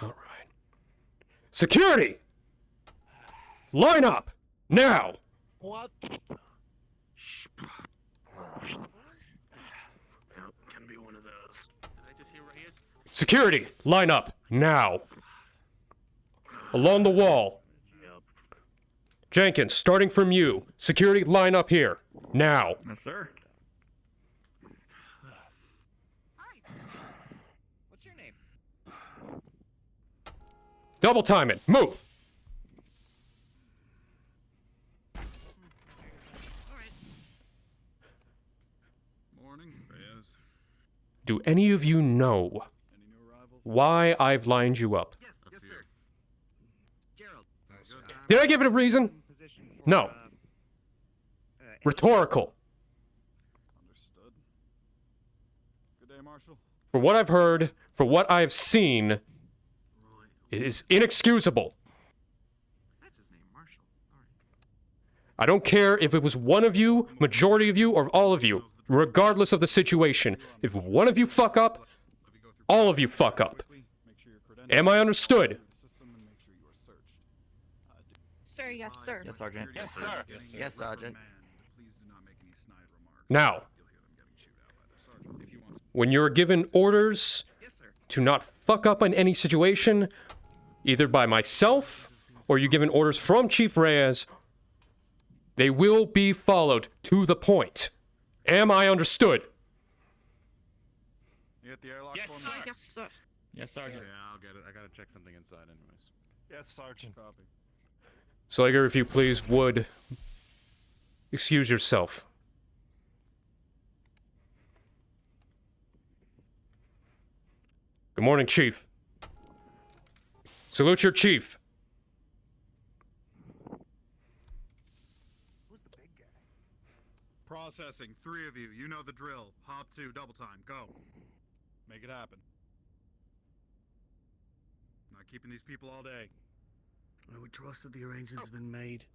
All right. Security! Line up! Now! What? Can be one of those. Did I just hear Reyes? Security! Line up! Now! Along the wall. Yep. Jenkins, starting from you. Security, line up here. Now. Yes, sir. Hi. What's your name? Double time it. Move! Morning, Reyes. Do any of you know Any new arrivals? why I've lined you up? Yes, yes, sir. Gerald. Did I give it a reason? Position for, No. Rhetorical. Understood. Good day, Marshal. For what I've heard, for what I've seen, it is inexcusable. That's his name, Marshall. All right. I don't care if it was one of you, majority of you, or all of you. Regardless of the situation. If one of you fuck up, all of you fuck up. Am I understood? Sir, yes, sir. Yes, Sergeant. Yes, sir. Yes, Sergeant. Now, when you're given orders Yes, sir. to not fuck up in any situation, either by myself or you're given orders from Chief Reyes, they will be followed to the point. Am I understood? You at the airlock Yes, for me? sir. Yes, sir. Yes, Sergeant. Yeah, I'll get it. I gotta check something inside anyways. Yes, Sergeant. Copy. Slager, if you please would excuse yourself. Good morning, Chief. Salute your chief. Who's the big guy? Processing. 3 of you. You know the drill. Hop 2. Double time. Go. Make it happen. Not keeping these people all day. We trust that the arrangements have been made.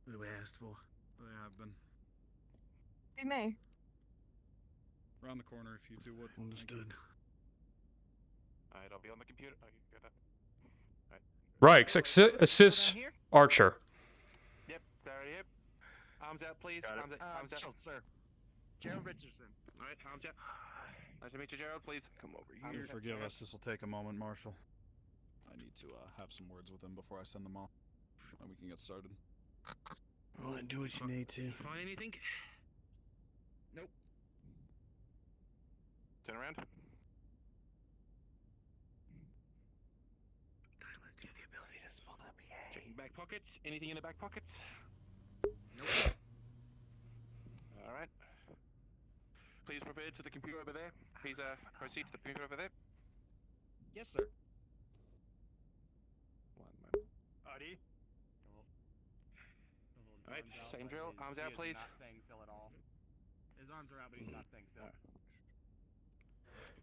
What we asked for. They have been. We may. Around the corner if you two would. Understood. Alright, I'll be on the computer. Oh, you got that? Reichs, assist Here? Archer. Yep, sorry, yep. Arms out, please. Arms out. Arms out. Gerald, sir. Gerald Richardson. Alright, arms out. Nice to meet you, Gerald. Please come over here. You forgive us. This will take a moment, Marshal. I need to have some words with him before I send them off. And we can get started. Alright, do what you need to. Find anything? Nope. Turn around. Let's do the ability to spawn up PA. Checking back pockets. Anything in the back pockets? Nope. Alright. Please prepare to the computer over there. Please proceed to the computer over there. Yes, sir. One moment. Artie. Alright, same drill. Arms out, please. His arms are out, but he's not staying still.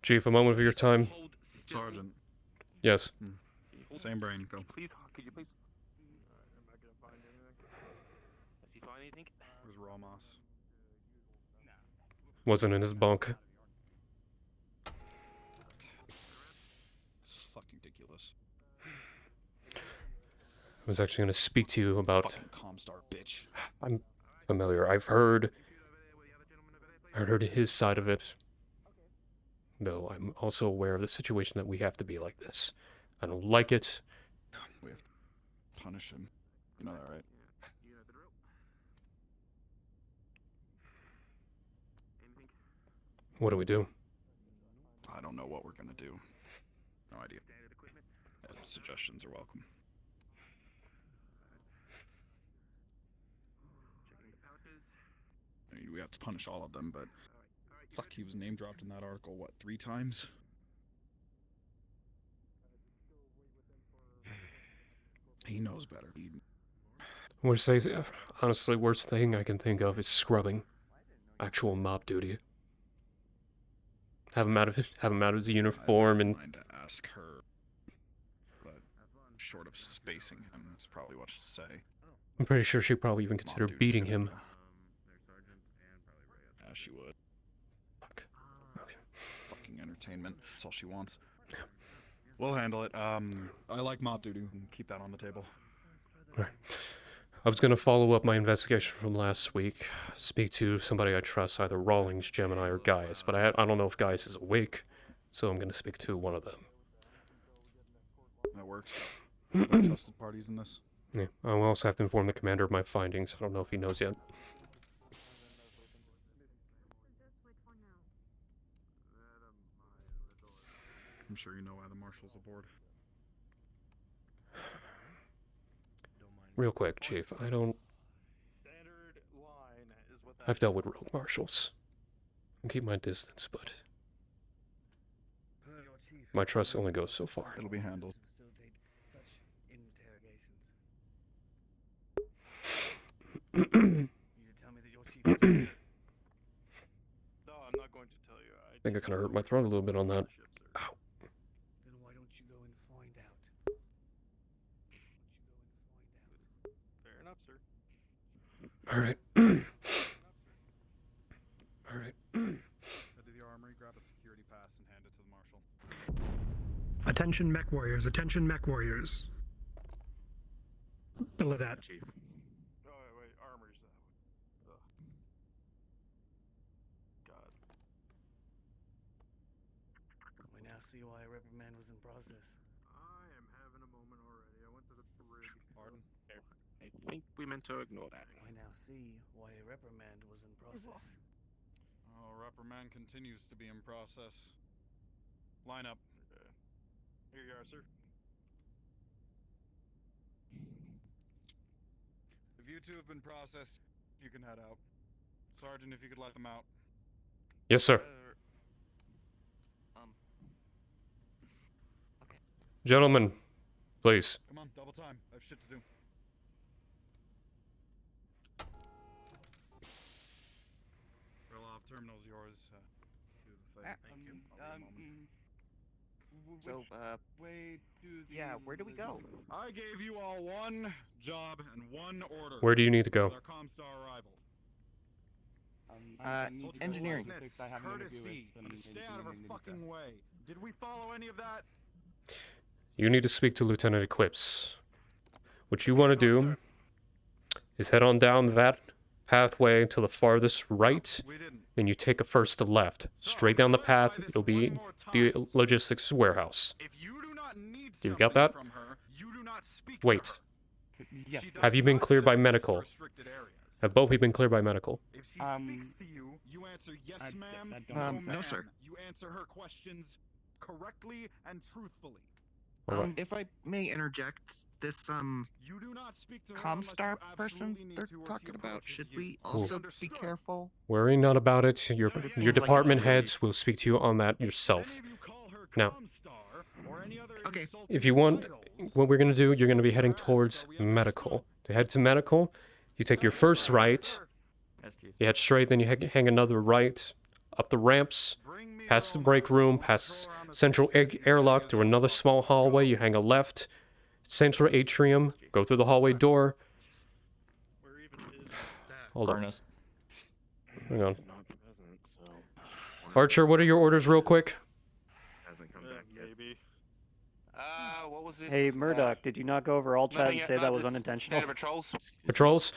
Chief, a moment of your time. Hold still. Sergeant. Yes. Same brain. Go. Please, could you please? Am I gonna find anything? Does he find anything? Where's Ramos? Wasn't in his bunk. It's fucking ridiculous. I was actually going to speak to you about... Fucking Comstar bitch. I'm familiar. I've heard his side of it. Though I'm also aware of the situation that we have to be like this. I don't like it. We have to punish him. You know that, right? You know the drill. Anything? What do we do? I don't know what we're gonna do. No idea. Standard equipment. Suggestions are welcome. Checking the pouches. I mean, we have to punish all of them, but fuck, he was name dropped in that article, what, 3 times? He knows better. Honestly, worst thing I can think of is scrubbing. Actual mob duty. Have him out of his uniform and... I'd be inclined to ask her, but short of spacing him is probably what she'd say. I'm pretty sure she'd probably even consider Mob duty's beating good. him. There's Sergeant and probably Reyes. Yeah, she would. Fuck. Okay. Fucking entertainment. That's all she wants. We'll handle it. I like mob duty. Keep that on the table. Alright. I was gonna follow up my investigation from last week, speak to somebody I trust, either Rawlings, Gemini, or Gaius, but I don't know if Gaius is awake, so I'm gonna speak to one of them. That works. No trusted parties in this. Yeah, I will also have to inform the commander of my findings. I don't know if he knows yet. I'm sure you know why the marshal's aboard. Real quick, Chief, I've dealt with rogue marshals. I keep my distance, but my trust only goes so far. It'll be handled. No, I'm not going to tell you. I think I kind of hurt my throat a little bit on that. Ow. Then why don't you go and find out? Fair enough, sir. Alright. Alright. Head to the armory, grab a security pass, and hand it to the marshal. Attention mech warriors, attention mech warriors. Middle of that. Chief. Oh, wait, armory's that way. God. We now see why a reprimand was in process. I am having a moment already. I went to the brig. Pardon? I think we meant to ignore that. We now see why a reprimand was in process. Oh, reprimand continues to be in process. Line up. Here you are, sir. If you two have been processed, you can head out. Sergeant, if you could let them out. Yes, sir. Okay. Gentlemen, please. Come on, double time. I have shit to do. Roll off terminal's yours. Do the thing. Thank you. I'll be a moment. So, Way to the yeah, where do we go? I gave you all one job and one order. Where do you need to go? With our Comstar arrival. Told you Engineering. politeness, courtesy, and stay out of her fucking way. Did we follow any of that? You need to speak to Lieutenant Eclipse. What you want to do is head on down that pathway to the farthest right, We didn't. and you take a first left. Straight down the path, it'll be the logistics warehouse. If you do not need You got that? something from her, you do not speak Wait. to her. Yes. She does Have you been not cleared by have access to medical? restricted areas. Have both of you been cleared by medical? If she speaks to you, you answer yes, I- ma'am. I don't- No, no, sir. ma'am. You answer her questions correctly and truthfully. Alright. If I may interject, this You do not speak to her unless you Comstar person absolutely need they're to, or she talking about, approaches should you. we also be Understood? careful? Worry not about it. Your Seems your like department a- heads will speak to you on that yourself. Any of you call her Now, Comstar or any other Okay. insulting if you want, titles, what we're going to do, you're going to be heading Alright, towards so we understood. medical. To head to medical, you take your first right, you head straight, then you hang another right, up the ramps, Bring me past the your break room, marshal, past patrol around the central city, airlock, areas through of another the small hallway, you hang a left, central atrium, go through the hallway door. Where even is Hold on. Furnace. Hang on. He's not present, so Archer, what are your orders real quick? hasn't come back yet. Maybe. What was it? Hey, Murdoch, did you not go over all chat nothing and yet, say that not was just unintentional? Standard patrols. Patrols,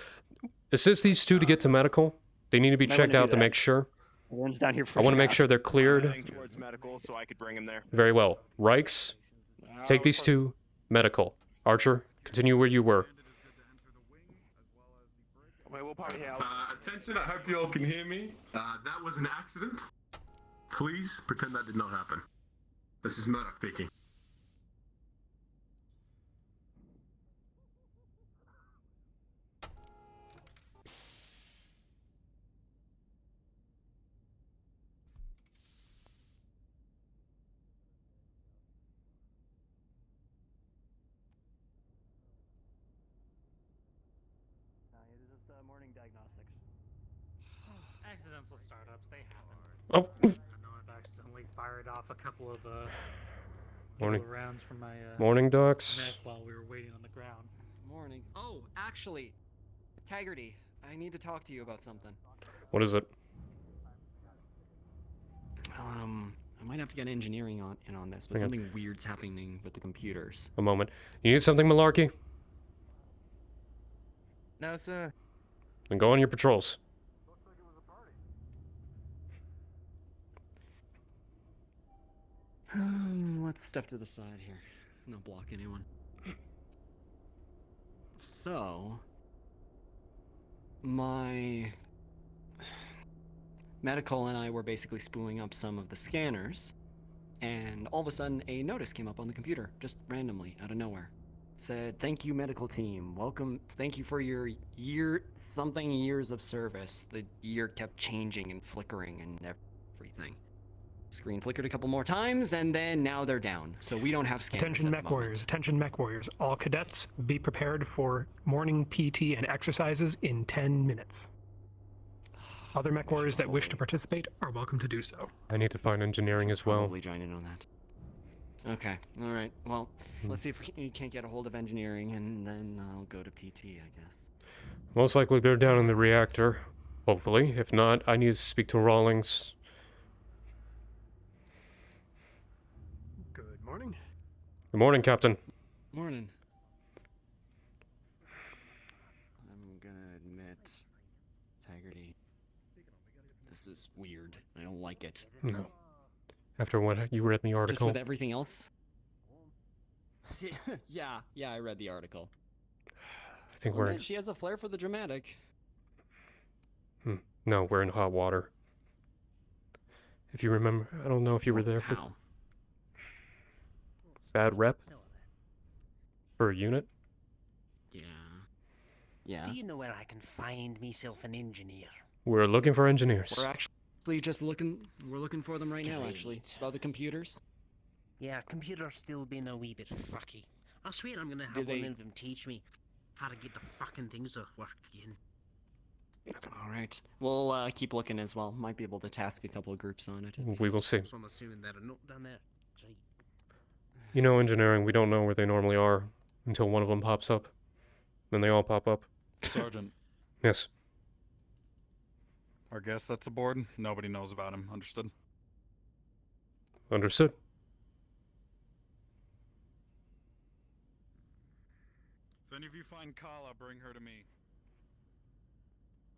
assist these two to get to medical. They need to be Might checked wanna out do to that. make sure. Everyone's down here I want to freaking make out. sure they're cleared. Heading towards medical, so I could bring him there. Very well. Reichs, take these two medical. Archer, continue where you were. Wait, we'll party here. Attention, I hope you all can hear me. That was an accident. Please pretend that did not happen. This is Murdoch speaking. This is just morning diagnostics. Accidental startups, they happen. Oh, I know I've accidentally fired off a couple of morning. rounds from my Morning, Docs. mech while we were waiting on the ground. Morning. Oh, actually, Taggerty, I need to talk to you about something. What is it? I might have to get engineering in on this, but Hang on. something weird's happening with the computers. A moment. You need something, Malarkey? No, sir. Then go on your patrols. Let's step to the side here. No block anyone. So, my medical and I were basically spooling up some of the scanners, and all of a sudden a notice came up on the computer, just randomly, out of nowhere. Said, "Thank you, medical team. Welcome. Thank you for your years of service." The year kept changing and flickering and everything. Screen flickered a couple more times, and then now they're down. So we don't have scanners Attention at mech the warriors, moment. attention mech warriors. All cadets, be prepared for morning PT and exercises in 10 minutes. Other mech warriors that wish to participate are welcome to do so. I need to find engineering as well. Probably join in on that. Okay, alright. Well, let's see if we can't get a hold of engineering, and then I'll go to PT, I guess. Most likely they're down in the reactor. Hopefully. If not, I need to speak to Rawlings. Good morning. Good morning, Captain. Morning. I'm gonna admit, Taggerty, this is weird. I don't like it. No. After what you read in the Just article. with everything else? yeah, I read the article. I think Well, we're... man, she has a flair for the dramatic. No, we're in hot water. If you remember, I don't know if you were there for How? bad rep for a unit. Yeah. Do you know where I can find myself an engineer? We're looking for engineers. We're actually just looking. We're looking for them right now. Actually, Great. about the computers. Yeah, computer's still been a wee bit fucky. I swear I'm gonna have Did one they- of them teach me how to get the fucking things to work again. All right. We'll keep looking as well. Might be able to task a couple of groups on it. We will see. So I'm assuming that are not done that. Right. You know, engineering, we don't know where they normally are until one of them pops up. Then they all pop up. Sergeant, Yes. our guest that's aboard, nobody knows about him. Understood? Understood. If any of you find Kala, bring her to me.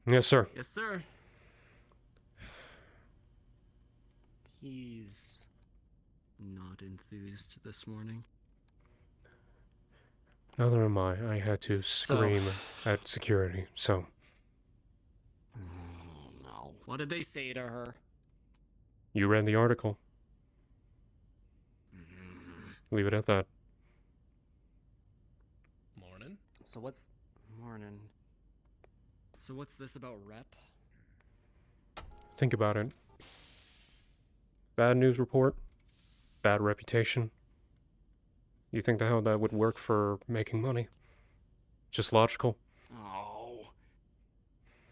Yes, sir. Yes, sir. He's not enthused this morning. Neither am I. I had to scream at security, so... Oh, no. What did they say to her? You read the article. Leave it at that. Morning. So what's morning? So what's this about rep? Think about it. Bad news report. Bad reputation. You think how that would work for making money? Just logical. Oh.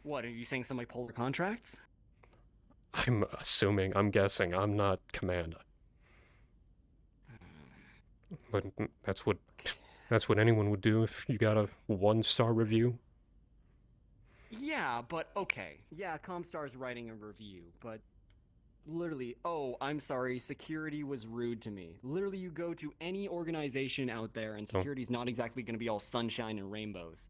What, are you saying somebody pulled the contracts? I'm assuming, I'm guessing, I'm not command. But that's what anyone would do if you got a 1-star review. Yeah, but okay. Yeah, Comstar's writing a review, but literally, oh, I'm sorry, security was rude to me. Literally, you go to any organization out there and security's not exactly going to be all sunshine and rainbows.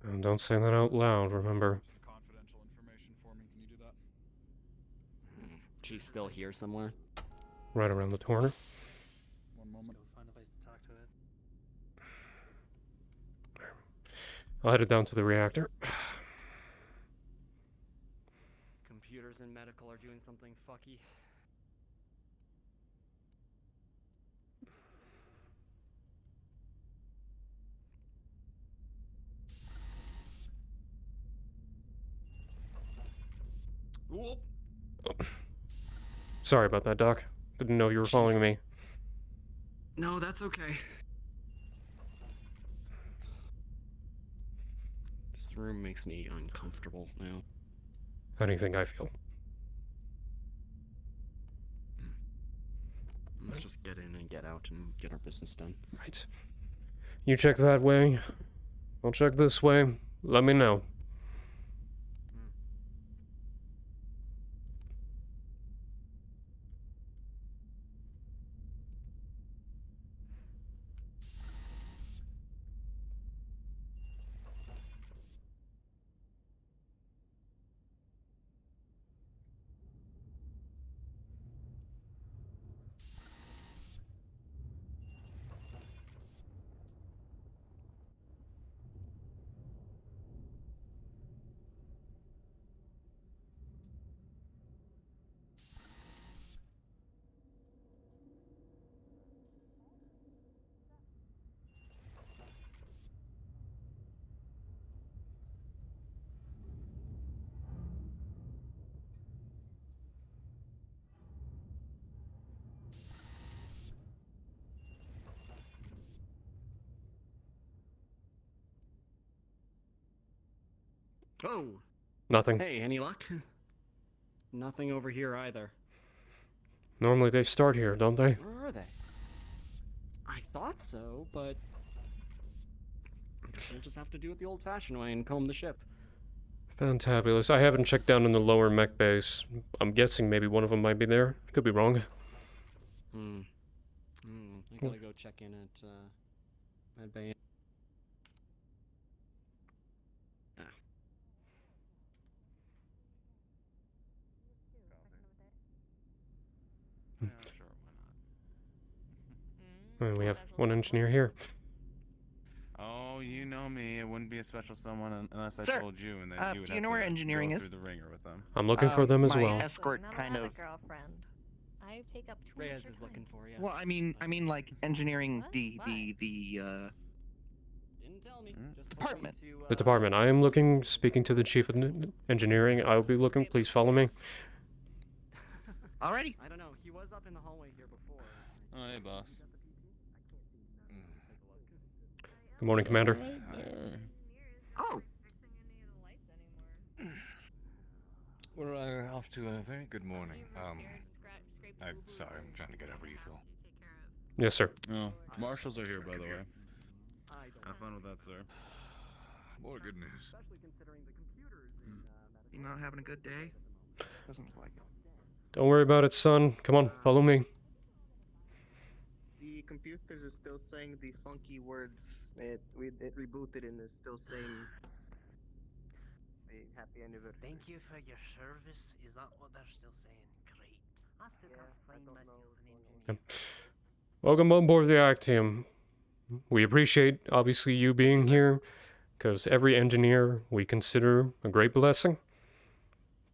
And don't say that out loud, remember? Confidential information for me. Can you do that? She's still here somewhere. Right around the corner. One moment. Find a place to talk to it. I'll head it down to the reactor. Computers and medical are doing something fucky. Whoop. Sorry about that, Doc. Didn't know you were following Jeez. me. No, that's okay. This room makes me uncomfortable now. How do you think I feel? Let's just get in and get out and get our business done. Right. You check that way. I'll check this way. Let me know. Oh. Nothing. Hey, any luck? Nothing over here either. Normally they start here, don't they? Where are they? I thought so, but guess we'll just have to do it the old-fashioned way and comb the ship. Fantabulous. I haven't checked down in the lower mech base. I'm guessing maybe one of them might be there. I could be wrong. I gotta go check in at Med Bay. Yeah, sure, why not? And we have one engineer here. Oh, you know me. It wouldn't be a special someone unless I Sir, told you, and then you would do have you know to where engineering go is? through the ringer with them. I'm looking for them as my well. escort kind of. girlfriend. I take up too Reyes much is of your looking time. for you. Well, I mean, like engineering What? the Didn't tell me. Just department. told me to, The department. I am looking, speaking to the chief of engineering. I will be looking. Please follow me. Alrighty. I don't know. He was up in the hallway here before. Oh, hey, boss. Good morning, Commander. Oh. We're off to a very good morning. I'm sorry, I'm trying to get a refill. Yes, sir. Oh, marshals are here, by the way. Have fun with that, sir. More good news. You not having a good day? Doesn't look like it. Don't worry about it, son. Come on, follow me. The computers are still saying the funky words. It rebooted and is still saying a happy anniversary. Thank you for your service. Is that what they're still saying? Great. I have to find myself an engineer. Welcome on board the ACK team. We appreciate, obviously, you being here, because every engineer we consider a great blessing,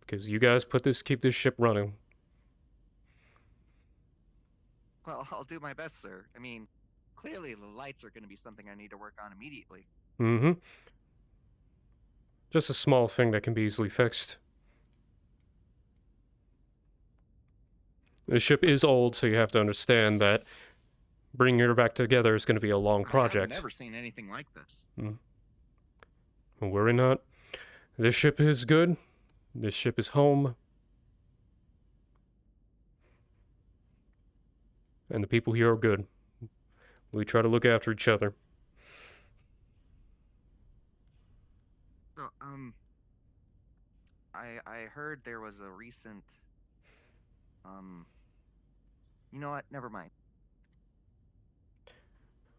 because you guys keep this ship running. Well, I'll do my best, sir. I mean, clearly the lights are going to be something I need to work on immediately. Mm-hmm. Just a small thing that can be easily fixed. The ship is old, so you have to understand that bringing her back together is going to be a long project. I've never seen anything like this. Well, worry not. This ship is good. This ship is home. And the people here are good. We try to look after each other. So, I heard there was a recent, you know what? Never mind.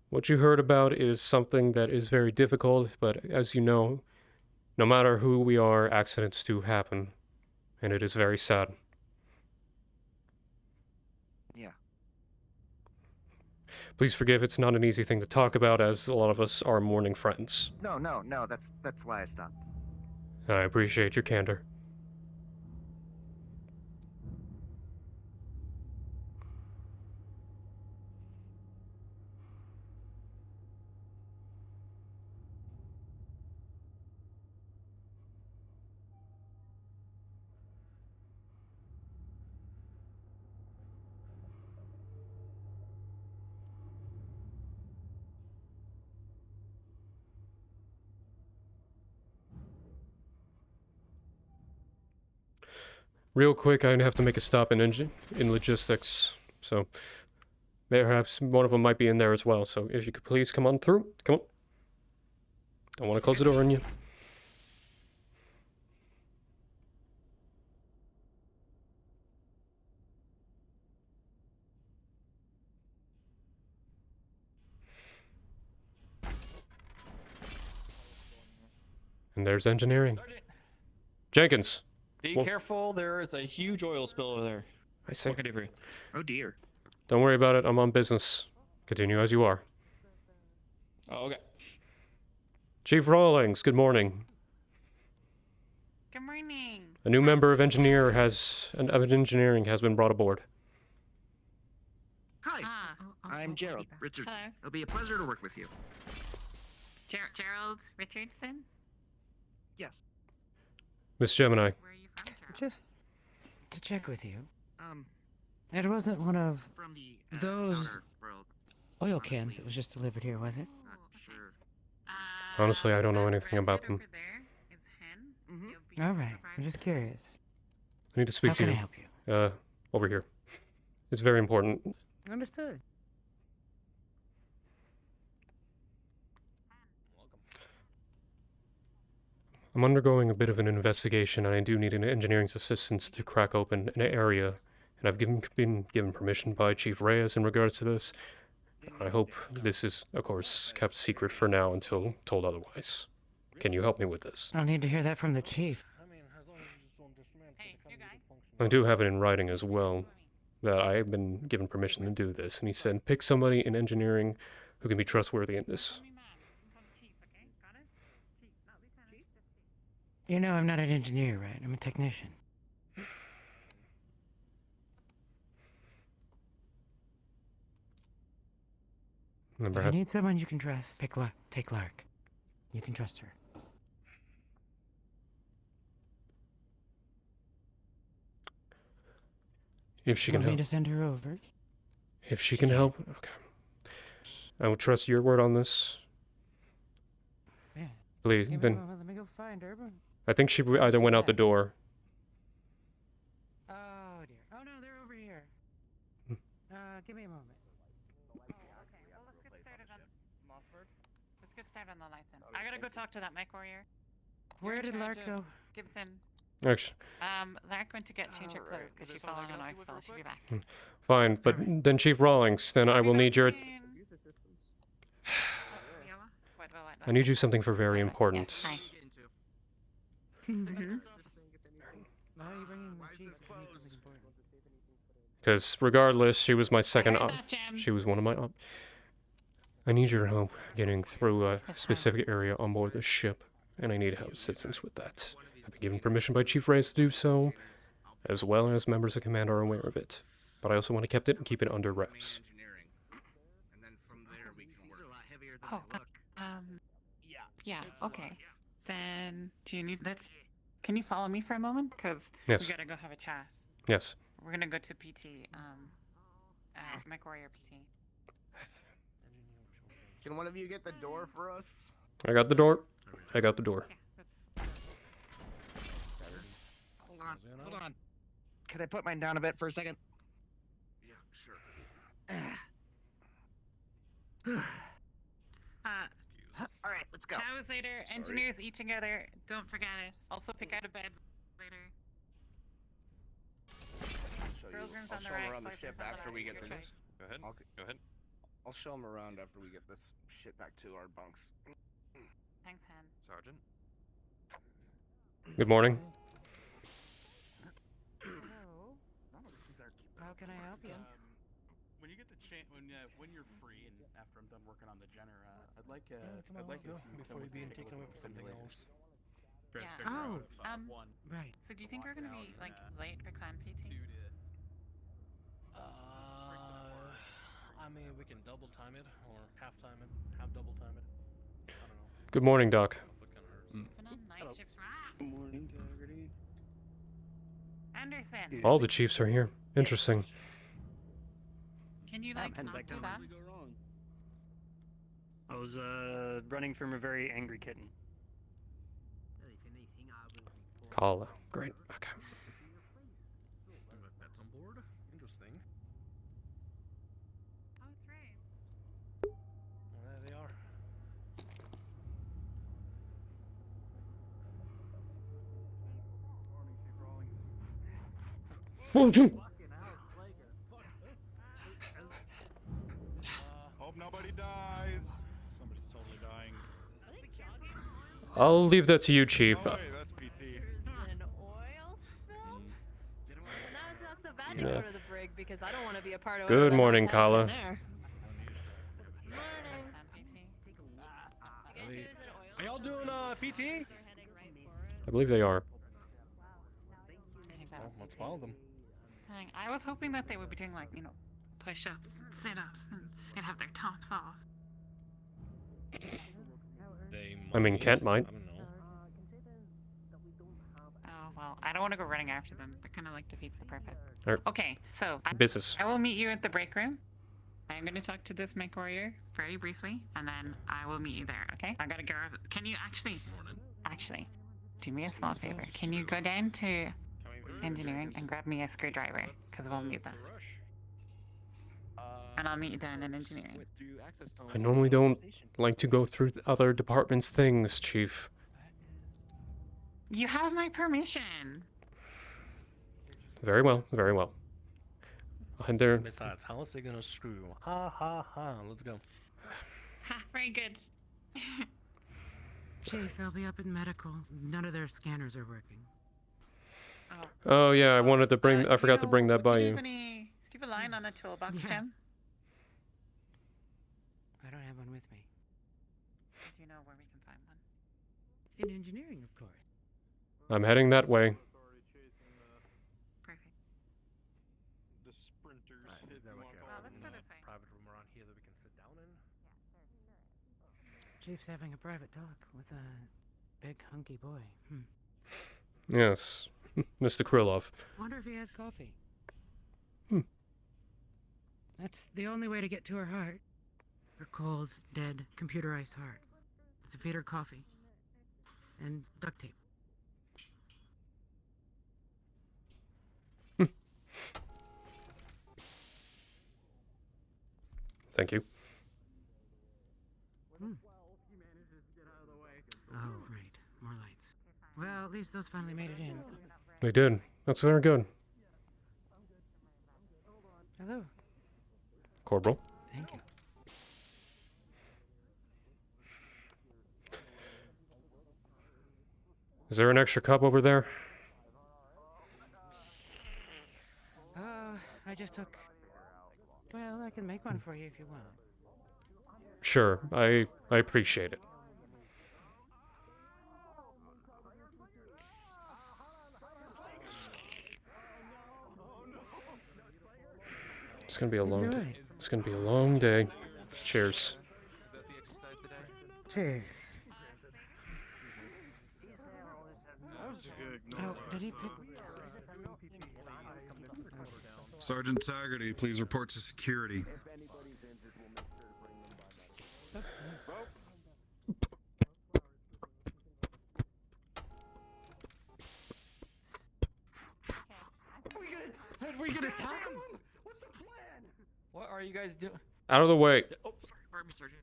What you heard about is something that is very difficult, but as you know, no matter who we are, accidents do happen. And it is very sad. Yeah. Please forgive, it's not an easy thing to talk about, as a lot of us are mourning friends. No, that's why I stopped. I appreciate your candor. Real quick, I have to make a stop in logistics, so perhaps one of them might be in there as well. So if you could please come on through. Come on. Don't want to close the door on you. And there's engineering. Sergeant. Jenkins. Be Well, careful, there is a huge oil spill over there. I see. What can I do for you? Oh dear. Don't worry about it. I'm on business. Continue as you are. Oh, okay. Chief Rawlings, good morning. Good morning. A new member of engineering has been brought aboard. Hi. I'm Gerald Richard. Hello. It'll be a pleasure to work with you. Gerald Richardson? Yes. Miss Gemini. Where are you from, Gerald? Just to check with you. Um, It wasn't one of from the those outer world. oil cans that was just delivered here, was it? Not sure. Honestly, I don't know anything about them. Over there is Hen. All right. I'm just curious. I need to speak How to can you. I help you? Over here. It's very important. Understood. I'm undergoing a bit of an investigation, and I do need an engineering's assistance to crack open an area. And I've been given permission by Chief Reyes in regards to this. I hope this is, of course, kept secret for now until told otherwise. Can you help me with this? I'll need to hear that from the chief. I do have it in writing as well, that I have been given permission to do this. And he said, pick somebody in engineering who can be trustworthy in this. You know I'm not an engineer, right? I'm a technician. If you need someone you can trust, take Lark. You can trust her. If she can Want me help. to send her over? If she can help, okay. I will trust your word on this. Yeah. Please, Give me a then. moment, let me go find her. I think she either went out the door. Oh dear. Oh no, they're over here. Give me a moment. Let's get started on the license. I gotta go talk to that mic warrior. Where did Lark go? Gibson. Actually. Lark went to change her clothes because she's falling on an ice fall. She'll be back. Fine, but then Chief Rawlings, then I will need your... I need you something for very important. Because regardless, she was my second op. She was one of my op. I need your help getting through a specific area on board the ship, and I need help assistance with that. I've been given permission by Chief Reyes to do so, as well as members of command are aware of it. But I also want to keep it under wraps. Oh, yeah, okay. Then, do you need this? Can you follow me for a moment? Because Yes. we gotta go have a chat. Yes. We're gonna go to PT, Mech Warrior PT. Can one of you get the door for us? I got the door. I got the door. Hold on. Could I put mine down a bit for a second? Yeah, sure. All right, let's go. Chows later. Engineers eat together. Don't forget it. Also pick out a bed later. Girls' rooms on the right. around the boys' ship rooms on the after right. we get Your this. choice. Go ahead. Go ahead. I'll show them around after we get this shit back to our bunks. Thanks, Han. Sergeant. Good morning. Hello. How can I help you? When you get the chance, when you're free, and after I'm done working on the Jenner, I'd like before you being taken away for something else. Yeah. Oh, right. So do you think we're gonna be like late for clan PT? I mean, we can double time it or half time it, half double time it. I don't know. Good morning, Doc. Been on night shifts. Good morning, Taggerty. Anderson. All the chiefs are here. Interesting. Can you like not do that? I was running from a very angry kitten. Kala. Great. Okay. That's on board. Interesting. Oh, it's right. Well, there they are. Hope nobody dies. Somebody's totally dying. I'll leave that to you, Chief. Oh, wait, that's PT. An oil spill? Now it's not so bad to Yeah. go to the brig because I don't want to be a part of Good whatever morning, was happening Kala. there. Are y'all doing PT? I believe they are. Well, let's follow them. Dang, I was hoping that they would be doing like, push-ups and sit-ups and they'd have their tops off. I mean, Kent might. I don't know. Oh, well, I don't want to go running after them. That kind of like defeats the purpose. Alright. Okay, so Business. I will meet you at the break room. I'm going to talk to this mech warrior very briefly, and then I will meet you there, okay? I gotta go. Can you actually, do me a small favor. Can you go down to engineering and grab me a screwdriver? Because we'll need that. And I'll meet you down in engineering. I normally don't like to go through other departments' things, Chief. You have my permission. Very well, very well. And there. Besides, how is it gonna screw? Ha ha ha. Let's go. Ha, very good. Chief, they'll be up in medical. None of their scanners are working. Oh yeah, I wanted to bring. I forgot to bring that by you. Do you have a line on a toolbox, Tim? I don't have one with me. Do you know where we can find one? In engineering, of course. I'm heading that way. Perfect. The sprinters. Is there like a private room around here that we can sit down in? Chief's having a private talk with a big hunky boy. Yes, Mr. Krylov. Wonder if he has coffee. Hmm. That's the only way to get to her heart. Her cold, dead, computerized heart. It's to feed her coffee. And duct tape. Thank you. Oh, right. More lights. Well, at least those finally made it in. They did. That's very good. Hello. Corporal. Thank you. Is there an extra cup over there? I just took... Well, I can make one for you if you want. Sure, I appreciate it. It's gonna be a long day. It's gonna be a long day. Cheers. Cheers. Oh, did he pick... Sergeant Taggerty, please report to security. Are we gonna attack him? What's the plan? What are you guys doing? Out of the way. Oh, sorry. Pardon me, Sergeant.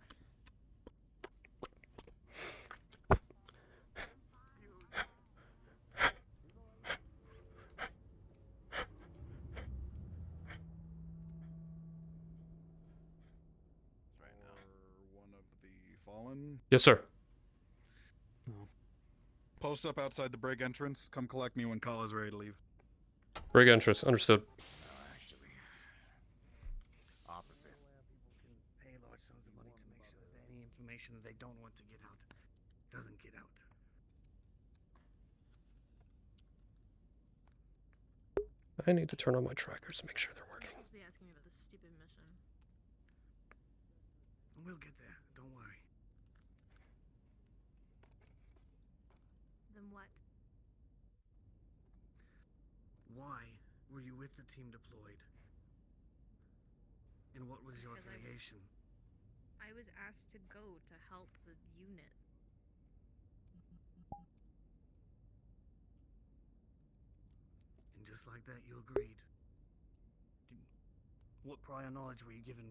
One of the fallen. Yes, sir. Post up outside the brig entrance. Come collect me when Kala's ready to leave. Brig entrance. Understood. Actually, opposite. Pay large sums of money to make sure that any information that they don't want to get out doesn't get out. I need to turn on my trackers to make sure they're working. Supposed to be asking me about this stupid mission. We'll get there. Don't worry. Then what? Why were you with the team deployed? And what was your Because affiliation? I was asked to go to help the unit. And just like that, you agreed. What prior knowledge were you given?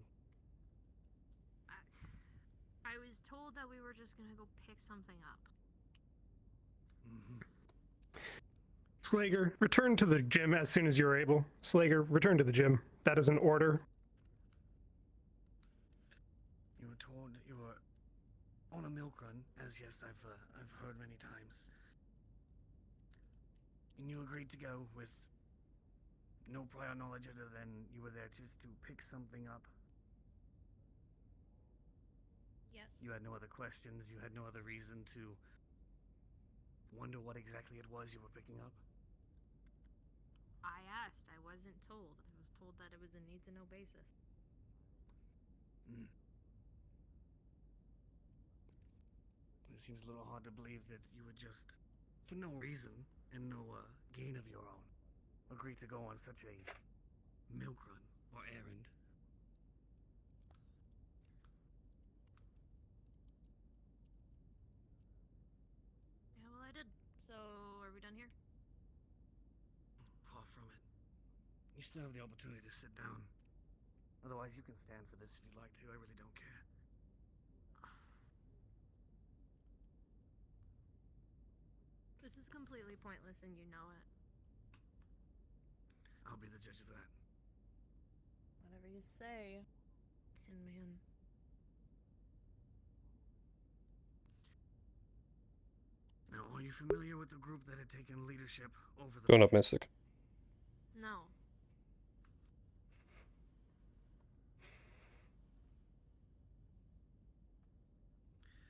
I was told that we were just gonna go pick something up. Slager, return to the gym as soon as you're able. Slager, return to the gym. That is an order. You were told that you were on a milk run, as yes, I've heard many times. And you agreed to go with no prior knowledge other than you were there just to pick something up. Yes. You had no other questions, you had no other reason to wonder what exactly it was you were picking up? I asked. I wasn't told. I was told that it was a need-to-know basis. It seems a little hard to believe that you would just, for no reason and no gain of your own, agree to go on such a milk run or errand. Yeah, well, I did. So from it. You still have the opportunity to sit down. Otherwise, you can stand for this if you'd like to. I really don't care. This is completely pointless and you know it. I'll be the judge of that. Whatever you say, Tin Man. Now, are you familiar with the group that had taken leadership over the Going up, place? Mystic. No.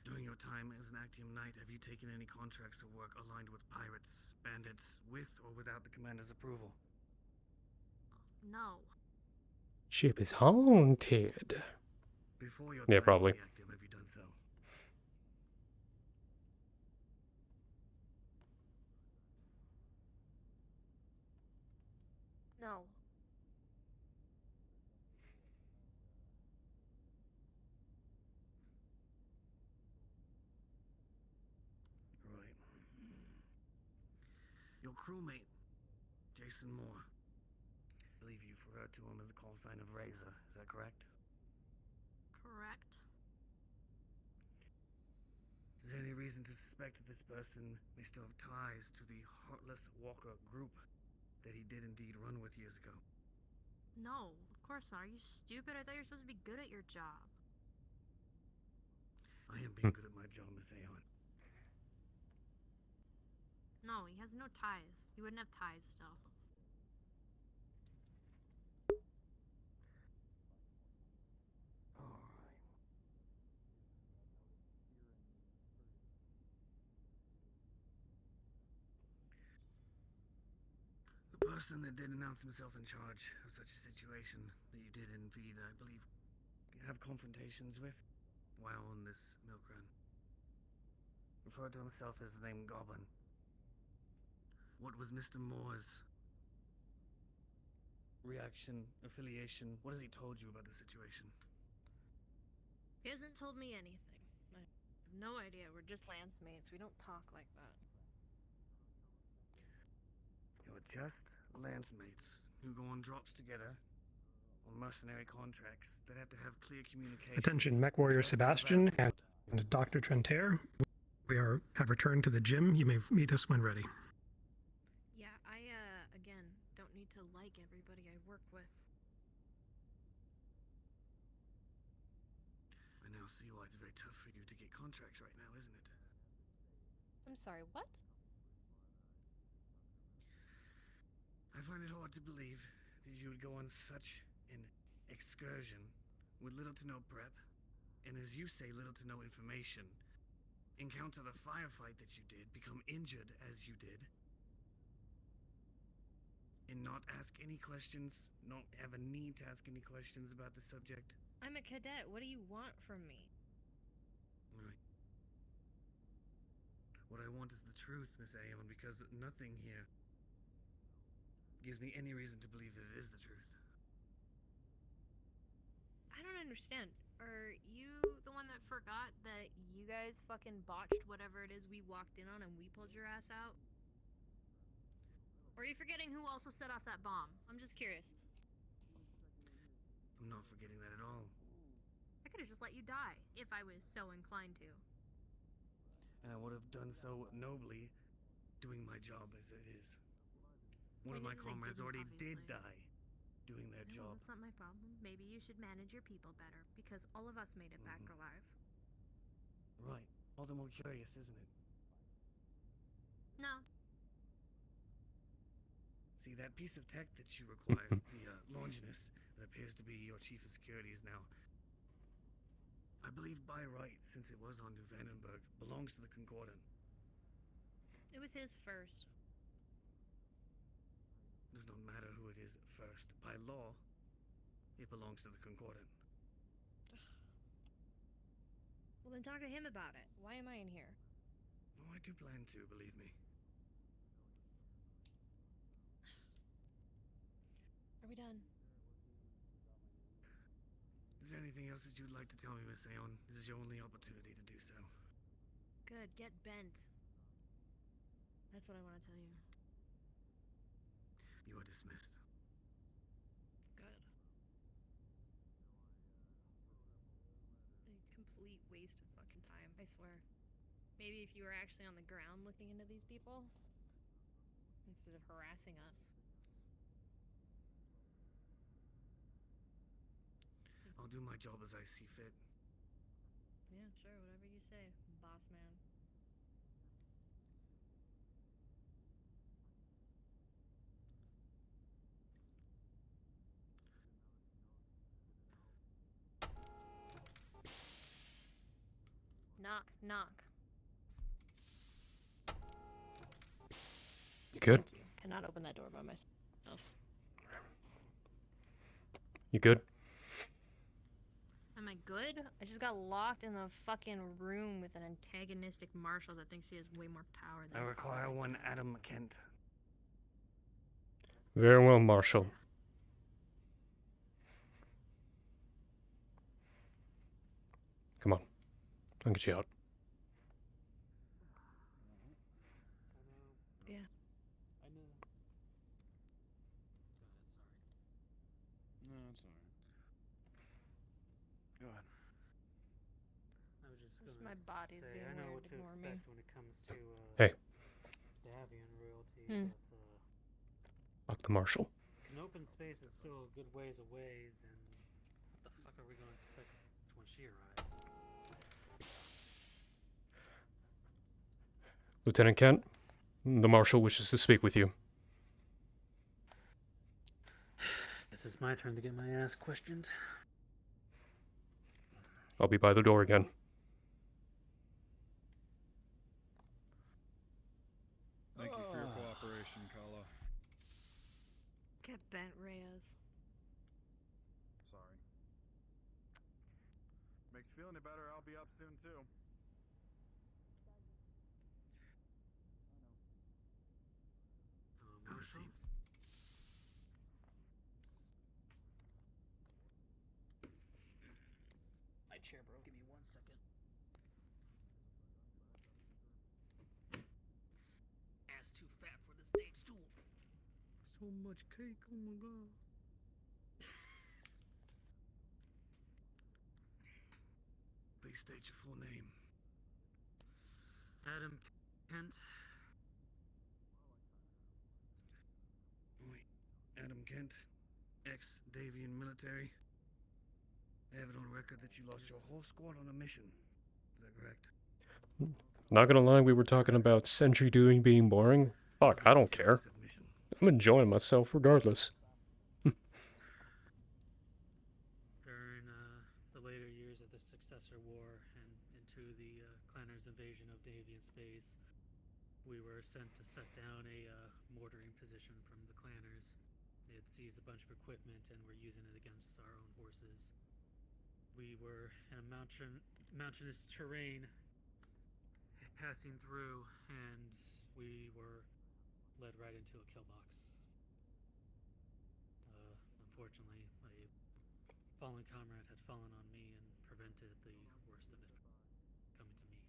During your time as an Actium Knight, have you taken any contracts of work aligned with pirates, bandits, with or without the commander's approval? No. Ship is haunted. Before your Yeah, time probably. in the Actium, have you done so? No. Right. Your crewmate, Jason Moore. I believe you've referred to him as the call sign of Razor. Is that correct? Correct. Is there any reason to suspect that this person may still have ties to the Heartless Walker group that he did indeed run with years ago? No, of course not. Are you stupid? I thought you were supposed to be good at your job. I am being good at my job, Miss Aeon. No, he has no ties. He wouldn't have ties still. The person that did announce himself in charge of such a situation that you did indeed, I believe, have confrontations with while on this milk run. Referred to himself as the name Goblin. What was Mr. Moore's reaction, affiliation? What has he told you about the situation? He hasn't told me anything. I have no idea. We're just lancemates. We don't talk like that. You're just lancemates who go on drops together on mercenary contracts that have to have clear communication. Attention, Mech Warrior Sebastian and Dr. Trentaire. We have returned to the gym. You may meet us when ready. Yeah, I, again, don't need to like everybody I work with. I now see why it's very tough for you to get contracts right now, isn't it? I'm sorry, what? I find it hard to believe that you would go on such an excursion with little to no prep, and as you say, little to no information, encounter the firefight that you did, become injured as you did, and not ask any questions, not have a need to ask any questions about the subject. I'm a cadet. What do you want from me? Right. What I want is the truth, Miss Aeon, because nothing here gives me any reason to believe that it is the truth. I don't understand. Are you the one that forgot that you guys fucking botched whatever it is we walked in on and we pulled your ass out? Or are you forgetting who also set off that bomb? I'm just curious. I'm not forgetting that at all. I could have just let you die if I was so inclined to. And I would have done so nobly, doing my job as it is. One of my comrades already did die doing their No, job. that's not my problem. Maybe you should manage your people better, because all of us made it back alive. Right. All the more curious, isn't it? No. See, that piece of tech that you require, the Longinus, that appears to be your chief of securities now, I believe by right, since it was on New Vandenberg, belongs to the Concordant. It was his first. Does not matter who it is first. By law, it belongs to the Concordant. Well, then talk to him about it. Why am I in here? Oh, I do plan to, believe me. Are we done? Is there anything else that you'd like to tell me, Miss Aeon? This is your only opportunity to do so. Good. Get bent. That's what I want to tell you. You are dismissed. Good. A complete waste of fucking time, I swear. Maybe if you were actually on the ground looking into these people, instead of harassing us. I'll do my job as I see fit. Yeah, sure, whatever you say, boss man. Knock, knock. You good? Thank you. Cannot open that door by myself. You good? Am I good? I just got locked in the fucking room with an antagonistic marshal that thinks he has way more power than I require one Adam Kent. Very well, Marshal. Come on. I'll get you out. Yeah. I know. No, it's alright. Go ahead. I was just Just gonna my body's say, being I know weird, what to ignore expect me. when it comes to Hey. Davian royalty, Hmm. but Fuck the Marshal. an open space is still a good ways away, and what the fuck are we gonna expect when she arrives? Lieutenant Kent, the Marshal wishes to speak with you. Guess it's my turn to get my ass questioned. I'll be by the door again. Thank you for your cooperation, Kala. Get bent, Reyes. Sorry. Makes you feel any better, I'll be up soon too. Have a seat. My chair broke. Give me 1 second. Ass too fat for this damn stool. So much cake, oh my god. Please state your full name. Adam Kent. Wait, Adam Kent, ex-Davian military. I have it on record that you lost your whole squad on a mission. Is that correct? Not gonna lie, we were talking about sentry duty being boring. Fuck, I don't care. I'm enjoying myself regardless. During the later years of the Successor War and into the Clanners' invasion of Davian space, we were sent to set down a mortaring position from the Clanners. They had seized a bunch of equipment and were using it against our own horses. We were in a mountainous terrain passing through, and we were led right into a kill box. Unfortunately, a fallen comrade had fallen on me and prevented the worst of it coming to me.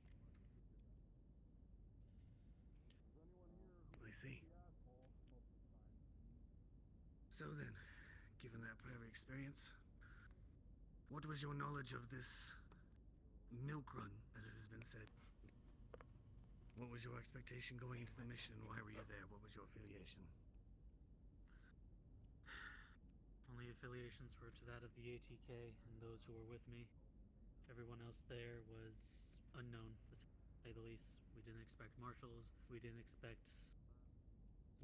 I see. So then, given that prior experience, what was your knowledge of this milk run, as it has been said? What was your expectation going into the mission, and why were you there? What was your affiliation? Only affiliations were to that of the ATK and those who were with me. Everyone else there was unknown, to say the least. We didn't expect marshals. We didn't expect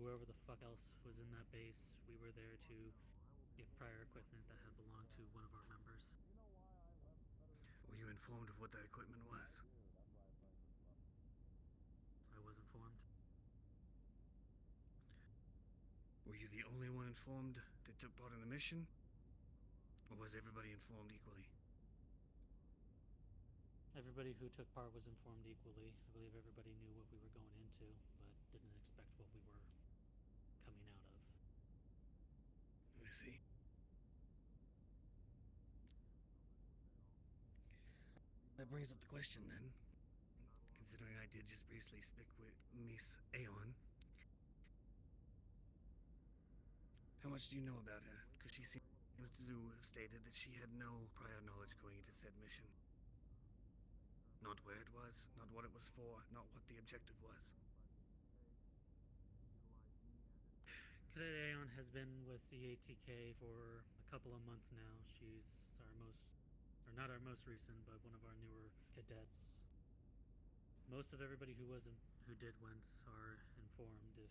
whoever the fuck else was in that base. We were there to get prior equipment that had belonged to one of our members. Were you informed of what that equipment was? I was informed. Were you the only one informed that took part in the mission? Or was everybody informed equally? Everybody who took part was informed equally. I believe everybody knew what we were going into, but didn't expect what we were coming out of. I see. That brings up the question then. Considering I did just briefly speak with Miss Aeon, How much do you know about her? Because she seems to have stated that she had no prior knowledge going into said mission. Not where it was, not what it was for, not what the objective was. Cadet Aeon has been with the ATK for a couple of months now. She's not our most recent, but one of our newer cadets. Most of everybody who did went are informed. If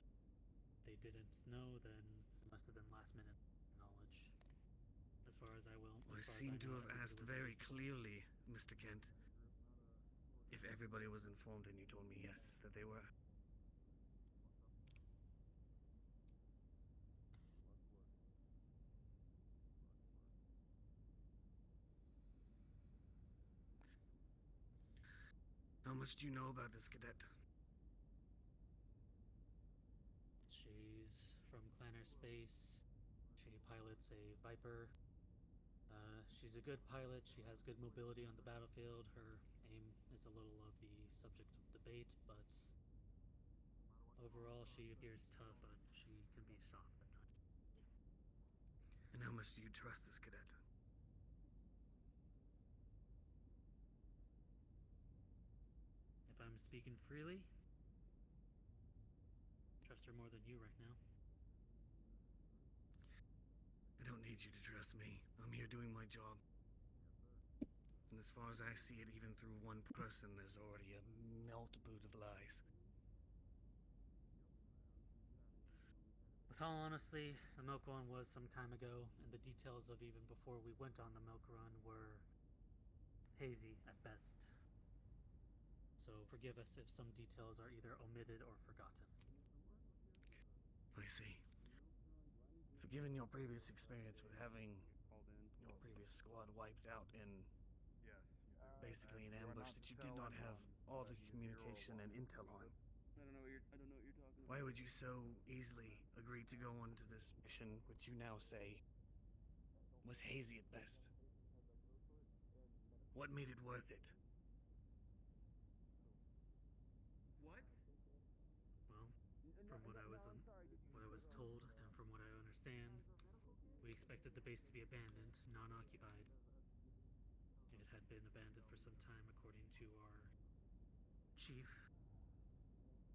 they didn't know, then it must have been last minute knowledge. As far as I will. I seem to have asked very clearly, Mr. Kent, if everybody was informed, and you told me yes, that they were. How much do you know about this cadet? She's from Clanner Space. She pilots a Viper. She's a good pilot. She has good mobility on the battlefield. Her aim is a little of the subject of debate, but overall she appears tough, but she can be soft at times. And how much do you trust this cadet? If I'm speaking freely, trust her more than you right now. I don't need you to trust me. I'm here doing my job. And as far as I see it, even through one person, there's already a multitude of lies. With all honesty, the milk run was some time ago, and the details of even before we went on the milk run were hazy at best. So forgive us if some details are either omitted or forgotten. I see. So given your previous experience with having your previous squad wiped out in basically an ambush that you did not have all the communication and intel on, I don't know what you're talking about. why would you so easily agree to go on to this mission, which you now say was hazy at best? What made it worth it? What? Well, from what I was told and from what I understand, we expected the base to be abandoned, non-occupied. It had been abandoned for some time according to our chief,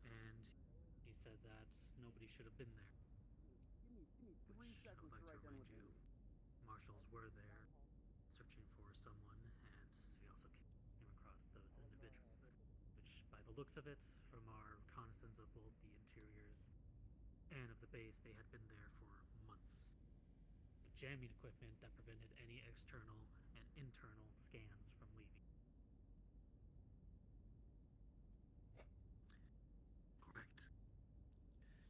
and he said that nobody should have been there. Which I would like to remind you, marshals were there searching for someone, and we also came across those individuals, which by the looks of it, from our reconnaissance of both the interiors and of the base, they had been there for months. The jamming equipment that prevented any external and internal scans from leaving. Correct.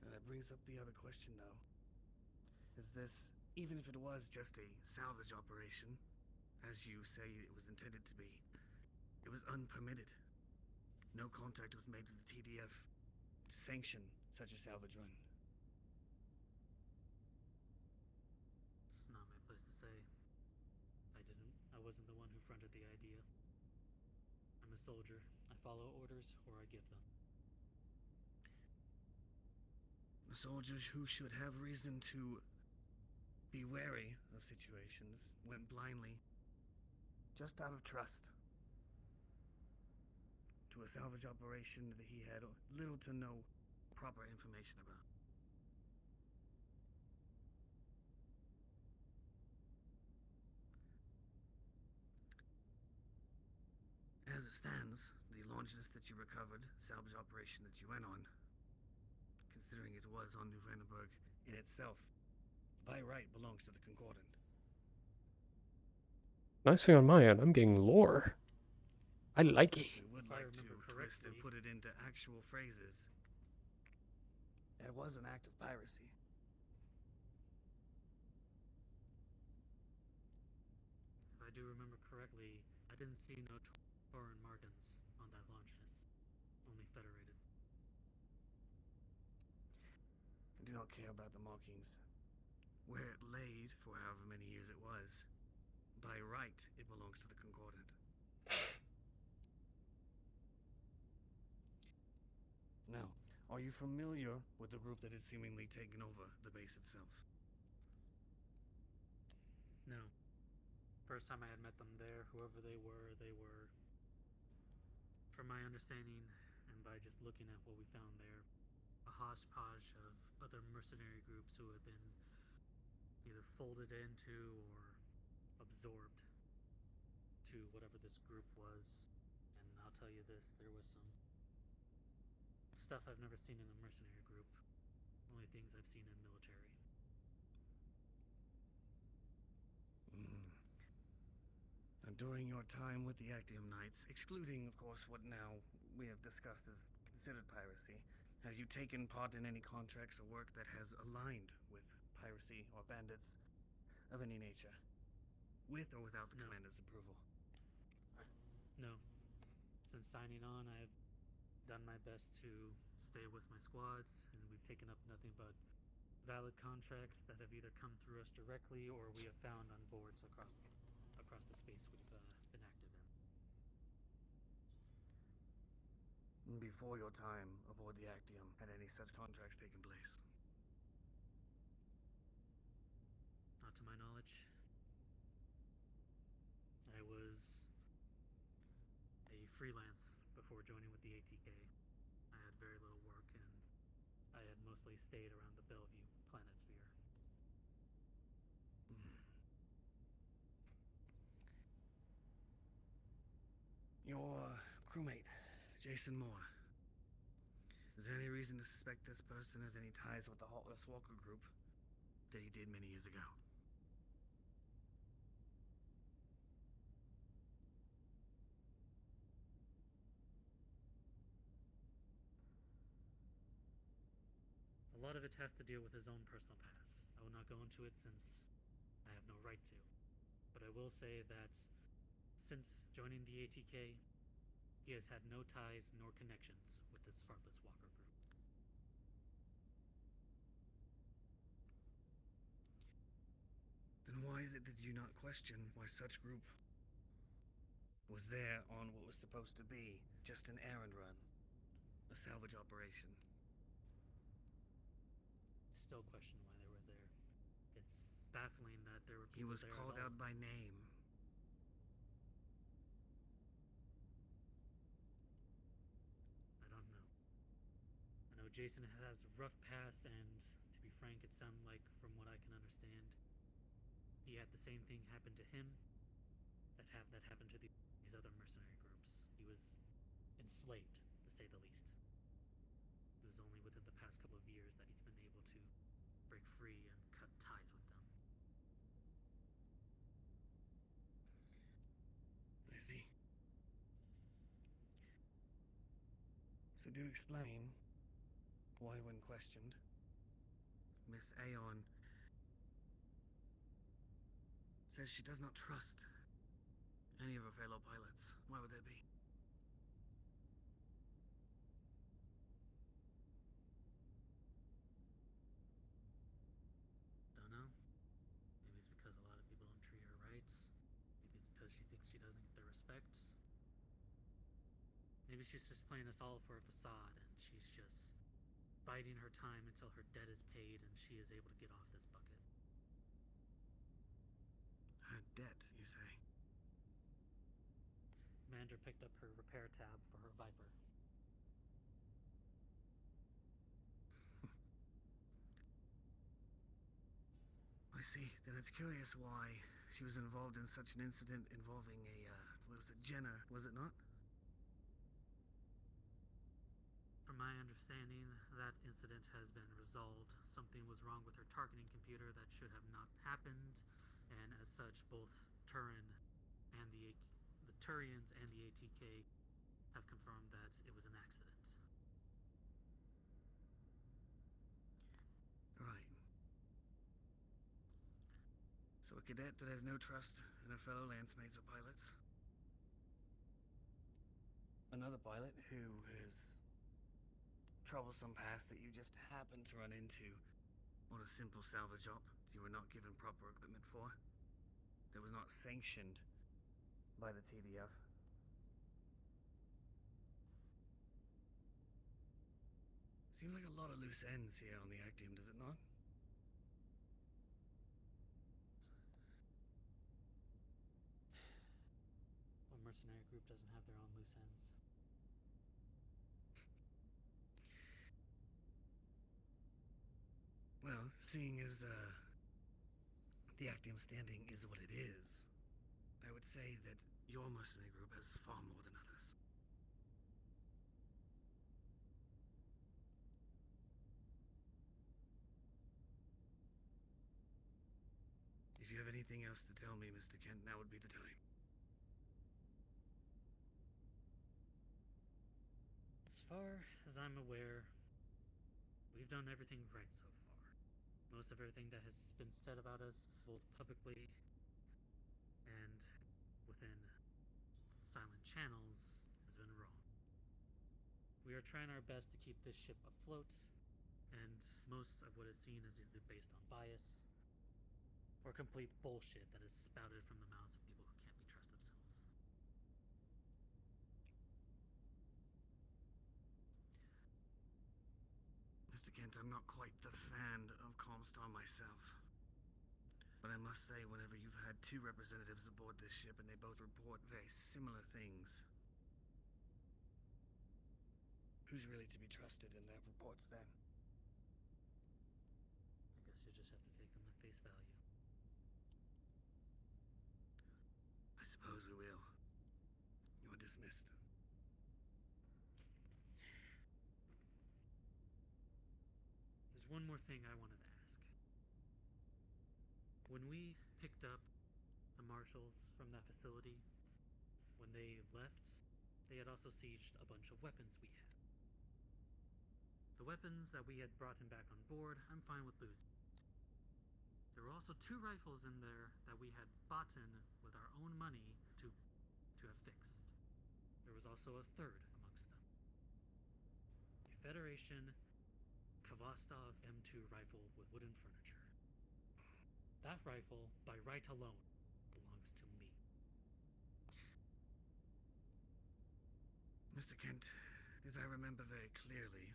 And that brings up the other question, though. Is this, even if it was just a salvage operation, as you say it was intended to be, it was unpermitted. No contact was made with the TDF to sanction such a salvage run. It's not my place to say. I wasn't the one who fronted the idea. I'm a soldier. I follow orders or I give them. The soldiers who should have reason to be wary of situations went blindly, just out of trust, to a salvage operation that he had little to no proper information about. As it stands, the launch list that you recovered, salvage operation that you went on, considering it was on New Vandenberg in itself, by right belongs to the Concordant. Nice thing on my end, I'm getting lore. I like it. If we would like to twist and put it into actual phrases, it was an act of piracy. If I do remember correctly, I didn't see no Tauran Margans on that launch list. Only Federated. I do not care about the markings. Where it laid for however many years it was, by right, it belongs to the Concordant. Now, are you familiar with the group that had seemingly taken over the base itself? No. First time I had met them there, whoever they were, from my understanding, and by just looking at what we found there, a hodgepodge of other mercenary groups who had been either folded into or absorbed to whatever this group was. And I'll tell you this, there was some stuff I've never seen in a mercenary group. Only things I've seen in military. Now, during your time with the Actium Knights, excluding, of course, what now we have discussed as considered piracy, have you taken part in any contracts or work that has aligned with piracy or bandits of any nature, with or without the commander's approval? No. Since signing on, I've done my best to stay with my squads, and we've taken up nothing but valid contracts that have either come through us directly or we have found on boards across the space we've been active in. Before your time aboard the Actium, had any such contracts taken place? Not to my knowledge. I was a freelance before joining with the ATK. I had very little work, and I had mostly stayed around the Bellevue planet sphere. Your crewmate, Jason Moore. Is there any reason to suspect this person has any ties with the Heartless Walker group that he did many years ago? A lot of it has to deal with his own personal past. I will not go into it since I have no right to. But I will say that since joining the ATK, he has had no ties nor connections with this Heartless Walker group. Then why is it that you not question why such group was there on what was supposed to be just an errand run, a salvage operation? Still question why they were there. It's baffling that there were He people was there called at all. out by name. I don't know. I know Jason has a rough past, and to be frank, it sounded like, from what I can understand, he had the same thing happen to him that happened to these other mercenary groups. He was enslaved, to say the least. It was only within the past couple of years that he's been able to break free and cut ties with them. I see. So do explain why, when questioned, Miss Aeon says she does not trust any of her fellow pilots. Why would that be? Don't know. Maybe it's because a lot of people don't treat her right. Maybe it's because she thinks she doesn't get the respect. Maybe she's just playing us all for a facade, and she's just biding her time until her debt is paid and she is able to get off this bucket. Her debt, you say? Commander picked up her repair tab for her Viper. I see. Then it's curious why she was involved in such an incident involving what was it, Jenner, was it not? From my understanding, that incident has been resolved. Something was wrong with her targeting computer that should have not happened, and as such, both Turin and the Turians and the ATK have confirmed that it was an accident. Right. So a cadet that has no trust in her fellow lancemates or pilots. Another pilot who has troublesome past that you just happened to run into on a simple salvage op you were not given proper equipment for. That was not sanctioned by the TDF. Seems like a lot of loose ends here on the Actium, does it not? mercenary group doesn't have their own loose ends. Well, seeing as the Actium standing is what it is, I would say that your mercenary group has far more than others. If you have anything else to tell me, Mr. Kent, now would be the time. As far as I'm aware, we've done everything right so far. Most of everything that has been said about us, both publicly and within silent channels, has been wrong. We are trying our best to keep this ship afloat, and most of what is seen is either based on bias or complete bullshit that is spouted from the mouths of people who can't be trusted themselves. Mr. Kent, I'm not quite the fan of Comstar myself. But I must say, whenever you've had two representatives aboard this ship and they both report very similar things, who's really to be trusted in their reports then? I guess you just have to take them at face value. I suppose we will. You're dismissed. There's one more thing I wanted to ask. When we picked up the marshals from that facility, when they left, they had also sieged a bunch of weapons we had. The weapons that we had brought him back on board, I'm fine with losing. There were also 2 rifles in there that we had bought in with our own money to have fixed. There was also a 3rd amongst them. A Federation Kvastov M2 rifle with wooden furniture. That rifle, by right alone, belongs to me. Mr. Kent, as I remember very clearly,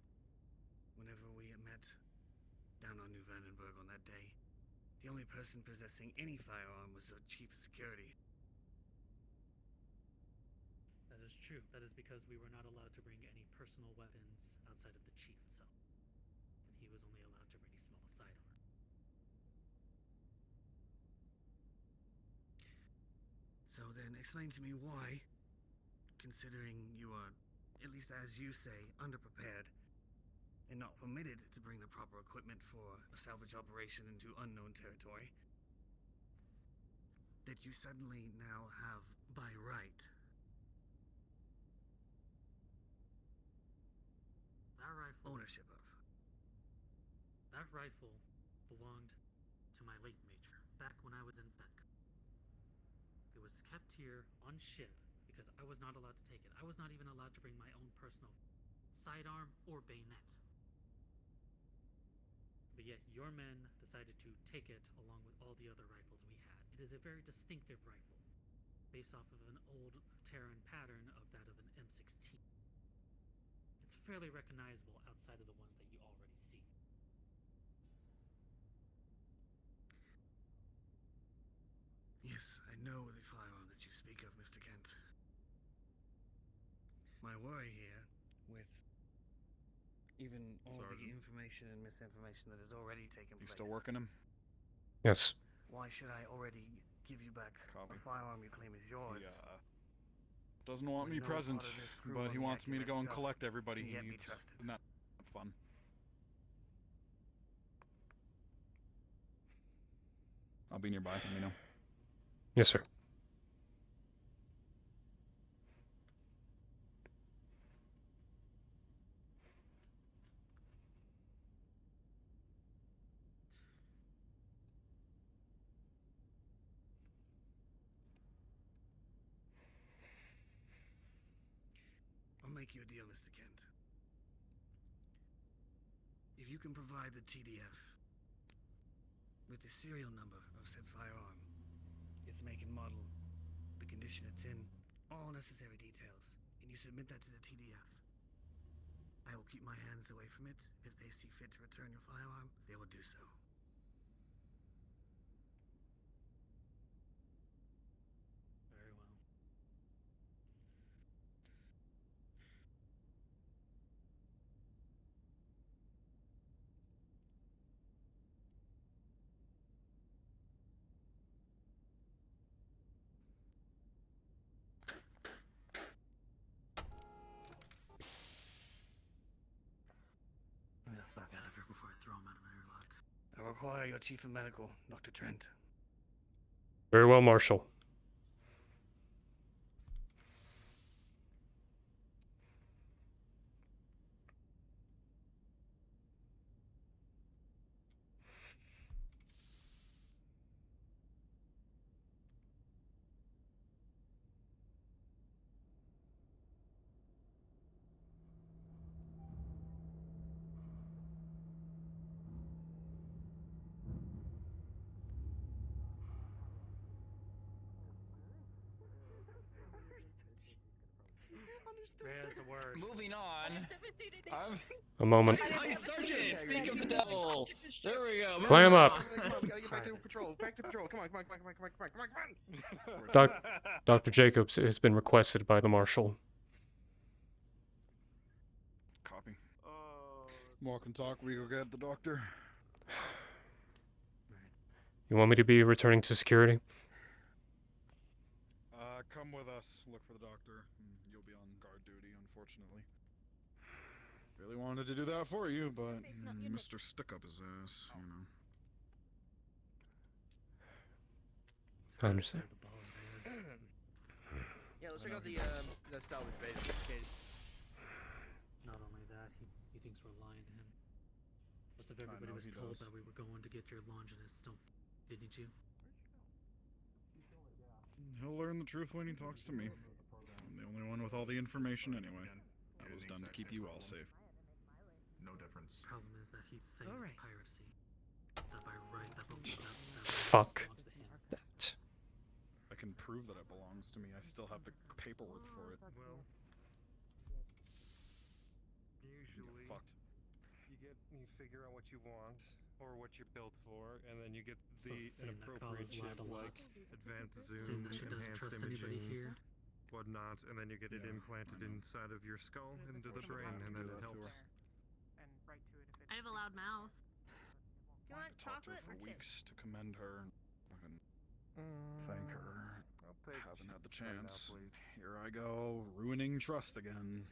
whenever we met down on New Vandenberg on that day, the only person possessing any firearm was our chief of security. That is true. That is because we were not allowed to bring any personal weapons outside of the chief itself. And he was only allowed to bring a small sidearm. So then, explain to me why, considering you are, at least as you say, underprepared, and not permitted to bring the proper equipment for a salvage operation into unknown territory, that you suddenly now have, by right, that rifle ownership of. That rifle belonged to my late major, back when I was in FedCo. It was kept here on ship because I was not allowed to take it. I was not even allowed to bring my own personal sidearm or bayonet. But yet your men decided to take it along with all the other rifles we had. It is a very distinctive rifle, based off of an old Terran pattern of that of an M16. It's fairly recognizable outside of the ones that you already see. Yes, I know the firearm that you speak of, Mr. Kent. My worry here, with even all the information and misinformation that has already taken You place. still working him? Yes. Why should I already give you back Copy. a firearm you claim is yours? He, doesn't want when me no present, part of this crew but on he the wants me to Actium go and itself collect everybody can he yet be needs. trusted. Isn't that fun? I'll be nearby, let me know. Yes, sir. I'll make you a deal, Mr. Kent. If you can provide the TDF with the serial number of said firearm, its make and model, the condition it's in, all necessary details, and you submit that to the TDF, I will keep my hands away from it. If they see fit to return your firearm, they will do so. Very well. I require your chief of medical, Dr. Trent. Very well, Marshal. There's a word. Moving on. A moment. Hi, Sergeant! Speak of the devil! There we go. Clam moving up. on. Come on, we gotta get back to patrol. Back to patrol. Come on, come on, come on, come on, come on, come on, come on. Dr. Jacobs has been requested by the Marshal. Copy. Walk and talk. We go get the doctor. You want me to be returning to security? Come with us. Look for the doctor. You'll be on guard duty, unfortunately. Really wanted to do that for you, but Mr. Stick Up his ass, you know. I understand. Yeah, let's check out the salvage bay just in case. Not only that, he thinks we're lying to him. Most of everybody know was he told does. that we were going to get your Longinus, didn't you? He'll learn the truth when he talks to me. I'm the only one with all the information anyway. That was done to keep you all safe. No difference. Problem is that he's saying it's piracy. That by right, that Fuck. belongs to him. That. I can prove that it belongs to me. I still have the paperwork for it. Well, usually you figure out what you want or what you're built for, and then you get So the saying that appropriate Carla's lied shit a lot. like advanced Saying zoom, that she doesn't enhanced trust anybody imaging, here. whatnot, and then you get it implanted inside of your skull into the brain, and then it helps. I have a loud mouth. Do you want Talked to her chocolate for or chips? weeks to commend her and fucking thank her. Haven't had the chance. Here I go, ruining trust again.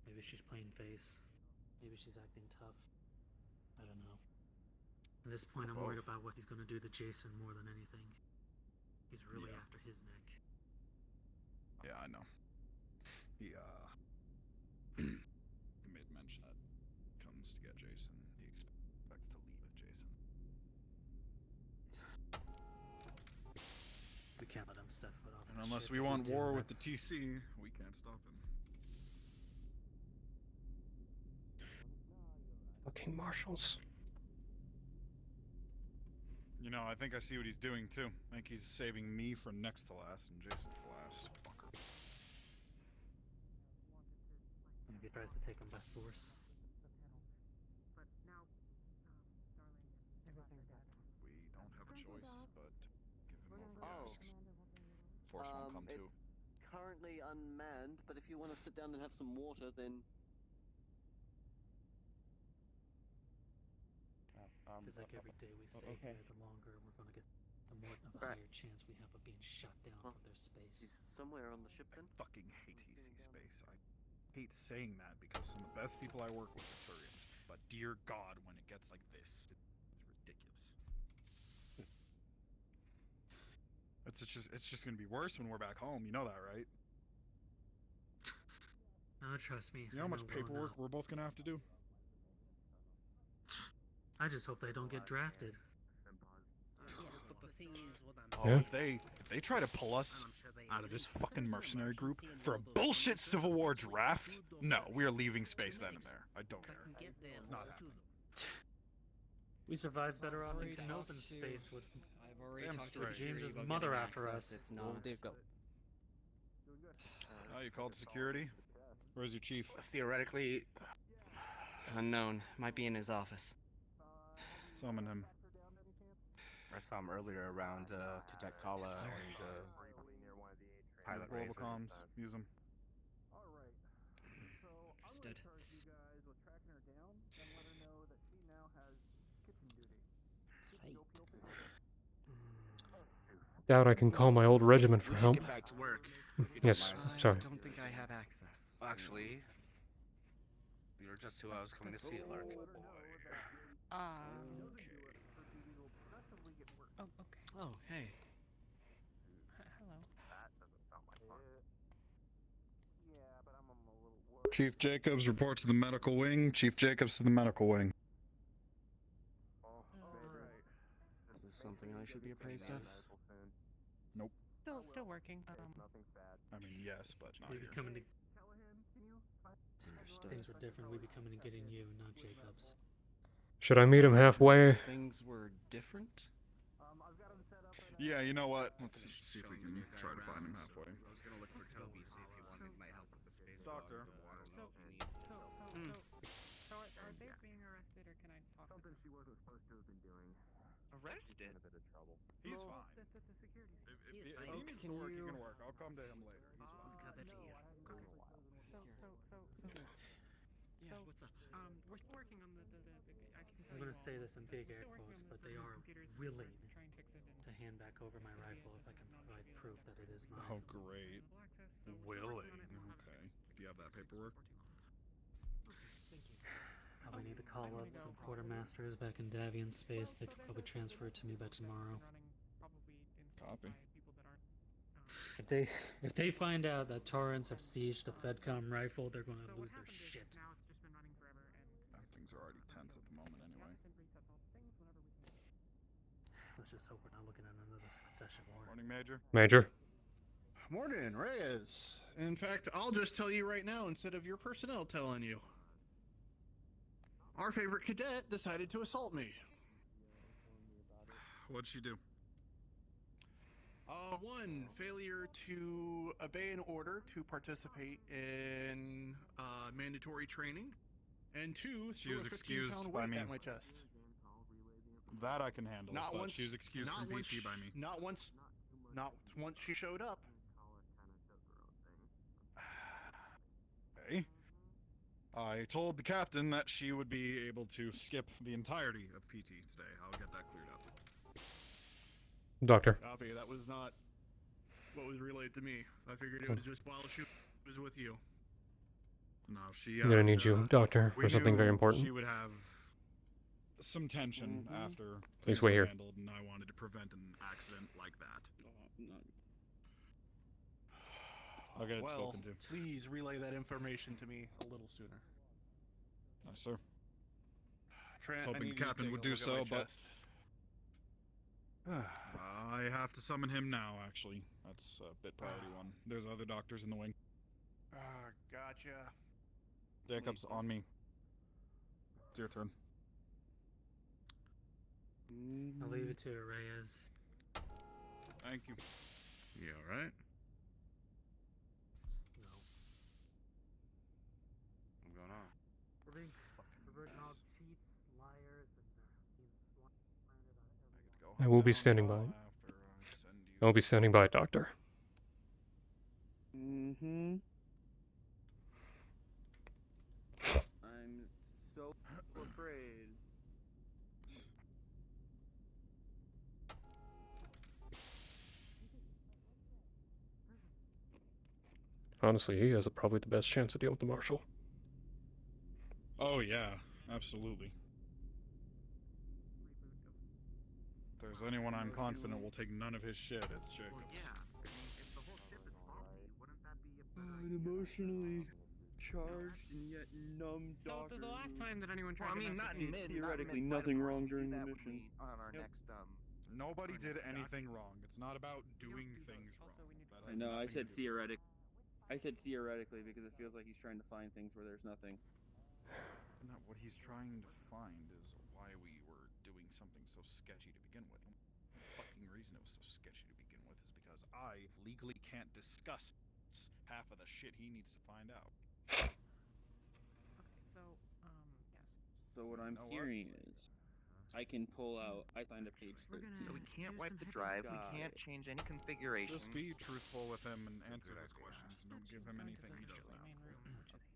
Maybe she's playing face. Maybe she's acting tough. I don't know. At this point, I'm worried about what he's going to do to Jason more than anything. He's really after his neck. Yeah, I know. He he made mention that he comes to get Jason. He expects to leave with Jason. We can't let him step foot off. And the unless ship we if want do, war with the that's- TC, we can't stop him. Fucking Marshals. You know, I think I see what he's doing too. I think he's saving me for next to last and Jason for last. Fucker. Maybe he tries to take him by force. We don't have a choice but give him over he asks. Force won't come too. It's currently unmanned, but if you want to sit down and have some water, then Because like every day we stay here, the longer we're going to get, the more of a higher chance we have of being shut down from their space. somewhere on the ship then. I fucking hate TC space. I hate saying that because some of the best people I work with are Turians. But dear God, when it gets like this, it's ridiculous. It's just gonna be worse when we're back home. You know that, right? No, trust me. You know how I much well paperwork enough. we're both gonna have to do? I just hope they don't get drafted. Oh, if they try to pull us out of this fucking mercenary group for a bullshit Civil War draft, no, we are leaving space then and there. I don't care. It's not happening. We survived better off in an open space with I've already Damn talked to straight. security James's about mother getting after access. us. It's not. Oh, you called security? Where's your chief? Theoretically, unknown. Might be in his office. Summon him. I saw him earlier around Cadet Kala Yes, sir. and Pilot Global Razor. comms. Use them. Understood. Doubt I can call my old regiment for We should help. get back to work. Yes, sorry. I don't think I have access. Actually, You're just who I was coming to see, Lark. Oh, okay. Oh, hey. Hello. Chief Jacobs, report to the medical wing. Chief Jacobs to the medical wing. Is this something I should be appraised of? Nope. Still working. I mean, yes, but not We be here. coming to. It's understood. Things were different. We be coming to getting you, not Jacobs. Should I meet him halfway? Things were different? Yeah, you know what? Let's see if we can try to find him halfway. I was gonna look for Toby, see if he wanted my help with the space. Doctor. So are they being arrested, or can I talk? Something she wasn't supposed to have been doing. Arrested? In a bit of trouble. He's fine. That's a security. If he needs to work, he can work. I'll come to him later. He's fine. So, what's up? We're still working on the I can tell I'm gonna you say all. this in big air Still working quotes, on but the they are computers willing to try and fix it and to hand back over my rifle if I can provide proof that it is mine. Oh, great. Willing. Okay. Do you have that paperwork? Probably need to call up some quartermasters back in Davian space. They could probably transfer it to me by tomorrow. Copy. If they find out that Torrents have sieged the Fedcom rifle, they're gonna lose their shit. Things are already tense at the moment anyway. Let's just hope we're not looking at another succession war. Morning, Major. Major. Morning, Reyes. In fact, I'll just tell you right now instead of your personnel telling you. Our favorite cadet decided to assault me. What'd she do? One, failure to obey an order to participate in mandatory training. And two, She was threw a 15-pound excused by weight me. at my chest. That I can handle. Not but once. she was excused not from once, PT by me. Not once she showed up. Okay. I told the captain that she would be able to skip the entirety of PT today. I'll get that cleared up. Doctor. Copy. That was not what was relayed to me. I figured it was just while she was with you. No, she. I'm gonna need you, Doctor, we for something knew very important. She would have some tension after Please things wait were here. handled, and I wanted to prevent an accident like that. I'll get it Well, spoken to. please relay that information to me a little sooner. Nice, sir. Trent, I was I hoping need the you to captain take would a do look at so, my but chest. I have to summon him now. Actually, that's a bit priority one. There's other doctors in the wing. Gotcha. Jacobs, on me. It's your turn. I'll leave it to Reyes. Thank you. You alright? No. What's going on? We're being called cheats, liars, and being slandered on everyone. I will be standing by. I will be standing by, Doctor. Mm-hmm. I'm so afraid. Honestly, he has probably the best chance to deal with the Marshal. Oh yeah, absolutely. If there's anyone I'm confident will take none of his shit, it's Jacobs. An emotionally charged and yet numb So doctor. the last time that anyone tried Well, I to mean, mess not with in me- mid. Theoretically, not nothing in wrong during the that would mission. be on our Yep. next Nobody did anything wrong. It's not about doing things wrong. That I has know, I nothing said to do with it. theoretic. I said theoretically because it feels like he's trying to find things where there's nothing. No, what he's trying to find is why we were doing something so sketchy to begin with. The fucking reason it was so sketchy to begin with is because I legally can't discuss half of the shit he needs to find out. So, yes. So what I'm know what? hearing is, I can pull out. I find a page 13. So we can't wipe the drive. We Got can't it. change any configuration. Just be truthful with him and answer his questions. Don't give him anything he doesn't ask for.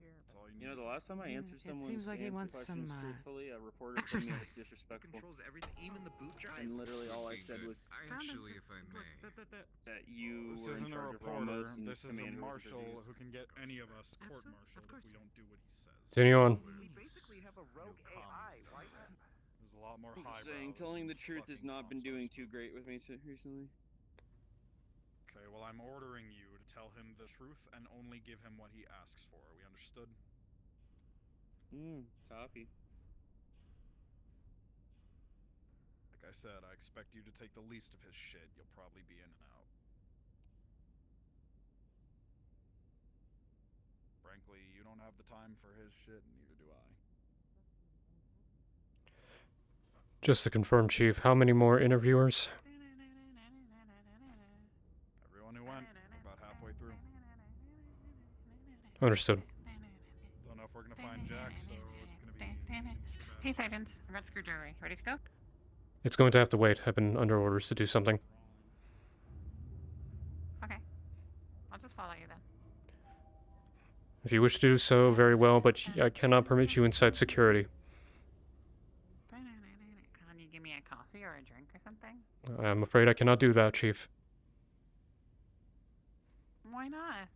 That's all you You know, need. the last time I Yeah, answered it someone's seems like he wants questions some, truthfully, a reporter told me it was exercise. disrespectful. Controls everything, even the boot drive. And literally all I said was Actually, if I may. that you This were in isn't a charge of reporter. Ramos and This is a Commander was marshal interviews. who can get any of us court-martialed if we don't do what he says. Continue on. We basically have a rogue AI. Why? There's a lot more I'm highbrow. saying, telling the truth has not been doing too great with me recently. Okay, well, I'm ordering you to tell him the truth and only give him what he asks for. We understood? Copy. Like I said, I expect you to take the least of his shit. You'll probably be in and out. Frankly, you don't have the time for his shit, and neither do I. Just to confirm, Chief, how many more interviewers? Everyone who went, we're about halfway through. Understood. Don't know if we're gonna find Jack, so it's gonna be... Hey, Sergeant. I got a screwdriver. Ready to go? It's going to have to wait. I've been under orders to do something. Okay. I'll just follow you then. If you wish to do so, very well, but I cannot permit you inside security. Can you give me a coffee or a drink or something? I'm afraid I cannot do that, Chief. Why not?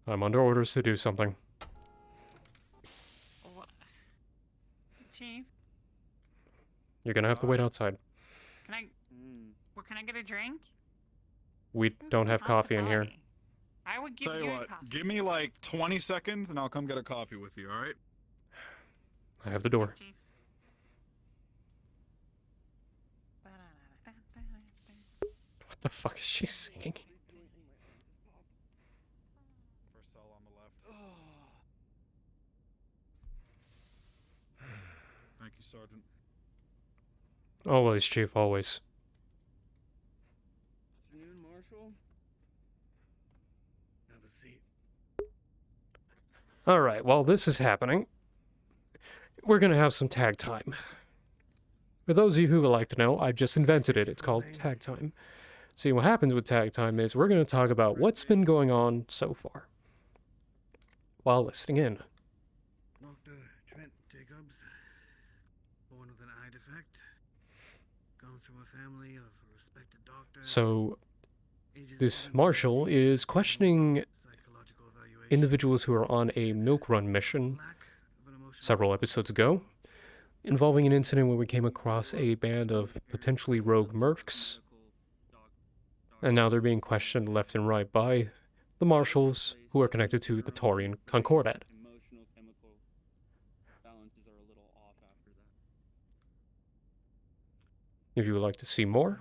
I'm under orders to do something. What? Chief, You're gonna have to wait outside. can I? Well, can I get a drink? We don't have coffee in here. I would give Tell you you a what, coffee. give me like 20 seconds and I'll come get a coffee with you, alright? I have the door. Chief. What the fuck is she singing? First cell on the left. Thank you, Sergeant. Always, Chief, always. Afternoon, Marshal. Have a seat. Alright, while this is happening, we're gonna have some tag time. For those of you who would like to know, I just invented it. It's called tag time. See, what happens with tag time is we're gonna talk about what's been going on so far while listening in. Dr. Trent Jacobs, born with an eye defect, comes from a family of respected doctors. So, this marshal is questioning individuals who are on a milk run mission several episodes ago, involving an incident where we came across a band of potentially rogue mercs, and now they're being questioned left and right by the marshals who are connected to the Taurian Concordat. Emotional chemical balances are a little off after that. If you would like to see more,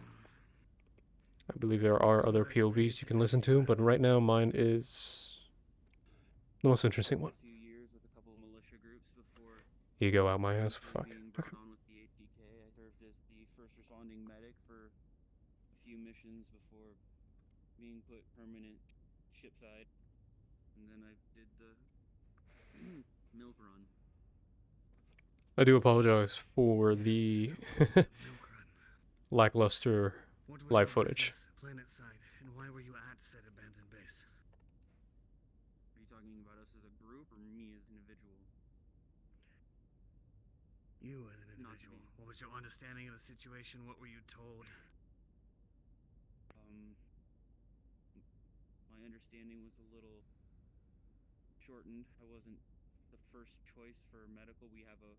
I believe there are other POVs you can listen to, but right now mine is the most interesting one. A few years with a couple of militia groups before You go out my ass, fuck. being brought on with the ATK. I served as the first responding medic for a few missions before being put permanent shipside, and then I did the milk run. I do apologize for the lackluster What was live your footage. business planet side, and why were you at said abandoned base? Are you talking about us as a group or me as an individual? You as an Not individual. me. What was your understanding of the situation? What were you told? My understanding was a little shortened. I wasn't the first choice for medical. We have a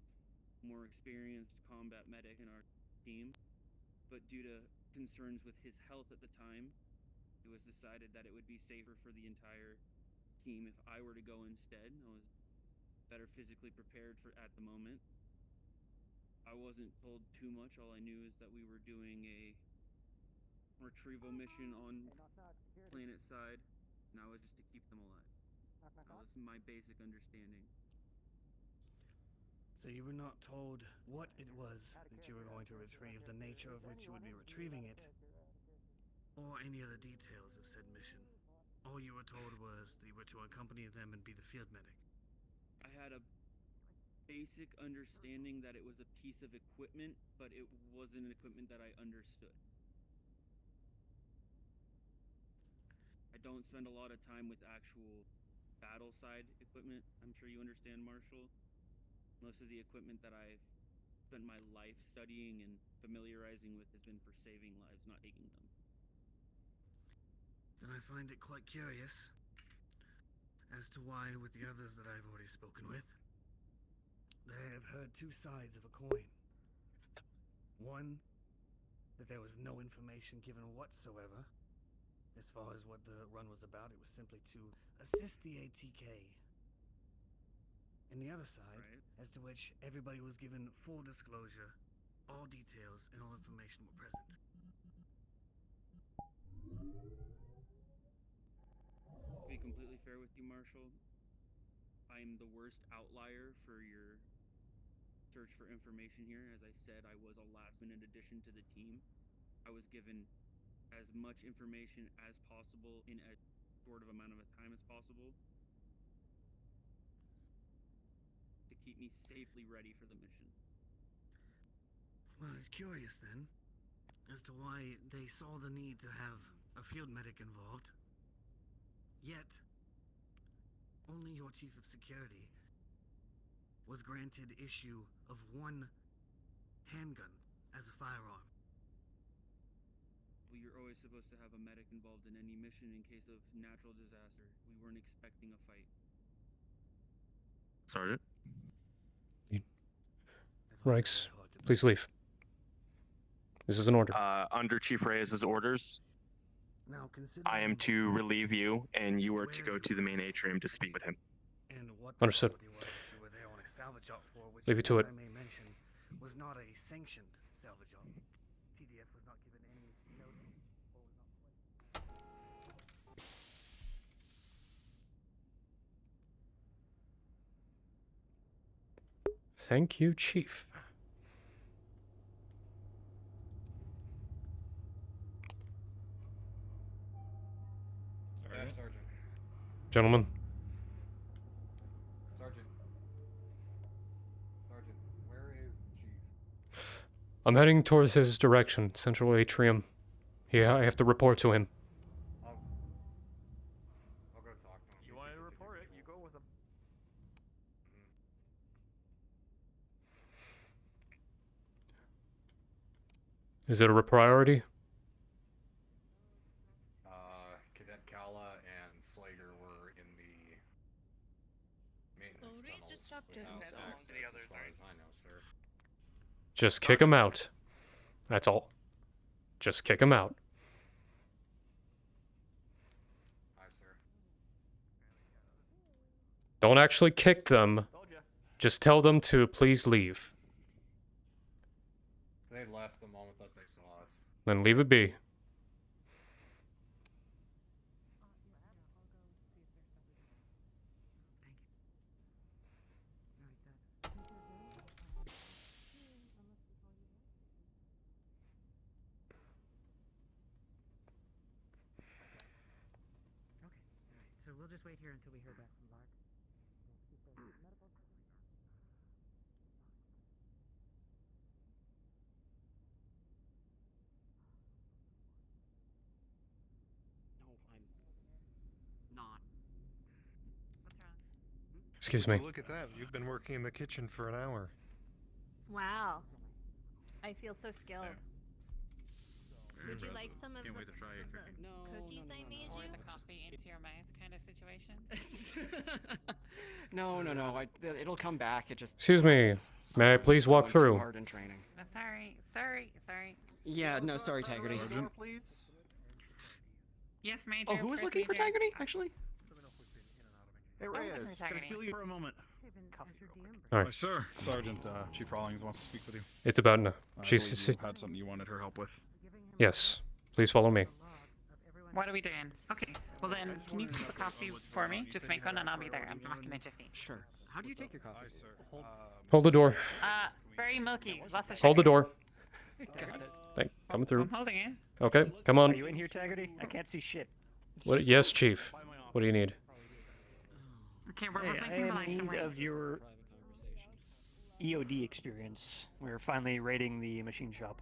more experienced combat medic in our team, but due to concerns with his health at the time, it was decided that it would be safer for the entire team if I were to go instead. I was better physically prepared for at the moment. I wasn't told too much. All I knew is that we were doing a retrieval mission on planet side, and that was just to keep them alive. That was my basic understanding. So you were not told what it was that you were going to retrieve, the nature of which you would be retrieving it, or any other details of said mission. All you were told was that you were to accompany them and be the field medic. I had a basic understanding that it was a piece of equipment, but it wasn't an equipment that I understood. I don't spend a lot of time with actual battle side equipment. I'm sure you understand, Marshall. Most of the equipment that I've spent my life studying and familiarizing with has been for saving lives, not taking them. Then I find it quite curious as to why, with the others that I've already spoken with, that I have heard two sides of a coin. One, that there was no information given whatsoever as far as what the run was about. It was simply to assist the ATK. And the other side, as to which everybody was given full disclosure, all details and all information were present. To be completely fair with you, Marshall, I'm the worst outlier for your search for information here. As I said, I was a last-minute addition to the team. I was given as much information as possible in as short of amount of time as possible to keep me safely ready for the mission. Well, it's curious then, as to why they saw the need to have a field medic involved, yet only your chief of security was granted issue of one handgun as a firearm. Well, you're always supposed to have a medic involved in any mission in case of natural disaster. We weren't expecting a fight. Sergeant? Reichs, please leave. This is an order. Under Chief Reyes' orders, Now I am to relieve you, and you are to go to the main atrium to speak with him. And what Understood. you were there on a salvage op for, which, Leave it to as it. I may mention, was not a sanctioned salvage op. TDF was not given any notice or was not Thank you, Chief. Sergeant. Gentlemen, Sergeant. Sergeant, where is the chief? I'm heading towards his direction, Central Atrium. Yeah, I have to report to him. I'll go talk to him. You wanted to report it, you go with him. Is it a priority? Cadet Kala and Slager were in the maintenance tunnels without access, as far as I know, sir. Just kick him out. That's all. Just kick him out. Aye, sir. Don't actually kick them. Just tell them to please leave. They left the moment that they saw us. Then leave it be. So we'll just wait here until we hear back from Lark. No, I'm not. What's wrong? Excuse me. Look at that. You've been working in the kitchen for an hour. Wow. I feel so skilled. Would you like some of Can't the, wait to try your cooking. cookies I made Pour you? the coffee into your mouth kind of situation. No. It'll come back. It just. Excuse me. May I please walk Too through? hard in training. Sorry. Yeah, no, sorry, Taggerty. Please. Yes, Major. Oh, who was looking for Taggerty, actually? Hey, looking Reyes, for can I Taggerty. feel you for a moment? All right. Sir, Sergeant Chief Rawlings wants to speak with you. It's about no. I She's. believe you had something you wanted her help with. Yes. Please follow me. What are we doing? Okay. Well then, can you keep a coffee for me? Just make one and I'll be there. I'm back in a jiffy. Sure. How do you take your coffee? Hold the door. Very milky. Lots of sugar. Hold the door. Got it. Coming through. I'm holding it. Okay, come on. Are you in here, Taggerty? I can't see shit. What? Yes, Chief. What do you need? Okay, we're Hey, replacing I the lights. am Don't in need worry. of your EOD experience. We're finally raiding the machine shop.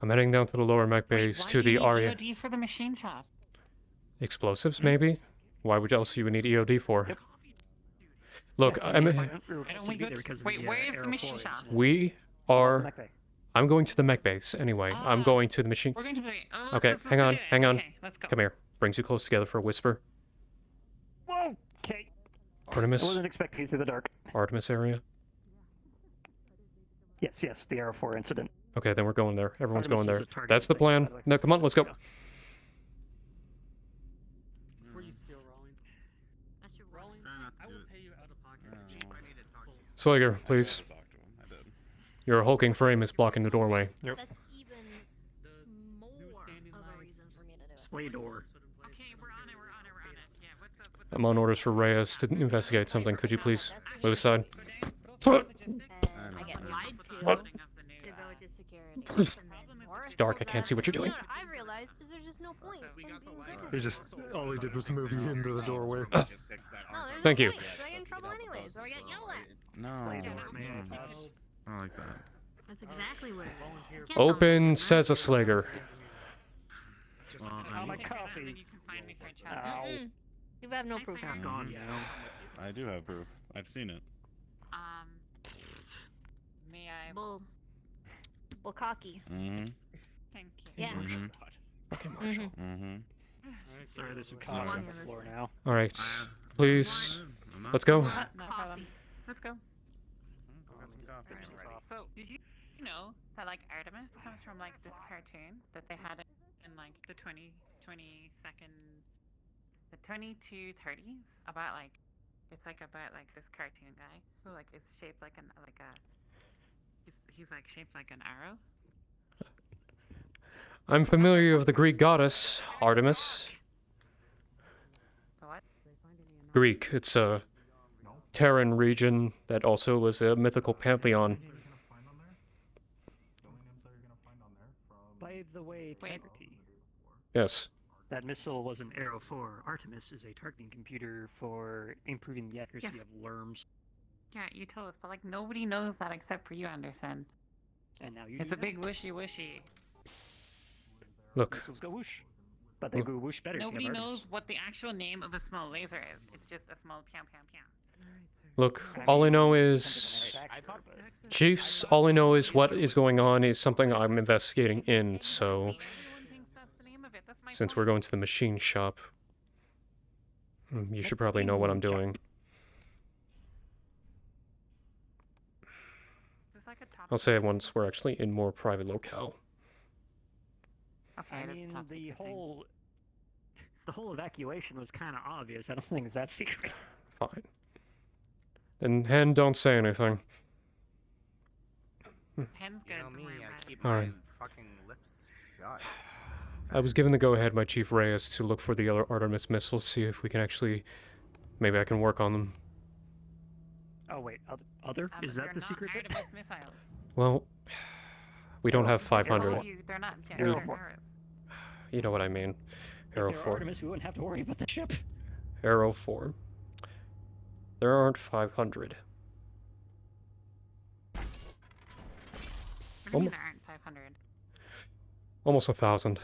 I'm heading down to the lower mech base Why to do you the need Aria. EOD for the machine shop? Explosives, maybe? Why would else you would need EOD for? Look, Wait, where is the machine shop? we are. I'm going to the mech base anyway. I'm going to the machine. We're going to be. Oh, Okay, let's hang go on, do it. hang on. Okay, let's go. Come here. Brings you close together for a whisper. Whoa. Okay. Artemis. I wasn't expecting you through the dark. Artemis area. Yes, the Arrow 4 incident. Okay, then we're going there. Everyone's Artemis going is there. a target That's the thing, plan. by the way. No, come on, let's go. Before you steal Rawlings, That's your Rawlings, I will pay you out of pocket. Chief, I need to talk to you. Slager, please. Your hulking frame is blocking the doorway. Yep. That's even more of a reason for me to do it. Slay door. Okay, we're on it. Yeah, what's up? I'm on orders for Reyes to investigate something. Could you please move aside? And I get lied to go to security. And then It's dark. I can't see what you're doing. You know what I realized is there's just no point in being good. He just all he did was move you into the doorway. No, there's Thank no you. point, 'cause I get in trouble anyways, or I get yelled at. No. I like that. That's exactly what it is. You can't tell me Open, that, says a right? Slager. Oh, my coffee. Ow. You have no proof. Gone now. I do have proof. I've seen it. May I? Bull. Bull cocky. Mm-hmm. Thank you. Yeah. Marshall. Mm-hmm. Sorry, there's some Alright. coffee on the floor now. All right, please. Let's go. No problem. Let's go. So, did you know that like Artemis comes from like this cartoon that they had in like the 2230s about like it's like about like this cartoon guy who like is shaped like he's like shaped like an arrow. I'm familiar with the Greek goddess Artemis. What? Greek. It's a Terran region that also was a mythical pantheon. By the way, Taggerty. Yes. That missile was an Arrow 4. Artemis is a targeting computer for improving the accuracy Yes. of LRMs. Yeah, you told us, but like nobody knows that except for you, Anderson. And now you It's do a big wishy-wishy. Look. Missiles go whoosh. But they go whoosh better if Nobody you have knows Artemis. what the actual name of a small laser is. It's just a small pew pew pew. Look, all I know is Chiefs, all I know is what is going on is something I'm investigating in, so since we're going to the machine shop, you should probably know what I'm doing. I'll say it once we're actually in more private locale. I mean, the whole evacuation was kind of obvious. I don't think it's that secret. Fine. And Hen, don't say anything. Hen's good. Don't worry about it. All right. Fucking lips shut. I was given the go-ahead by Chief Reyes to look for the other Artemis missiles, see if we can actually, maybe I can work on them. Oh wait, other? Is that the secret bit? Artemis missiles. Well, we don't have 500. They're not. Yeah, We- they're arrows. You know what I mean. Arrow If they're 4. Artemis, we wouldn't have to worry about the ship. Arrow 4. There aren't 500. What do you mean there aren't 500? Almost 1,000.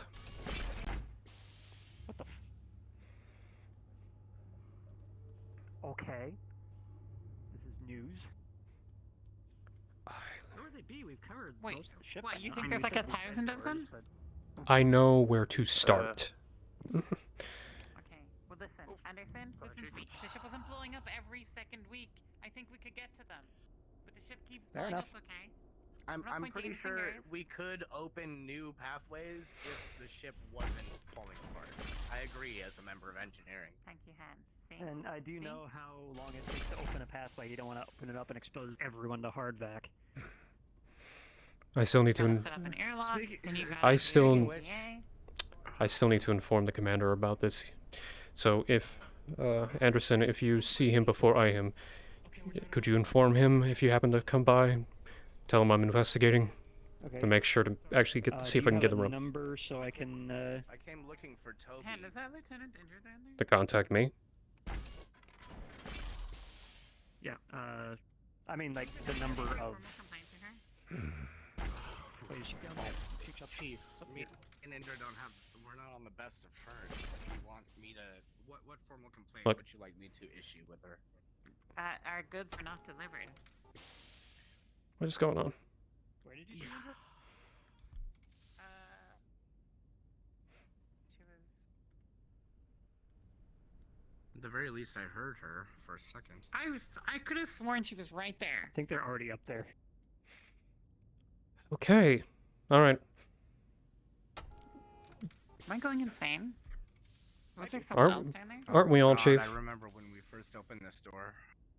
Okay. This is news. Where would they be? We've covered most of the ship. What, you I think mean, there's we like said 1,000 of them? I know where to start. Okay. Well, listen, Anderson, listen to me. The ship wasn't blowing up every second week. I think we could get to them. But the ship keeps Fair blowing enough. up, okay? I'm not pretty pointing sure fingers. we could open new pathways if the ship wasn't falling apart. I agree as a member of engineering. Thank you, Han. See? And I do know how long it takes to open a pathway. You don't want to open it up and expose everyone to hardvac. I still need to. Set up an airlock, then you guys I do still. PA. I still need to inform the commander about this. So if Anderson, if you see him before I am, could you inform him if you happen to come by? Tell him I'm investigating. Okay. To make sure to actually get see if I can get the room. Number so I can. I came looking for Toby. Han, is that lieutenant injured down there? To contact me. Yeah. I mean, like the number of. Chief, me and Indra don't have. We're not on the best of her. You want me to? What formal complaint Look. would you like me to issue with her? Our goods were not delivered. What is going on? Where did you see her? She was. At the very least, I heard her for a second. I could have sworn she was right there. I think they're already up there. Okay. All right. Am I going insane? Was there someone else Aren't, down there? aren't we all, God, Chief? I remember when we first opened this door.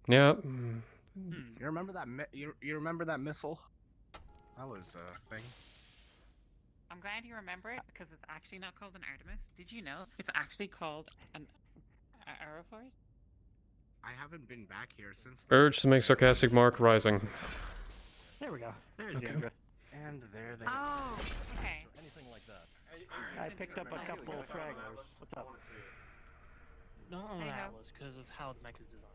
Yeah. You remember that? You remember that missile? That was a thing. I'm glad you remember it because it's actually not called an Artemis. Did you know it's actually called an Aeroforce? I haven't been back here since. Urge to make sarcastic mark rising. There we go. There's Okay. Yandra. And there they. Oh, okay. Anything like that. I picked up a couple of fragglers. What's up? Not on Hey, ho. Atlas because of how the mech is designed.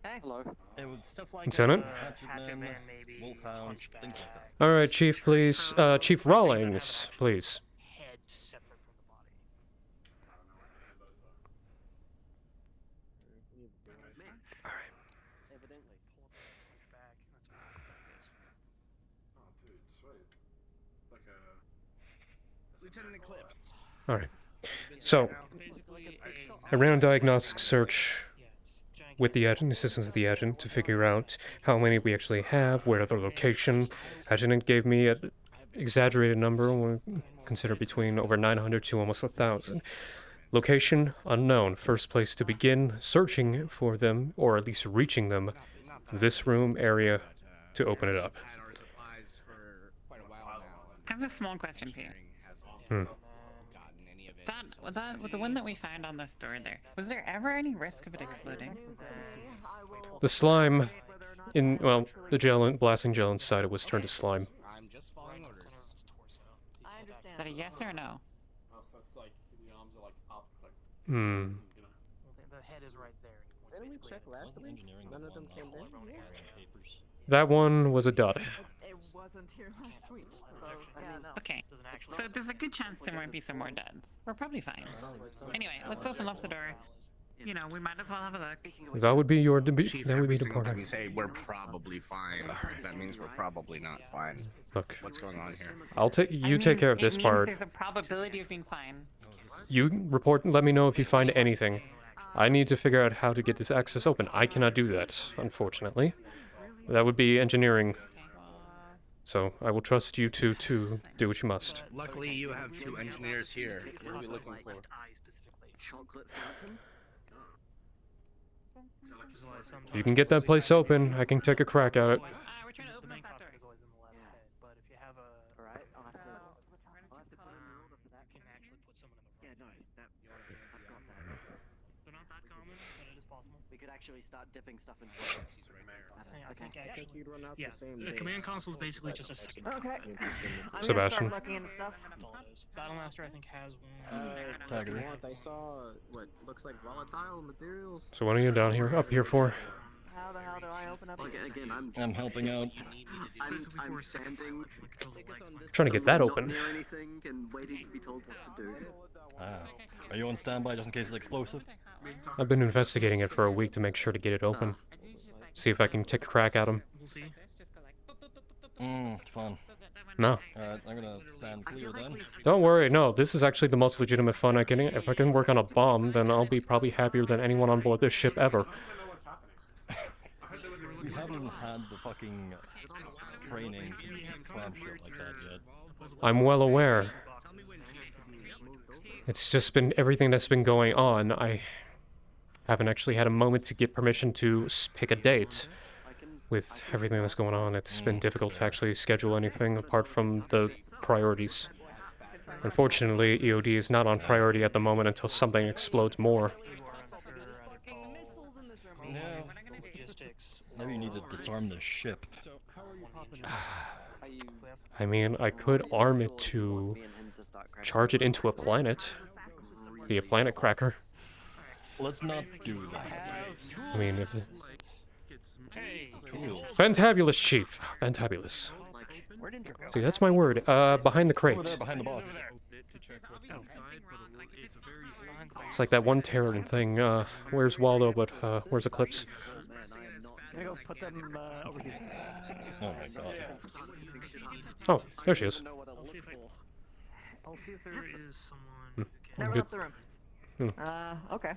Hey. Hello. It would stuff like Lieutenant? Hatchetman, maybe, Wolfhound, Hunchback, things like that. All right, Chief, please. Chief Rawlings, please. head separate from the body. Evidently. Hunchback, that's what Hunchback is. Oh, dude, sweet. Like a Lieutenant Eclipse. All right. So, I ran a diagnostic search with the assistance of the agent to figure out how many we actually have, where their location. Agent gave me an exaggerated number, when considered between over 900 to almost 1,000. Location unknown. First place to begin searching for them, or at least reaching them, this room area to open it up. Had our supplies for quite a while now. I have a small question for you. Hmm. The one that we found on this door there, was there ever any risk of it exploding? The slime in, well, the gel, blasting gel inside it was turned to slime. I'm just following orders. Is that a yes or a no? So it's like the arms are like up, like. Hmm. The head is right there. Didn't we check last week? None of them came in. That one was a dud. It wasn't here last week, so yeah, no. Okay, so there's a good chance there might be some more duds. We're probably fine. Anyway, let's open up the door. You know, we might as well have a look. That would be your Chief, that would every be the single time part. we say we're probably fine, that means we're probably not fine. Look, What's going on here? I'll take you take care of this it means part. There's a probability of being fine. You report and let me know if you find anything. I need to figure out how to get this access open. I cannot do that, unfortunately. That would be engineering. So I will trust you to do what you must. Luckily, you have two engineers here. What are we looking for? Chocolate fountain? If you can get that place open, I can take a crack at it. We're trying to open up that door. But if you have a, Alright, I'll have to put in an order for that. you can actually put someone in the Yeah, no, I've got that. They're not that common, but it is possible. We could actually start dipping stuff in. I think Okay. actually, you'd run out yeah, the same the day. command console is basically just a second. Okay. I'm Sebastian. gonna start looking into stuff. That's all it is. Battlemaster, I think, has one. Taggerty. I saw what looks like volatile materials. So what are you down here, up here for? How the hell do I open up? Again, I'm helping out. I'm standing. Trying to get that not open. near anything and waiting to be told what to do. Ah. Are you on standby just in case it's explosive? I've been investigating it for a week to make sure to get it open. See if I can take a crack at him. We'll see. It's fun. No. Alright, I'm gonna stand clear then. Don't worry, no, this is actually the most legitimate fun I can. If I can work on a bomb, then I'll be probably happier than anyone on board this ship ever. We haven't even had the fucking training clam shit like that yet. I'm well aware. It's just been everything that's been going on. I haven't actually had a moment to get permission to pick a date. With everything that's going on, it's been difficult to actually schedule anything apart from the priorities. Unfortunately, EOD is not on priority at the moment until something explodes more. Yeah. Maybe you need to disarm the ship. I mean, I could arm it to charge it into a planet. Be a planet cracker. Let's not do that. I mean, if... Cool. Fantabulous, Chief. Fantabulous. Where did you go? See, that's my word. Behind the Over there, crate. behind the box. to check what's inside, but it's a very It's like that one Terran thing. Where's Waldo? But where's Eclipse? Can I go put them over here? Oh my god. Oh, there she is. I'll see if there is someone Hmm. who can. I'm Never good. left the room. Hmm. Okay.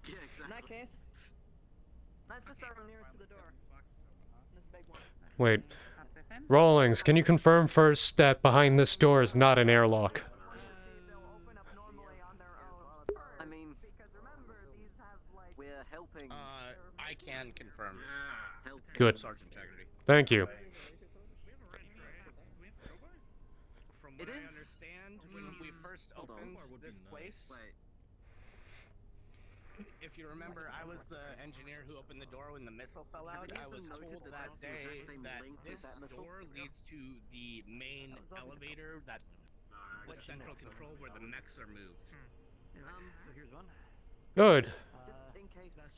In that case, let's just start from nearest to the door. This big one. Wait. Rawlings, can you confirm first that behind this door is not an airlock? I mean, we're helping. I can confirm. Good. Sergeant Taggerty. Thank you. From what I understand, when we first opened this place, if you remember, I was the engineer who opened the door when the missile fell out. I was told that day that this door leads to the main elevator, that the central control where the mechs are moved. So here's one. Good.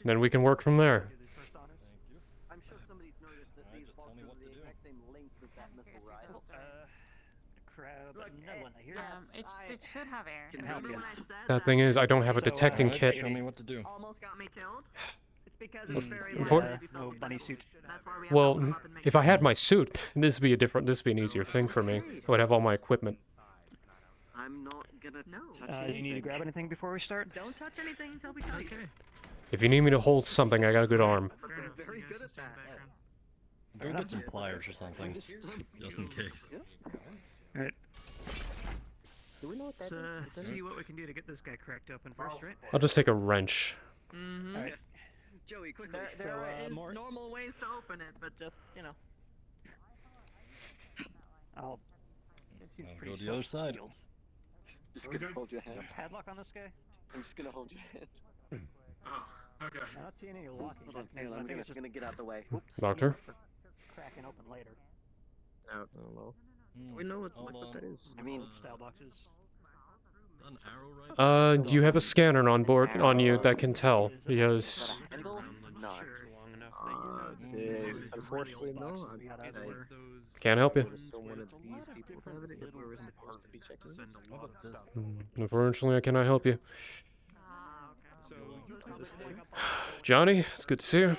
Then we can work from there. I'm sure somebody's noticed that these boxes are the exact same length as that missile, right? Crab, no one I hear. It should have air. Remember when I said That thing is, I don't have a detecting kit. Show me what to do. almost got me killed? It's because it's very For- likely to be filled no with bunny missiles. suit. That's why we have to Well, open them up and make if I had my suit, this would be an easier thing for me. I would have all my equipment. I'm not gonna touch Do anything. you need to grab anything before we start? Don't touch anything until we tell you. If you need me to hold something, I got a good arm. They're very good at that. Go get some pliers or something, just in case. Alright. Do we know what Let's that is? see what we can do to get this guy cracked open first, right? I'll just take a wrench. Mm-hmm. Alright. Joey, quickly. There is more? normal ways to open it, but just, you know. It seems I'll pretty go to the other side. sealed. Just gonna hold your Is there hand. a padlock on this guy? I'm just gonna hold your hand. Oh, okay. I don't see any locking. Hold on, hang on, I'm gonna get out the way. Oops. Doctor? For cracking open later. I don't know. We know what that is. I mean, Style boxes. An arrow right? Do you have a scanner on board on you that can tell? Because handle? No. Long enough that you know. Unfortunately, no. can't help you. One of these people have it if we were supposed to be checking. Unfortunately, I cannot help you. Johnny, it's good to see you.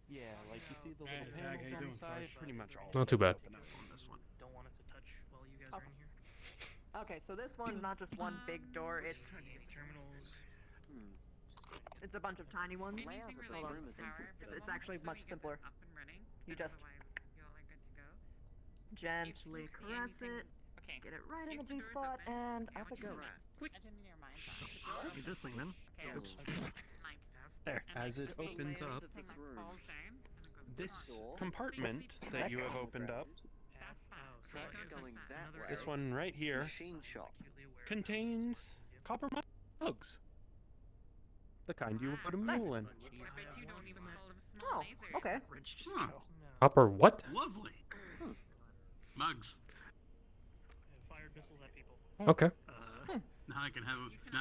Yeah, like you see the little panels on the side, pretty much all. Not too bad. Don't want it to touch while you guys are in here. Okay, so this one's not just one big door, it's Terminals. it's a bunch of tiny ones. Anything Hold on. related to power, It's actually so we much get simpler. this up and running, You just otherwise y'all are good to go. gently If caress anything- it, Okay. get it right in the If the G door's spot, open, and yeah, up it what you goes. want. Engineer mind. Need this thing then. Okay. Oops. Mike. There. As it Just opens layers up, of this room. Falls down, and it goes this across. compartment that you have opened up, Truck's going that way. this one right here, Machine shop. contains copper mugs. The kind you would put a mule in. I bet you don't even call them Oh, small lasers. okay. Copper what? Lovely. Mugs. Fired missiles at people. Okay. Now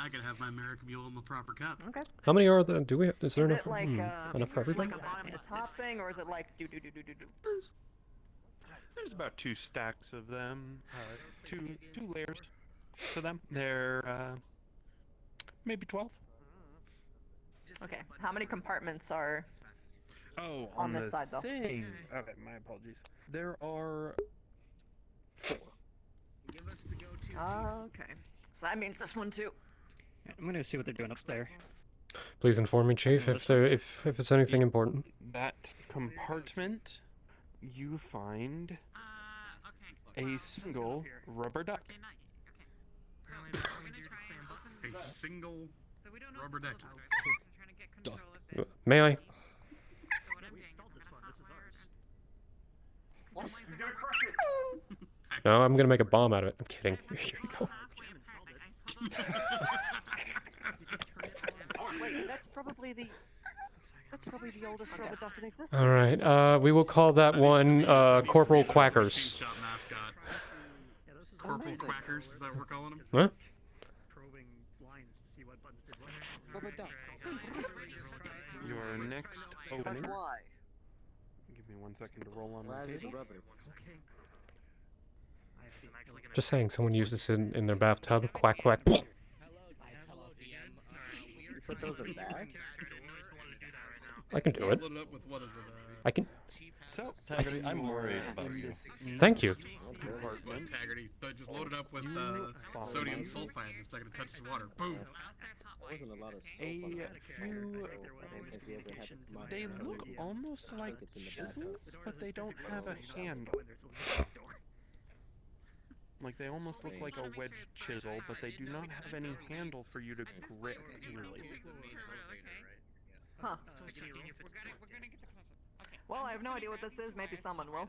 I can have my American Mule in the proper cup. Okay. How many are there? Do we? Is there Is enough? it like enough for everybody? like a bottom to top thing, or is it like do? There's about 2 stacks of them, two layers to them. They're maybe 12. Okay. How many compartments are? Oh, On on this the side, though. thing. Okay, my apologies. There are 4. Give us the go-to. Okay. So that means this one too. I'm gonna see what they're doing up there. Please inform me, Chief, if it's anything important. That compartment, you find a single rubber duck. A single rubber duck. May I? He's gonna crush it. No, I'm gonna make a bomb out of it. I'm kidding. Here you go. Wait, that's probably the oldest rubber duck in existence. All right. We will call that one Corporal Quackers. Shop mascot. Corporal Quackers, is that what we're calling them? Huh? Probing lines to see what buttons did what. Rubber duck. Your next opening. Why? Give me 1 second to roll on Why the is it table. rubber? Okay. I Just saying, someone used this in their bathtub. Quack, quack. You put those in bags? I can do it. Load up with what is it? I can. So, Taggerty, I'm worried about you. Thank you. Compartment. Taggerty, but just load it up with sodium sulfide. It's not gonna touch the water. Boom. Wasn't a lot of A few. They look almost like chisels, but they don't have a handle. Like they almost look like a wedge chisel, but they do not have any handle for you to grip, really. Huh. Well, I have no idea what this is. Maybe someone will.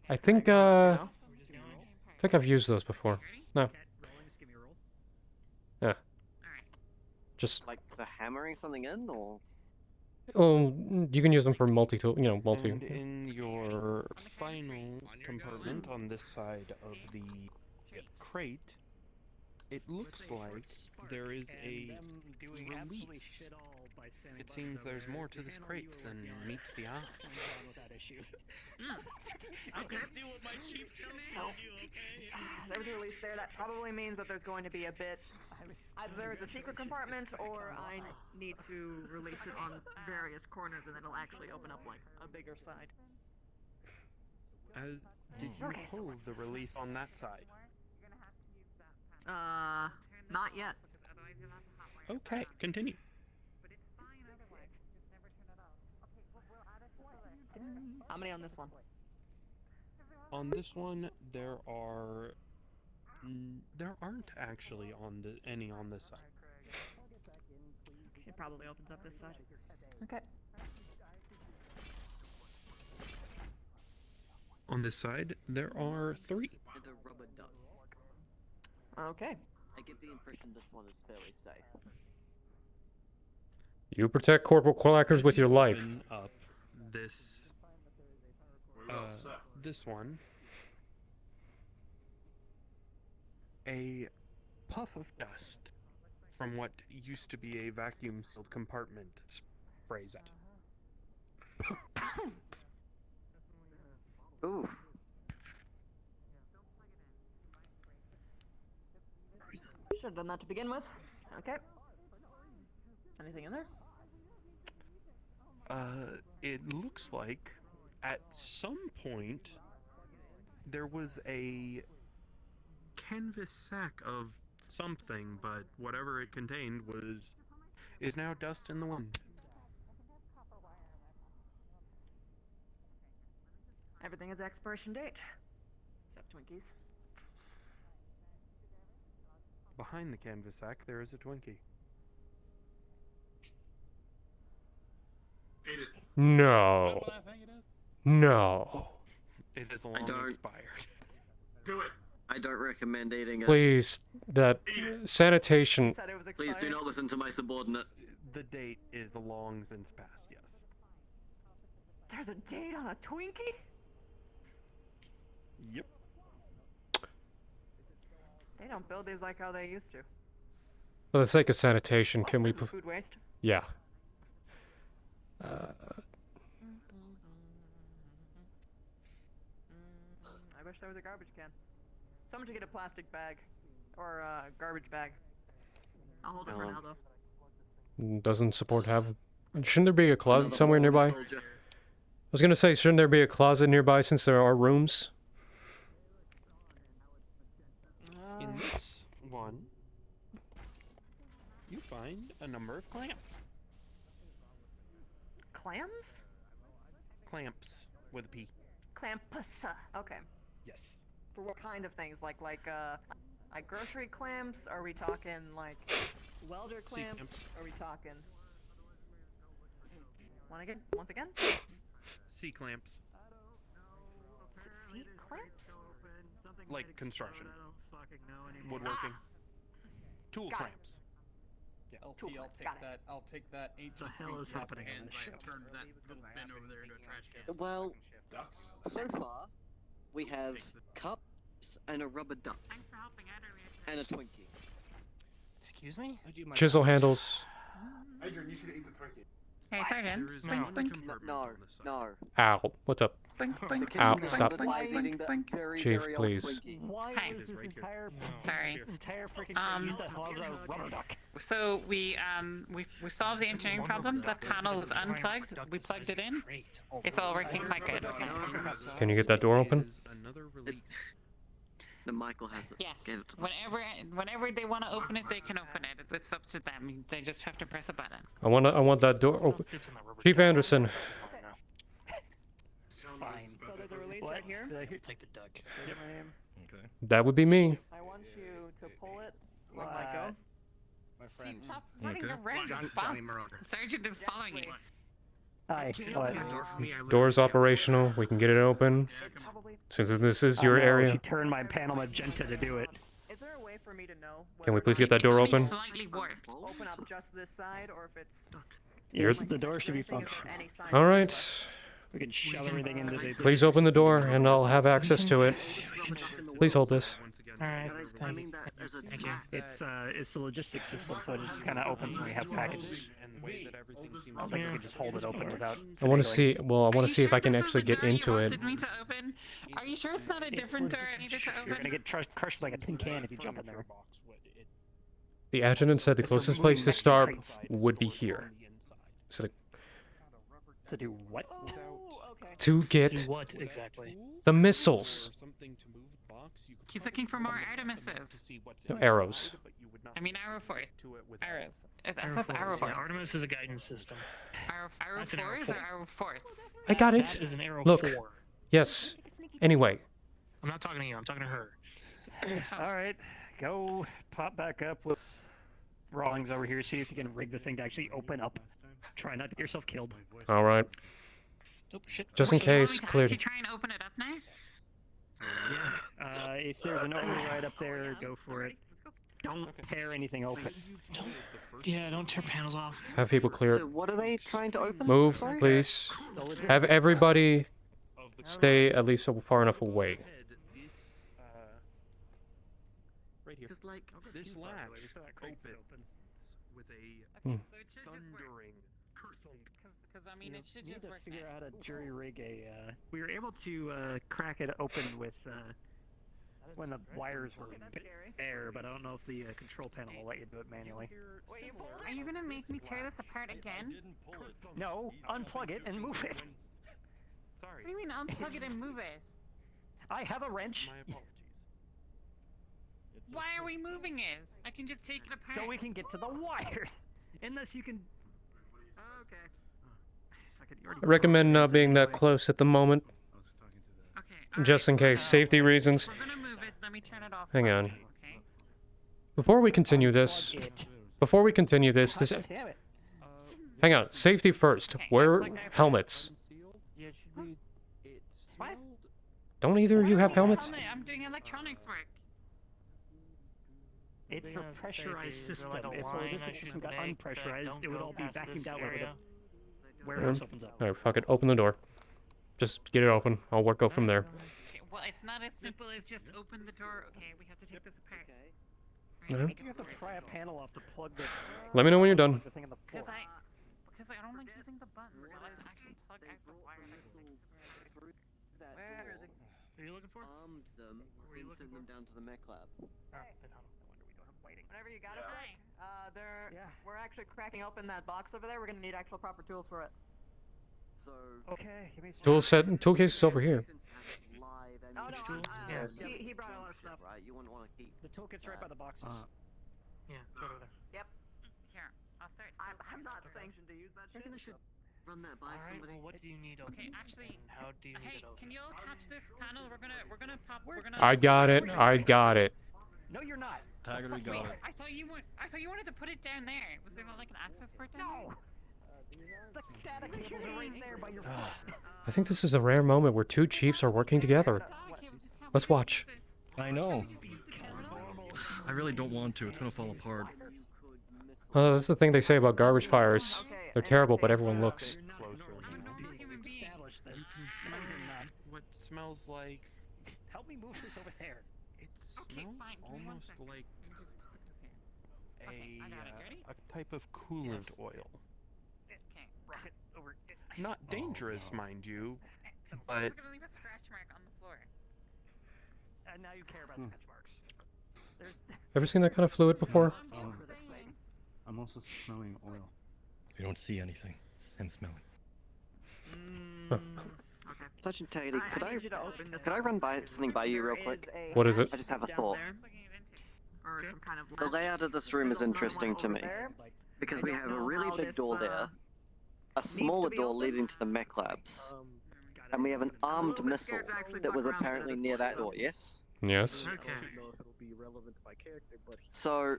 I think I've used those before. No. Yeah. Just. Like the hammering something in, or? Oh, you can use them for multi-tool, multi. And in your final compartment on this side of the crate, it looks like there is a release. It seems there's more to this crate than meets the eye. Okay. There was a release there. That probably means that there's going to be a bit. Either there is a secret compartment, or I need to release it on various corners, and it'll actually open up like a bigger side. Did you pull the release on that side? Not yet. Okay, continue. How many on this one? On this one, there aren't actually any on this side. It probably opens up this side. Okay. On this side, there are 3. And a rubber duck. Okay. I get the impression this one is fairly safe. You protect Corporal Clackers with your life. Open up this, this one. A puff of dust from what used to be a vacuum-sealed compartment sprays it. Ooh. Should have done that to begin with. Okay. Anything in there? It looks like at some point there was a canvas sack of something, but whatever it contained is now dust in the wind. Everything has expiration date, except Twinkies. Behind the canvas sack, there is a Twinkie. Ate it. No. No. It is long expired. Do it. I don't recommend eating it. Please, that sanitation. Please do not listen to my subordinate. The date is long since passed, yes. There's a date on a Twinkie? Yep. They don't build these like how they used to. For the sake of sanitation, can we? This is food waste? Yeah. I wish there was a garbage can. Someone should get a plastic bag. Or a garbage bag. I'll hold it for now, though. Doesn't support have. Shouldn't there be a closet somewhere nearby? I was gonna say, shouldn't there be a closet nearby since there are rooms? In this one, you find a number of clamps. Clams? Clamps with a P. Clampus. Okay. Yes. For what kind of things? Like grocery clamps? Are we talking like welder clamps? Are we talking? Once again? C clamps. C clamps? Like construction. Woodworking. Tool Got it. clamps. Yeah. LT, I'll take that. What the hell is happening on this ship? Turned that little bin over there into a trash can. Well, so far, we have cups and a rubber duck. And a Twinkie. Excuse me? Chisel handles. Adrian, you should eat the Twinkie. Hey, Sergeant. There is one compartment No, on this side. no. Ow. What's up? Ow, stop. Very, Chief, very old please. Twinkie. Why Hi. is this Sorry. entire freaking thing used as a rubber duck? So we solved the engineering problem. The panel was unplugged. We plugged it in. It's all working quite good. Can you get that door open? No, Michael has it. Yes. Give it to Whenever they want to open it, they can open it. It's up to them. They just have to press a button. I want that door open. Chief Anderson. Fine. So there's a release right here. Take the duck. Get my name. Okay. That would be me. I want you to pull it. Let go. My friend. Stop running Okay. around. Johnny Marauder. The sergeant is following you. Hi. Can you open the door for me? I Door's operational. We can get it open. Since this is your No, area. She turned my panel magenta to do it. Is there a way for me to know? Can we please get that door open? Slightly warped. Open up just this side, or if it's. Yes, the door should be functional. All right. We can shove everything into the. Please open the door and I'll have access to it. Please hold this. All right. It's the logistics system, so it just kind of opens when we have packages. I don't think we can just hold it open without. I want to see. Well, I want to see if I can actually get into it. Me to open? Are you sure it's not a different door I needed to open? You're gonna get crushed like a tin can if you jump in there. The adjutant said the closest place to start would be here. So to do what? to get Do what exactly? the missiles. He's looking for more Artemises. No, arrows. I mean arrow force. Arrows. Arrow That's force, arrow yeah, force. Artemis is a guidance system. Arrow That's an arrow fours or four. arrow force? I got it. That is an arrow Look. 4. Yes. Anyway. I'm not talking to you. I'm talking to her. All right, go pop back up with Rawlings over here. See if you can rig the thing to actually open up. Try not to get yourself killed. All right. Oh shit! Just in case, cleared. You try and open it up now? Yeah. If there's an override up there, go for it. Don't tear anything open. Don't tear panels off. Have people clear. So what are they trying to open? Move, Sorry? please. Have everybody stay at least far enough away. Right here. Because like This latch open with a Hmm. thundering Because I mean, it should Need just to work. figure out how to jury rig a. We were able to crack it open with when the wires were in air, but I don't know if the control panel will let you do it manually. Are you gonna make me tear this apart again? No, unplug it and move it. What do you mean unplug it and move it? I have a wrench. Why are we moving it? I can just take it apart. So we can get to the wires. Unless you can. Okay. I recommend not being that close at the moment. Just in case, safety reasons. We're gonna move it. Let me turn it off. Hang on. Before we continue this, Damn it. hang on. Safety first. Wear helmets. What? Don't either of you have helmets? I'm doing electronics work. It's a pressurized system. If this system got unpressurized, it would all be vacuumed out when the warehouse opens up. Alright, fuck it. Open the door. Just get it open. I'll go from there. Okay, well, it's not as simple as just open the door. Okay, we have to take this apart. Yeah. I think you have to pry a panel off to plug the. Let me know when you're done. The thing on the floor. Because I don't like using the button. I like to actually plug out the wire. Where is it? Are you looking for? armed them and send them down to the mech lab. Whenever you got it, we're actually cracking open that box over there. We're gonna need actual proper tools for it. So okay, give me Tool case is over here. Oh no, Yeah. he brought a lot of stuff. Right, you wouldn't want to keep. The toolkit's right by the boxes. Yeah, it's right over there. Yep. Here, I'll start. I'm not sanctioned to use that shit. I reckon I should run that by Alright, somebody. well, what do you need open? Okay, actually, How do you hey, need it open? can you all catch this panel? We're gonna pop. We're gonna. I got it. I got it. No, you're not. Taggerty got it. I thought you wanted to put it down there. Was there not like an access port down there? The data cables are right there by your foot. I think this is a rare moment where two chiefs are working together. Let's watch. I know. I really don't want to. It's gonna fall apart. Well, that's the thing they say about garbage fires. They're terrible, but everyone looks. Establish that. No, you're not. What smells like? Help me move this over there. It Okay, smells fine. Give me 1 almost second. like Let me just put this here. a Okay, I got it. Ready? a type of coolant oil. Okay. Rocket over. Not dangerous, mind you, But We're gonna leave a scratch mark on the floor. and now you care about Hmm. scratch marks. There's Ever seen that kind of fluid before? I'm also smelling oil. You don't see anything. It's him smelling. Huh. Okay. Sergeant Taggerty, I need you to open this could I up. run by something by you real quick? What is it? I just have a Down thought. there, or some kind of The ledge. layout of this room There's is also another interesting one to over me there. because I we don't have a know really how big this, door there, a smaller be door opened. leading to the mech labs, and we have an I'm a armed little bit missile scared to actually that fuck was around with it at apparently this near point, that so- door. Yes. Yes. Okay. So,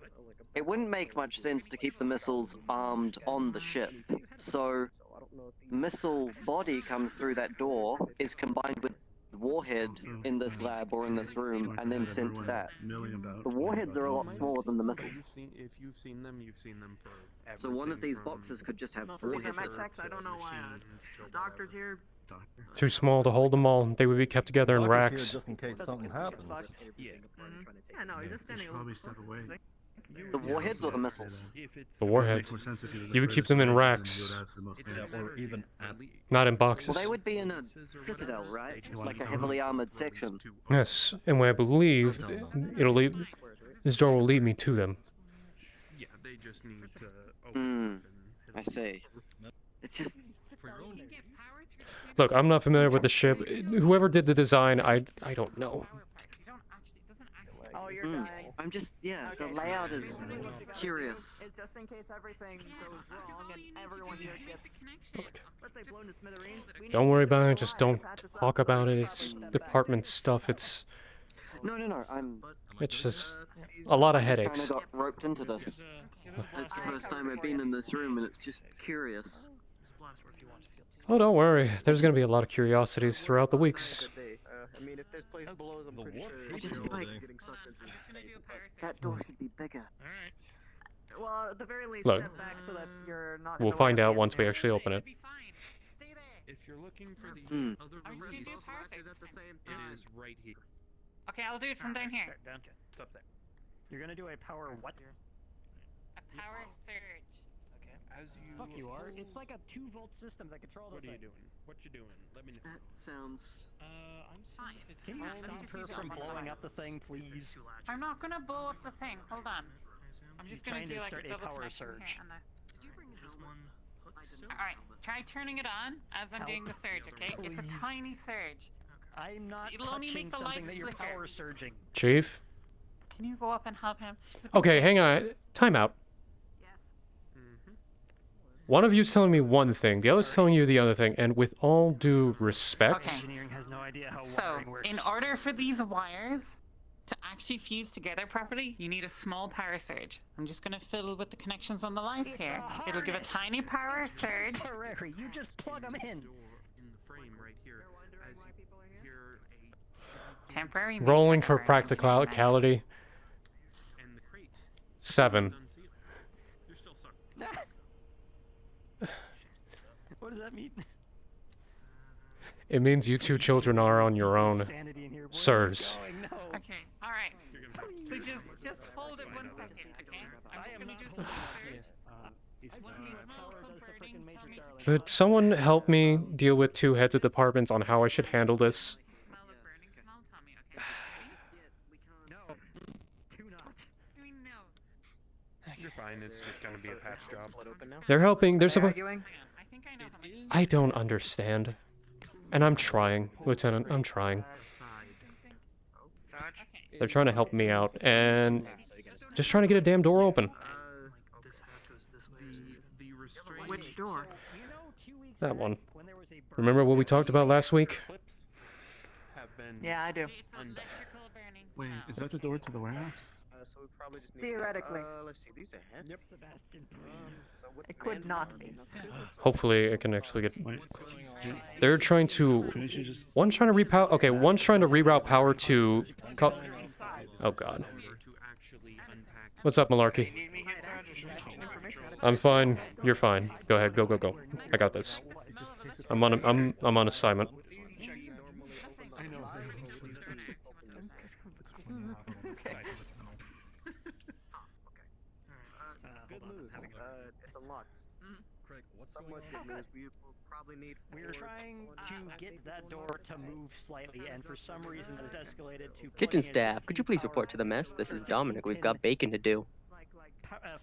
it wouldn't make much sense to keep the missiles armed on the ship. So, missile body comes through that door, is combined with warhead in this lab or in this room, and then sent to that. The warheads are a lot smaller than the missiles. If you've seen them, you've seen them for So one of everything these from boxes could just have These four are heads med in it. techs. I don't know why the doctor's here. Too small to hold them all. They would be kept together in Doctor's here racks. just in case something happens. Yeah, no, he's just standing a little step close. away. The warheads or the missiles? The warheads. You would keep them in racks, Yeah, or even at not in Well, boxes. they would be in a citadel, right? Like a heavily armored section. Yes, and when I believe it'll lead, this door will lead me to them. Yeah, they just need to Hmm. I see. It's just. Look, I'm not familiar with the ship. Whoever did the design, I don't know. Oh, you're Hmm. dying. I'm just, yeah, the layout is curious. It's just in case everything goes wrong and everyone here gets, let's say, blown to smithereens. We Don't need worry to get about the it. Just line don't to patch us up, talk so about we it. should It's probably step department stuff. It's No, I'm. just a lot of Just headaches. kind of got roped into this. It's the first time I've been in this room, and it's just curious. Oh, don't worry. There's gonna be a lot of curiosities throughout the weeks. I mean, if this place blows, I'm pretty sure I just feel like that door should be bigger. Well, at the very least, Look, step back so that you're not. we'll in the find way of out the once we engineer. actually open it. If you're looking for the Hmm. other release, it is right here. Okay, I'll do it from down here. Down. It's up there. You're gonna do a power what? A power surge. Okay. As you Fuck you are. It's like a 2-volt system that controls the What are you thing. doing? What you doing? Let me know. That sounds. I'm Fine. Can you stop her from blowing up the thing, please? I'm not gonna blow up the thing. Hold on. I'm just gonna trying do to like start a a double power connection surge. here on the. Alright, try turning it on as I'm doing the surge, okay? It's a Please. tiny surge. I'm not It'll only touching make the something lights that you're flicker. power surging. Chief. Can you go up and help him? Okay, hang on. Time out. One of you's telling me one thing, the other's telling you the other thing, and with all due respect, Engineering has no idea how So, wiring works. in order for these wires to actually fuse together properly, you need a small power surge. I'm just gonna fiddle with the connections on the lights It's here. a It'll give a harness. tiny power It's surge. temporary. You just plug them in. Door in the frame right here. As you hear a Temporary. rolling for means practicality. and the crate 7. unsealed. You're still stuck. What does that mean? It means you two children are on your own, Sanity in here. Where are you sirs. going? No. Okay, alright. So just hold it 1 second, okay? I'm just gonna do some research. Once you smell some burning, tell me to Could someone help me deal with 2 heads of departments on how I should handle this? smell the burning smell, tell me, okay? No. Do not. I mean, no. You're fine. It's just gonna be a patch job. They're helping. There's a. Arguing? I think I know how much. I don't understand. And I'm trying, Lieutenant. I'm trying. They're trying to help me out, and just trying to get a damn door open. The restraint Which door? That one. Remember what we talked about last week? have been Yeah, I do. It's electrical burning Wait, smell. is that the door to the warehouse? So we probably just need Theoretically. let's see, these are heads. Yep. Sebastian, please. It could not be. Hopefully, it can actually get. Wait. They're trying to. Couldn't you just? One's trying to repower. Okay, one's trying to reroute power to. Oh God. to actually unpack. What's up, Malarkey? I'm fine. You're fine. Go ahead. Go. I got this. I'm on assignment. I know. Good news. It's unlocked. Craig, what's Somewhat good news. We will probably need. We're trying to get that door to move slightly, and for some reason it has escalated to. Kitchen staff, could you please report to the mess? This is Dominic. We've got bacon to do.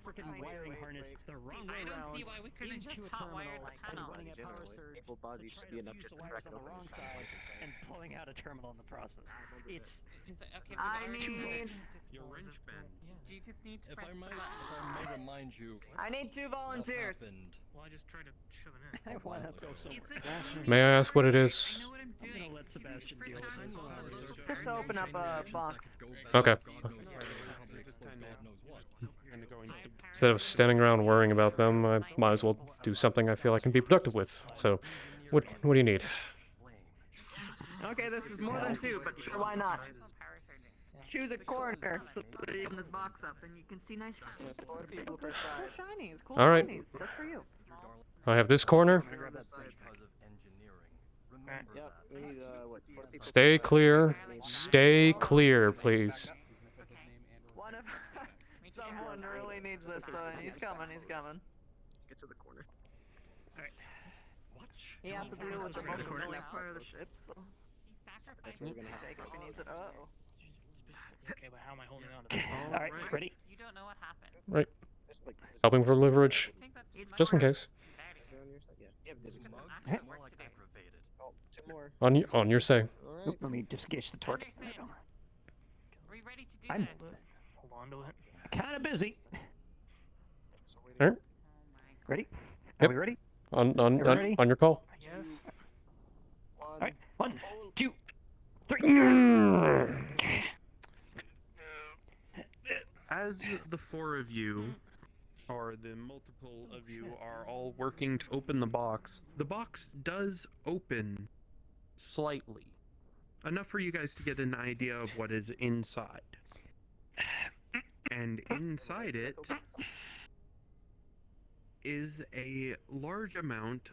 Freaking wiring harness the wrong way around. I don't see why we couldn't just hotwire the tunnel. Running a power surge Able body to should try be to enough fuse just the to wires crack on it the open. wrong side and pulling out a terminal in the process. It's. Okay, I need. Your wrench bend. Do you just need to If press I might, the if I may remind you. I need 2 volunteers. What happened. Well, I just tried to shove it in. I want to go somewhere. May I ask what it is? I know what I'm I'm doing. gonna let Sebastian deal with it. Just to open up a box. Okay. And going to Instead of standing around worrying about them, I might as well do something I feel I can be productive with. So, what do you need? Okay, this is more than 2, but sure, why not? Choose a corner so that you open this box up and you can see nice. Cool shinies, cool All right. shinies, just for you. I have this corner. Stay clear. Stay clear, please. One of someone really needs this. He's coming. He's coming. Get to the corner. He has to deal with the most annoying part of the ship. So. That's what we're gonna have. Take if he needs it. Uh-oh. Okay, but how am I holding on to this? All right, ready? You don't know what happened. Right. Helping for leverage. Just in case. On your say. Oop, let me just gauge the torque. Are we ready to do I'm that? Hold on to it. kind of busy. All right. Ready? Yep. Are we ready? On your call. Yes. All right. 1, 2, 3. As the 4 of you, or the multiple of you, are all working to open the box does open slightly. Enough for you guys to get an idea of what is inside. And inside it is a large amount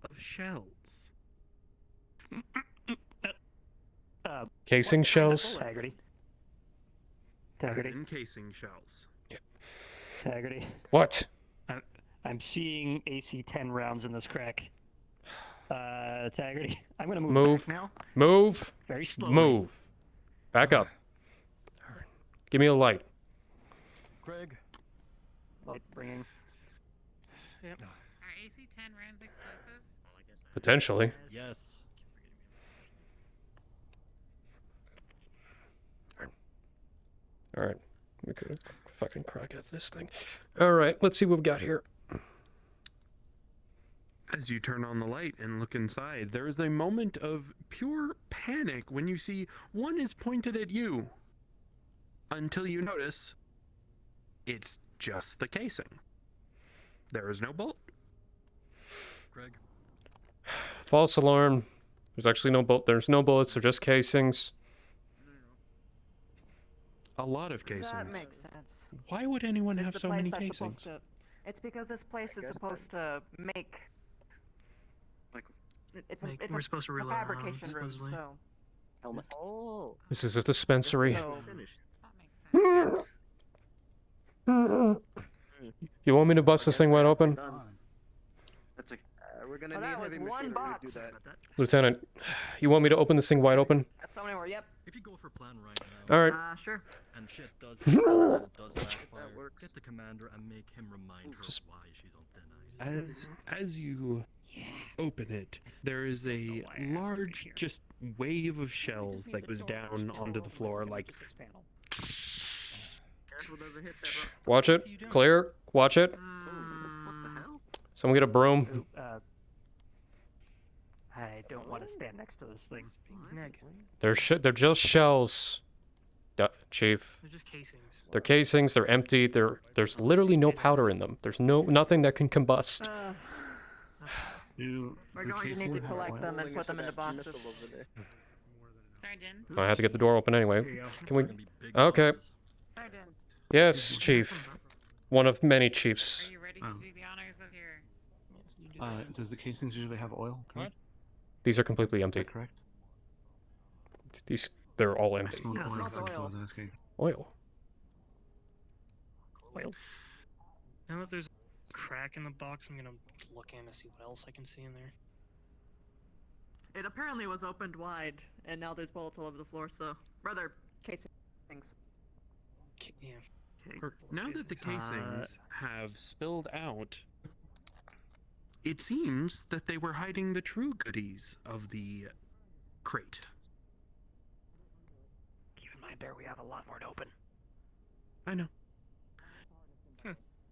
of shells. Casing shells. Taggerty. As Taggerty. in casing shells. Taggerty. What? I'm seeing AC 10 rounds in this crack. Taggerty. I'm gonna Move. back now. Move. Very slowly. Move. Back up. Give me a light. Craig. Light bringing. Yep. Are AC 10 rounds explosive? Potentially. Yes. All right. We could fucking crack at this thing. All right. Let's see what we've got here. As you turn on the light and look inside, there is a moment of pure panic when you see one is pointed at you. Until you notice it's just the casing. There is no bolt. Craig. False alarm. There's actually no bolt. There's no bullets. They're just casings. A lot of casings. That makes sense. Why would anyone It's have the so place many that's casings? supposed to. It's because this place is supposed to make. It's Like, it's we're a, supposed to it's a reload our fabrication room, supposedly. so. Helmet. Oh. This is a dispensary. So, You want me to bust this thing wide open? That's a. We're gonna oh, need that was heavy one machinery box. to do that. Lieutenant, you want me to open this thing wide open? That's so many more. Yep. If you go for plan right now. All right. Sure. And shit does backfire, get the commander and make him remind her why she's on thin ice. As you open it, there is a large just wave of shells that goes down onto the floor like. Watch it. Clear. Watch it. Someone get a broom. I don't want to stand next to this thing. They're just shells. Chief. They're just casings. They're casings. They're empty. There's literally no powder in them. There's nothing that can combust. We're going to need to collect them and put them into boxes. Sergeant. I have to get the door open anyway. Can we? Okay. Sergeant. Yes, Chief. One of many chiefs. Are you ready to do the honors of your... Does the casings usually have oil? What? These are completely empty. Is that correct? They're all empty. I smelled oil, so I was asking. Oil. Oil. Now that there's crack in the box. I'm gonna look in to see what else I can see in there. It apparently was opened wide, and now there's bullets all over the floor, so... Rather, casings. Yeah. Now that the casings have spilled out, it seems that they were hiding the true goodies of the crate. Keep in mind, Bear, we have a lot more to open. I know.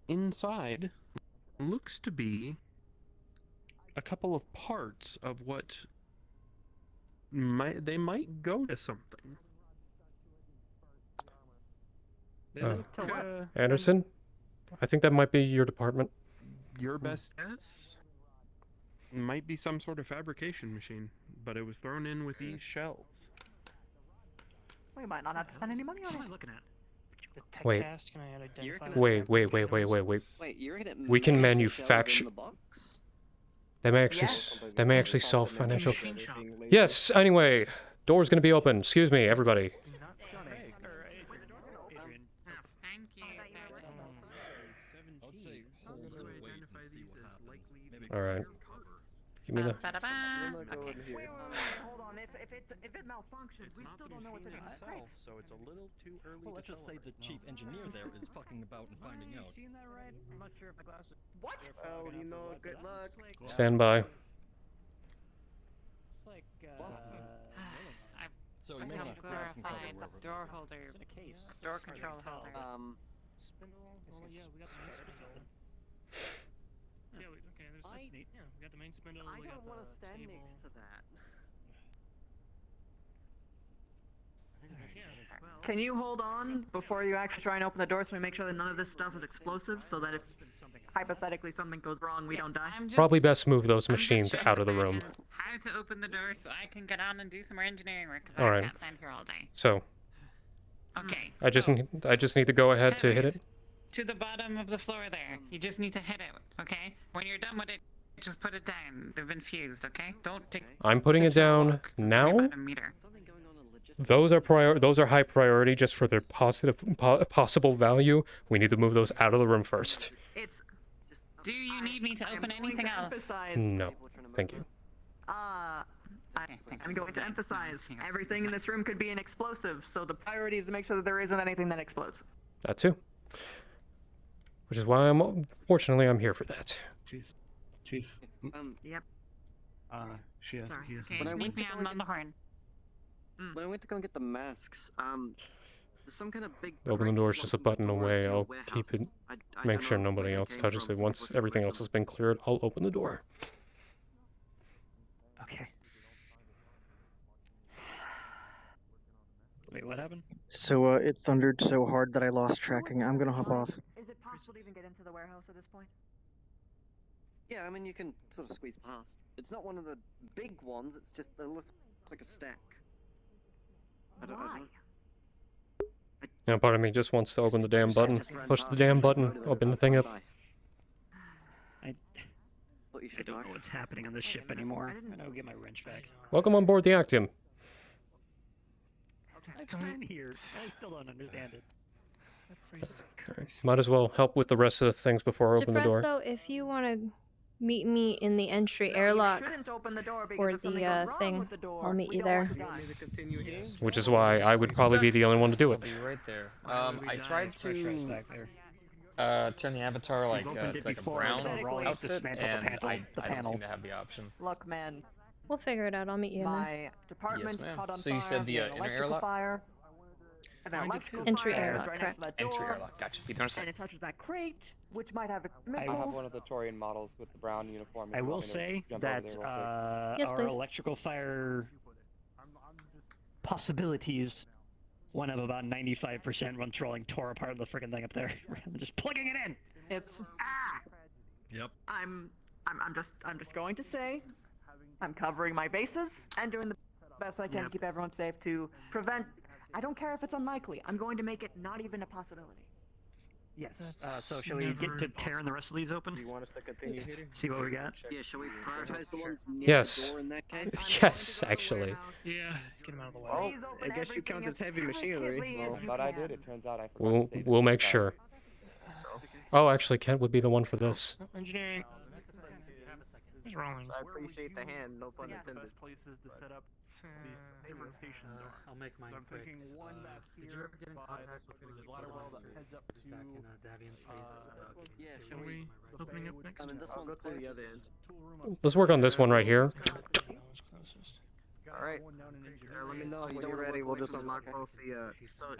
Inside looks to be a couple of parts of what they might go to something. They look, Anderson? I think that might be your department. your best guess might be some sort of fabrication machine, but it was thrown in with these shells. We might not have to spend any money on it. What am I looking at? The tech Wait. cast, can I identify Wait. Wait, you're gonna We can make the shells manufacture. in the box? That may actually solve financial. Yes. Anyway, door's gonna be open. Excuse me, everybody. All right. Give me the. Wait, hold on. If it malfunctions, we still don't know what's in it. So it's a little too early. Well, let's just say the chief engineer there is fucking about and finding out. Seen that right? I'm not sure if my glasses. What? Well, you know, good luck. Stand by. So you may want to grab some cover the wherever. door holder, door control holder. Spindle. Oh yeah, we got the main spindle. Yeah, okay, that's neat. Yeah, we got the main spindle. I we got don't want to the stand table. next to that. Can you hold on before you actually try and open the door so we make sure that none of this stuff is explosive so that if hypothetically something goes wrong, we don't die? Probably best move those machines out of the room. How to open the door so I can get on and do some more engineering work because All I right. can't stand here all day. So. Okay. I just need to go ahead to hit it. To the bottom of the floor there. You just need to hit it, okay? When you're done with it, just put it down. They've been fused, okay? Don't take. I'm putting it down now. About a meter. Those are high priority just for their possible value. We need to move those out of the room first. It's. Do you need me to open anything else? No, thank you. I'm going to emphasize everything in this room could be an explosive, so the priority is to make sure that there isn't anything that explodes. That too. Which is why fortunately I'm here for that. Chief. Yep. She has. He has. Okay, sneak me on the horn. When I went to go and get the masks, there's some kind of big. Open the door is just a button away. to a I'll keep it. I Make don't sure know nobody where they else came touches from, it. so Once everything else has been cleared, I'll open the door. Okay. Wait, what happened? So it thundered so hard that I lost tracking. I'm gonna hop off. Is it possible to even get into the warehouse at this point? Yeah, I mean you can sort of squeeze past. It's not one of the big ones. It's just it looks like a stack. I don't know. Now, part of me just wants to open the damn button. Push the damn button. Open the thing up. I don't know what's happening on this ship anymore. I know, get my wrench back. Welcome on board the Actium. It's been here. I still don't understand it. Alright, might as well help with the rest of the things before I open the door. Depresso, if you want to meet me in the entry airlock Open the door for because if something goes the wrong thing, with the door, I'll meet we you don't there. want to die. Which is why I would probably be the only one to do it. I'll be right there. I tried to turn the avatar like it's like a brown outfit, and I don't seem to have the option. Look, man. We'll figure it out. I'll meet you in there. My department Yes, ma'am. caught on So you fire said the via an inner electrical airlock? fire. An electrical Entry fire airlock, right next to that door, Entry airlock, gotcha. Keep it on a and sec. it touches that crate, which might have I missiles. have one of the Torian models with the brown uniform. I will say that Yes, our please. electrical fire possibilities went up about 95% when trolling tore apart the freaking thing up there. Just plugging it in. It's Yep. I'm just going to say I'm covering my bases and doing the best I can to keep everyone safe to prevent. I don't care if it's unlikely. I'm going to make it not even a possibility. Yes. So shall we get to tearing the rest of these open? Do you want us to continue here? See what we got? Yeah, shall we prioritize the ones near Yes. the door in that case? Yes, actually. Yeah, get him out of the way. Well, I guess you count as heavy machinery. Well, thought I did. It turns out I forgot to say We'll that. make sure. Oh, actually, Kent would be the one for this. Engineering. What's wrong? I appreciate the hand, no pun intended. Places to set up these different stations are. I'll make mine I'm quick. thinking one back Did here you ever get in by contact with one of the ladder well that quartermasters heads up who's to back in Davian space? Yeah, getting shall serious we with my rifle? Opening up next? I mean, this I'll one's go to the other closest. end. Let's work on this one right here. Alright. Let me know when you're ready. We'll just unlock both the. So,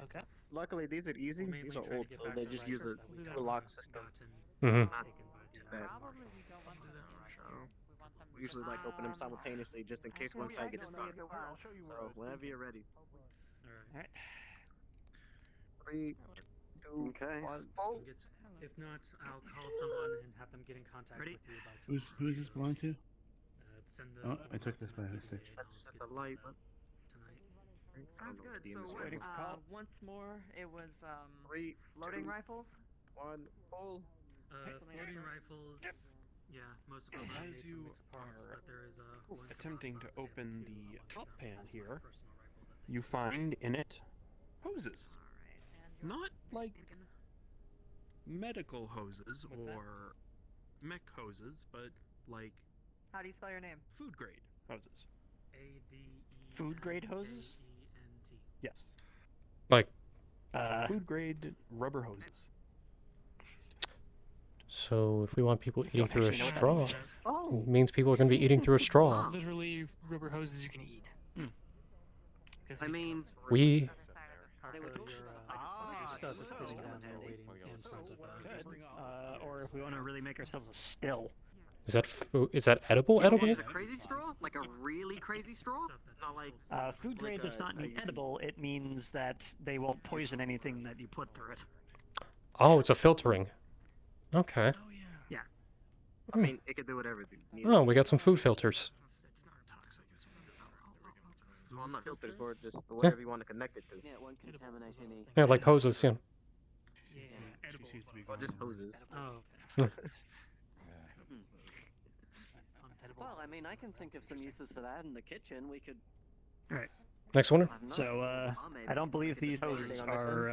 luckily, these are easy. These are old, so they just use a two-lock system. Mm-hmm. Not too bad. We usually like open them simultaneously just in case one side gets stuck. So, whenever you're ready. Alright. 3, 2, Okay. 1. If not, I'll call someone and have them get in contact with you by tomorrow. Who is this belong to? Send the Oh, I took this by mistake. That's just a light. tonight. Sounds good. So what, once more, it was 3, floating 2, rifles. 1, pull. Floating rifles. Yeah, most of them are made As from you mixed parts, are but there is one attempting to cross-off open and the two top pan personal here, rifle that you find in it hoses. Not like medical hoses or mech hoses, but like How do you spell your name? food grade hoses. Food grade hoses? Yes. Like, food grade rubber hoses. so if we want people eating through a actually know what that straw, means. Oh. it means people are going to be eating through a straw. Literally rubber hoses you can eat. I mean, We... Also, your stuff is sitting down there waiting in front of the Or if we want to really make ourselves a still. Is that edible? Edible? Is it a crazy straw? Like a really crazy straw? Not like. Food grade does not mean edible. It means that they won't poison anything that you put through it. Oh, it's a filtering. Okay. Yeah. I mean, it could do whatever it needs. Oh, we got some food filters. Well, not filters, or just whatever you want to connect it to. Yeah, it won't contaminate any. Yeah, like hoses, yeah. Or just hoses. Oh. Yeah. Well, I mean, I can think of some uses for that in the kitchen. We could. Alright. Next one. So, I don't believe these hoses are,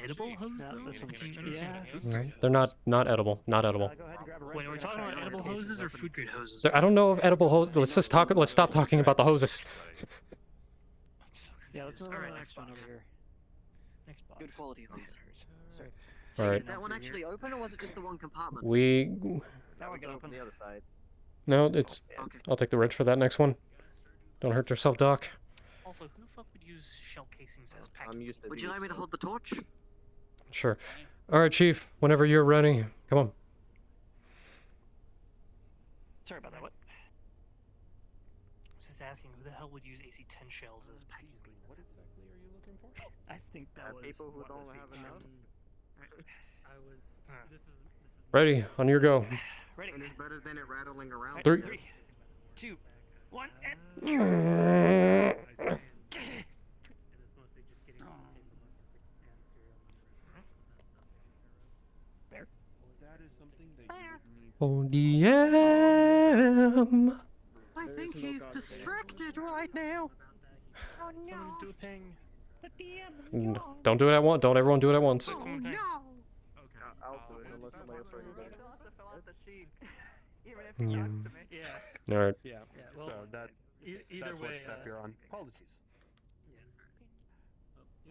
edible hoses? No, this one's, yeah. No, they're not edible. Not edible. Wait, are we talking about edible hoses or food grade hoses? I don't know if edible hoses. Let's stop talking about the hoses. Yeah, let's move on to the next one over here. Next box. Good quality hose. All right. Is that one actually open, or was it just the one compartment? Now we can open the other side. No, it's. Okay. I'll take the wrench for that next one. Don't hurt yourself, Doc. Also, who the fuck would use shell casings as I'm packing? used to Would you like me to hold the torch? Sure. All right, Chief. Whenever you're ready, come on. Sorry about that, what? Just asking, who the hell would use AC-10 shells as packing beans? What exactly are you looking for? I think that was people who what don't was have being enough. I was. This is Ready? On your go. Ready. And it's better than it rattling around. 3, 2, 1, and. That is something that you Oh, DM. I think he's distracted right now. Oh no! Do a ping. Don't do it at once. Don't everyone do it at once. Oh no! I'll do it unless somebody else already He does. still has to fill out the sheet, even if he talks to me. Yeah. All right. Yeah. well, so that. either that's way, what step you're on. Apologies.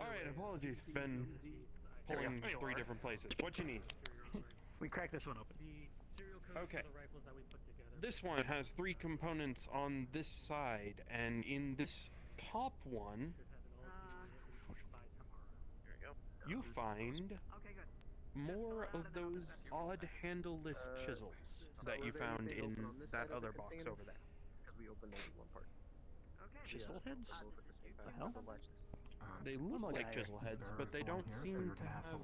All right. Apologies. Been pulling 3 different places. What you need? We cracked this one open. Okay. This one has 3 components on this side, and in this top one, you find more of those odd handleless chisels that you found in that other box over there. Because we opened only one part. Chisel heads? The hell? They look like chisel heads, but they don't seem to have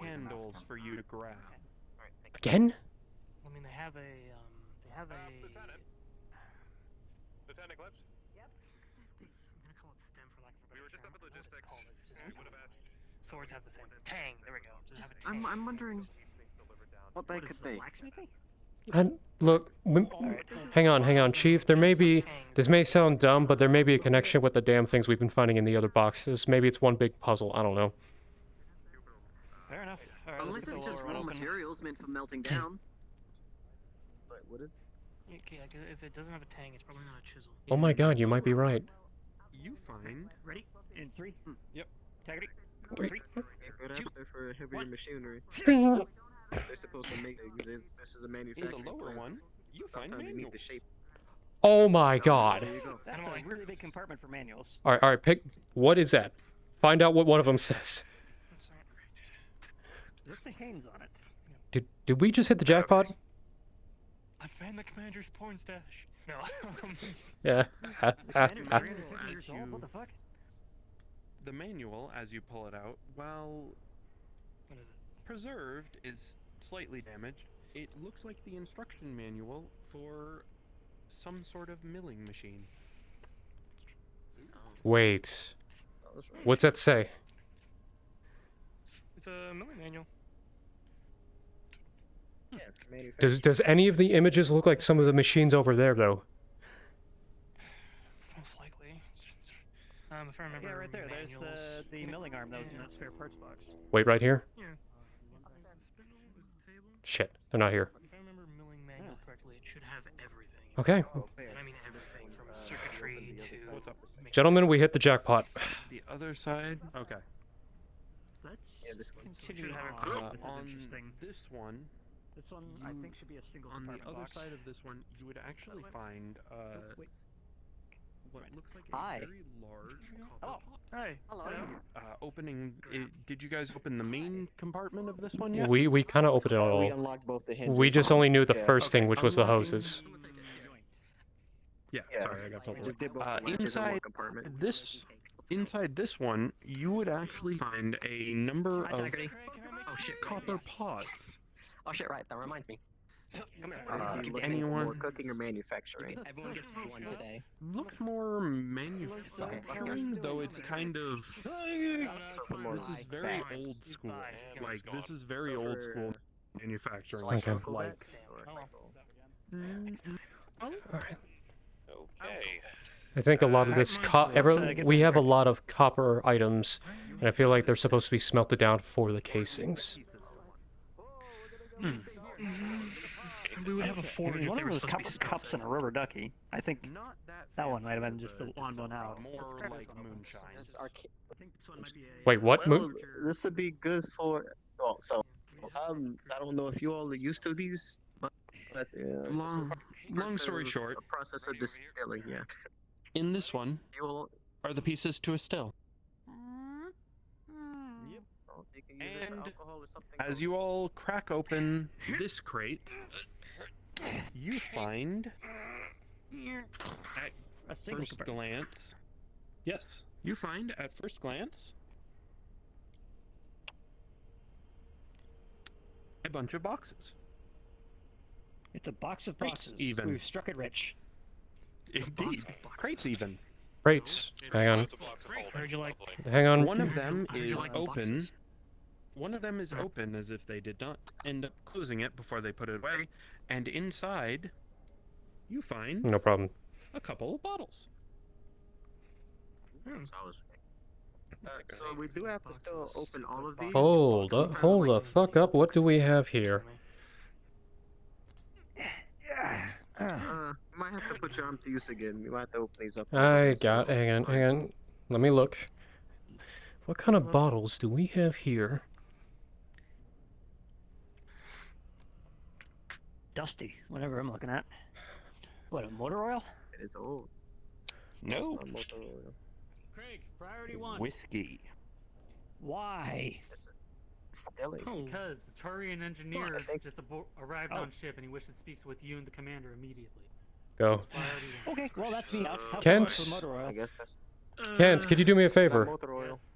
handles for you to grab. Again? I mean, they have a. Lieutenant. Lieutenant Eclipse? Yep. I'm gonna call it STEM for lack of a better We were just up at logistics. We would have asked. Swords have the same. Tang. There we go. Just have a I'm tang. wondering what they could be. Blacksmithy? Look, hang on, Chief. This may sound dumb, but there may be a connection with the damn things we've been finding in the other boxes. Maybe it's one big puzzle. I don't know. Fair enough. All right, Unless it's just raw materials meant for melting down. Wait, what is? Okay, if it doesn't have a tang, it's probably not a chisel. Oh my god, you might be right. You find. Ready? In 3. Yep. Taggerty. Wait. 3. Good answer for heavier machinery. They're They're supposed to make things. This is a In manufacturing. the lower plant. one, you find Sometimes you need manuals. the shape. Oh my god. There you go. That's a really big compartment for manuals. Alright, pick. What is that? Find out what one of them says. Let's say hands on it. Did we just hit the jackpot? I found the commander's porn stash. No. Yeah. What the fuck? The manual, as you pull it out, while What is it? preserved, is slightly damaged. It looks like the instruction manual for some sort of milling machine. Wait. What's that say? It's a milling manual. Yeah, it's manufacturing. Does any of the images look like some of the machines over there, though? Most likely. If I remember. Yeah, right there. Manuals. There's the milling arm that was in that spare parts box. Wait, right here? Yeah. Shit, they're not here. If I remember milling manual correctly, it should have everything. Okay. And I mean everything from circuitry to. Gentlemen, we hit the jackpot. The other side. Okay. Let's this one. continue Uh, on. This is on interesting. this one, This one, I think, should be a single on the compartment other box. side of this one, you would actually find what looks like Hi. a very large copper pot. Hey. Hello. Opening. Did you guys open the main compartment of this one yet? We kind of opened it We all. unlocked both the hinges. We just only knew the Yeah. first thing, which was the Unlocking- hoses. Yeah. Sorry, I got We something. just did both the latches in one Inside compartment. inside this one, you would actually find a number of Taggerty. Oh shit. copper pots. Oh shit, right, that reminds me. Come here. You looking anyone- for cooking or manufacturing? Everyone gets one today. Looks more manufacturing, though it's kind of. This is very old school. Like this is very old school manufacturing. Okay. Stuff like. Alright. Okay. I think a lot of this we have a lot of copper items, and I feel like they're supposed to be smelted down for the casings. We would have a forge if One they of were those supposed to be cups and a rubber ducky. I think Not that one might have been just the odd one out. More like moonshine. This is arcade. I think this one might be a. Wait, what? Well, this would be good for. Oh, so I don't know if you all are used to these, but Long story short, a process of distilling. Yeah. in this one You all. are the pieces to a still. Yep. Oh, you can use it for And alcohol or something. as you all crack open this crate, you find at A single first compartment. glance, yes, you find at first glance a bunch of boxes. It's a box of Crates boxes. even. We've struck it rich. Indeed, crates even. Crates. Hang on. Heard you like. Hang on. One of them Would you is like open. boxes? One of them is open as if they did not end up closing it before they put it away, and inside you find No problem. a couple of bottles. So we do have to still open all of these. Hold up. Hold the fuck up. What do we have here? Might have to put your arm to use again. We might have to open these up. Hang on. Let me look. What kind of bottles do we have here? Dusty, whatever I'm looking at. What, a motor oil? It is old. No. It's not motor oil. Craig, priority one. Whiskey. Why? Distilling. Because the Turian engineer I think- just arrived on ship and he wishes to speak with you and the commander immediately. Go. Priority one. Okay, well that's me out. Have Kent? fun with the motor I oil. guess that's Kent, could you do me a favor? motor oil. Yes.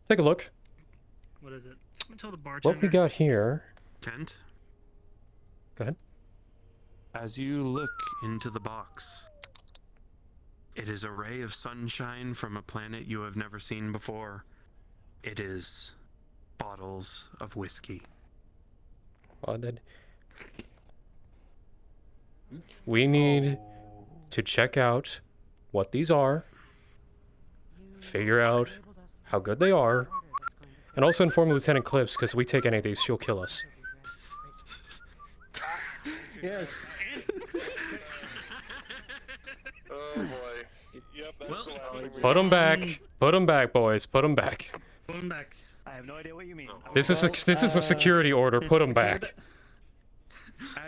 Take a look. What is it? I'm gonna tell the bartender. What we got here. Kent, Go ahead. as you look into the box, it is a ray of sunshine from a planet you have never seen before. It is bottles of whiskey. We need to check out what these are, figure out how good they are, And also inform Lieutenant Clips, because we take any of these, she'll kill us. Yes. Oh boy. Yep, that's the last thing we Put them back. Put them back, boys. Put them back. Put them back. I have no idea what you mean. This is a security order. Put them back.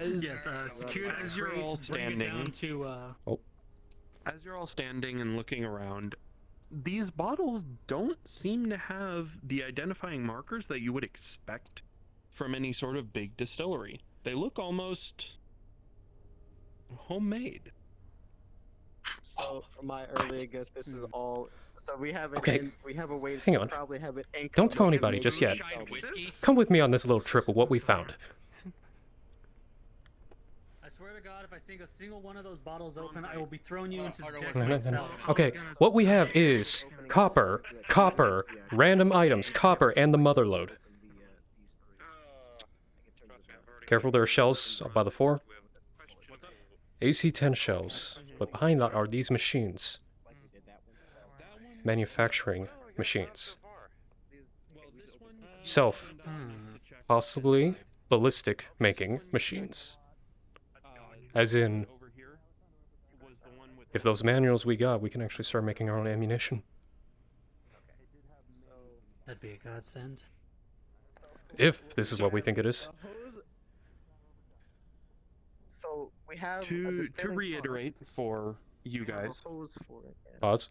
Yes, security as you're all standing, as you're all standing and looking around, these bottles don't seem to have the identifying markers that you would expect from any sort of big distillery. They look almost homemade. So, from my earlier guess, this is all. So we have we have a way Hang to on. probably have it. Don't tell anybody just yet. Come with me on this little trip of what we found. I swear to God, if I see a single one of those bottles open, I will be throwing you into death No. myself. Okay, what we have is copper, random items, copper, and the mother lode. Careful, there are shells by the floor. AC-10 shells, but behind that are these machines. Manufacturing machines. Possibly ballistic making machines. As in, if those manuals we got, we can actually start making our own ammunition. That'd be a godsend. If this is what we think it is. So we have To reiterate for you guys, Pause.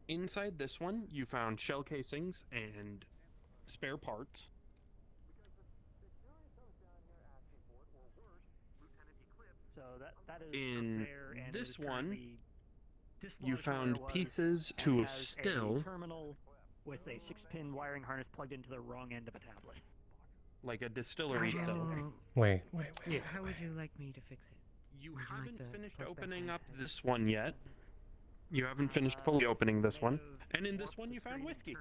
inside this one you found shell casings and spare parts. So that is In there, and this is one, currently you dislodged found where it was, pieces and to a has still, a terminal with a 6-pin wiring harness plugged into the wrong end of a tablet. like a distillery still. Wait. How would you like me to fix it? You Would haven't like the finished plug back opening on? up this one yet. You haven't finished fully opening this one. And in this one you found whiskey.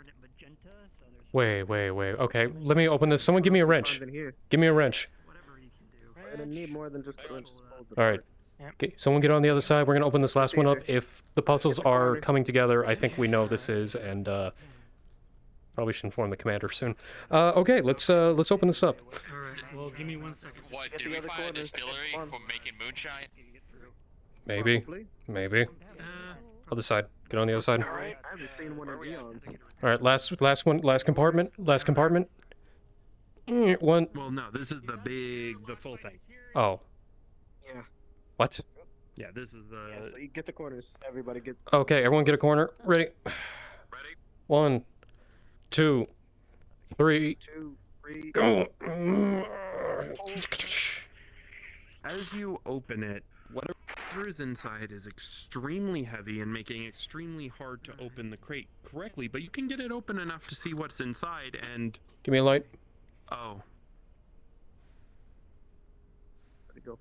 Wait. Okay, let me open this. Someone give me a wrench. Give me a wrench. We're gonna need more than just a wrench. Alright. Okay, someone get on the other side. We're gonna open this last one up. If the puzzles are coming together, I think we know this is, and probably should inform the commander soon. Okay, let's open this up. Alright, well, give me 1 second. What, did we find a distillery for making moonshine? Maybe. Other side. Get on the other side. I haven't seen one in eons. Alright, last one, last compartment. One. Well, no, this is the full thing. Oh. Yeah. What? Yeah, this is the... Yeah, so you get the corners. Everybody get... Okay, everyone get a corner. Ready? 1, 2, 3. 2, 3. Go! As you open it, whatever is inside is extremely heavy and making it extremely hard to open the crate correctly, but you can get it open enough to see what's inside and... Give me a light. Oh. Where'd it go?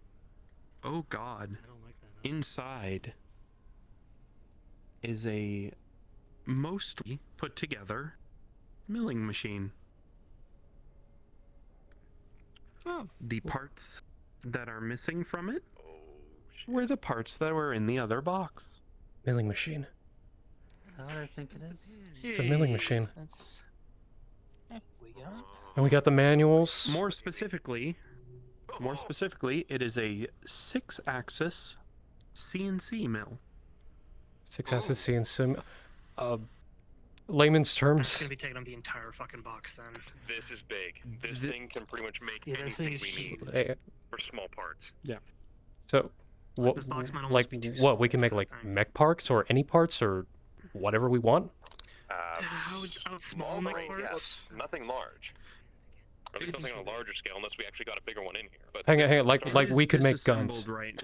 Oh god. Inside is a mostly put together milling machine. Oh. The parts that are missing from it were the parts that were in the other box. Milling machine. Is that what I think it is? It's a milling machine. We got it. And we got the manuals. More specifically, it is a 6-axis CNC mill. 6-axis CNC. Layman's terms. That's gonna be taking up the entire fucking box then. This is big. This thing can pretty much make anything we need for small parts. Yeah. So, what, This box might like, almost be too what, small we can make, like, mech parts or any parts or whatever we want? How small mech parts? Yes, nothing large. Or at least something on a larger scale, unless we actually got a bigger one in here. But Hang on, like we could make guns. Disassembled right.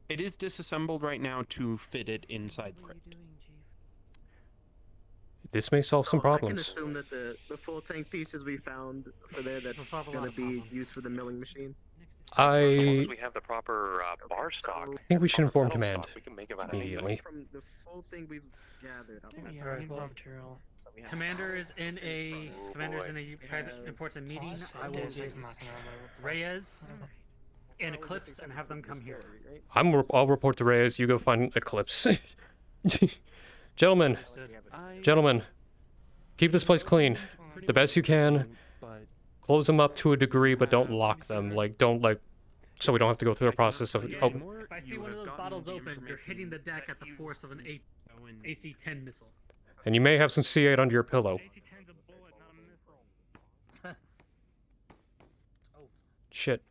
It is disassembled right now to fit it inside the crate. This may solve some I can problems. assume that the full tank pieces we found for there, that's gonna be used for the milling machine. once we have the proper bar stock, I think we should inform command we can make about immediately. From the full thing we've gathered, Alright, well, Commander is in a private important meeting. I will get Reyes and Eclipse and have them come here. I'll report to Reyes. You go find Eclipse. Gentlemen, Keep this place clean. The best you can. Close them up to a degree, but don't lock them. Like, don't, like, so we don't have to go through the process of... If I see one of those bottles open, you're hitting the deck at the force of an AC-10 missile. And you may have some C8 under your pillow. Shit.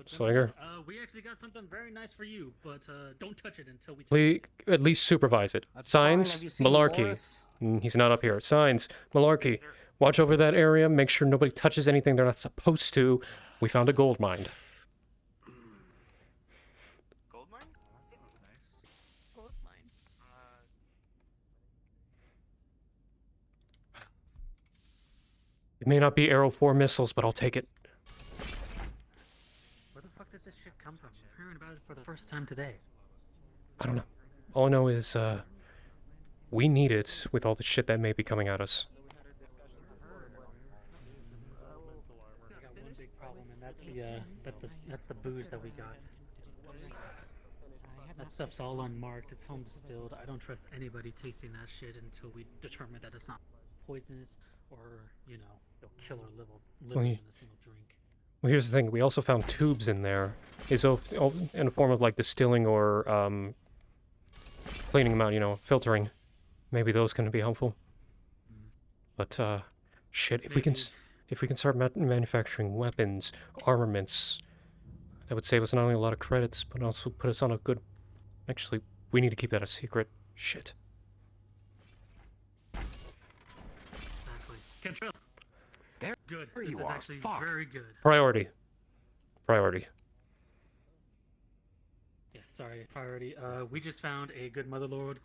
Slager? We actually got something very nice for you, but don't touch it until we... Please, at least supervise it. Signs, malarkey. He's not up here. Signs, malarkey. Watch over that area. Make sure nobody touches anything they're not supposed to. We found a gold mine. Gold mine? Gold mine. It may not be Arrow 4 missiles, but I'll take it. Where the fuck did this shit come from? I'm hearing about it for the first time today. I don't know. All I know is, we need it with all the shit that may be coming at us. We got one big problem, and that's the booze that we got. That stuff's all unmarked. It's home distilled. I don't trust anybody tasting that shit until we determine that it's not poisonous or, you know, it'll kill our livers in a single drink. Well, here's the thing. We also found tubes in there. It's in a form of, like, distilling or, cleaning them out, you know, filtering. Maybe those can be helpful. But, shit, if we can start manufacturing weapons, armaments, that would save us not only a lot of credits, but also put us on a good... Actually, we need to keep that a secret. Shit. Exactly. Cantrell. Good. There This you is are. actually Fuck. very good. Priority. Priority. Yeah, sorry, priority. We just found a good motherlord.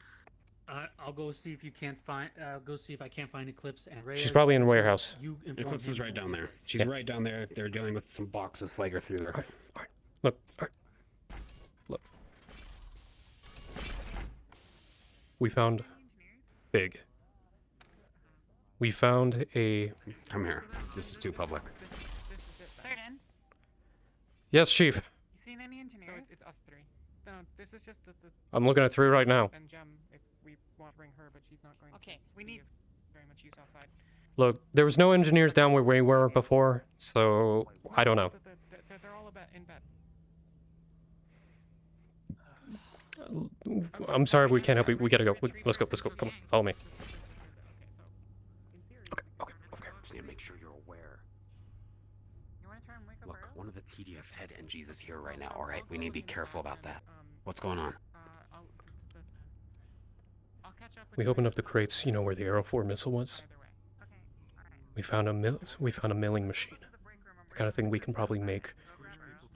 I'll go see if you can't find. Go see if I can't find Eclipse and Reyes. She's probably in the warehouse. Eclipse is right down there. She's right down there. They're dealing with some boxes Slager through there. Look. Look. We found... Big. We found a... Come here. This is too public. Certain. Yes, Chief. You seen any engineers? No, it's us three. No, this is just the I'm looking at 3 right now. and Gem if we want to bring her, but she's not going Okay, to we be need... of very much use outside. Look, there was no engineers down where we were before, so I don't know. They're all in bed. I'm sorry, we can't help you. We gotta go. Let's go. Come on, follow me. Just need to make sure you're aware. You want to try and wake up Look, Earl? one of the TDF head NGs is here right now, alright? We need to be careful about that. What's going on? I'll catch up with We opened up the crates, you know, where the Arrow 4 missile was. We found a milling machine. The kind of thing we can probably make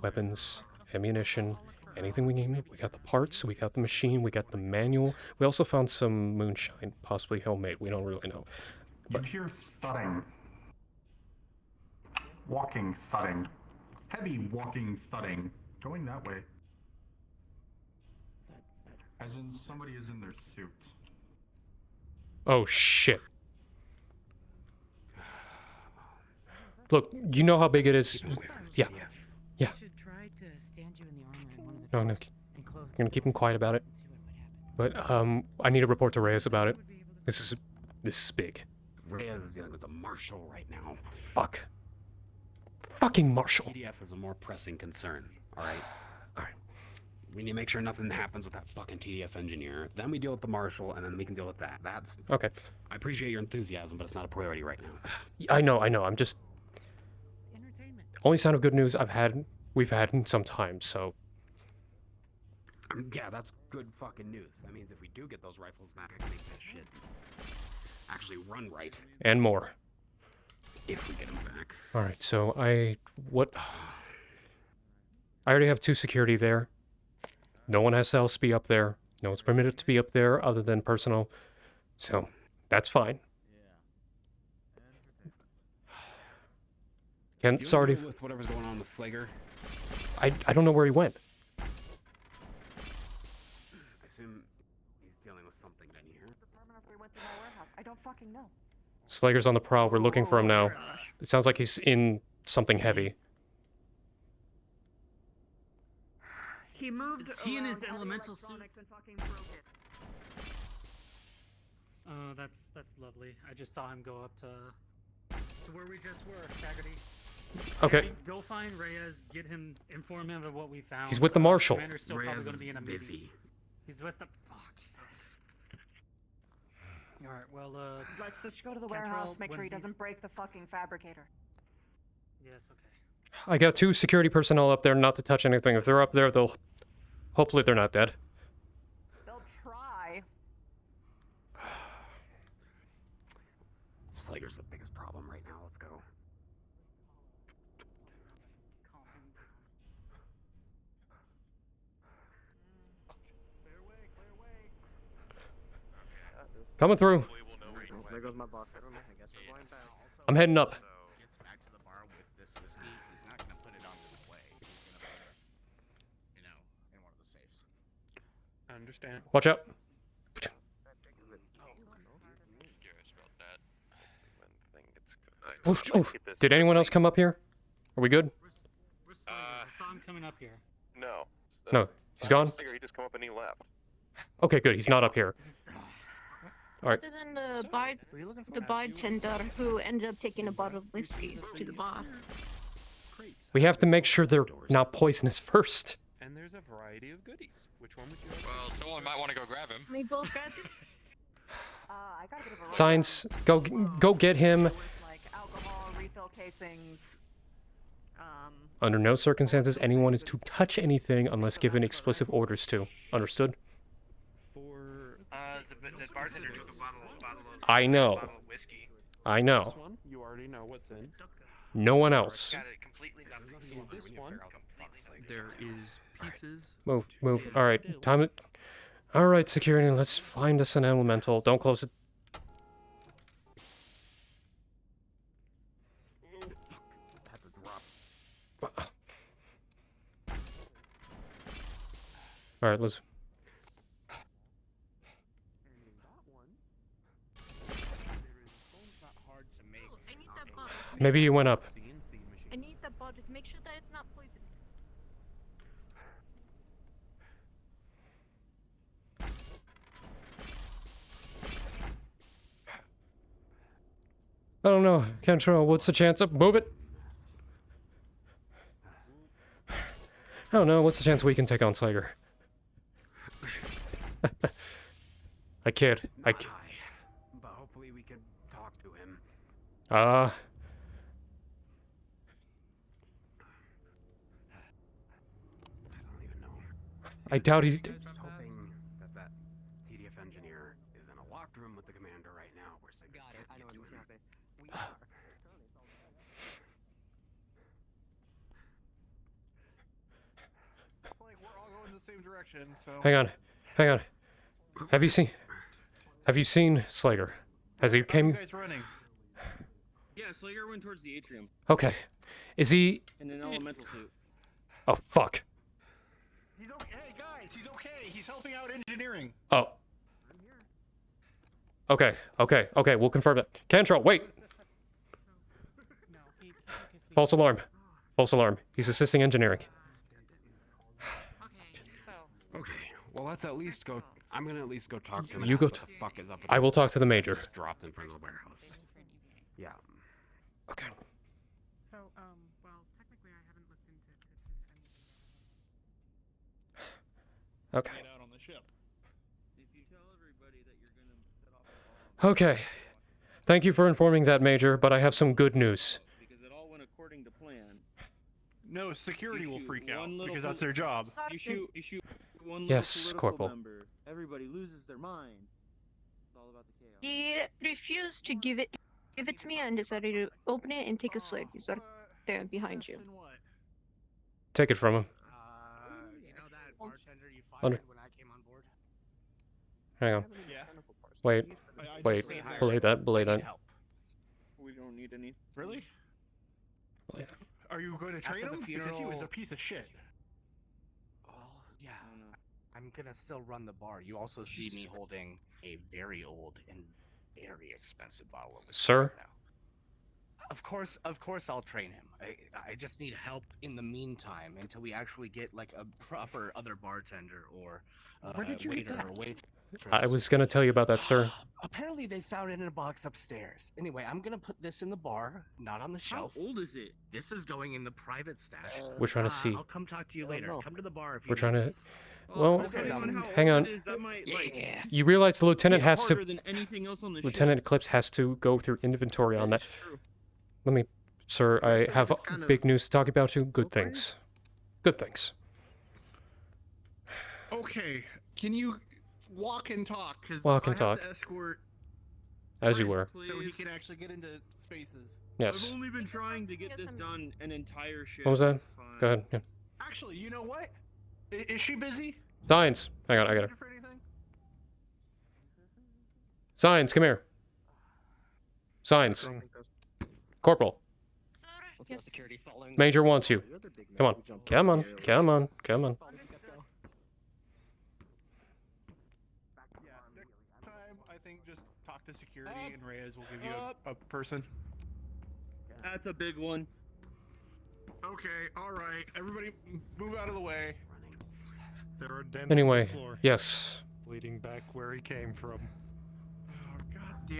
weapons, ammunition, anything we need. We got the parts, we got the machine, we got the manual. We also found some moonshine, possibly homemade. We don't really know. You hear thudding. Walking thudding. Heavy walking thudding. Going that way. As in somebody is in their suit. Oh shit. Look, you know how big it is. Yeah. Yeah. should try to stand you in the armor in one of the No, doors I'm and close gonna keep him quiet about it. But I need to report to Reyes about it. This is big. Reyes is dealing with the Marshal right now. Fuck. Fucking Marshal. TDF is a more pressing concern, alright? Alright. We need to make sure nothing happens with that fucking TDF engineer. Then we deal with the Marshal, and then we can deal with that. That's... Okay. I appreciate your enthusiasm, but it's not a priority right now. I know. I'm just... Only sign of good news we've had in some time, so... Yeah, that's good fucking news. That means if we do get those rifles back, I can make that shit actually run right. And more. If we get them back. Alright, so I already have 2 security there. No one has else be up there. No one's permitted to be up there other than personal. So, that's fine. Sorry. With whatever's going on with Slager. I don't know where he went. I assume he's dealing with something down here. I don't fucking know. Slager's on the prowl. We're looking for him now. It sounds like he's in something heavy. He moved. Is he in his around elemental electronics suit? and fucking broke it. Oh, that's lovely. I just saw him go up to where we just were, Taggerty. Okay. Hey, go find Reyes, get him, inform him of what we found. He's with the marshal. Commander's still probably Reyes going to is be in a busy. meeting. He's with the. Fuck. All right. Well, Let's just go to the Cantrell, warehouse. Make when sure he he's- doesn't break the fucking fabricator. Yes. Okay. I got 2 security personnel up there not to touch anything. If they're up there, they'll... Hopefully they're not dead. They'll try. Slager's the biggest problem right now. Let's go. Coming through. There goes my boss. I guess we're going back. I'm heading up. Gets back to the bar with this whiskey. He's not gonna put it on display. He's gonna put it, you know, in one of the safes. I understand. Watch out. Oof, oof. Did anyone else come up here? Are we good? I saw him coming up here. No. No. He's gone? He just come up and he left. Okay, good. He's not up here. Alright. Other than the bartender who ended up taking a bottle of whiskey to the bar. We have to make sure they're not poisonous first. And there's a variety of goodies. Which one would you like? Well, someone might want to go grab him. Let me go grab it. I got a bit of a Signs, go get him. like alcohol, refill casings. Under no circumstances anyone is to touch anything unless given explicit orders to. Understood? The bartender took a bottle of I know. whiskey. I know. This one, you already know what's in. No one else. Got it completely dumped. This one, there is pieces. Move, move. Alright, time it. Alright, security, let's find us an elemental. Don't close it. Alright, let's... I need that bottle. Maybe he went up. I need that bottle to make sure that it's not poisoned. I don't know. Cantrell, what's the chance of... Move it! I don't know. What's the chance we can take on Slager? I kid. I kid. But hopefully we could talk to him. Ah. I doubt he... Just hoping that TDF engineer is in a locked room with the commander right now. Where Slager can't I know get what's to him. happening. Like we're all going in the same direction, so. Hang on. Hang on. Have you seen Slager? Has he You came... guys running? Yeah, Slayer went towards the atrium. Okay. Is he... In an elemental suit. Oh, fuck. He's okay. Hey guys, he's okay. He's helping out engineering. Oh. Okay, okay, okay, we'll confirm that. Cantrell, wait! False alarm. False alarm. He's assisting engineering. Okay, well let's at least go. I'm gonna at least go talk to him. You and go ask what the fuck is up with I this will talk place to the major. just dropped in front of the warehouse. Yeah. Okay. So, well, technically I haven't looked into Okay. Get out on the ship. If you tell everybody that you're gonna set off the bomb, Okay. Thank you for informing that, Major, but I have some good news. because it all went according to plan. No, security will shoot freak out one little because that's their job. You shoot one Yes, little Corporal. political member, everybody loses their mind. It's all about the chaos. He refused to give it to me and decided to open it and take a swig. He's right there behind you. Take it from him. You know that bartender you Under- fired when I came on board? Hang on. Yeah. Wait. Wait. Belay that. Belay that. We don't need any. Really? Belay that. Are you going to train After him? the Because he was funeral- a piece of shit. Yeah. I'm gonna still run the bar. You also see me holding a very old and very expensive bottle of whiskey Sir? right now. Of course I'll train him. I just need help in the meantime until we actually get like a proper other bartender or Where did you get waiter that? or wait. I was gonna tell you about that, sir. Apparently they found it in a box upstairs. Anyway, I'm gonna put this in the bar, not on the shelf. How old is it? This is going in the private stash. We're trying to see. I'll come talk to you later. Come to the bar if you We're trying to. Well, depending on how hang old on. it is, that might, like, You realize the lieutenant be has harder to. than anything else on the Lieutenant ship. Eclipse has to go through inventory on that. Let me, sir. I have big news to talk about you. Good things. Good things. Okay, can you walk and talk? Because Walk and I have talk. to escort As you were. so he can actually get into spaces. Yes. I've only been trying to get this done an entire shift. What was that? It's fine. Go ahead. Yeah. Actually, you know what? Is she busy? Science. Hang on. I got it. Science. Come here. Science. Corporal. Major wants you. Come on. Come on. Come on. Come on. Time, I think just talk to security and Reyes will give you a person. That's a big one. Okay, alright. Everybody move out of the way. There are dents Anyway, on the floor. yes. Leading back where he came from.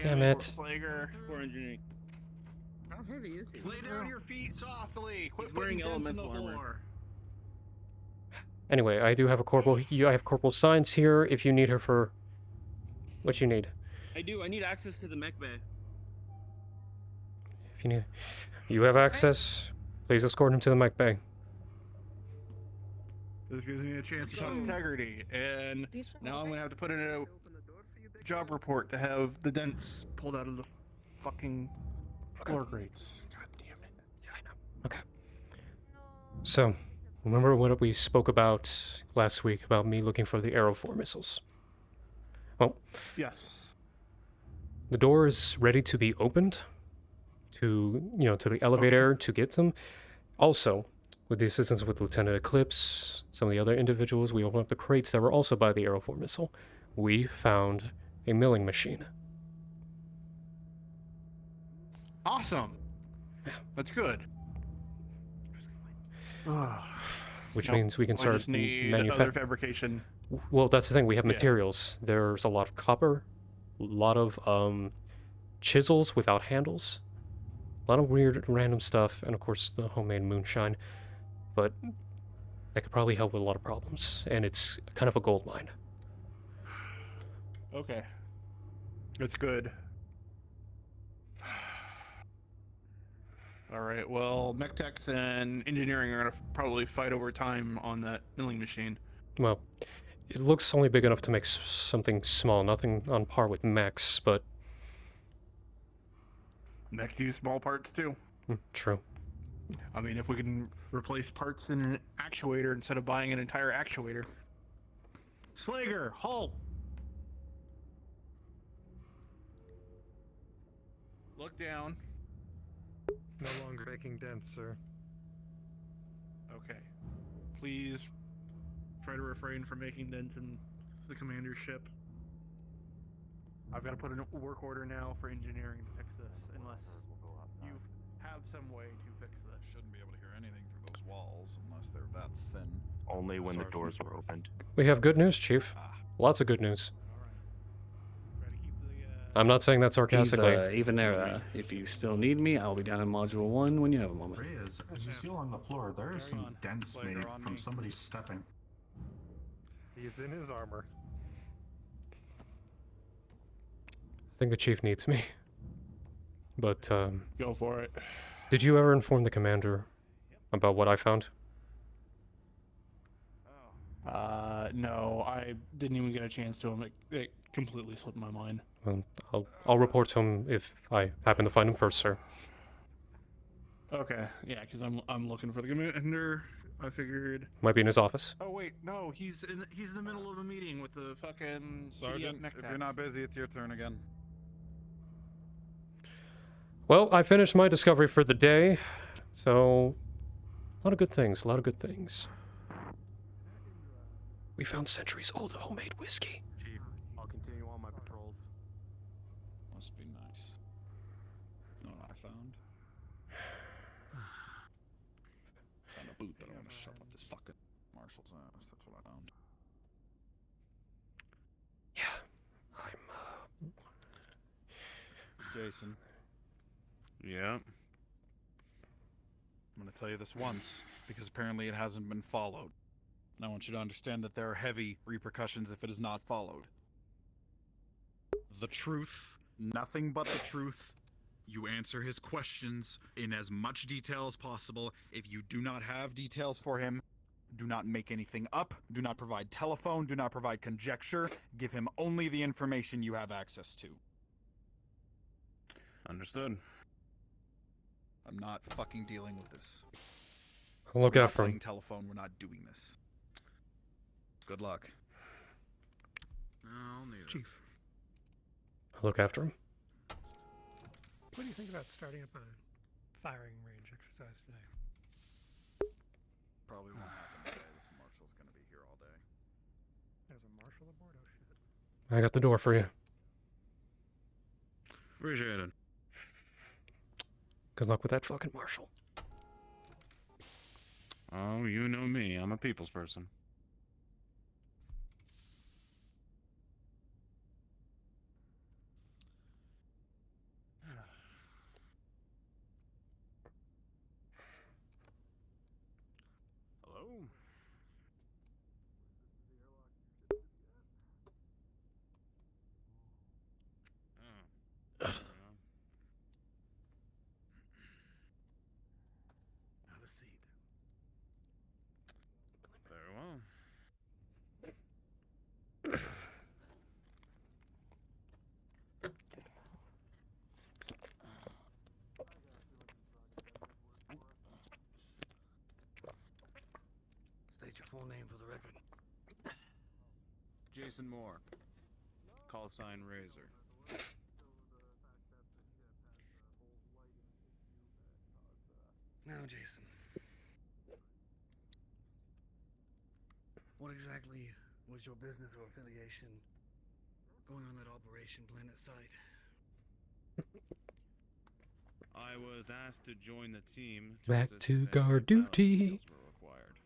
Damn it. Slager. Poor engineering. How heavy is he? Lay down your feet softly. Quit He's wearing putting dents in the elemental armor. floor. Anyway, I do have a corporal. I have Corporal Science here. If you need her for what you need. I do. I need access to the mech bay. If you need, you have access. Please escort him to the mech bay. This gives me a chance to talk to Taggerty, and now I'm gonna have to put in a job report to have the dents pulled out of the fucking floor grates. God damn it. Yeah, I know. Okay. So, remember what we spoke about last week about me looking for the Arrow 4 missiles? Well, yes. The door is ready to be opened to, to the elevator to get them. Also, with the assistance with Lieutenant Eclipse, some of the other individuals, we opened up the crates that were also by the Arrow 4 missile. We found a milling machine. Awesome. That's good. Which Nope, means we can I start just need other manufacturing. fabrication. Well, that's the thing. We have Yeah. materials. There's a lot of copper, a lot of chisels without handles, a lot of weird random stuff, and of course the homemade moonshine. But that could probably help with a lot of problems, and it's kind of a gold mine. Okay. That's good. Alright, well, mech techs and engineering are gonna probably fight over time on that milling machine. Well, it looks only big enough to make something small, nothing on par with mechs, but Mechs use small parts too. True. I mean, if we can replace parts in an actuator instead of buying an entire actuator. Slager, halt! Look down. No longer making dents, sir. Okay. Please try to refrain from making dents in the commander's ship. I've got to put in a work order now for engineering to fix this, unless you have some way to fix this. Shouldn't be able to hear anything through those walls unless they're that thin. Only when the doors were opened. we have good news, Chief. Lots of good news. I'm not saying that sarcastically. Even there, if you still need me, I'll be down in Module 1 when you have a moment. Reyes, as you see along the floor, there are some dents made from somebody stepping. He's in his armor. I think the Chief needs me. But, Go for it. did you ever inform the commander about what I found? No, I didn't even get a chance to him. It completely slipped my mind. Well, I'll report to him if I happen to find him first, sir. Okay, yeah, because I'm looking for the commander. I figured. Might be in his office. Oh wait, no, he's in the middle of a meeting with the fucking Sergeant, if you're not busy, it's your turn again. Well, I finished my discovery for the day, so a lot of good things, a lot of good things. We found centuries-old homemade whiskey. Chief, I'll continue on my patrols. Must be nice. You know what I found? Found a boot that I want to shove up this fucking marshal's ass. That's what I found. Yeah. Jason, Yeah. I'm going to tell you this once, because apparently it hasn't been followed. And I want you to understand that there are heavy repercussions if it is not followed. The truth, nothing but the truth. You answer his questions in as much detail as possible. If you do not have details for him, do not make anything up. Do not provide telephone. Do not provide conjecture. Give him only the information you have access to. Understood. I'm not fucking dealing with this. Look We're out not for playing him. telephone. We're not doing this. Good luck. I'll need it. Chief, Look after him. what do you think about starting up a firing range exercise today? Probably won't happen today. This marshal's gonna be here all day. There's a marshal aboard? Oh shit. I got the door for you. Where's you headed? Good luck with that fucking marshal. Oh, you know me. I'm a people's person. Hello? Oh. Have a seat. Very well. State your full name for the record. Jason Moore. Call sign Razor. Now, Jason. What exactly was your business or affiliation going on that Operation Planet Side? I was asked to join the team Back assist to if any guard battle duty. skills were required.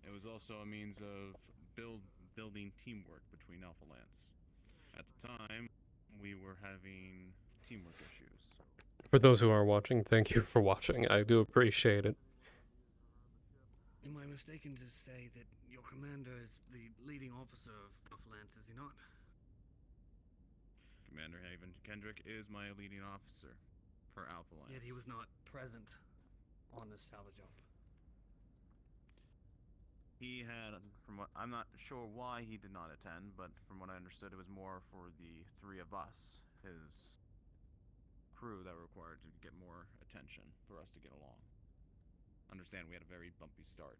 It was also a means of building teamwork between Alpha Lance. At the time, we were having teamwork issues. For those who are watching, thank you for watching. I do appreciate it. Am I mistaken to say that your commander is the leading officer of Alpha Lance, is he not? Commander Haven Kendrick is my leading officer for Alpha Lance. Yet he was not present on this salvage op. He had, I'm not sure why he did not attend, but from what I understood, it was more for the three of us, his crew, that were required to get more attention for us to get along. Understand, we had a very bumpy start.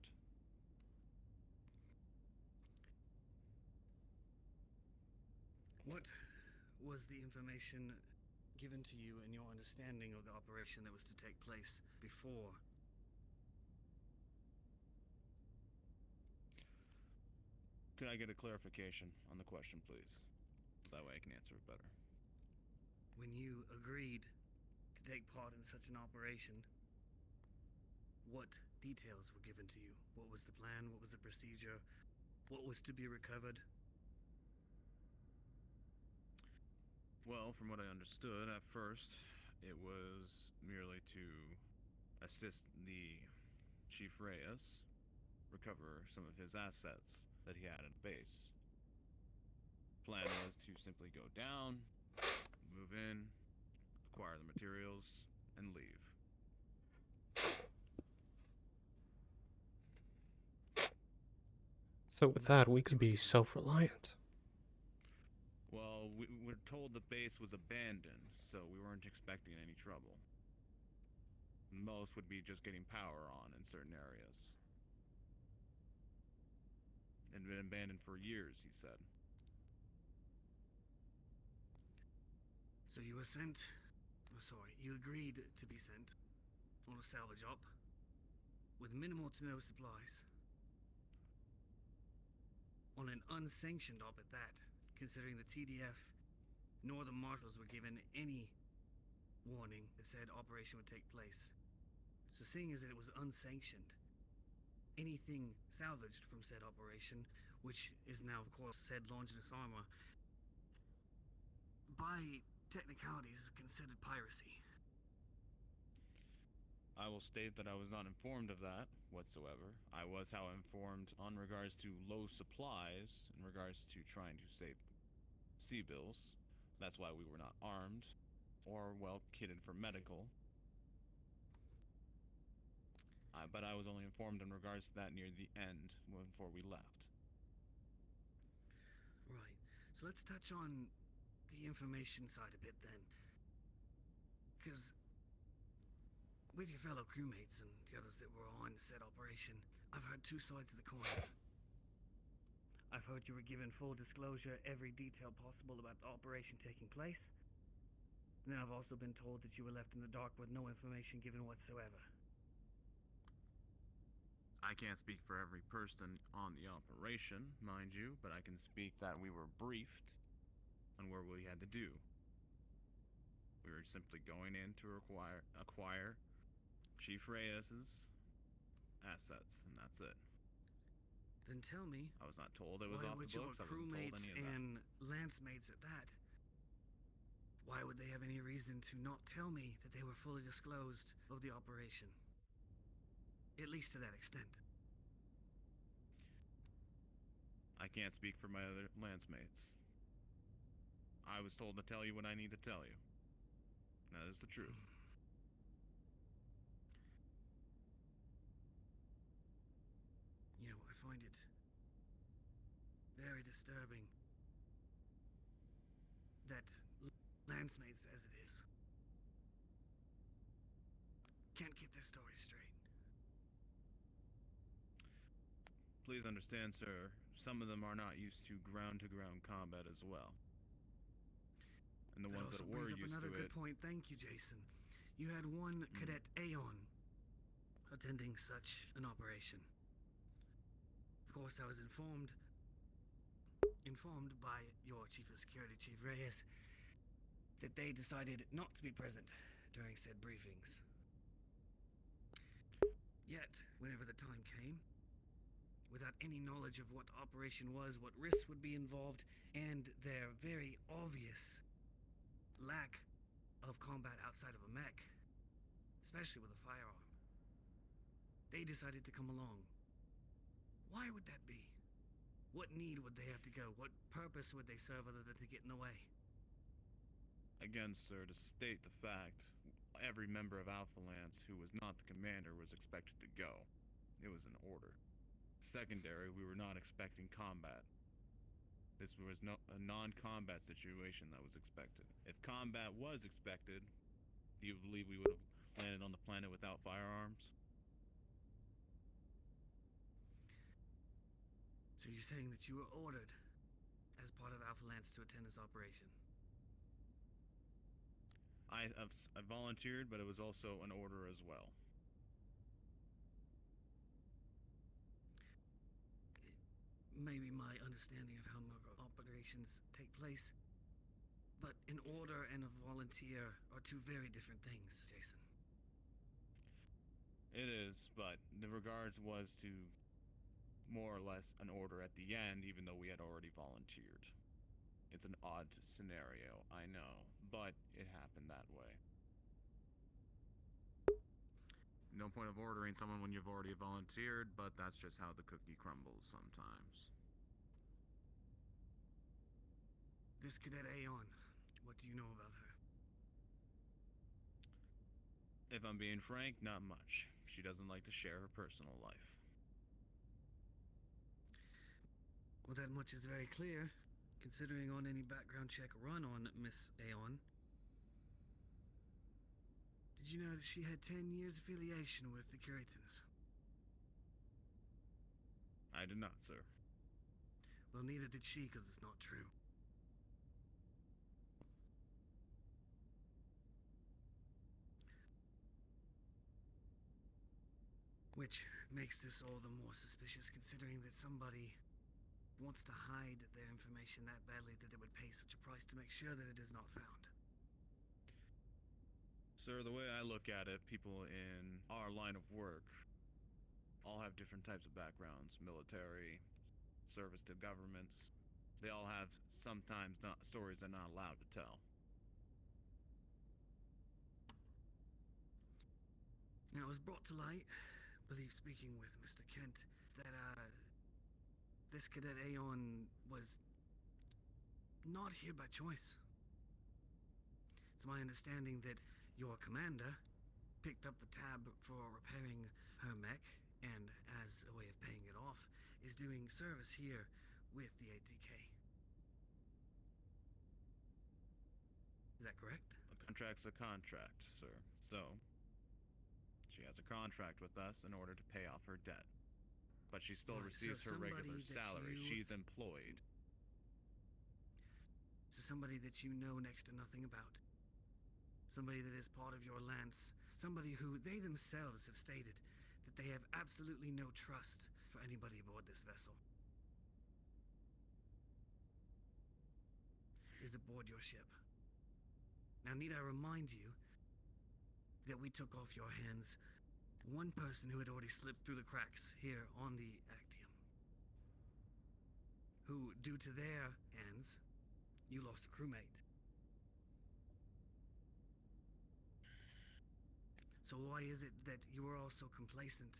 What was the information given to you and your understanding of the operation that was to take place before? Could I get a clarification on the question, please? That way I can answer it better. When you agreed to take part in such an operation, what details were given to you? What was the plan? What was the procedure? What was to be recovered? Well, from what I understood, at first, it was merely to assist the Chief Reyes recover some of his assets that he had at base. Plan was to simply go down, move in, acquire the materials, and leave. So with that, we could be self-reliant. Well, we were told the base was abandoned, so we weren't expecting any trouble. Most would be just getting power on in certain areas. It had been abandoned for years, he said. So you were sent, you agreed to be sent on a salvage op with minimal to no supplies. On an unsanctioned op at that, considering the TDF nor the marshals were given any warning that said operation would take place. So seeing as that it was unsanctioned, anything salvaged from said operation, which is now of course said Longinus armor, by technicalities is considered piracy? I will state that I was not informed of that whatsoever. I was, however, informed on regards to low supplies, in regards to trying to save sea bills. That's why we were not armed or well kitted for medical. But I was only informed in regards to that near the end, before we left. Right. So let's touch on the information side a bit then. Because with your fellow crewmates and the others that were on said operation, I've heard two sides of the coin. I've heard you were given full disclosure, every detail possible about the operation taking place. And then I've also been told that you were left in the dark with no information given whatsoever. I can't speak for every person on the operation, mind you, but I can speak that we were briefed on what we had to do. We were simply going in to acquire Chief Reyes's assets, and that's it. Then tell me, I was not told it was why off the would your books. I wasn't told crewmates any of that. and lance mates at that, why would they have any reason to not tell me that they were fully disclosed of the operation? At least to that extent. I can't speak for my other lance mates. I was told to tell you what I need to tell you. That is the truth. You know, I find it very disturbing that lance mates, as it is, can't get their story straight. Please understand, sir, some of them are not used to ground-to-ground combat as well. And the ones that were brings up used another to good it... point. Thank you, Jason. You had one Cadet Aeon attending such an operation. Of course, I was informed by your Chief of Security, Chief Reyes, that they decided not to be present during said briefings. Yet, whenever the time came, without any knowledge of what the operation was, what risks would be involved, and their very obvious lack of combat outside of a mech, especially with a firearm, they decided to come along. Why would that be? What need would they have to go? What purpose would they serve other than to get in the way? Again, sir, to state the fact, every member of Alpha Lance who was not the commander was expected to go. It was an order. Secondary, we were not expecting combat. This was a non-combat situation that was expected. If combat was expected, do you believe we would have landed on the planet without firearms? So you're saying that you were ordered as part of Alpha Lance to attend this operation? I volunteered, but it was also an order as well. Maybe my understanding of how operations take place, but an order and a volunteer are two very different things, Jason. It is, but the regards was to more or less an order at the end, even though we had already volunteered. It's an odd scenario, I know, but it happened that way. No point of ordering someone when you've already volunteered, but that's just how the cookie crumbles sometimes. This Cadet Aeon, what do you know about her? If I'm being frank, not much. She doesn't like to share her personal life. Well, that much is very clear, considering on any background check run on Miss Aeon. Did you know that she had 10 years affiliation with the Curators? I did not, sir. Well, neither did she, because it's not true. Which makes this all the more suspicious, considering that somebody wants to hide their information that badly that it would pay such a price to make sure that it is not found. Sir, the way I look at it, people in our line of work all have different types of backgrounds. Military, service to governments. They all have sometimes not stories they're not allowed to tell. Now, it was brought to light, I believe speaking with Mr. Kent, that this Cadet Aeon was not here by choice. It's my understanding that your commander picked up the tab for repairing her mech, and as a way of paying it off, is doing service here with the ATK. Is that correct? A contract's a contract, sir. So, she has a contract with us in order to pay off her debt. But she still Right, receives so her regular somebody that salary. you- She's employed. So somebody that you know next to nothing about. Somebody that is part of your lance. Somebody who they themselves have stated that they have absolutely no trust for anybody aboard this vessel. Is aboard your ship. Now, need I remind you that we took off your hands one person who had already slipped through the cracks here on the Actium. Who, due to their hands, you lost a crewmate. So why is it that you are all so complacent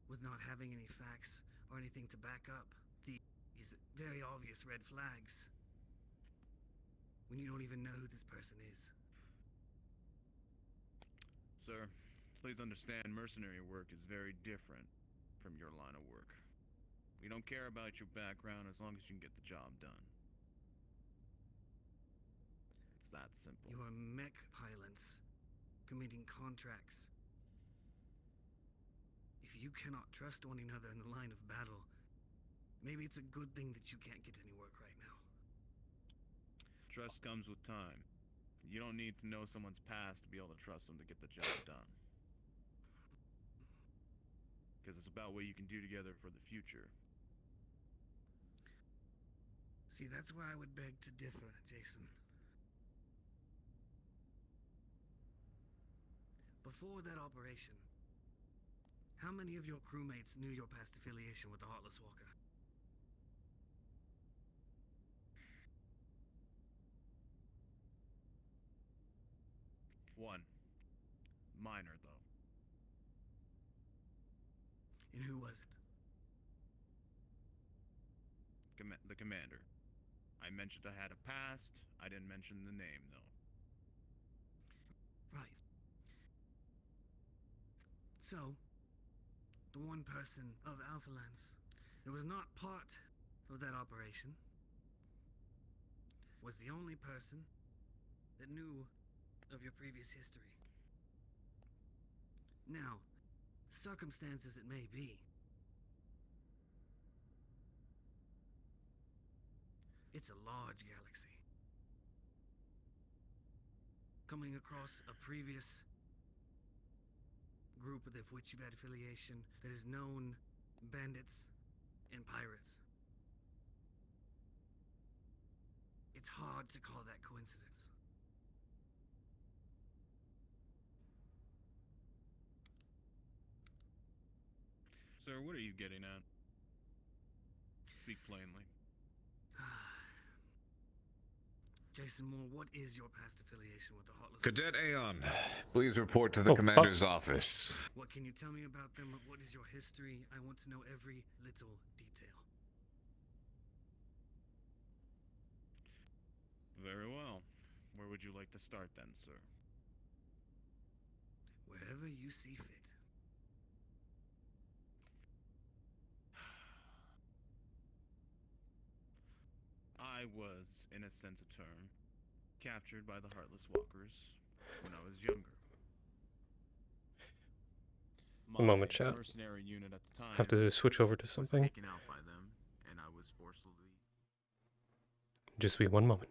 with not having any facts or anything to back up these very obvious red flags when you don't even know who this person is? Sir, please understand mercenary work is very different from your line of work. We don't care about your background as long as you can get the job done. It's that simple. You are mech pilots committing contracts. If you cannot trust one another in the line of battle, maybe it's a good thing that you can't get any work right now. Trust comes with time. You don't need to know someone's past to be able to trust them to get the job done. Because it's about what you can do together for the future. See, that's where I would beg to differ, Jason. Before that operation, how many of your crewmates knew your past affiliation with the Heartless Walker? One. Minor, though. And who was it? The commander. I mentioned I had a past. I didn't mention the name, though. Right. So, the one person of Alpha Lance that was not part of that operation was the only person that knew of your previous history. Now, circumstances it may be, it's a large galaxy. Coming across a previous group with which you've had affiliation that is known bandits and pirates. It's hard to call that coincidence. Sir, what are you getting at? Speak plainly. Jason Moore, what is your past affiliation with the Heartless? Cadet Aeon, please report to the Oh, commander's office. What can you tell me about them? What is your history? I want to know every little detail. Very well. Where would you like to start then, sir? Wherever you see fit. I was, in a sense of term, captured by the Heartless Walkers when I was younger. One moment, chat. Mercenary unit at the time Have to switch over to was something. taken out by them, and I was forcibly... Just be one moment.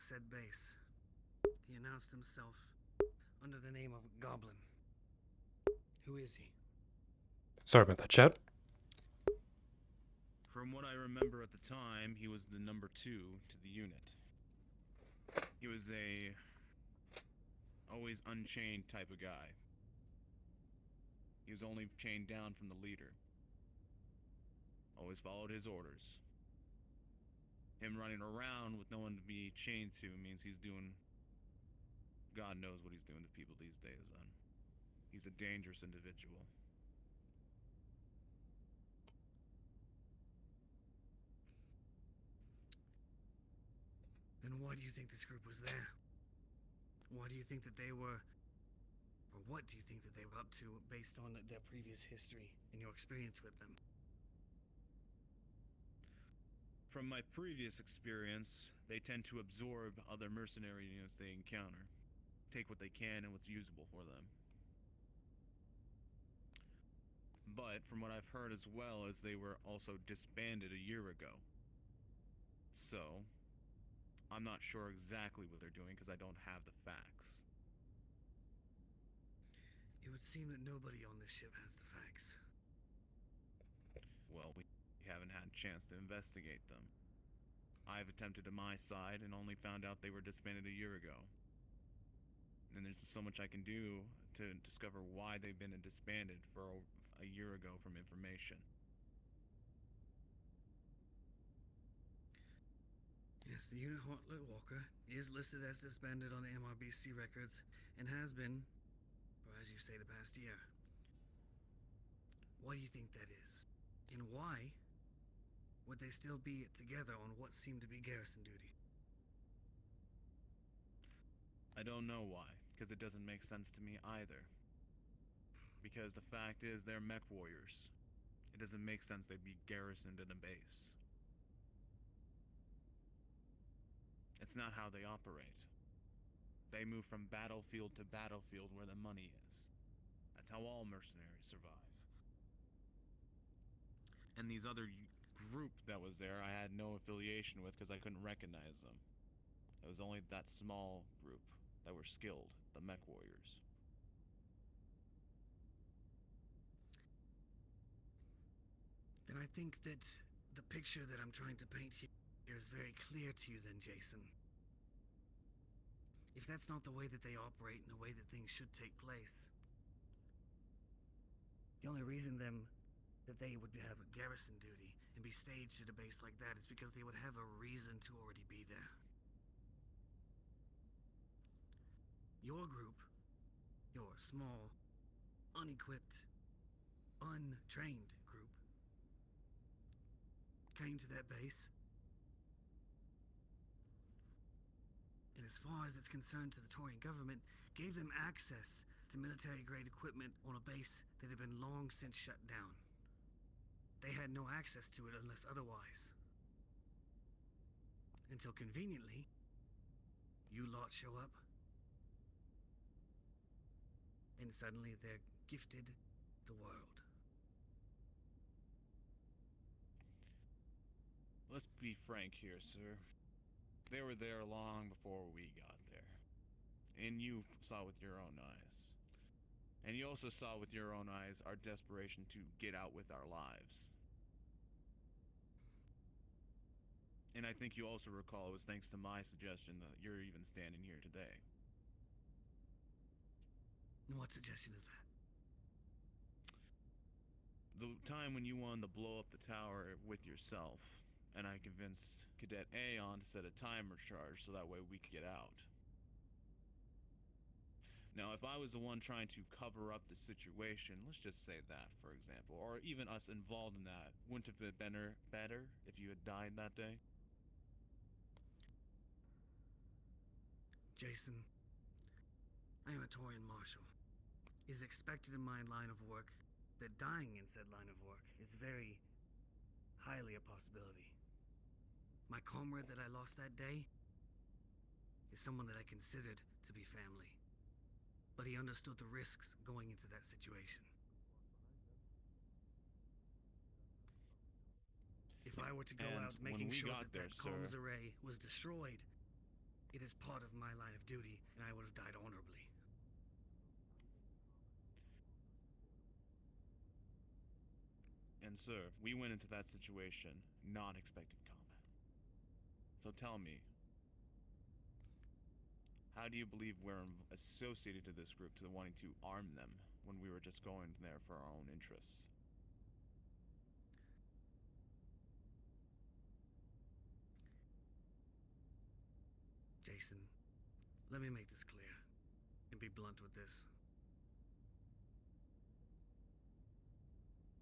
said base. He announced himself under the name of Goblin. Who is he? Sorry about that, chat. From what I remember at the time, he was the number 2 to the unit. He was a always unchained type of guy. He was only chained down from the leader. Always followed his orders. Him running around with no one to be chained to means he's doing... God knows what he's doing to people these days, then. He's a dangerous individual. Then why do you think this group was there? Why do you think that they were... Or what do you think that they were up to based on their previous history and your experience with them? From my previous experience, they tend to absorb other mercenary units they encounter. Take what they can and what's usable for them. But from what I've heard as well is they were also disbanded a year ago. So, I'm not sure exactly what they're doing because I don't have the facts. It would seem that nobody on this ship has the facts. Well, we haven't had a chance to investigate them. I've attempted to my side and only found out they were disbanded a year ago. And there's so much I can do to discover why they've been disbanded for a year ago from information. Yes, the unit Heartlet Walker is listed as disbanded on the MRBC records and has been, for as you say, the past year. Why do you think that is? And why would they still be together on what seemed to be garrison duty? I don't know why, because it doesn't make sense to me either. Because the fact is, they're mech warriors. It doesn't make sense they'd be garrisoned in a base. It's not how they operate. They move from battlefield to battlefield where the money is. That's how all mercenaries survive. And these other group that was there, I had no affiliation with because I couldn't recognize them. It was only that small group that were skilled, the mech warriors. Then I think that the picture that I'm trying to paint here is very clear to you then, Jason. If that's not the way that they operate and the way that things should take place, the only reason that they would have a garrison duty and be staged at a base like that is because they would have a reason to already be there. Your group, your small, unequipped, untrained group, came to that base, and as far as it's concerned to the Taurian government, gave them access to military-grade equipment on a base that had been long since shut down. They had no access to it unless otherwise. Until conveniently, you lot show up, and suddenly they're gifted the world. Let's be frank here, sir. They were there long before we got there. And you saw with your own eyes. And you also saw with your own eyes our desperation to get out with our lives. And I think you also recall it was thanks to my suggestion that you're even standing here today. What suggestion is that? The time when you wanted to blow up the tower with yourself, and I convinced Cadet Aeon to set a timer charge so that way we could get out. Now, if I was the one trying to cover up the situation, let's just say that, for example, or even us involved in that, wouldn't it have been better if you had died that day? Jason, I am a Taurian Marshal. It is expected in my line of work that dying in said line of work is very highly a possibility. My comrade that I lost that day is someone that I considered to be family, but he understood the risks going into that situation. If I were to go out making sure that that comms array was destroyed, It is part of my line of duty, and I would have died honorably. And sir, we went into that situation not expecting combat. So tell me, how do you believe we're associated to this group to wanting to arm them when we were just going there for our own interests? Jason, let me make this clear and be blunt with this.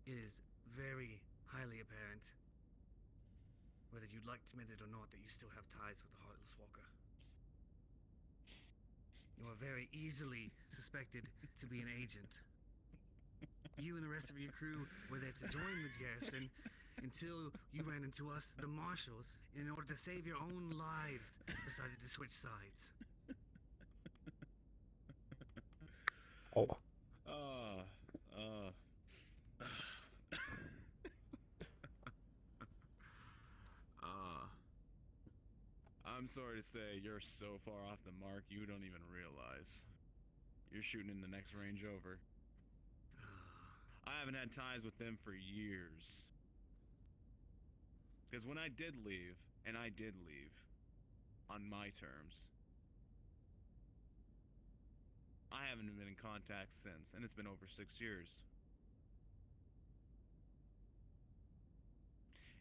It is very highly apparent, whether you'd like to admit it or not, that you still have ties with the Heartless Walker. You are very easily suspected to be an agent. You and the rest of your crew were there to join the garrison until you ran into us, the marshals, and in order to save your own lives, decided to switch sides. Oh. I'm sorry to say, you're so far off the mark, you don't even realize. You're shooting in the next range over. I haven't had ties with them for years. Because when I did leave, and I did leave, on my terms, I haven't been in contact since, and it's been over 6 years.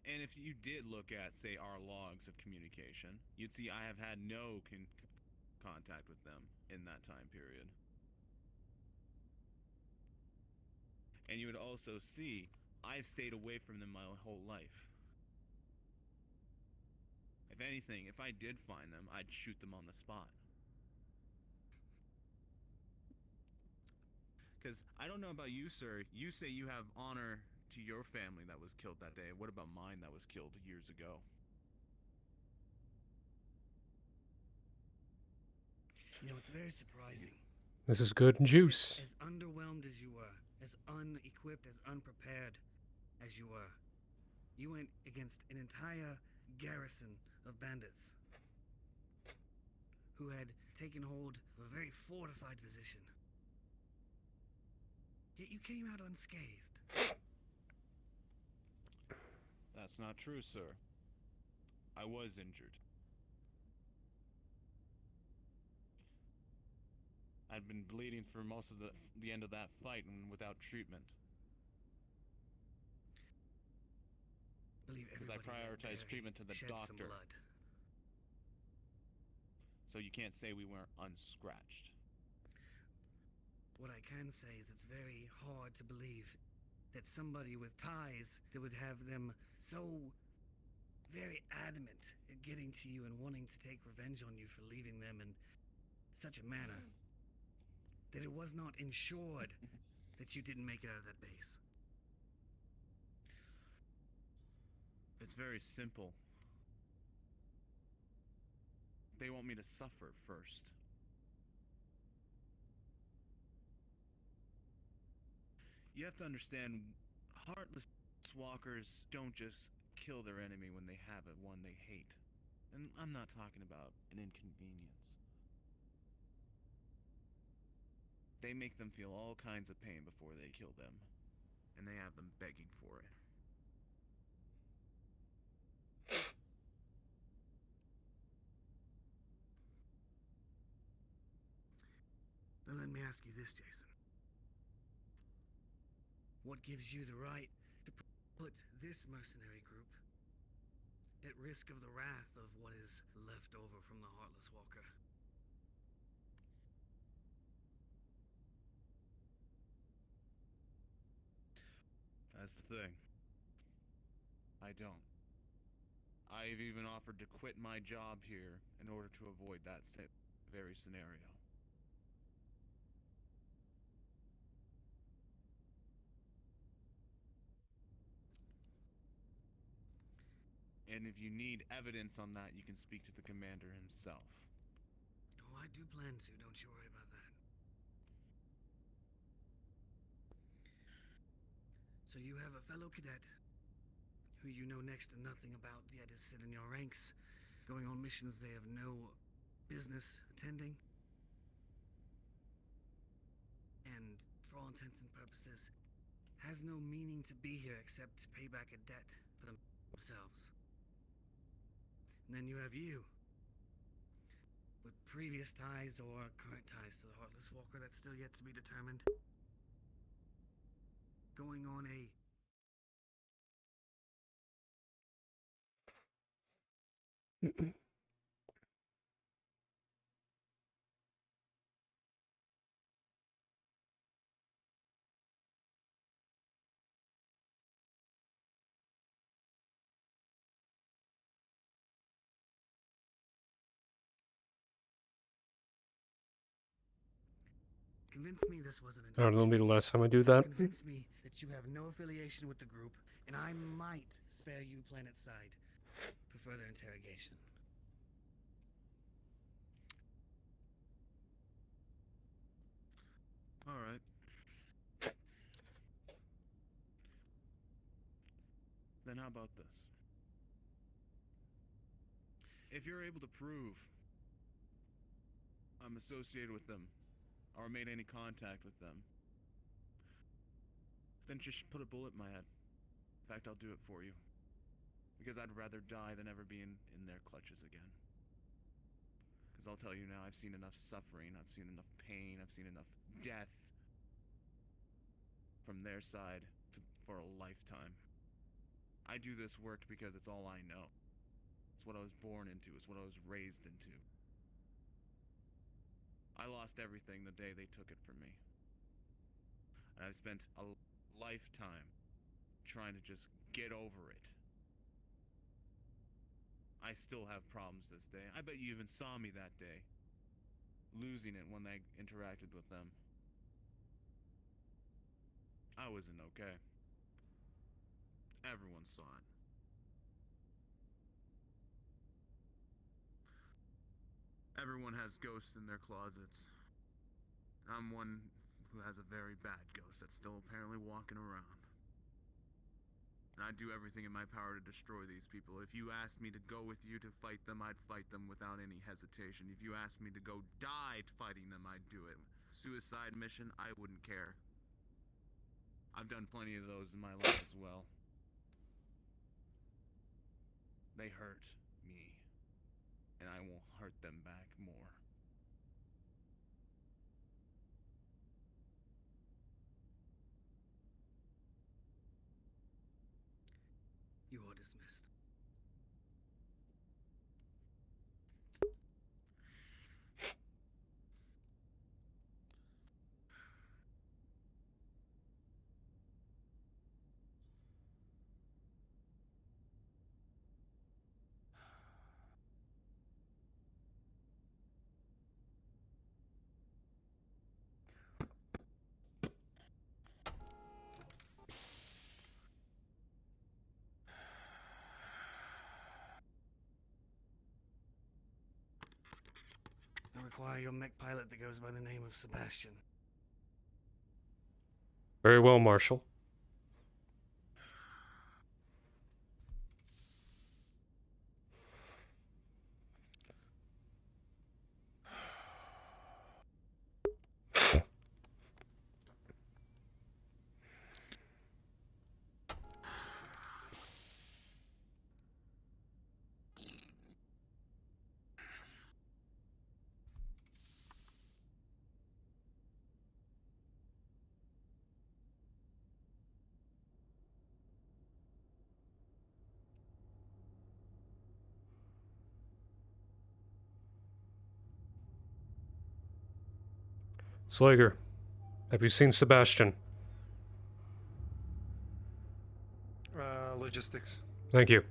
And if you did look at, say, our logs of communication, you'd see I have had no contact with them in that time period. And you would also see I've stayed away from them my whole life. If anything, if I did find them, I'd shoot them on the spot. Because I don't know about you, sir. You say you have honor to your family that was killed that day. What about mine that was killed years ago? You know, it's very surprising. This is good juice. As underwhelmed as you were, as unequipped, as unprepared as you were, you went against an entire garrison of bandits who had taken hold of a very fortified position. Yet you came out unscathed. That's not true, sir. I was injured. I'd been bleeding for most of the end of that fight and without treatment. Because I prioritized treatment to the doctor. Blood. So you can't say we weren't unscratched. What I can say is it's very hard to believe that somebody with ties that would have them so very adamant at getting to you and wanting to take revenge on you for leaving them in such a manner that it was not ensured that you didn't make it out of that base. It's very simple. They want me to suffer first. You have to understand, heartless walkers don't just kill their enemy when they have one they hate. And I'm not talking about an inconvenience. They make them feel all kinds of pain before they kill them. And they have them begging for it. Now let me ask you this, Jason. What gives you the right to put this mercenary group at risk of the wrath of what is left over from the Heartless Walker? That's the thing. I don't. I've even offered to quit my job here in order to avoid that very scenario. And if you need evidence on that, you can speak to the commander himself. Oh, I do plan to. Don't you worry about that. So you have a fellow cadet who you know next to nothing about, yet is sitting in your ranks, going on missions they have no business attending. And for all intents and purposes, has no meaning to be here except to pay back a debt for themselves. And then you have you, with previous ties or current ties to the Heartless Walker that's still yet to be determined, going on a convince me this wasn't I don't know, it'll be the last time I do that. Convince me that you have no affiliation with the group, and I might spare you planet side for further interrogation. All right. Then how about this? If you're able to prove I'm associated with them, or made any contact with them, then just put a bullet in my head. In fact, I'll do it for you. Because I'd rather die than ever be in their clutches again. Because I'll tell you now, I've seen enough suffering, I've seen enough pain, I've seen enough death from their side for a lifetime. I do this work because it's all I know. It's what I was born into, it's what I was raised into. I lost everything the day they took it from me. And I've spent a lifetime trying to just get over it. I still have problems this day. I bet you even saw me that day, losing it when I interacted with them. I wasn't okay. Everyone saw it. Everyone has ghosts in their closets. I'm one who has a very bad ghost that's still apparently walking around. And I'd do everything in my power to destroy these people. If you asked me to go with you to fight them, I'd fight them without any hesitation. If you asked me to go die fighting them, I'd do it. Suicide mission, I wouldn't care. I've done plenty of those in my life as well. They hurt me, and I will hurt them back more. You are dismissed. I require your mech pilot that goes by the name of Sebastian. Very well, Marshal. Slager, have you seen Sebastian? Logistics. Thank you.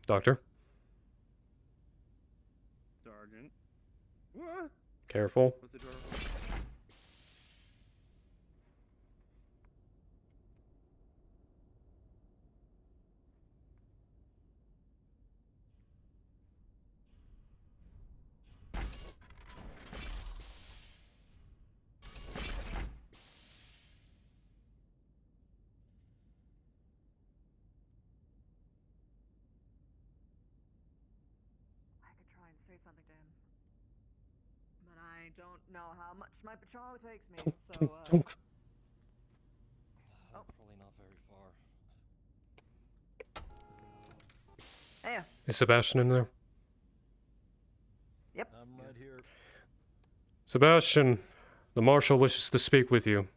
Doctor? Sergeant. What? Careful. Was the door say something to him. But I don't know how much my patrol takes me, so, Tunk. Oh. Probably not very far. Hey. Is Sebastian in there? Yep. I'm right here. Sebastian, the Marshal wishes to speak with you.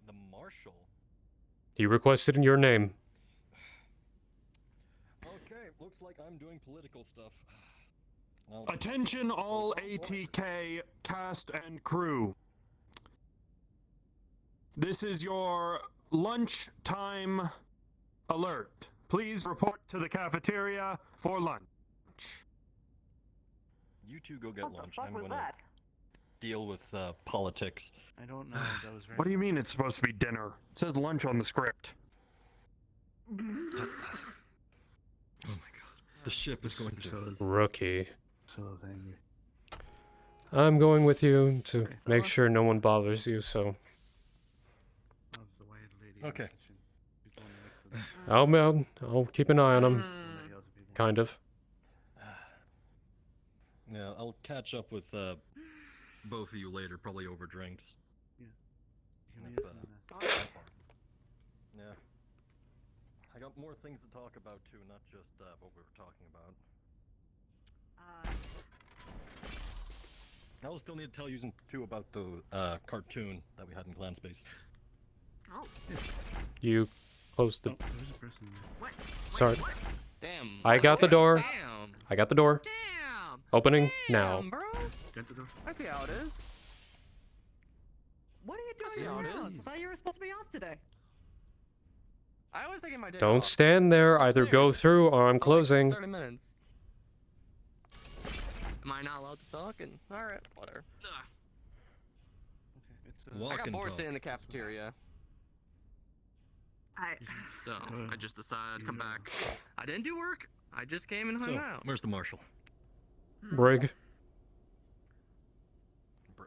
The Marshal? He requested in your name. Okay, looks like I'm doing political stuff. Attention all ATK cast and crew. This is your lunchtime alert. Please report to the cafeteria for lunch. You two go get What the lunch. fuck I'm was gonna that? deal with politics. I don't know. That was very. What do you mean it's supposed to be dinner? It says lunch on the script. Oh my god. The ship is going to... Rookie. So angry. I'm going with you to make sure no one bothers you, so... Okay. I'll keep an eye on him. Kind of. Yeah, I'll catch up with both of you later, probably over drinks. Yeah. I got more things to talk about too, not just what we were talking about. I will still need to tell you too about the cartoon that we had in Clan Space. Oh. You closed the... There's a person there. What? Sorry. Damn. I got the door. Damn. I got the door. Damn. Opening now. Bro. Get the door. I see how it is. What are you I see doing how it around? is. I thought you were supposed to be off today. I was taking my day Don't off. stand there. Either go through or I'm closing. 30 minutes. Am I not allowed to talk? And alright, whatever. I got bored sitting in the cafeteria. So I just decided I'd come back. I didn't do work. I just came and hung So, out. where's the Marshal? Brig.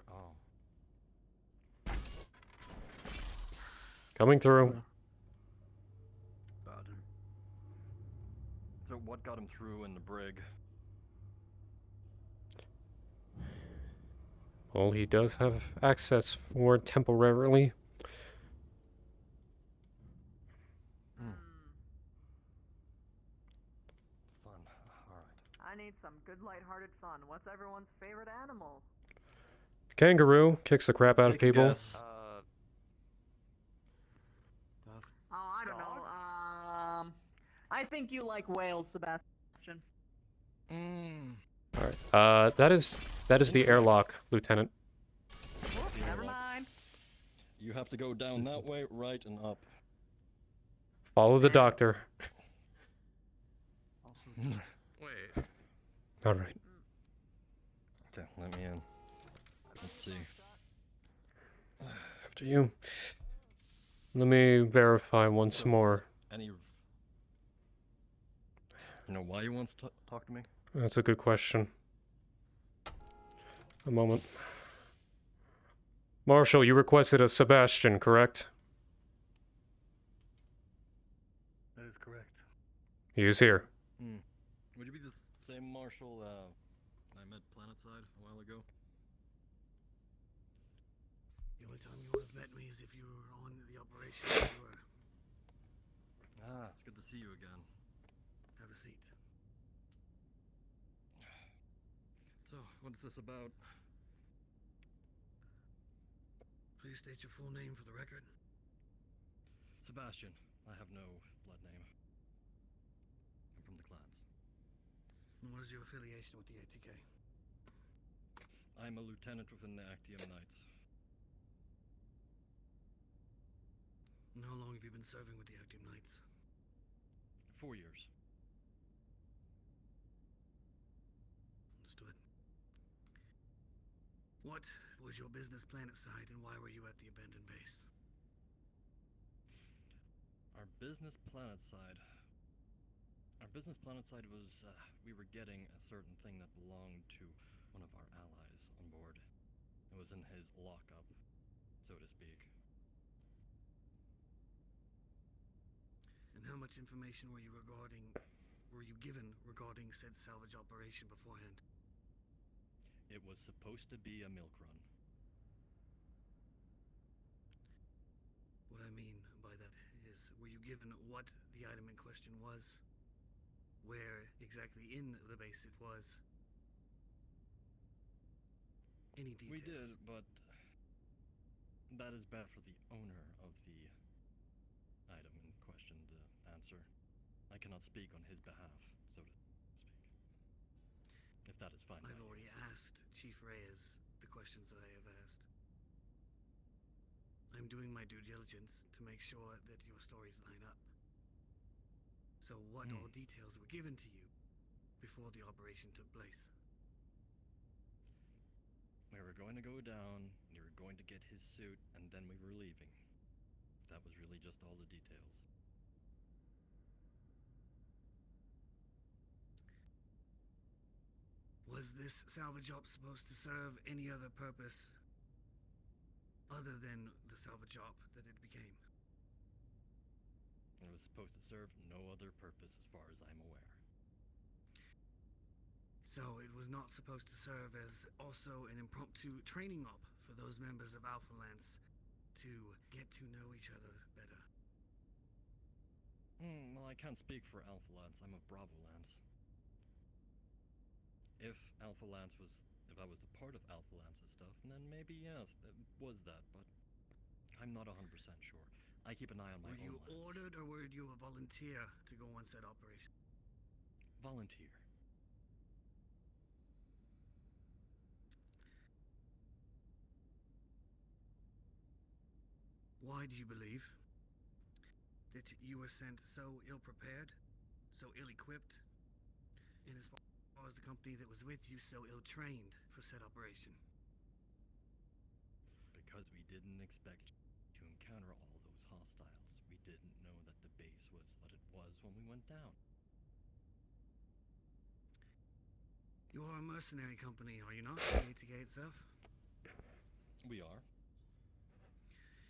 Oh. Coming through. So what got him through in the brig? Well, he does have access for temporarily. Fun. Alright. I need some good lighthearted fun. What's everyone's favorite animal? Kangaroo kicks the crap out of people. Oh, I don't know. I think you like whales, Sebastian. Alright. That is the airlock, Lieutenant. Never mind. You have to go down that way, right, and up. Follow the doctor. Wait. Alright. Okay, let me in. Let's see. After you. Let me verify once more. Any... You know why he wants to talk to me? That's a good question. A moment. Marshal, you requested a Sebastian, correct? That is correct. He is here. Would you be the same Marshal I met Planetside a while ago? The only time you would have met me is if you were on the operation. You were. Ah, it's good to see you again. Have a seat. So, what is this about? Please state your full name for the record. Sebastian. I have no blood name. I'm from the clans. And what is your affiliation with the ATK? I'm a lieutenant within the Actium Knights. And how long have you been serving with the Actium Knights? 4 years. Understood. What was your business planetside, and why were you at the abandoned base? Our business planetside was, we were getting a certain thing that belonged to one of our allies on board. It was in his lockup, so to speak. And how much information were you regarding were you given regarding said salvage operation beforehand? It was supposed to be a milk run. What I mean by that is, were you given what the item in question was? Where exactly in the base it was? Any details? We did, but that is bad for the owner of the item in question to answer. I cannot speak on his behalf, so to speak. If that is fine. I've already asked Chief Reyes the questions that I have asked. I'm doing my due diligence to make sure that your stories line up. So what all details were given to you before the operation took place? We were going to go down, we were going to get his suit, and then we were leaving. That was really just all the details. Was this salvage op supposed to serve any other purpose other than the salvage op that it became? It was supposed to serve no other purpose as far as I'm aware. So it was not supposed to serve as also an impromptu training op for those members of Alpha Lance to get to know each other better? Well, I can't speak for Alpha Lance. I'm of Bravo Lance. If I was the part of Alpha Lance's stuff, then maybe yes, it was that, but I'm not 100% sure. I keep an eye on my own Were you lance. ordered or were you a volunteer to go on said operation? Volunteer. Why do you believe that you were sent so ill-prepared, so ill-equipped, and as far as the company that was with you, so ill-trained for said operation? Because we didn't expect to encounter all those hostiles. We didn't know that the base was what it was when we went down. You are a mercenary company, are you not? The ATK itself? We are.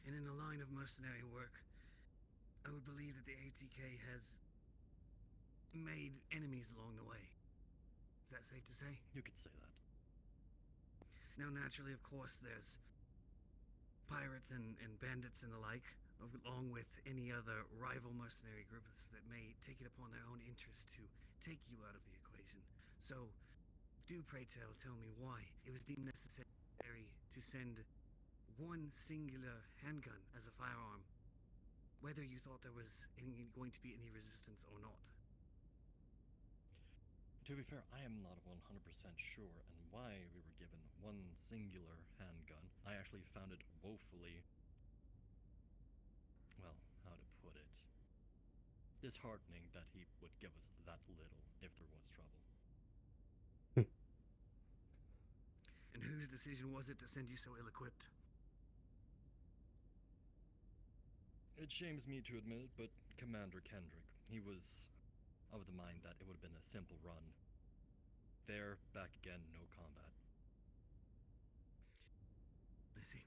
And in the line of mercenary work, I would believe that the ATK has made enemies along the way. Is that safe to say? You could say that. Now, naturally, of course, there's pirates and bandits and the like, along with any other rival mercenary groups that may take it upon their own interest to take you out of the equation. So, do pray tell me why it was deemed necessary to send one singular handgun as a firearm, whether you thought there was going to be any resistance or not. To be fair, I am not 100% sure on why we were given one singular handgun. I actually found it woefully, well, how to put it, disheartening that he would give us that little if there was trouble. And whose decision was it to send you so ill-equipped? It shames me to admit it, but Commander Kendrick, he was of the mind that it would have been a simple run. There, back again, no combat. I see.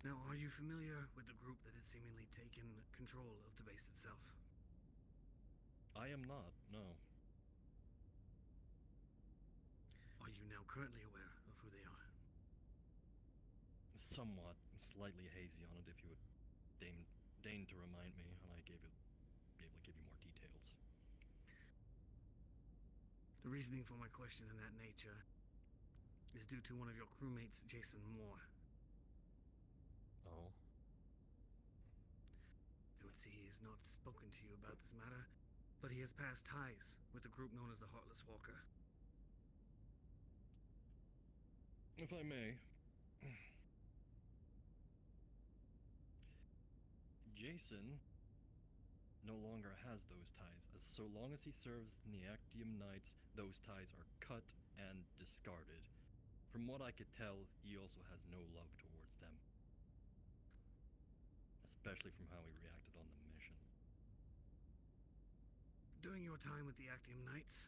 Now, are you familiar with the group that has seemingly taken control of the base itself? I am not, no. Are you now currently aware of who they are? Somewhat, slightly hazy on it if you would deign to remind me, and I be able to give you more details. The reasoning for my question in that nature is due to one of your crewmates, Jason Moore. Oh? I would see he has not spoken to you about this matter, but he has passed ties with a group known as the Heartless Walker. If I may, Jason no longer has those ties, as so long as he serves in the Actium Knights, those ties are cut and discarded. From what I could tell, he also has no love towards them. Especially from how he reacted on the mission. During your time with the Actium Knights,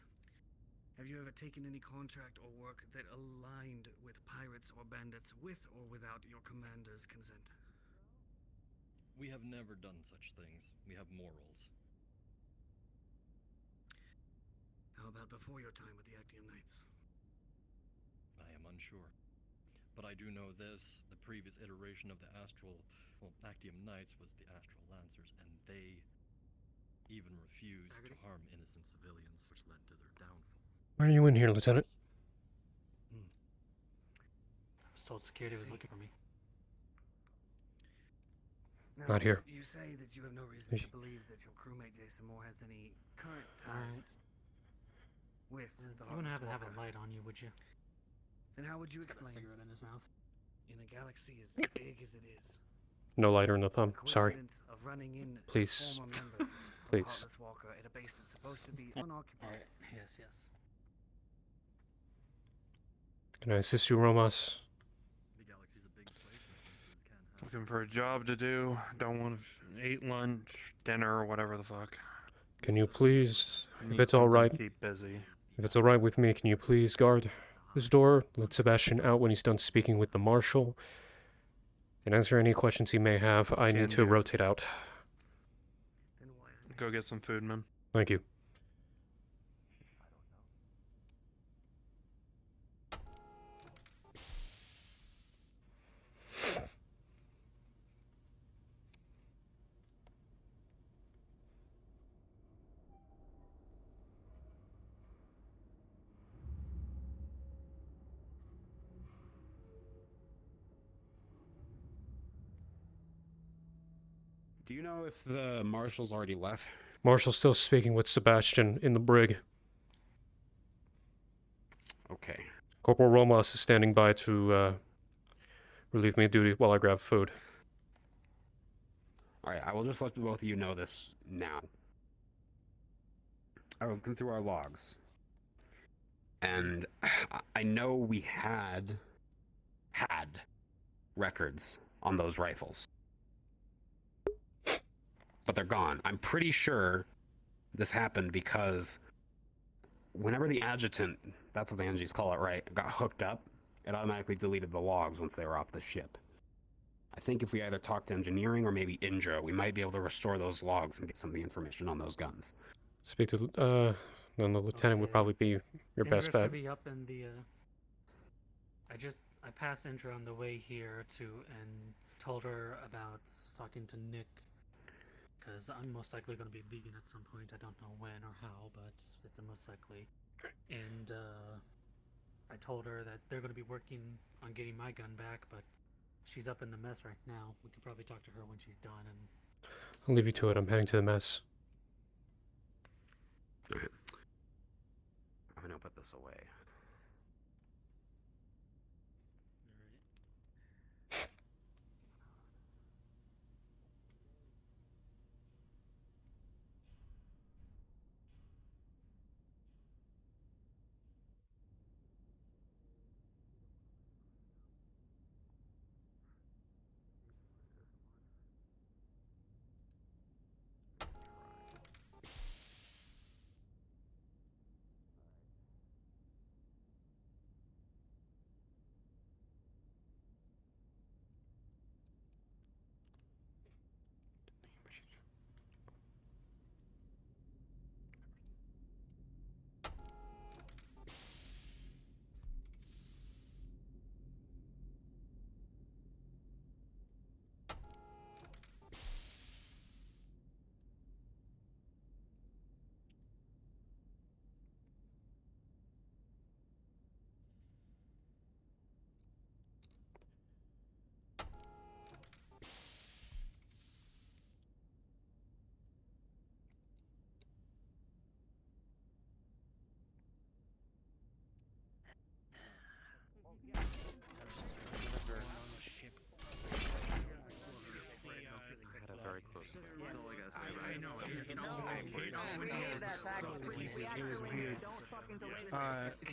have you ever taken any contract or work that aligned with pirates or bandits with or without your commander's consent? We have never done such things. We have morals. about before your time with the Actium Knights? I am unsure. But I do know this, the previous iteration of the Actium Knights was the Astral Lancers, and they even refused to harm innocent civilians, which led to their downfall. Why are you in here, Lieutenant? I was told security was looking for me. Now, Not here. You say that you have no reason to believe that your crewmate Jason Moore has any current ties with the You wouldn't happen to have Walker. a light on you, would you? Then how would you He's got a explain, cigarette in his mouth. in a galaxy as big as it is, No lighter in the thumb. the Sorry. coincidence of running in Please. former members Please. of Heartless Walker at a base that's supposed to be unoccupied? Yes, yes. Can I assist you, Romas? Looking for a job to do. Don't want to eat lunch, dinner, or whatever the fuck. Can you please, if Need it's all something to right, keep busy. if it's all right with me, can you please guard this door? Let Sebastian out when he's done speaking with the marshal, and answer any questions he may have. I need to do. rotate out. Go get some food, man. Thank you. Do you know if the marshal's already left? Marshal's still speaking with Sebastian in the brig. Okay. Corporal Romas is standing by to relieve me of duty while I grab food. Alright, I will just let both of you know this now. I was looking through our logs. And I know we had records on those rifles. But they're gone. I'm pretty sure this happened because whenever the adjutant, that's what the NGs call it, right, got hooked up, it automatically deleted the logs once they were off the ship. I think if we either talk to engineering or maybe Indra, we might be able to restore those logs and get some of the information on those guns. Speak to, then the lieutenant would probably be your best Indra bet. should be up in the, I passed Indra on the way here and told her about talking to Nick, because I'm most likely going to be leaving at some point. I don't know when or how, but it's most likely. And I told her that they're going to be working on getting my gun back, but she's up in the mess right now. We could probably talk to her when she's done. And I'll leave you to it. I'm heading to the mess. Alright. I'm gonna put this away.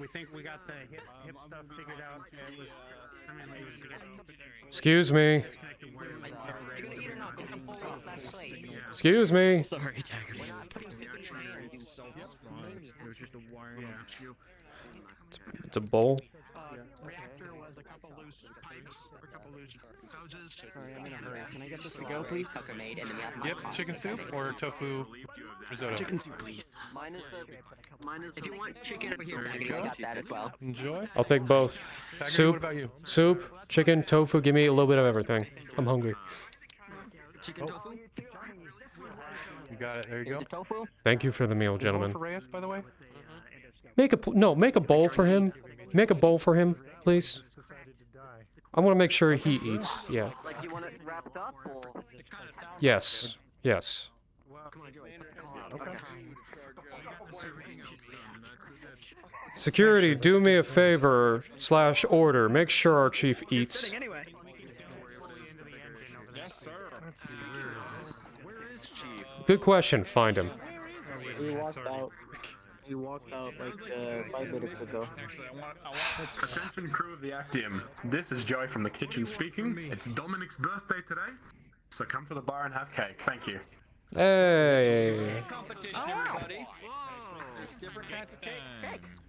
we think we got the hip stuff figured out. It was seemingly Excuse me. Excuse me. Sorry, Taggerty. It was just a wiring issue. It's a bowl. Reactor was a couple loose pipes, or a couple loose hoses. Sorry, I'm in a hurry. Can I get this to go, please? Yep, chicken soup or tofu risotto. Chicken soup, please. If you want chicken over here, There you Taggerty, I go. got that as well. Enjoy. I'll take both. Taggerty, Soup, what about you? soup, chicken, tofu. Give me a little bit of everything. I'm hungry. Chicken tofu? You got it. There you go. Tofu? Thank you for the meal, Is gentlemen. one for Reyes, by the way? Make a bowl for him. Make a bowl for him, please. I want to make sure he eats. Yeah. Like, you want it wrapped up, or? Yes. Yes. Security, do me a favor / order. Make sure our chief eats. Yes, sir. Where is Chief? Good question. Find him. He walked out. He walked out like 5 minutes ago. Attention crew of the Actium. This is Joey from the kitchen speaking. It's Dominic's birthday today, so come to the bar and have cake. Thank you. Hey. Competition, everybody. There's different kinds of cake.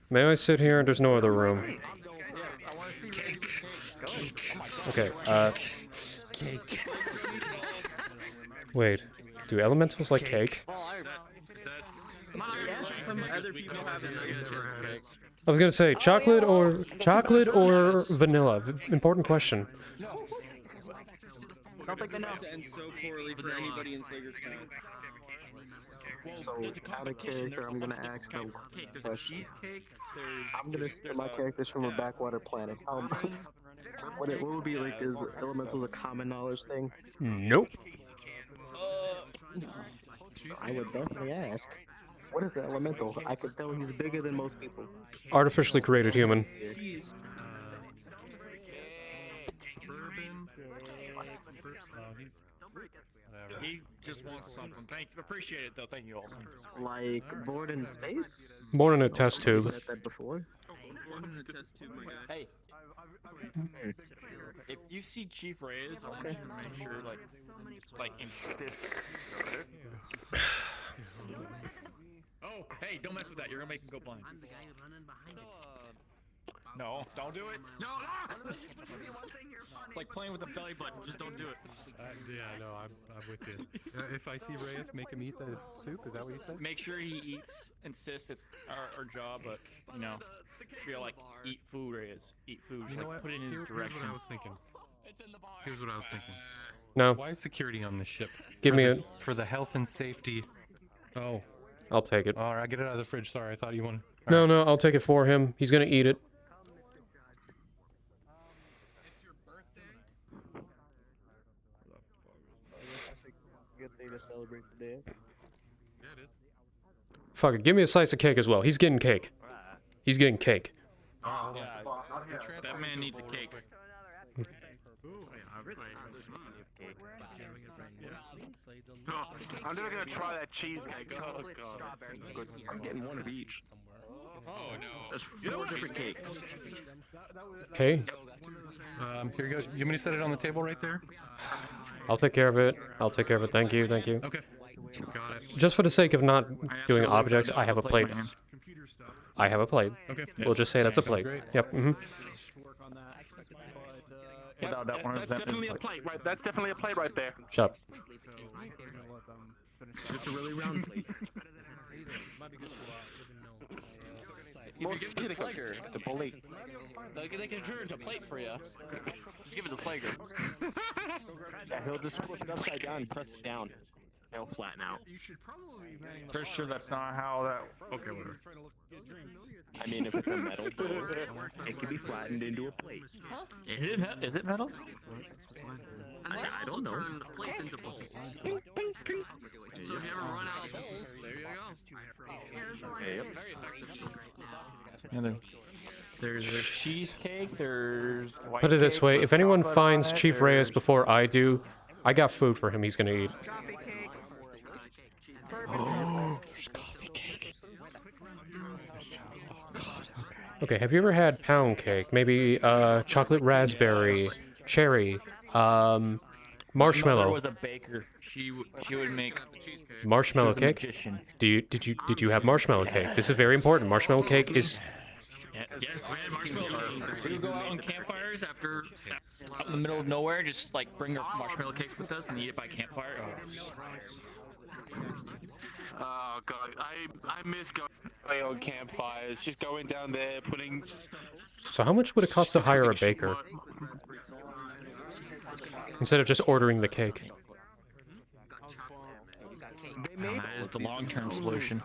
May I sit here? There's no other room. Yes, I want to see cake. Okay. Cake. Wait. Do elementals like cake? Other people have it. I was gonna say chocolate or vanilla. Important question. Don't think they know. And so poorly for anybody in Slager's Path. So out of character, I'm gonna ask them a question. Cheesecake. There's. I'm gonna steal my character's from a backwater planet. What would be like? Is elementals a common knowledge thing? Nope. So I would definitely ask. What is the elemental? I could tell he's bigger than most people. Artificially created human. He just wants something. Appreciate it though. Thank you, Olsen. Like born in space? Born in a test tube. Said that before. Hey, if you see Chief Reyes, I want you to make sure, like insist. Oh, hey, don't mess with that. You're gonna make him go blind. No, don't do it. No, no! It's like playing with a belly button. Just don't do it. Yeah, no, I'm with you. If I see Reyes, make him eat the soup. Is that what you said? Make sure he eats. Insist. It's our job, but you know, feel like eat food, Reyes. Eat food. Just You know like what? put it in his direction. Here's what I was thinking. Here's what I was thinking. No. Why is security on this ship? Give me for the health and safety. Oh. I'll take it. All right, get it out of the fridge. Sorry, I thought you wanted. No, no, I'll take it for him. He's gonna eat it. Good day to celebrate the day. Yeah, it is. Fuck it. Give me a slice of cake as well. He's getting cake. He's getting cake. Oh, yeah. That man needs a cake. I'm never gonna try that cheesecake. Oh god, that's good. I'm getting one of each. Oh no. There's 4 different cakes. Okay. Here you go. You want me to set it on the table right there? I'll take care of it. I'll take care of it. Thank you. Thank you. Okay. Got it. Just for the sake of not doing objects, I have a plate. I have a plate. Okay. We'll just say that's a plate. Yep. Mm-hmm. That's definitely a plate, right? That's definitely a plate right there. Shut up. It's a really round plate. Most give it to Slager. It's a plate. They can turn it to a plate for you. Just give it to Slager. Yeah, he'll just flip it upside down and press it down. It'll flatten out. Pretty sure that's not how that. Okay, whatever. I mean, if it's a metal door, it can be flattened into a plate. Is it metal? I don't know. Turn the plates into bowls. So if you ever run out of bowls, there you go. Very effective. Yeah, there's a cheesecake. There's white Put it this cake way: with if anyone chocolate finds on it, Chief Reyes there's- before I do, I got food for him. He's gonna eat. Oh, there's coffee cake. Okay. Have you ever had pound cake? Maybe chocolate raspberry, cherry, Mother marshmallow. was a baker. She would make Marshmallow she was a cake? magician. Did you have marshmallow cake? This is very important. Marshmallow cake is Yes, man, marshmallow. We would go out on campfires after out in the middle of nowhere, just like bring our marshmallow cakes with us and eat it by campfire. Oh god, I miss going on campfires. Just going down there, putting. So how much would it cost to hire a baker? Instead of just ordering the cake. That is the long-term solution.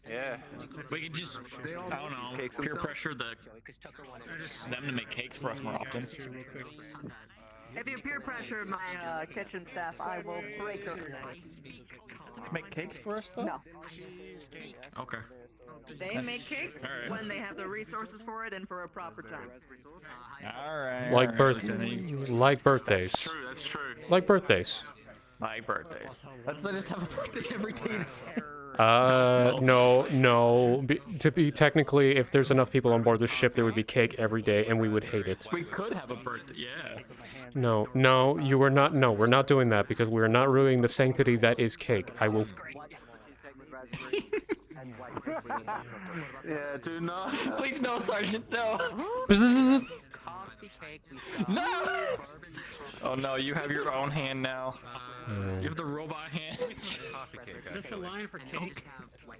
Yeah. We could just, I don't know, peer pressure them to make cakes for us more often. If you peer pressure my kitchen staff, I will break your neck. To make cakes for us, though? No. Okay. They make cakes when they have the resources for it and for a proper time. Alright. Like like birthdays. That's true, that's true. Like birthdays. Like birthdays. Let's let us have a birthday every day. No. To be technically, if there's enough people on board the ship, there would be cake every day, and we would hate it. We could have a birthday, yeah. No, you are not. No, we're not doing that because we're not ruining the sanctity that is cake. I will. Yeah, do not. Please no, Sergeant, no. No! Oh no, you have your own hand now. You have the robot hand. Is this the line for cake?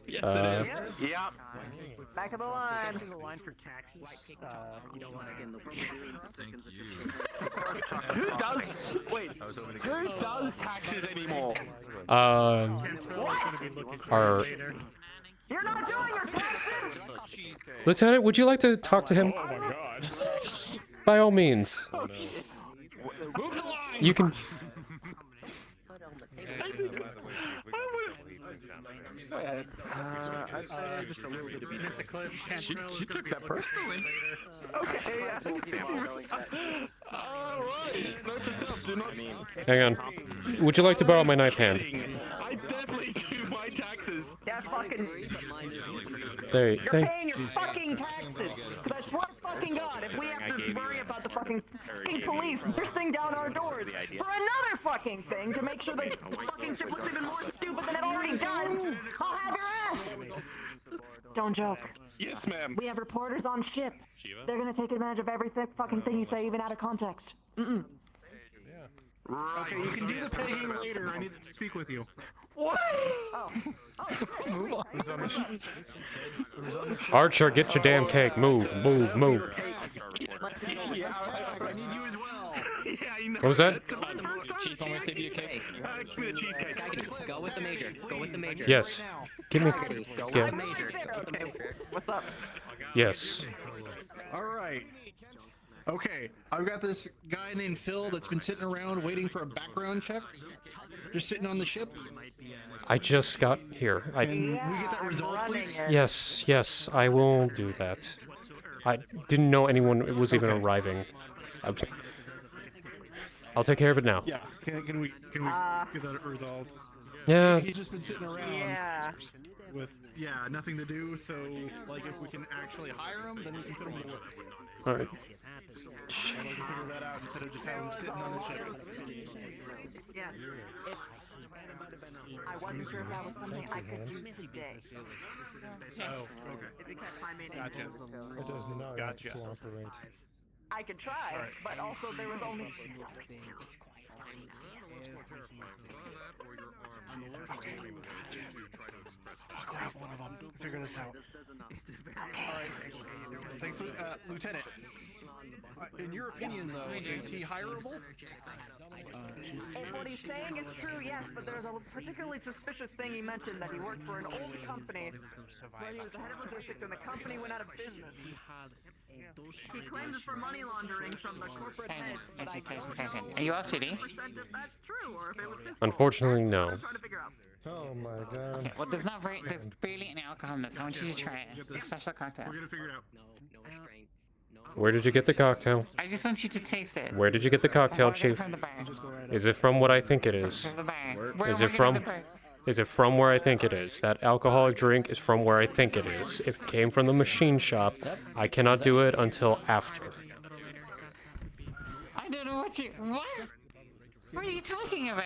Yes, it is. Yep. Back of the line. The line for taxes. You don't want to get in the Who does taxes anymore? You're not doing your taxes! Lieutenant, would you like to talk to him? Oh my god. By all means. Move the line! You can. She took that personally. Okay, alright. Note to self, do not. Hang on. Would you like to borrow my knife hand? I definitely do my taxes. Yeah, fucking. There. You're paying your fucking taxes. Because I swear to fucking God, if we have to worry about the fucking police bursting down our doors for another fucking thing to make sure the fucking ship looks even more stupid than it already does, I'll have your ass. Don't joke. Yes, ma'am. We have reporters on ship. They're gonna take advantage of every fucking thing you say, even out of context. Right. Okay, you can do the pegging later. I need to speak with you. What? Oh. Move on. Archer, get your damn cake. Move. Yeah, I need you as well. Yeah, you know. What was that? Chief, I'm gonna save you a cake. Give me the cheesecake. Go with the major. Go with the major. Yes. Give me. Yeah. What's up? Yes. All right. Okay, I've got this guy named Phil that's been sitting around waiting for a background check. Just sitting on the ship. I just got here. Can we get that resolved, please? Yes, I will do that. I didn't know anyone was even arriving. I'll take care of it now. Yeah, can we get that resolved? Yeah. He's just been sitting around with nothing to do, so like if we can actually hire him, then we can put him to work. Alright. Figure that out instead of just having him sitting on the ship. Yes, it's. I wasn't sure if that was something I could do today. Oh, okay. If you catch my meaning. Gotcha. It does not Gotcha. cooperate. I could try, but also there was only. I'll grab one of them. Figure this out. Alright. Thanks, Lieutenant. In your opinion, though, is he hireable? If what he's saying is true, yes, but there's a particularly suspicious thing he mentioned that he worked for an old company where he was the head of logistics and the company went out of business. He claims for money laundering from the corporate heads, but I don't know Are you off today? 100% if that's true or if it was his Unfortunately, no. Oh my god. Okay, well, there's barely any alcohol in this. I want you to try it. It's a special cocktail. We're gonna figure it out. Where did you get the cocktail? I just want you to taste it. Where did you get the cocktail, Chief? From the bar. Is it from what I think it is? From the bar. Is it from? Is it from where I think it is? That alcoholic drink is from where I think it is. If it came from the machine shop, I cannot do it until after. I don't know what you. What? What are you talking about?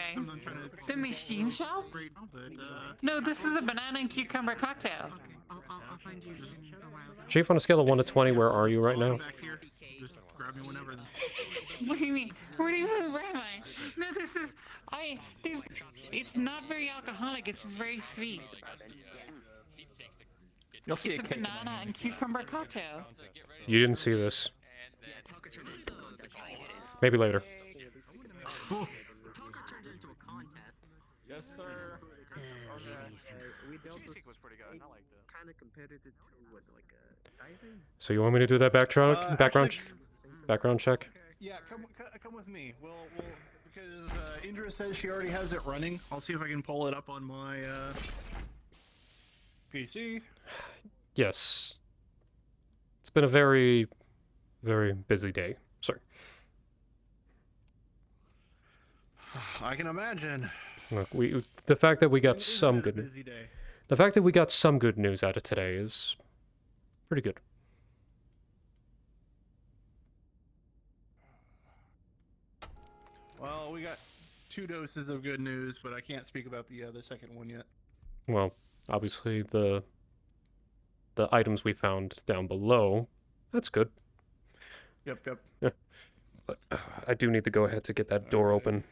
The machine shop? No, this is a banana and cucumber cocktail. find you in a while. Chief, on a scale of 1 to 20, where are you right now? Back here. Just grab me whenever. What do you mean? Where am I? No, this is it's not very alcoholic. It's just very sweet. You'll see It's a banana and cucumber cocktail. You didn't see this. Maybe later. Yes, sir. We dealt with kind of compared it to what, like a diving? So you want me to do that background check? Yeah, come with me. We'll because Indra says she already has it running. I'll see if I can pull it up on my PC. Yes. It's been a very, very busy day, sir. I can imagine. Look, the fact that we got some good Busy day. the fact that we got some good news out of today is pretty good. Well, we got 2 doses of good news, but I can't speak about the second one yet. Well, obviously the items we found down below, that's good. Yep. Yeah. But I do need to go ahead to get that door open.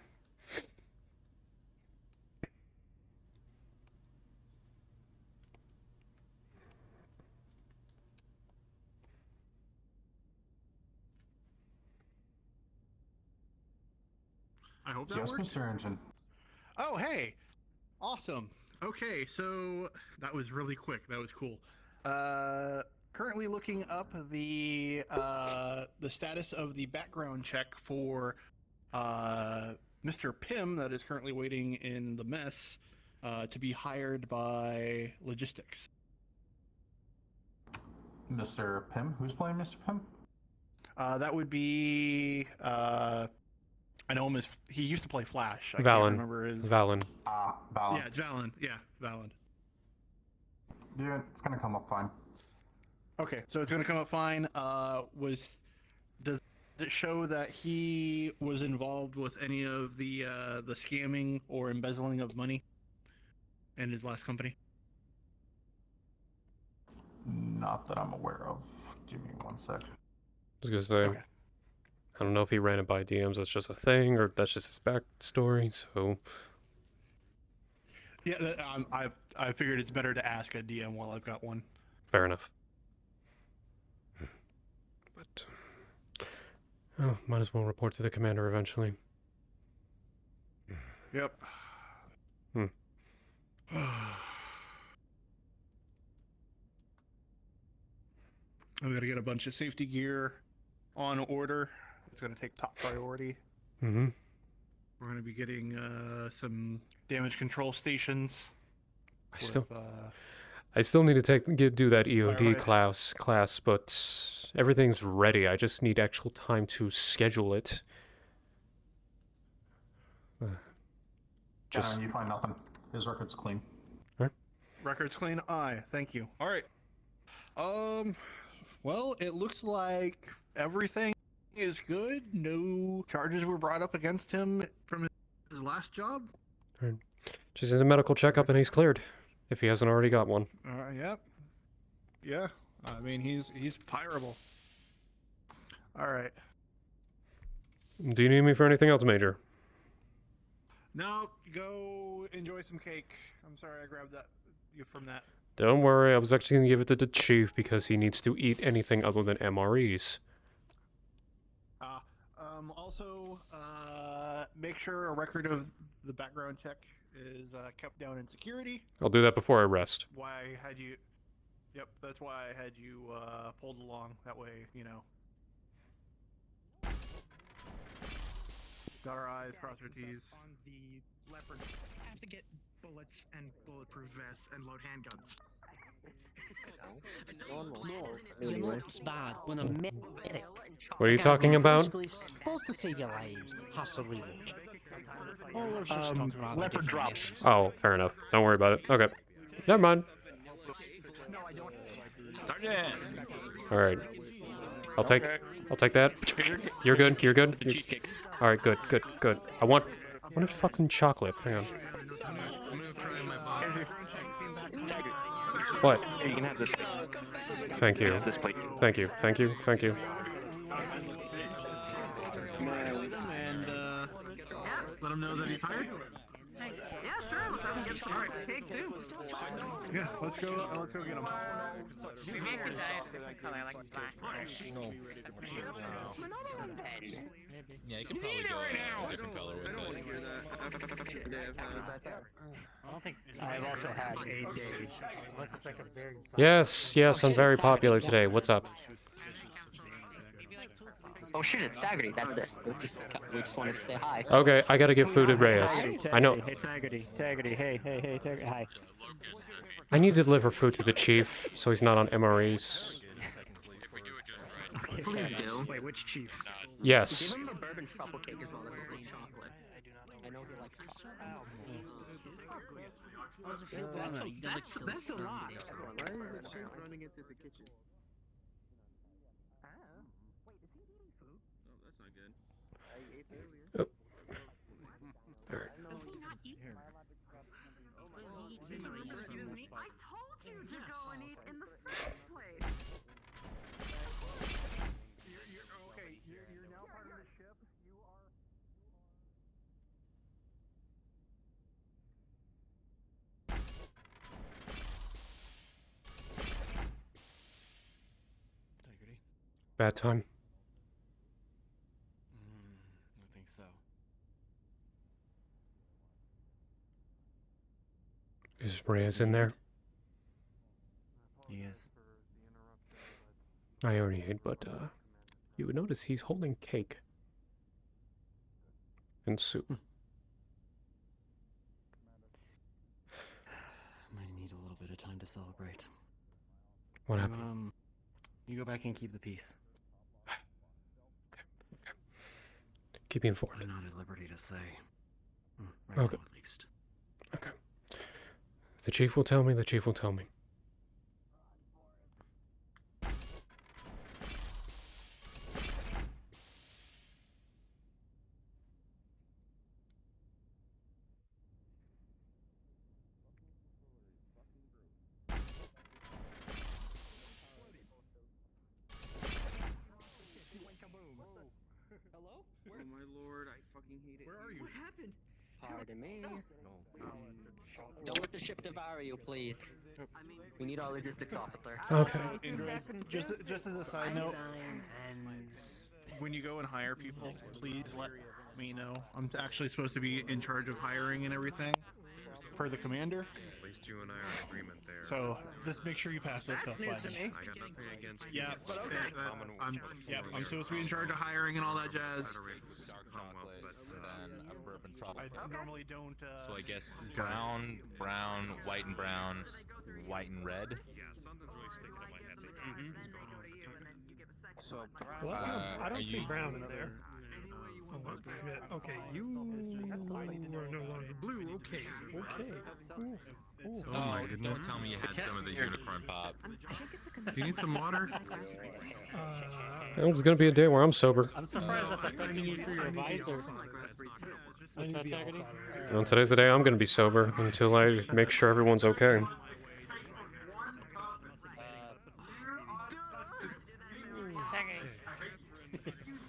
I hope that Yes, works. Mr. Engine. Oh, hey. Awesome. Okay, so that was really quick. That was cool. Currently looking up the status of the background check for Mr. Pym that is currently waiting in the mess to be hired by logistics. Mr. Pym? Who's playing Mr. Pym? That would be I know him as he used to play Flash. I Valen. can't remember his Valen. Valen. Yeah, it's Valen. Yeah, Valen. Yeah, it's gonna come up fine. Okay, so it's gonna come up fine. Does it show that he was involved with any of the scamming or embezzling of money in his last company? Not that I'm aware of. Give me 1 sec. I was gonna say, I don't know if he ran it by DMs, that's just a thing, or that's just his backstory, so... Yeah, I figured it's better to ask a DM while I've got one. Fair enough. But... oh, might as well report to the commander eventually. Yep. I've got to get a bunch of safety gear on order. It's going to take top priority. Mm-hmm. We're going to be getting some damage control stations. I still need to do that EOD Alright. class, but everything's ready. I just need actual time to schedule it. Just you find nothing. His record's clean. Records clean. Aye, thank you. All right. Well, it looks like everything is good. No charges were brought up against him from his last job. Alright. Just did a medical checkup and he's cleared, if he hasn't already got one. Yep. Yeah. I mean, he's fireable. All right. Do you need me for anything else, Major? Now go enjoy some cake. I'm sorry I grabbed you from that. Don't worry, I was actually going to give it to the Chief because he needs to eat anything other than MREs. Also, make sure a record of the background check is kept down in security. I'll do that before I rest. Why I had you... Yep, that's why I had you pulled along. That way, you know. Dot our I's, cross our T's. On the leopard, I have to get bullets and bulletproof vests and load handguns. You know it's bad when a medic. What are you talking about? Supposed to save your lives has to reload. Oh, we're just talking about leopard drops. Oh, fair enough. Don't worry about it. Okay. Never mind. Sergeant! Alright. I'll take that. You're good. You're good. Alright, good. I want fucking chocolate. Hang on. What? You can have this. Thank you. This plate. Thank you. Thank you. Thank you. And let him know that he's hired. Yeah, sure. Let's have him get some cake too. Yeah, let's go get him. We make her dye a different color, like black. Yeah, you could probably go a different color with it. I don't think I've also had a day. Unless it's like a very. Yes, yes, I'm very popular today. What's up? Oh shit, it's Taggerty, that's it. We just wanted to say hi. Okay, I gotta give food to Reyes. I know. Hey, Taggerty. Hey, Taggerty. Hi. I need to deliver food to the chief, so he's not on MREs. Okay, please do. Wait, which chief? Yes. Give him the bourbon truffle cake as well, that's also chocolate. I know he likes chocolate. How does it feel going on? You gotta kill That's a sons lot. of- Why is the chef running into the kitchen? That's not good. I ate earlier. Oh. Alright. I told you to go and eat in the first place. You're now part of the ship. You are. Bad time. I think so. Is Reyes in there? He is. I already ate, but you would notice he's holding cake and soup. Might need a little bit of time to celebrate. What happened? You go back and keep the peace. Keep me informed. I'm not at liberty to say. Right Okay. now, at least. Okay. If the chief will tell me, the chief will tell me. Hello? Oh my lord, I fucking hate it. Where are you? What happened? Pardon me. Don't let the ship devour you, please. We need our logistics officer. Okay. Just as a side note, when you go and hire people, please let me know. I'm actually supposed to be in charge of hiring and everything, per the commander. At least you and I are in agreement there. So just make sure you pass that That's stuff news by to me. I got nothing against you. Yeah, But okay. I'm supposed to be in charge of hiring and all that jazz. Dark chocolate, then a bourbon truffle. I normally don't. So I guess brown, brown, white and brown, white and red. Yeah, something's really sticking in my head. So, I don't see you- brown in there. Oh, shit. Okay, you are no longer blue. Okay. Oh, don't tell me you had some of the unicorn pop. Do you need some water? It's gonna be a day where I'm sober. I'm surprised that's affecting you through your visor. What's that, Taggerty? Well, today's the day I'm gonna be sober until I make sure everyone's okay.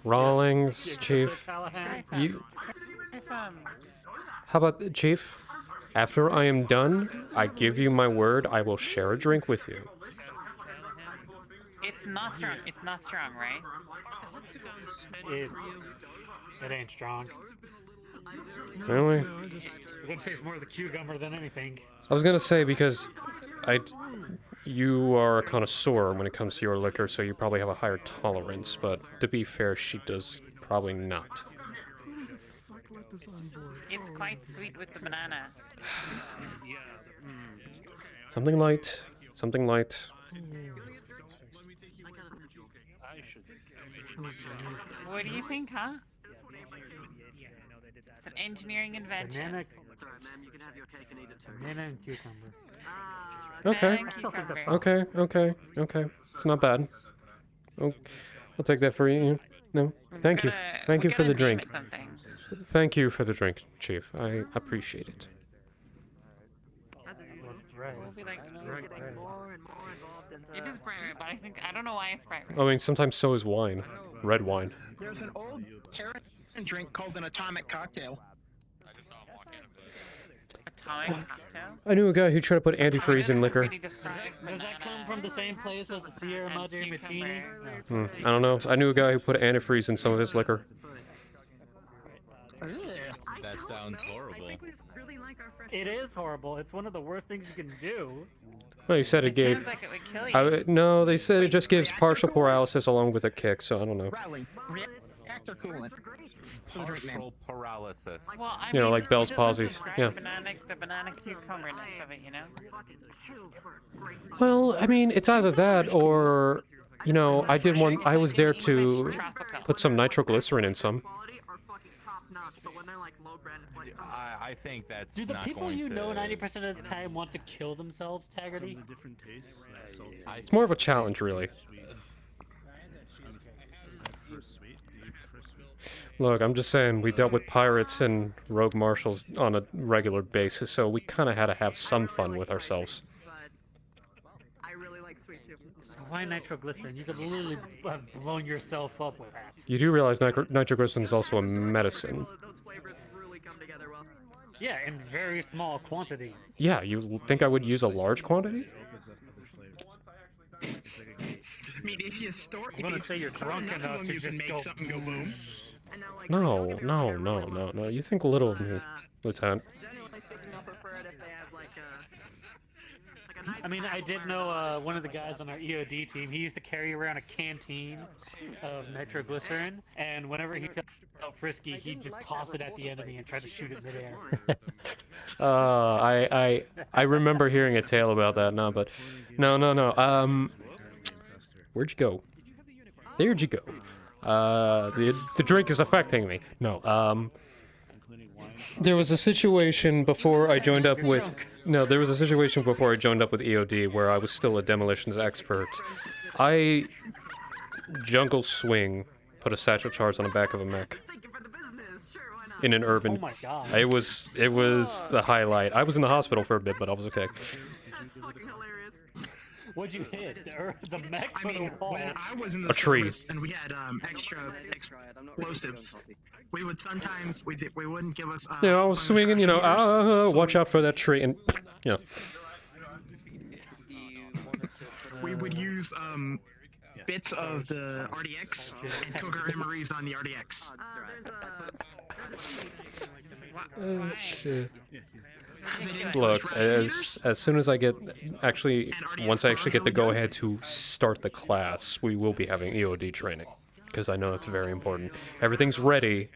Rawlings, Chief. You. How about Chief? After I am done, I give you my word I will share a drink with you. It's not strong. It's not strong, right? It ain't strong. Really? I would say it's more the cucumber than anything. I was gonna say because you are a connoisseur when it comes to your liquor, so you probably have a higher tolerance. But to be fair, she does probably not. It's quite sweet with the banana. Something light. Something light. What do you think, huh? It's an engineering invention. Banana, Sorry, ma'am, you can have your cake and eat it too. banana and cucumber. Okay. I still think that's Okay. It's not bad. Oh, I'll take that for you. No, thank you. Thank you for the drink. Thank you for the drink, Chief. I appreciate it. red. We'll be like, Bright getting red. more and more involved into. it is bright red, but I don't know why it's bright red. I mean, sometimes so is wine. Red wine. There's an old Terran drink called an atomic cocktail. Atomic cocktail? I knew a guy who tried to put antifreeze in liquor. Does that come from the same place as the Sierra Madre Martini? I don't know. I knew a guy who put antifreeze in some of his liquor. That sounds horrible. It is horrible. It's one of the worst things you can do. Well, he said it gave. Sounds like it would kill you. No, they said it just gives partial paralysis along with a kick. So I don't know. Riley, reactor coolant. Partial paralysis. Well, I You know, mean, like Bell's it doesn't palsies. describe Yeah. The banana cucumberness of it, you know? Well, I mean, it's either that or, you know, I did one. I was there to put some nitroglycerin in some. I think that's Do the not people going you to... know 90% of the time want to kill themselves, Taggerty? It's more of a challenge, really. Look, I'm just saying, we dealt with pirates and rogue marshals on a regular basis, so we kind of had to have some fun with ourselves. I really like sweet too. Why nitroglycerin? You could literally have blown yourself up with that. You do realize nitroglycerin is also a medicine. Those flavors really come together well. Yeah, in very small quantities. Yeah, you think I would use a large quantity? I mean, if you store, I'm gonna say you're drunk enough to you can just make go something go boom. No, no, no, no, no. You think little of me, Lieutenant. Generally speaking, I prefer it if they have like a nice. I mean, I did know one of the guys on our EOD team. He used to carry around a canteen of nitroglycerin, and whenever he felt frisky, he'd just toss it at the enemy and try to shoot it midair. I remember hearing a tale about that now, but no. Where'd you go? There'd you go. The drink is affecting me. No. There was a situation before I joined up with. No, there was a situation before I joined up with EOD where I was still a demolitions expert. I jungle swing, put a satchel charge on the back of a mech. In an urban. Oh my god. It was the highlight. I was in the hospital for a bit, but I was okay. That's fucking hilarious. What'd you hit? The mech I mean, when I was in the A tree. service and we had extra explosives, we would sometimes we wouldn't give us. You know, I was swinging. You know, watch out for that tree, and you know. We would use bits of the RDX and cook our MREs on the RDX. Oh shit. Look, as soon as I get once I actually get the go-ahead to start the class, we will be having EOD training, because I know that's very important. Everything's ready.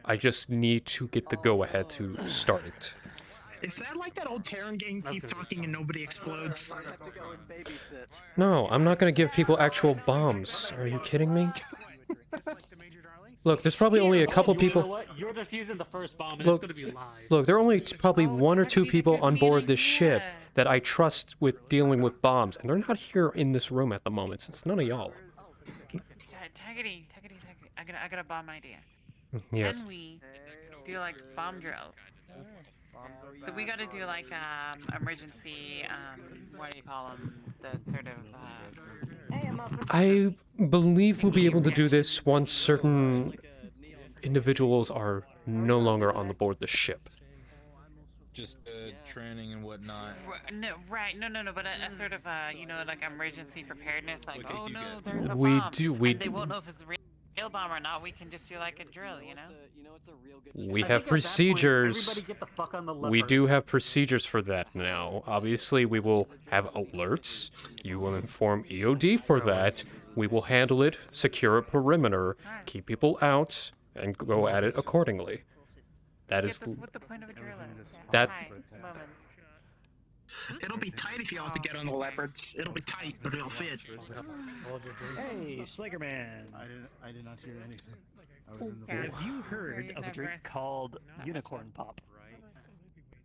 I just need to get the go-ahead to start it. Is that like that old Terran game, keep talking and nobody explodes? No, I'm not gonna give people actual bombs. Are you kidding me? Look, there's probably only a couple people. You know what? You're defusing the first bomb, and Look, it's gonna be live. Look, there are only probably one or two people on board this ship that I trust with dealing with bombs, and they're not here in this room at the moment. So it's none of y'all. Taggerty. I got a bomb idea. Yes. Can we do like bomb drill? So we gotta do like emergency what do you call them? The sort of I believe we'll be able to do this once certain individuals are no longer on the board the ship. Just training and whatnot. No, but a sort of you know, like emergency preparedness, like oh no, there's a We bomb. do- And they won't know if it's a real bomb or not. We can just do like a drill, you know. We have procedures. Everybody get the fuck on the We leopard. do have procedures for that now. Obviously, we will have alerts. You will inform EOD for that. We will handle it, secure a perimeter, keep people out, and go at it accordingly. That is. What the point of a drill is. That. It'll be tight if you all have to get on the leopards. It'll be tight, but it'll fit. Hey, Slagerman. I did not hear anything. I was in the Have you heard of a drink called Unicorn Pop?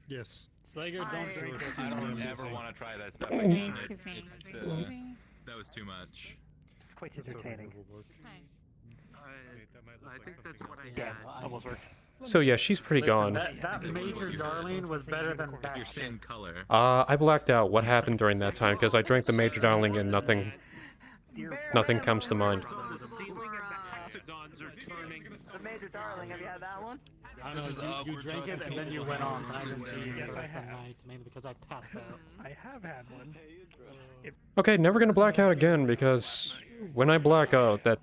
Yes. Slager, don't drink it. I don't ever want to try that stuff again. That was too much. It's quite entertaining. I think that's what I Damn, had. almost worked. So yeah, she's pretty gone. That Major Darling was better than If you're that. saying color. I blacked out what happened during that time because I drank the Major Darling and nothing comes to mind. The ceiling and the hexagons are turning. The Major Darling, have you had that one? I don't know, you drank it and then you went on. I didn't see you the rest of the night, mainly because I passed out. I have had one. Okay, never gonna black out again because when I black out, that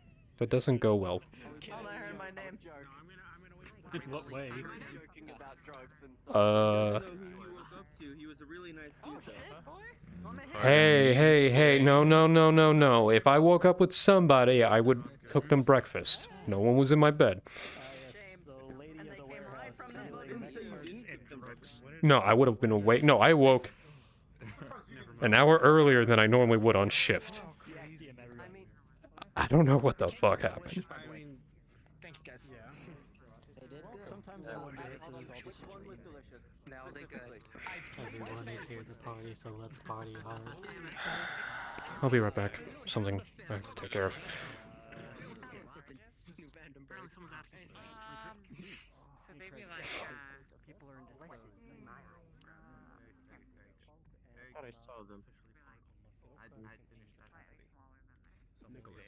doesn't go well. I heard my name. In what way? He was a really nice dude. Hey, no. If I woke up with somebody, I would cook them breakfast. No one was in my bed. No, I would have been awake. No, I woke an hour earlier than I normally would on shift. I don't know what the fuck happened. Thank you guys. Sometimes I wonder if which one was delicious. Now they good. Everyone is here to party, so let's party hard. I'll be right back. Something I have to take care of. So they'd be like, People are indisposed. I thought I saw them. I finished that. Nicholas.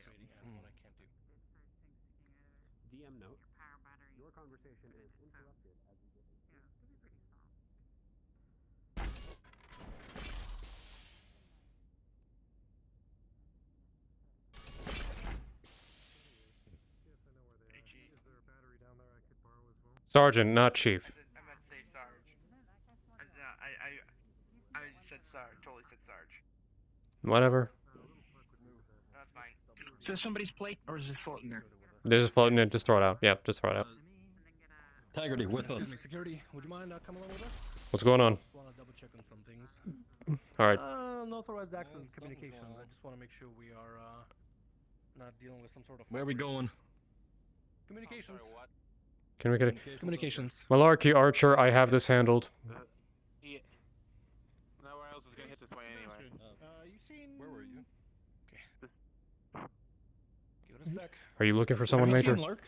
DM note. Your conversation is interrupted as you get Sergeant, not chief. I meant to say Sarge. I said Sarge. Totally said Sarge. Whatever. That's fine. Is there somebody's plate, or is it floating there? They're just floating in. Just throw it out. Yeah, just throw it out. Taggerty, with us. Security, would you mind coming along with us? What's going on? Just want to double check on some things. All right. Unauthorized access and communications. I just want to make sure we are not dealing with some sort of. Where are we going? Communications. Can we get it? Communications. Malarkey Archer, I have this handled. Yeah. Nowhere else is gonna hit this way anyway. You seen? Where were you? Okay. Give it a sec. Are you looking for someone, Have you Major? seen Lark?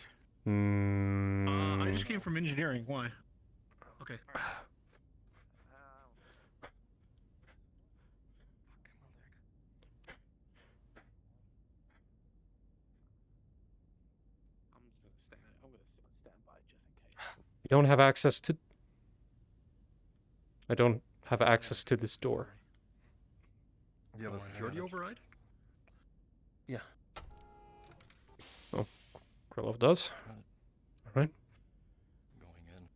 Mm, I just came from engineering. Why? Okay. I'm gonna stand by just in case. you don't have access to. I don't have access to this door. You have a security override? Yeah. Oh, Krylov does. All right. Going in.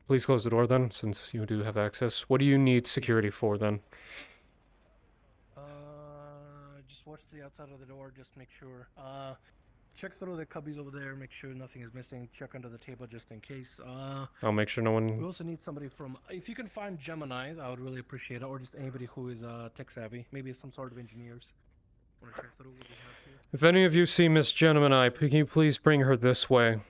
Please close the door then, since you do have access. What do you need security for then? Just watch the outside of the door. Just make sure. Check through the cubbies over there. Make sure nothing is missing. Check under the table just in case. I'll make sure no We one. also need somebody from. If you can find Gemini, I would really appreciate it, or just anybody who is tech savvy. Maybe some sort of engineers. Want to check through what we have here? If any of you see Miss Gemini, can you please bring her this way?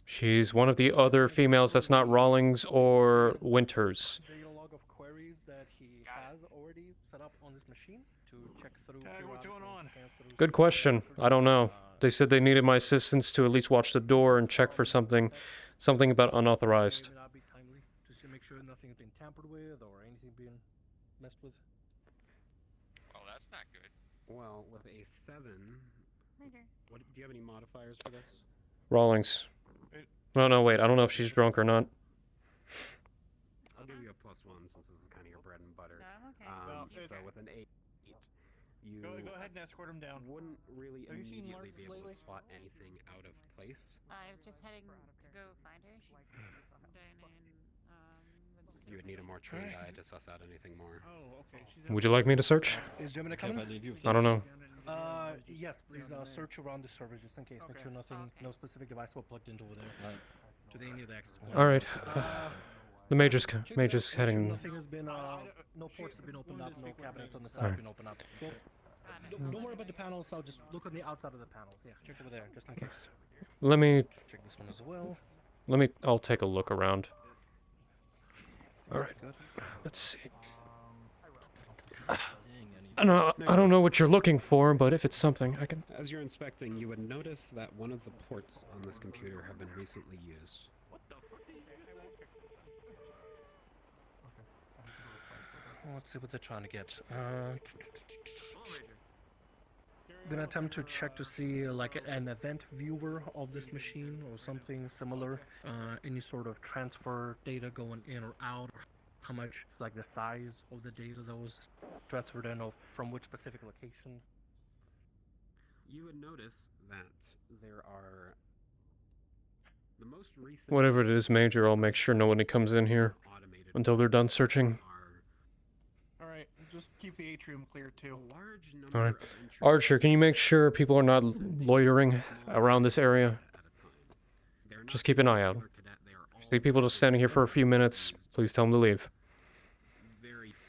She's one of the other females that's not Rawlings or Winters. Data log of queries that he has already set up on this machine to check through. What's going on? Good question. I don't know. They said they needed my assistance to at least watch the door and check for something about unauthorized. Maybe not be timely, just to make sure nothing's been tampered with or anything being messed with. Oh, that's not good. Well, with a 7, what do you have any modifiers for this? Rawlings. No, wait. I don't know if she's drunk or not. I'll give you a +1 since this is kind of your bread and butter. So with an 8, you Go ahead and escort him down. wouldn't really Have you seen immediately Lark be able lately? to spot anything out of place. I was just heading to go find her. She's down in, You would need a more trained eye to suss out anything more. Oh, okay. Would you like me to search? Is Gemini coming? I don't know. Yes, please search around the server just in case. Make sure no specific device will plugged into over there. To the any of the access points. All right. The major's heading. Nothing has been, no ports have been opened up, no cabinets on the side have been opened up. Don't worry about the panels, I'll just look on the outside of the panels. Yeah, check over there, just in case. Let me. Check this one as well. I'll take a look around. All right. Let's see. I don't know what you're looking for, but if it's something, I can... As you're inspecting, you would notice that one of the ports on this computer have been recently used. Let's see what they're trying to get. Gonna attempt to check to see like an event viewer of this machine or something similar. Any sort of transfer data going in or out. How much, like the size of the data that was transferred in, or from which specific location. You would notice that there are the most recent... Whatever it is, Major, I'll make sure nobody comes in here until they're done searching. Alright, just keep the atrium clear too. Alright. Archer, can you make sure people are not loitering around this area? Just keep an eye out. See people just standing here for a few minutes, please tell them to leave.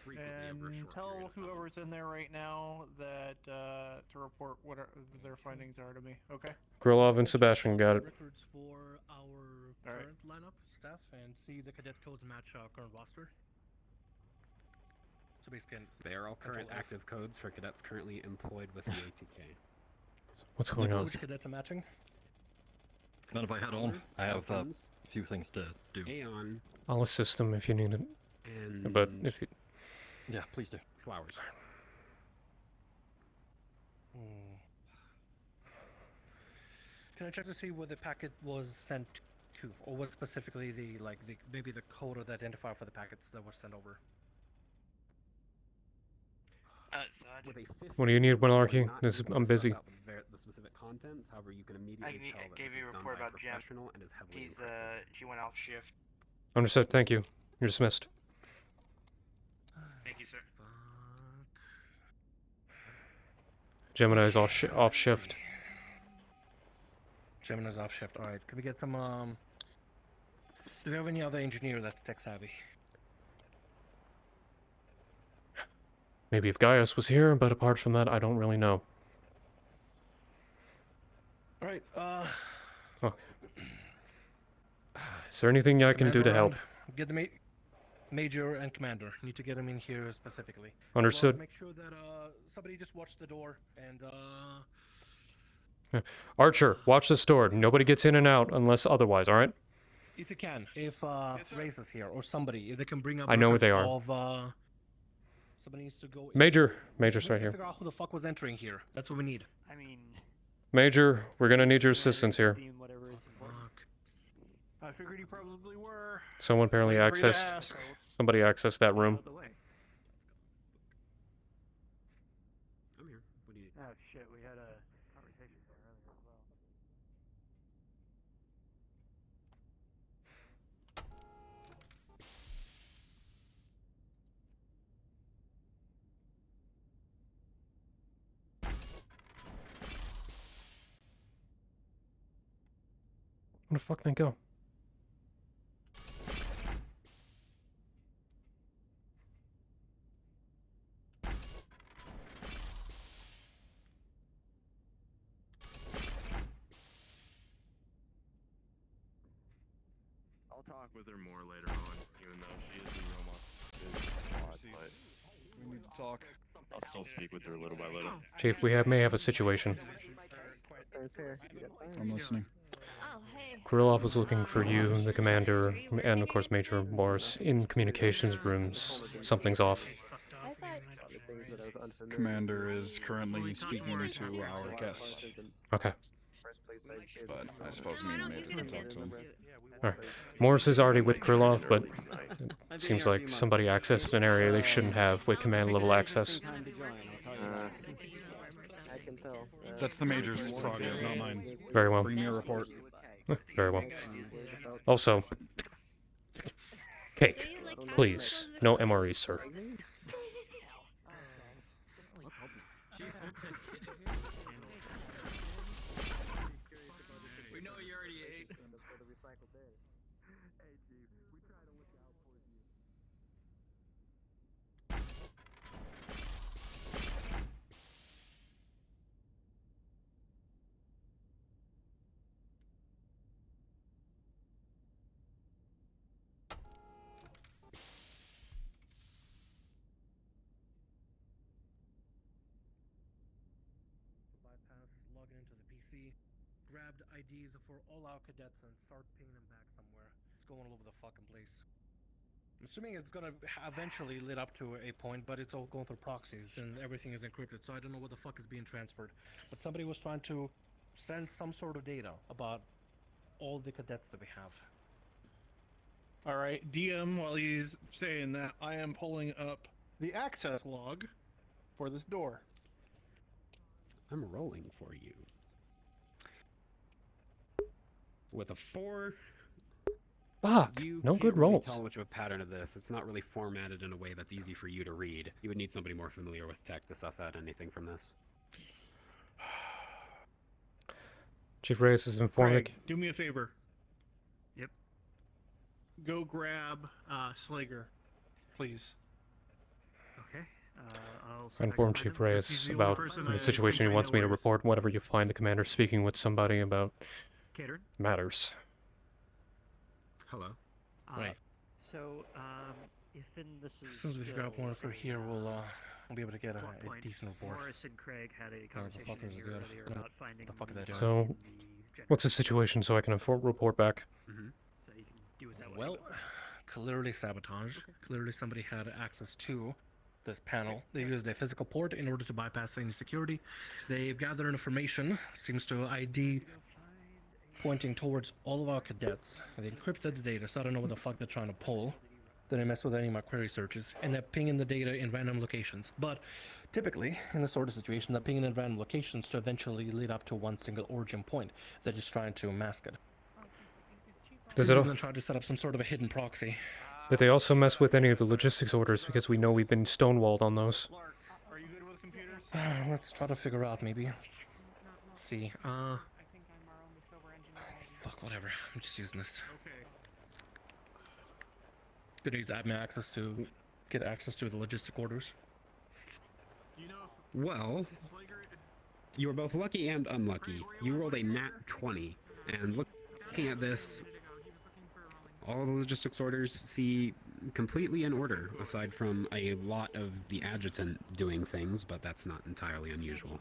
And tell whoever's in there right now that to report what their findings are to me, okay? Grilov and Sebastian got it. Records for our current lineup staff and see the cadet codes match our current roster. So basically, they are all current active codes for cadets currently employed with the ATK. What's going on? Which cadets are matching? Not if I had on. I have a few things to do. Aeon. I'll assist them if you need it. And but if you... Yeah, please do. Flowers. Can I check to see where the packet was sent to, or what specifically the maybe the code or the identifier for the packets that were sent over? What do you need, Monarchy? I'm busy. The specific contents, however, you can immediately tell that gave this you is a done report by a about Jem. professional and is heavily encrypted. She went off shift. Understood, thank you. You're dismissed. Thank you, sir. Gemini's off shift. Gemini's off shift. All right. Can we get some? Do we have any other engineer that's tech savvy? Maybe if Gaius was here, but apart from that, I don't really know. All right. Oh. Is there anything I can do to help? Get the major and commander. Need to get them in here specifically. Understood. Make sure that somebody just watch the door and Archer, watch this door. Nobody gets in and out unless otherwise, alright? if you can, if Race is here or somebody, if they can bring up. I know what they are. Somebody needs to go. Major's right here. Figure out who the fuck was entering here. That's what we need. I mean. Major, we're gonna need your assistance here. I figured you probably were. Someone apparently accessed. Somebody accessed that room. I'm here. What do you need? Oh shit, we had a conversation there earlier as well. Where the fuck did they go? I'll talk with her more later on, even though she is in Roma. We need to talk. I'll still speak with her little by little. Chief, we may have a situation. I'm listening. Krylov was looking for you, the commander, and of course Major Morris in communications rooms. Something's off. Commander is currently speaking to our guest. Okay. But I suppose me and Major can talk to him. Alright. Morris is already with Krylov, but it seems like somebody accessed an area they shouldn't have with command level access. That's the Major's prerogative, not mine. Very well. Bring me a report. Very well. Also, cake, please. No MREs, sir. We know you already ate. grabbed IDs for all our cadets and start pinging them back somewhere. It's going all over the fucking place. I'm assuming it's gonna eventually lead up to a point, but it's all going through proxies and everything is encrypted, so I don't know what the fuck is being transferred. But somebody was trying to send some sort of data about all the cadets that we have. All right, DM, while he's saying that, I am pulling up the access log for this door. I'm rolling for you. With a 4. Fuck, You no can't good really rolls. tell much of a pattern of this. It's not really formatted in a way that's easy for you to read. You would need somebody more familiar with tech to suss out anything from this. Chief Reyes is informing. Craig, do me a favor. Yep. Go grab Slager, please. Okay. I'll I informed Chief Reyes He's the only about person the I situation. think He I wants know me to where it's- report whenever you find the commander speaking with somebody about Caterin? matters. Hello. Right. So, if this is As soon as we figure out still more for here, we'll be able to get plot a point, decent report. Morris and Craig had a the conversation fuckers are here good. earlier No, about finding the fuck are they doing? So, what's the situation so I can report back? Mm-hmm. So you can do with that what Well, clearly sabotage. Clearly somebody had access to this panel. They used a physical port in order to bypass any security. They've gathered information, seems to ID pointing towards all of our cadets. They encrypted the data, so I don't know what the fuck they're trying to pull. They didn't mess with any of my query searches, and they're pinging the data in random locations. But typically, in this sort of situation, they're pinging in random locations to eventually lead up to one single origin point. They're just trying to mask it. Does Some it of them tried to set up some sort of a hidden proxy. Did they also mess with any of the logistics orders, because we know we've been stonewalled on those? Let's try to figure out, maybe. Let's see, fuck, whatever. I'm just using this. Gonna use admin access to get access to the logistic orders. Well, you were both lucky and unlucky. You rolled a nat 20, and looking at this, all the logistics orders seem completely in order, aside from a lot of the adjutant doing things, but that's not entirely unusual.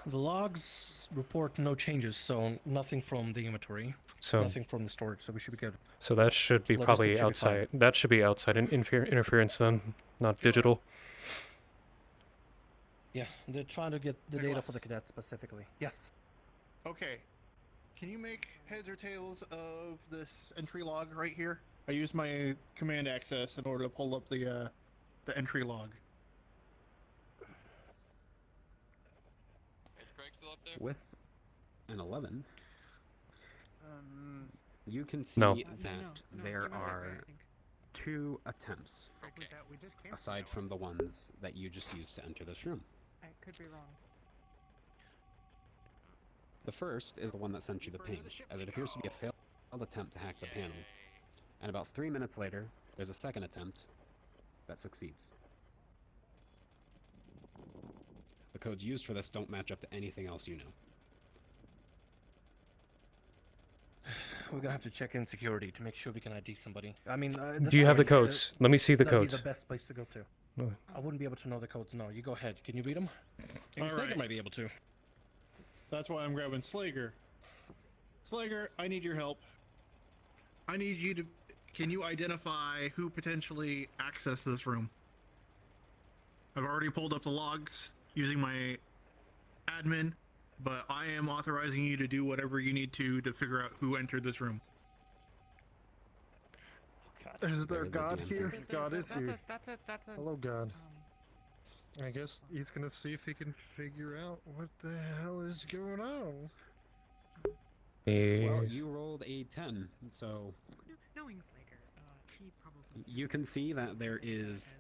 The logs report no changes, so nothing from the inventory, So- nothing from the storage, so we should be good. So that should be Logistics probably should be fine. outside. That should be outside interference then, not digital. Yeah, they're trying to get the data for the cadets specifically. Yes. Okay. Can you make heads or tails of this entry log right here? I used my command access in order to pull up the entry log. Is Craig still up there? With an 11, you can see No. that there are 2 attempts, aside from the ones that you just used to enter this room. I could be wrong. The first is the one that sent you the ping, as it appears to be a failed attempt to hack the panel. And about 3 minutes later, there's a second attempt that succeeds. The codes used for this don't match up to anything else you know. We're gonna have to check in security to make sure we can ID somebody. I mean, Do you have the codes? Let me see the that'd codes. Be the best place to go to. Oh. I wouldn't be able to know the codes. No, you go ahead. Can you read them? Maybe All Slager right. might be able to. That's why I'm grabbing Slager. Slager, I need your help. I need you to... Can you identify who potentially accessed this room? I've already pulled up the logs using my admin, but I am authorizing you to do whatever you need to figure out who entered this room. Is there There is a God DM here? here. God is here. That's a. Hello, God. I guess he's gonna see if he can figure out what the hell is going on. Well, Yes. you rolled a 10, so Knowing Slager, he probably you can see that there is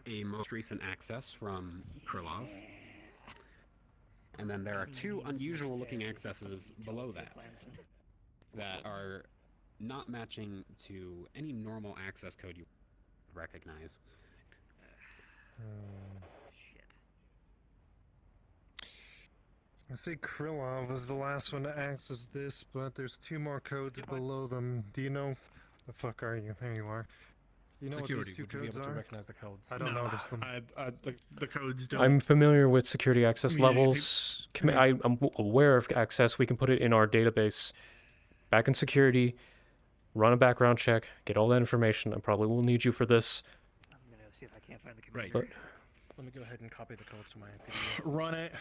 a most recent access from Krylov. And then there are 2 unusual looking accesses below that are not matching to any normal access code you recognize. I say Krylov was the last one to access this, but there's 2 more codes below them. Do you know? The fuck are you? There you are. You know Security, what these two would you be codes able to are? recognize the codes? I don't notice them. The codes don't. I'm familiar with security access Yeah, levels. I'm aware of access. We can put it in our database. Back in security, run a background check, get all that information. I probably will need you for this. I'm gonna see if I can't find the Right. commander. Let me go ahead and copy the codes to my Run it.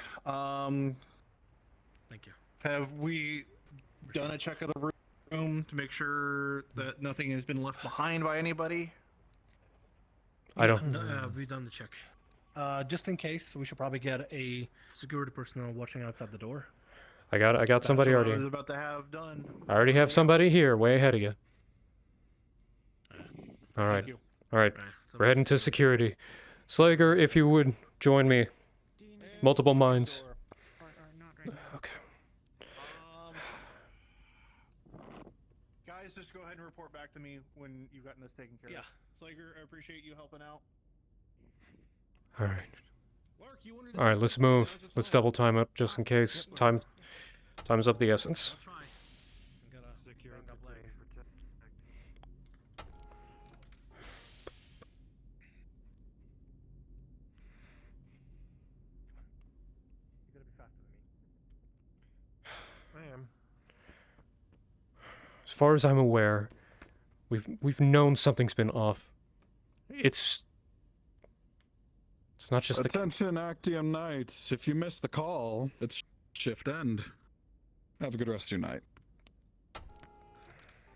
Thank you. Have we done a check of the room to make sure that nothing has been left behind by anybody? I don't. We've done the check. Just in case, we should probably get a security personnel watching outside the door. I got somebody That's what already. I was about to have done. I already have somebody here, way ahead of you. All right. you. All right. so We're heading to security. Slager, if you would join me. Multiple minds. Okay. Guys, just go ahead and report back to me when you've gotten this taken care of. Slager, I appreciate you helping out. All right. All right, let's move. Let's double time up just in case. Time's of the essence. I am. As far as I'm aware, we've known something's been off. It's not just Attention, Actium Knights. If you missed the call, it's shift end. Have a good rest of your night.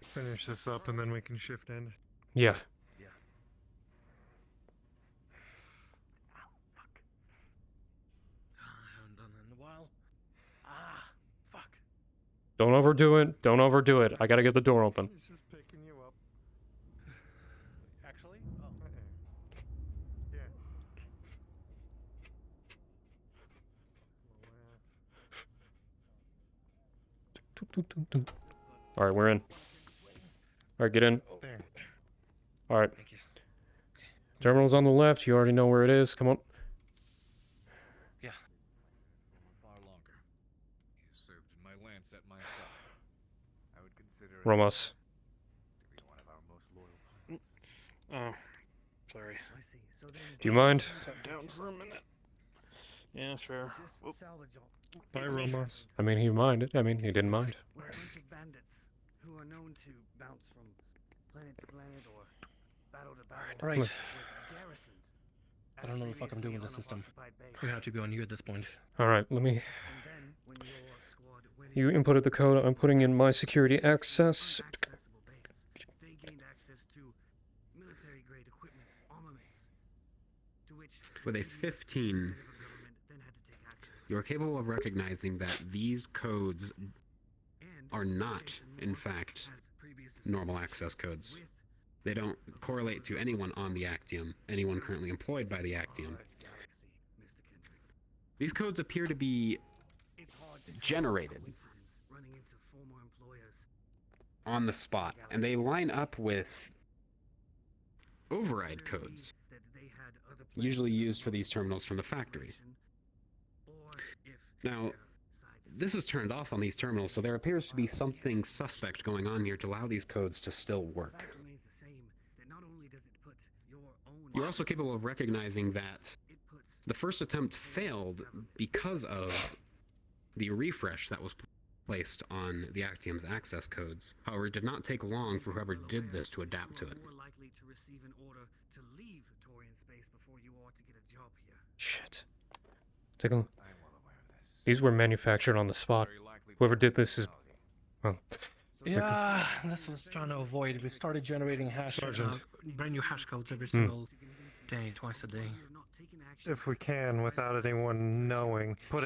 Finish this up and then we can shift in. Yeah. I haven't done that in a while. Fuck. Don't overdo it. Don't overdo it. I gotta get the door open. He's just picking you up. Actually? Yeah. All right, we're in. All right, get in. There. All right. Terminal's on the left. You already know where it is. Come on. Yeah. Far longer. He served in my lance at my side. I would consider it Ramos. to be one of our most loyal pilots. Oh, sorry. Do you mind? Sat down for a minute. Yeah, sure. Whoop. Bye, Ramos. I mean, he minded. I mean, he didn't mind. We're a bunch of bandits who are known to bounce from planet to planet or battle to battle. Right. with garrisoned I don't know what the fuck I'm doing with the system. We have to be on you at this point. All right, let me. You inputted the code. I'm putting in my security access. They gained access to military grade equipment, armaments, to which With a 15, you're capable of recognizing that these codes are not, in fact, normal access codes. They don't correlate to anyone on the Actium, anyone currently employed by the Actium. These codes appear to be generated on the spot, and they line up with override codes, usually used for these terminals from the factory. Now, this is turned off on these terminals, so there appears to be something suspect going on here to allow these codes to still work. You're also capable of recognizing that the first attempt failed because of the refresh that was placed on the Actium's access codes. However, it did not take long for whoever did this to adapt to it. Shit. Take a look. These were manufactured on the spot. Whoever did this is... Well... Yeah, this was trying to avoid. We started generating brand new hash codes every single day, twice a day. If we can, without anyone knowing, put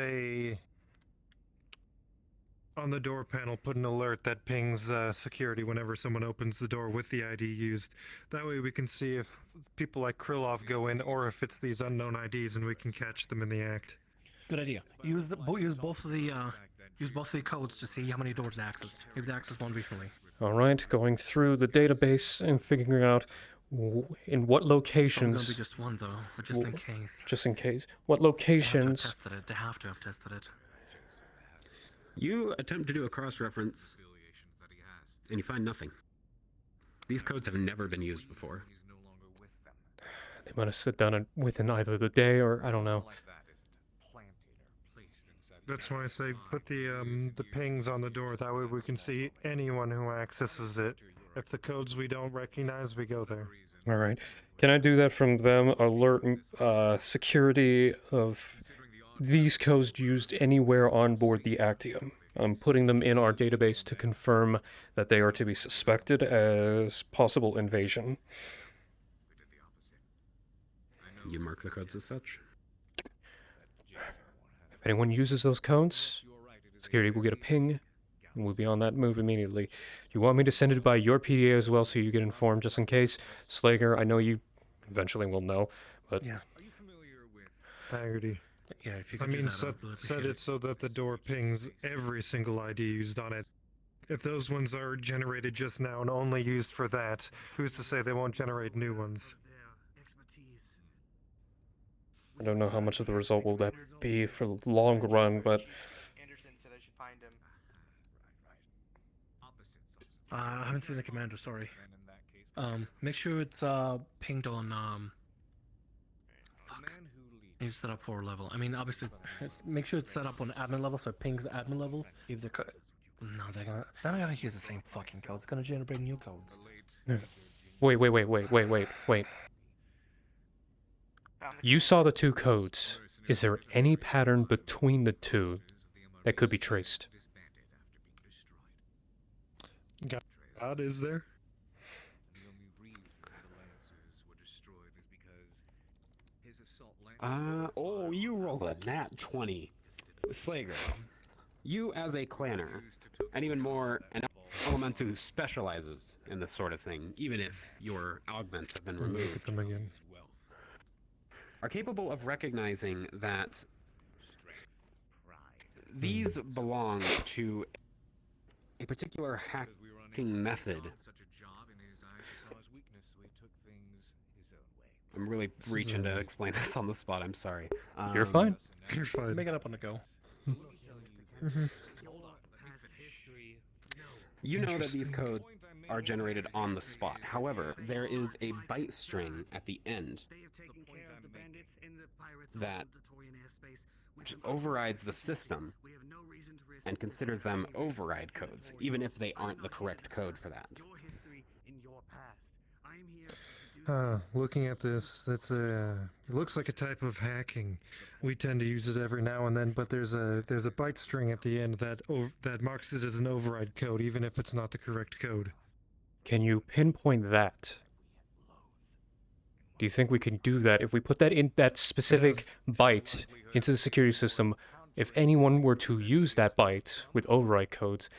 on the door panel, put an alert that pings security whenever someone opens the door with the ID used. That way we can see if people like Krylov go in or if it's these unknown IDs and we can catch them in the act. Good idea. Use both of the codes to see how many doors they accessed. Maybe they accessed one recently. All right, going through the database and figuring out in what locations... It's gonna be just one, though, but just in case. Just in case. What locations... They have to have tested it. You attempt to do a cross-reference, and you find nothing. These codes have never been used before. They might have done it within either the day or I don't know. That's why I say put the pings on the door. That way we can see anyone who accesses it. If the codes we don't recognize, we go there. All right. Can I do that from them? Alert security of these codes used anywhere on board the Actium. I'm putting them in our database to confirm that they are to be suspected as possible invasion. You mark the codes as such? If anyone uses those codes, security will get a ping, and we'll be on that move immediately. Do you want me to send it by your PDA as well so you get informed just in case? Slager, I know you eventually will know, but... Yeah. Taggerty. Yeah, if you I could do mean, that, set it so that the door pings every single ID used on it. If those ones are generated just now and only used for that, who's to say they won't generate new ones? I don't know how much of the result will that be for the long run, but... Anderson said I should find him. I haven't seen the commander, sorry. Make sure it's pinged on fuck. You set up 4 level. I mean, obviously, make sure it's set up on admin level, so it pings admin level. If they're no, they're not gonna use the same fucking codes. It's gonna generate new codes. Yeah. Wait. You saw the 2 codes. Is there any pattern between the 2 that could be traced? God, is there? Oh, you rolled a nat 20. Slager, you as a clanner, and even more, an element who specializes in this sort of thing, even if your augments have been removed. Look at them again. Are capable of recognizing that these belong to a particular hacking method. I'm really reaching to explain this on the spot, I'm sorry. You're fine. You're fine. Make it up on the go. You know that these codes are generated on the spot. However, there is a byte string at the end that overrides the system and considers them override codes, even if they aren't the correct code for that. Looking at this, it looks like a type of hacking. We tend to use it every now and then, but there's a byte string at the end that marks it as an override code, even if it's not the correct code. Can you pinpoint that? Do you think we can do that if we put that in that specific byte into the security system? If anyone were to use that byte with override codes,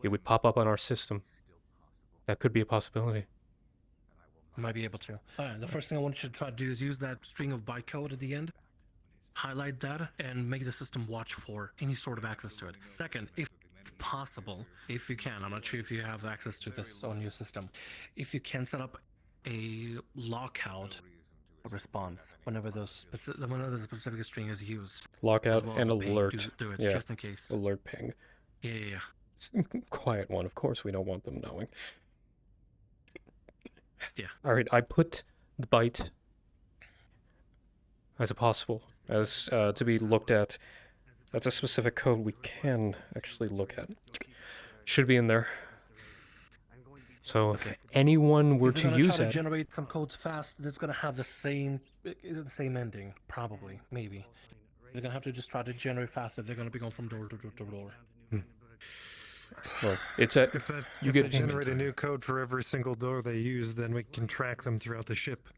it would pop up on our system. That could be a possibility. Might be able to. The first thing I want you to try to do is use that string of bytecode at the end, highlight that, and make the system watch for any sort of access to it. Second, if possible, if you can, I'm not sure if you have access to this on your system, if you can set up a lockout response whenever the specific string is used. Lockout well and as a ping, alert. do it, yeah. just in case. Alert ping. Yeah. Quiet one, of course. We don't want them knowing. Yeah. All right, I put the byte as a possible, as to be looked at. That's a specific code we can actually look at. Should be in there. So if anyone were to use try it, to generate some codes fast, it's gonna have the same ending, probably, maybe. They're gonna have to just try to generate fast if they're gonna be going from door to door to door. Well, it's at If you they get generate a new code for every single door they use, then we can track them throughout the ship.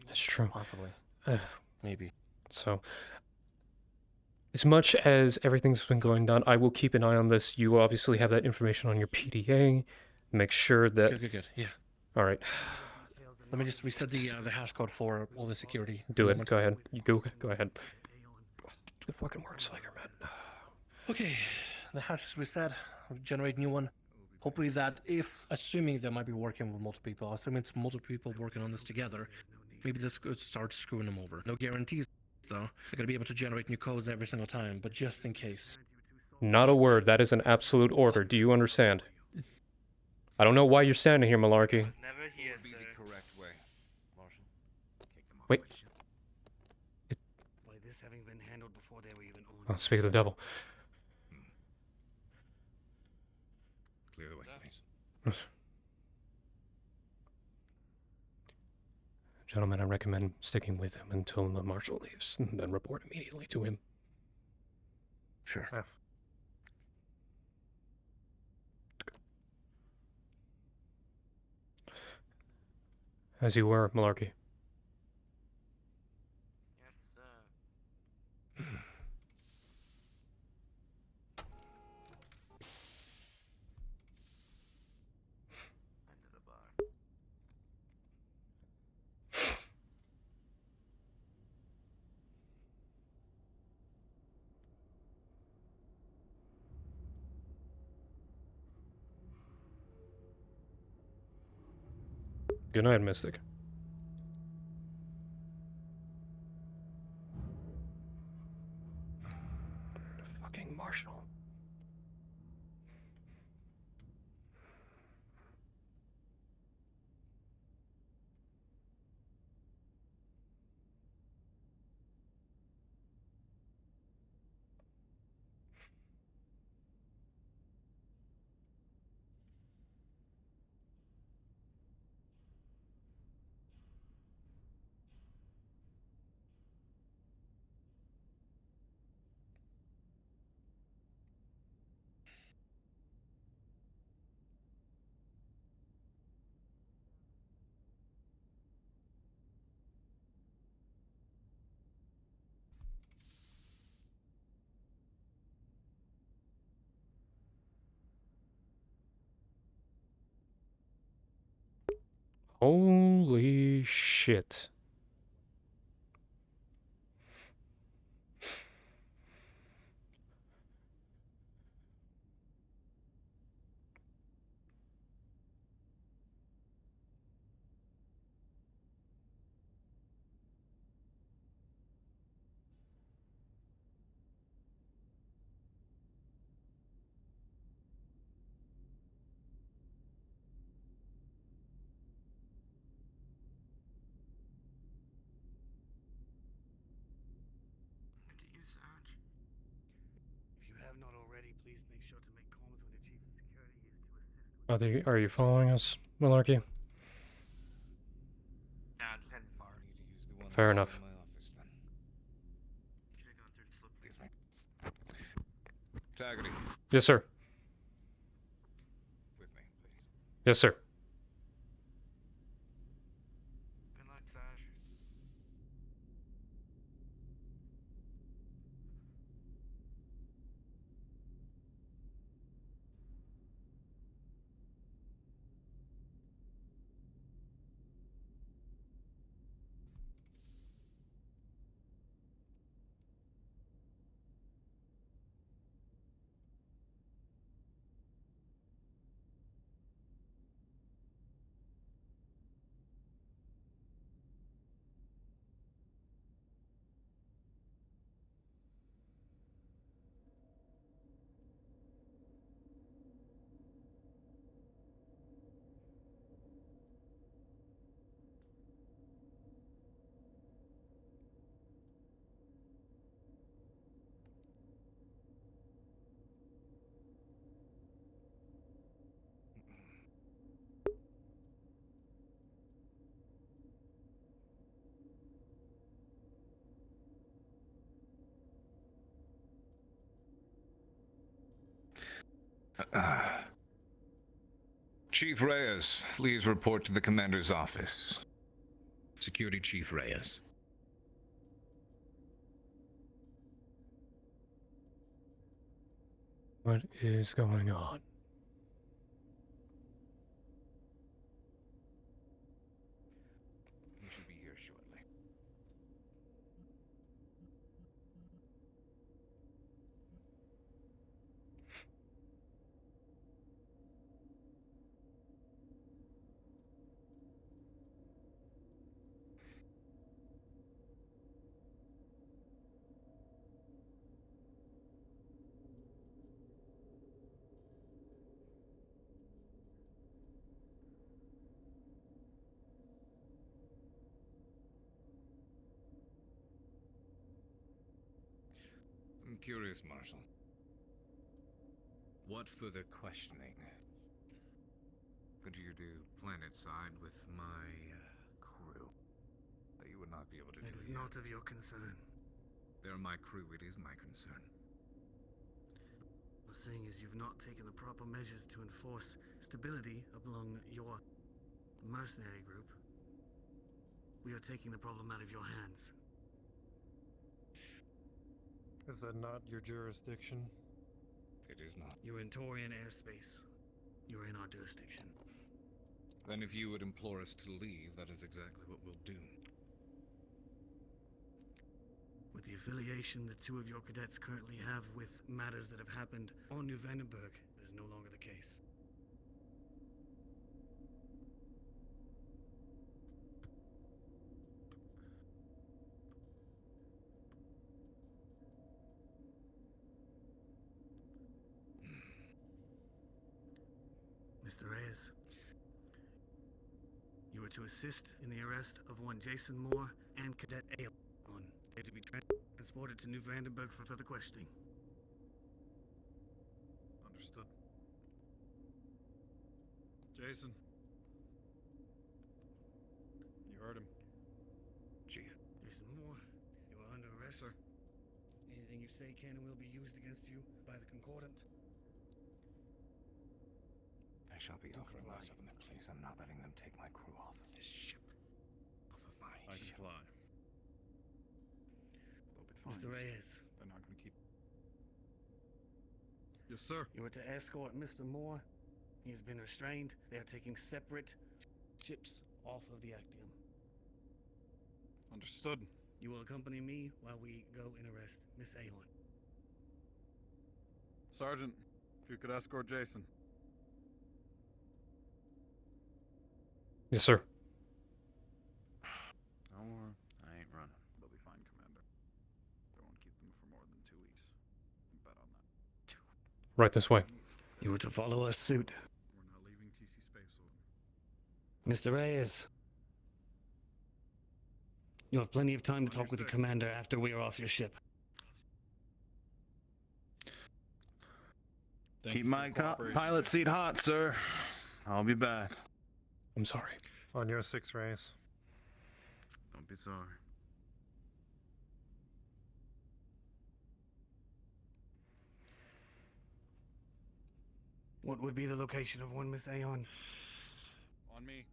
That's true. Possibly. Maybe. So, as much as everything's been going down, I will keep an eye on this. You obviously have that information on your PDA. Make sure that. Good. Yeah. All right. Let me just reset the hash code for all the security. Do it. Go ahead. You go ahead. It fucking works, Slager, man. Okay. The hash is reset. Generate new one. Hopefully that, assuming they might be working with multiple people, assuming it's multiple people working on this together, maybe this could start screwing them over. No guarantees, though. They're gonna be able to generate new codes every single time, but just in case. Not a word. That is an absolute order. Do you understand? I don't know why you're standing here, Malarkey. Never here, sir. Wait. By this having been handled before they were even on. Oh, speak of the devil. Clear the way, please. Gentlemen, I recommend sticking with him until the marshal leaves, and then report immediately to him. Sure. As you were, Malarkey. Yes, sir. Under the bar. Good night, Mystic. Fucking marshal. Holy shit. To you, Sarge. If you have not already, please make sure to make calls when the chief of security is to assist. Are you following us, Malarkey? Fair enough. Taggerty. Yes, sir. With me, please. Yes, sir. Good luck, Sarge. Chief Reyes, please report to the commander's office. Security Chief Reyes. What is going on? He should be here shortly. curious, Marshal. What further questioning could you do planet-side with my crew that you would not be able to do It is here? not of your concern. They're my crew, it is my concern. The thing is, you've not taken the proper measures to enforce stability among your mercenary group. We are taking the problem out of your hands. Is that not your jurisdiction? It is not. You're in Taurian airspace. You're in our jurisdiction. Then if you would implore us to leave, that is exactly what we'll do. With the affiliation the two of your cadets currently have with matters that have happened on New Vandenberg, it is no longer the case. Mr. Reyes, you were to assist in the arrest of one Jason Moore and Cadet Aeon. They are to be transported to New Vandenberg for further questioning. Understood. Jason. You heard him. Chief. Jason Moore, you are under arrest. Sir. Anything you say can and will be used against you by the Concordant. I shall be offering myself in their place. I'm not letting them take my crew off of this ship. Off of my I can ship. fly. Mr. Reyes. They're not gonna keep. Yes, sir. You were to escort Mr. Moore. He has been restrained. They are taking separate ships off of the Actium. Understood. You will accompany me while we go and arrest Miss Aeon. Sergeant, if you could escort Jason. Yes, sir. No more. I ain't running. They'll be fine, Commander. They won't keep them for more than 2 weeks. Bet on that. Right this way. You were to follow us suit. We're not leaving TC Space Order. Mr. Reyes. You have plenty of time to talk with the commander after we are off your ship. Keep my pilot seat hot, sir. I'll be back. I'm sorry. On your 6 race. Don't be sorry. What would be the location of one Miss Aeon? On me.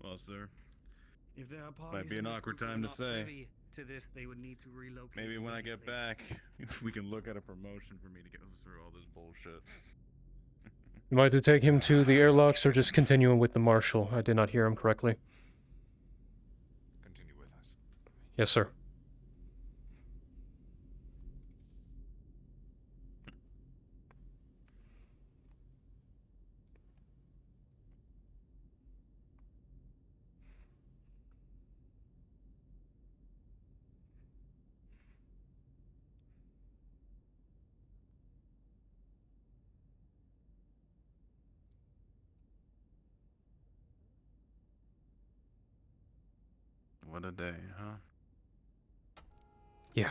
Well, sir. If there are parties Might be in an this awkward group who are time to not say. privy to this, they would need to relocate. Maybe when I get immediately. back, we can look at a promotion for me to get us through all this bullshit. Am I to take him to the airlocks or just continuing with the Marshal? I did not hear him correctly. Continue with us. Yes, sir. What a day, huh? Yeah.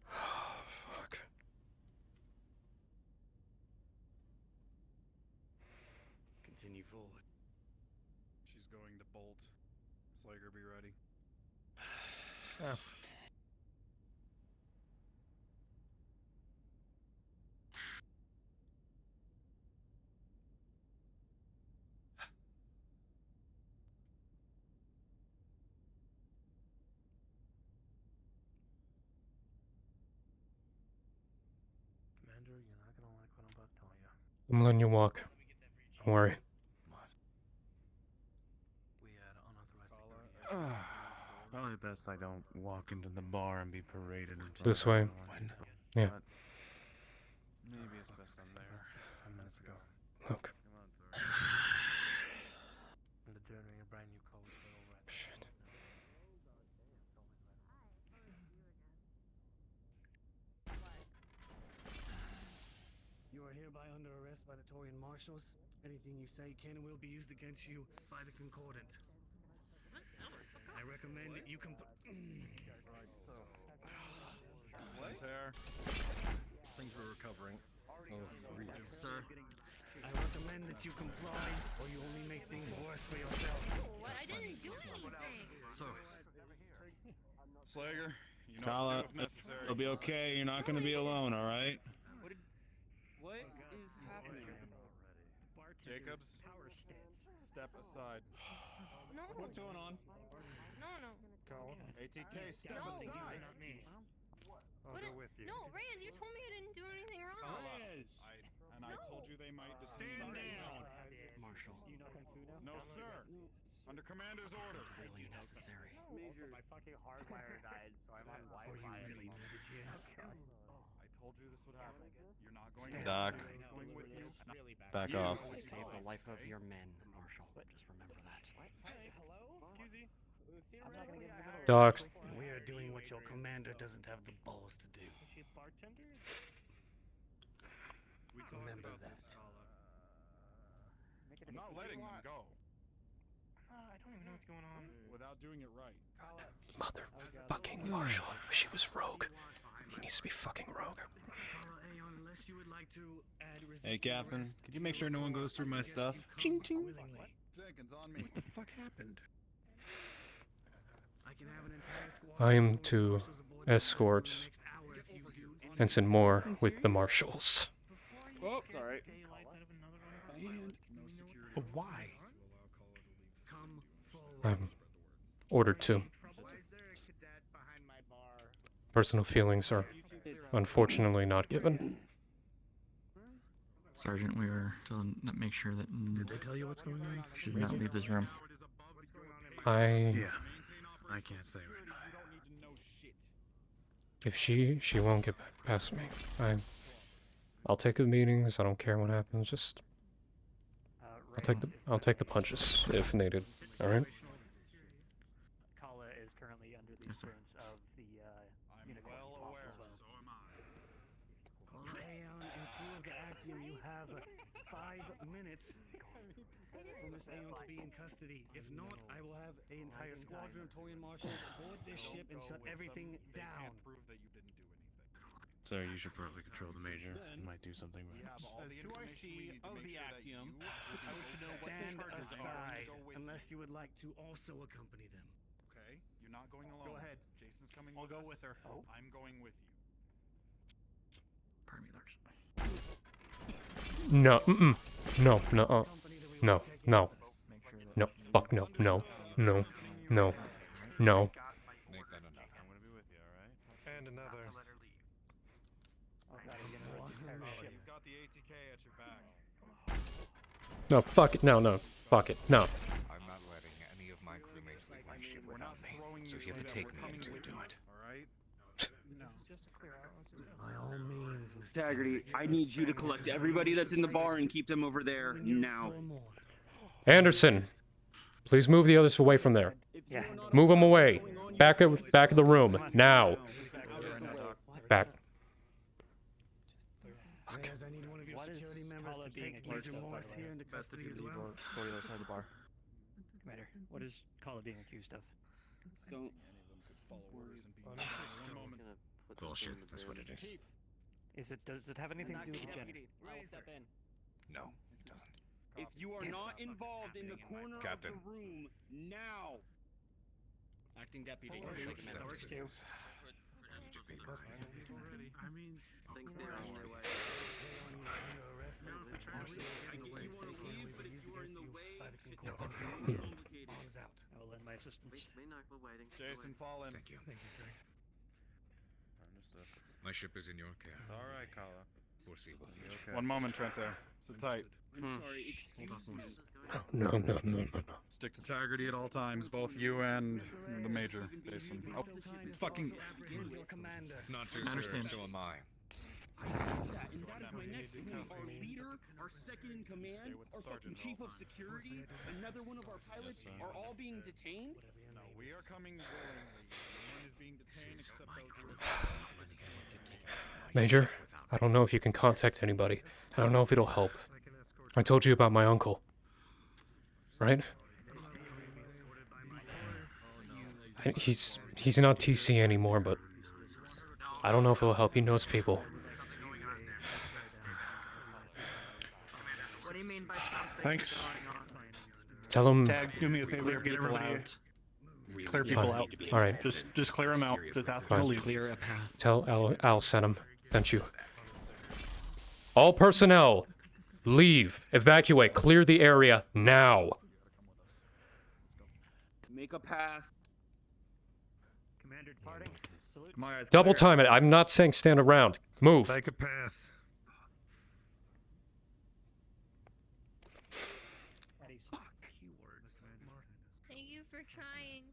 Fuck. Continue forward. She's going to bolt. Slager, be ready. F. Commander, you're not gonna like what I'm about to tell you. I'm letting you walk. Don't worry. We had unauthorized. Probably best I don't walk into the bar and be paraded in front This of way. everyone. Yeah. But maybe it's best I'm there. 5 minutes ago. Look. Come on, sir. The generating a brand new code for over. Shit. hereby under arrest by the Torian marshals. Anything you say can and will be used against you by the Concordant. I recommend that you Things were recovering. Sir, I recommend that you comply, or you only make things worse for yourself. What? I didn't do anything. So, Slager, you know Kala, what to do if necessary. it'll be okay. You're not gonna be alone, all right? What is happening? Jacobs, step aside. No. What's going on? No. ATK, step No. aside. I'll What go it- with you. No, Reyes, you told me I didn't do anything wrong. I told you they might stand down. Marshal. You know Kung Fu now? No, sir. Under commander's order. This is really necessary. Also, my fucking hardwire died, so I'm on Wi-Fi. Really needed you. I told you this would happen. You're not going to Doc. going with you. Back You. off. I saved the life of your men, Marshal. Just remember that. Hey, hello? QZ? Doc. We are doing what your commander doesn't have the balls to do. Is she a bartender? We talked Remember about that. this, Kala. I'm not letting them go I don't even know what's going on. without doing it right. Motherfucking Marshall. She was rogue. He needs to be fucking rogue. Unless you would like to add Hey, Captain, could you make sure no one goes through my stuff? Ching ching. Jenkins, on me. What the fuck happened? I can have an entire squad I am to escort Ensign Moore with the marshals. Oh, sorry. But why? come forward. I'm ordered to. Personal feelings are unfortunately not given. Sergeant, we are to make sure that Did they tell you what's going on? she does not leave this room. Yeah, I can't say right now. If she won't get back past me. I'll take the meetings. I don't care what happens. Just I'll take the punches if needed. All right. Kala is currently under the Yes, sir. influence of the unicorn Well pop aware, as well. so am I. Aeon and crew of the Actium, you have 5 minutes for Miss Aeon to be in custody. If not, I will have an entire squadron of Torian marshals board this ship and shut everything down. Prove that you didn't do anything. Sir, you should probably control the major. He might do something right. As 2IC of the Actium, I wish to know what the Stand charges are. aside, Go with unless you would like to also accompany them. Okay, you're not going alone. Go ahead. Jason's coming. I'll with go us. with her. I'm going with you. Pardon me, Lars. No. No. No. No. No. No. Fuck no. No. No. No. No. Make that enough. I'm gonna be with you, alright? And another. You've got the ATK at your back. No. Fuck it. No. Fuck it. No. I'm not letting any of my crewmates leave my ship without me, so you have to take me into it. Alright? No. This is just a clear out. By all means, Mr. Taggerty, I need you to collect everybody that's in the bar and keep them over there now. Anderson, please move the others away from there. Yeah. Move them away. Back of the room now. Back. Reyes, I need one of your security members to take Major Morris here into custody as well. Outside the bar. Commander, what is Kala being accused of? Don't. Bullshit. That's what it is. Does it have anything to do with the gender? I will step in. No, it doesn't. If you are not involved in the corner Captain. of the room now. Acting deputy. Step Works to too. this. You should be mine. I mean, Think they're on their way. I will lend my assistance. Jason, fall in. Thank you. Understood. My ship is in your care. Alright, Kala. We'll see. One moment, Trento. Sit tight. I'm sorry, excuse me. No. Stick to Taggerty at all times, both you and the Major, Jason. Oh, fucking... It's not too Understand. serious, so am I. And that is my next point. Our leader, our second in command, our fucking chief of security, another one of our pilots are all being detained? No, we are coming willingly. No one is being detained except those who are... Major, I don't know if you can contact anybody. I don't know if it'll help. I told you about my uncle. Right? He's not TC anymore, but I don't know if it'll help. He knows people. What do you mean by something? Thanks. Tell him. Tag, do me a favor. Get everybody. Clear people out. All right. Just clear them out. Just ask them to leave. Clear a path. Tell Al sent him. Sent you. All personnel, leave, evacuate, clear the area now. Make a path. Commander departing. Double time it. I'm not saying stand around. Move. Make a path. Thank you for trying.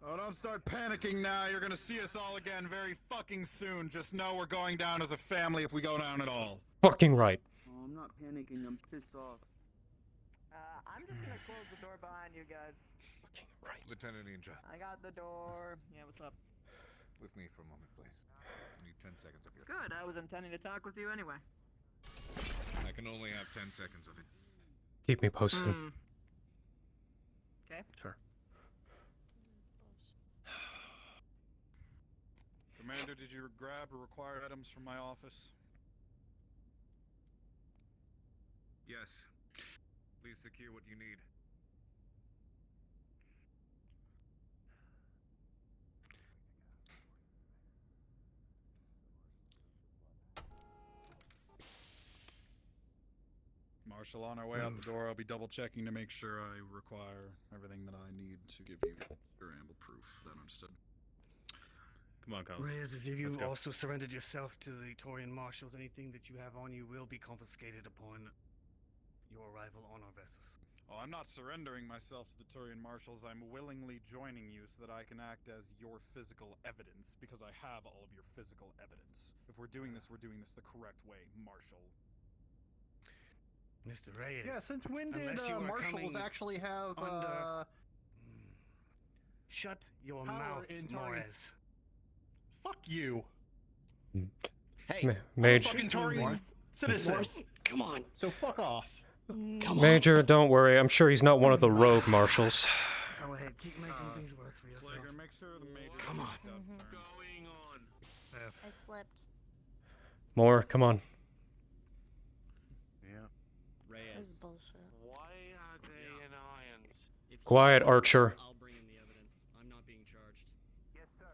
Oh, don't start panicking now. You're gonna see us all again very fucking soon. Just know we're going down as a family if we go down at all. Fucking right. Oh, I'm not panicking. I'm pissed off. I'm just gonna close the door behind you guys. Lieutenant Ninja, I got the door. Yeah, what's up? with me for a moment, please. I need 10 seconds of your Good, I was intending to talk with you anyway. I can only have 10 seconds of it. Keep me posted. Okay. Sure. Commander, did you grab or require items from my office? Yes. Please secure what you need. Marshal, on our way out the door, I'll be double checking to make sure I require everything that I need to give you your amble proof. Then understood. Come on, Colin. Reyes, as if you Let's go. also surrendered yourself to the Torian Marshals, anything that you have on you will be confiscated upon your arrival on our vessels. Oh, I'm not surrendering myself to the Turian Marshals. I'm willingly joining you so that I can act as your physical evidence, because I have all of your physical evidence. If we're doing this the correct way, Marshal. Mr. Reyes. Yeah, since when did unless you are marshals coming actually have Shut your power mouth, in Turian? Morez. Fuck you. Ma- Mage. Fucking Turian citizen. Come on. So fuck off. Major, don't worry. I'm sure he's not one of the rogue marshals. Go ahead, keep making things worse for yourself. Slager, make sure the major Come on. going on. I slipped. More, come on. Yeah. This is bullshit. Why are they in irons? Quiet, Archer. I'll bring in the evidence. I'm not being charged. Yes, sir.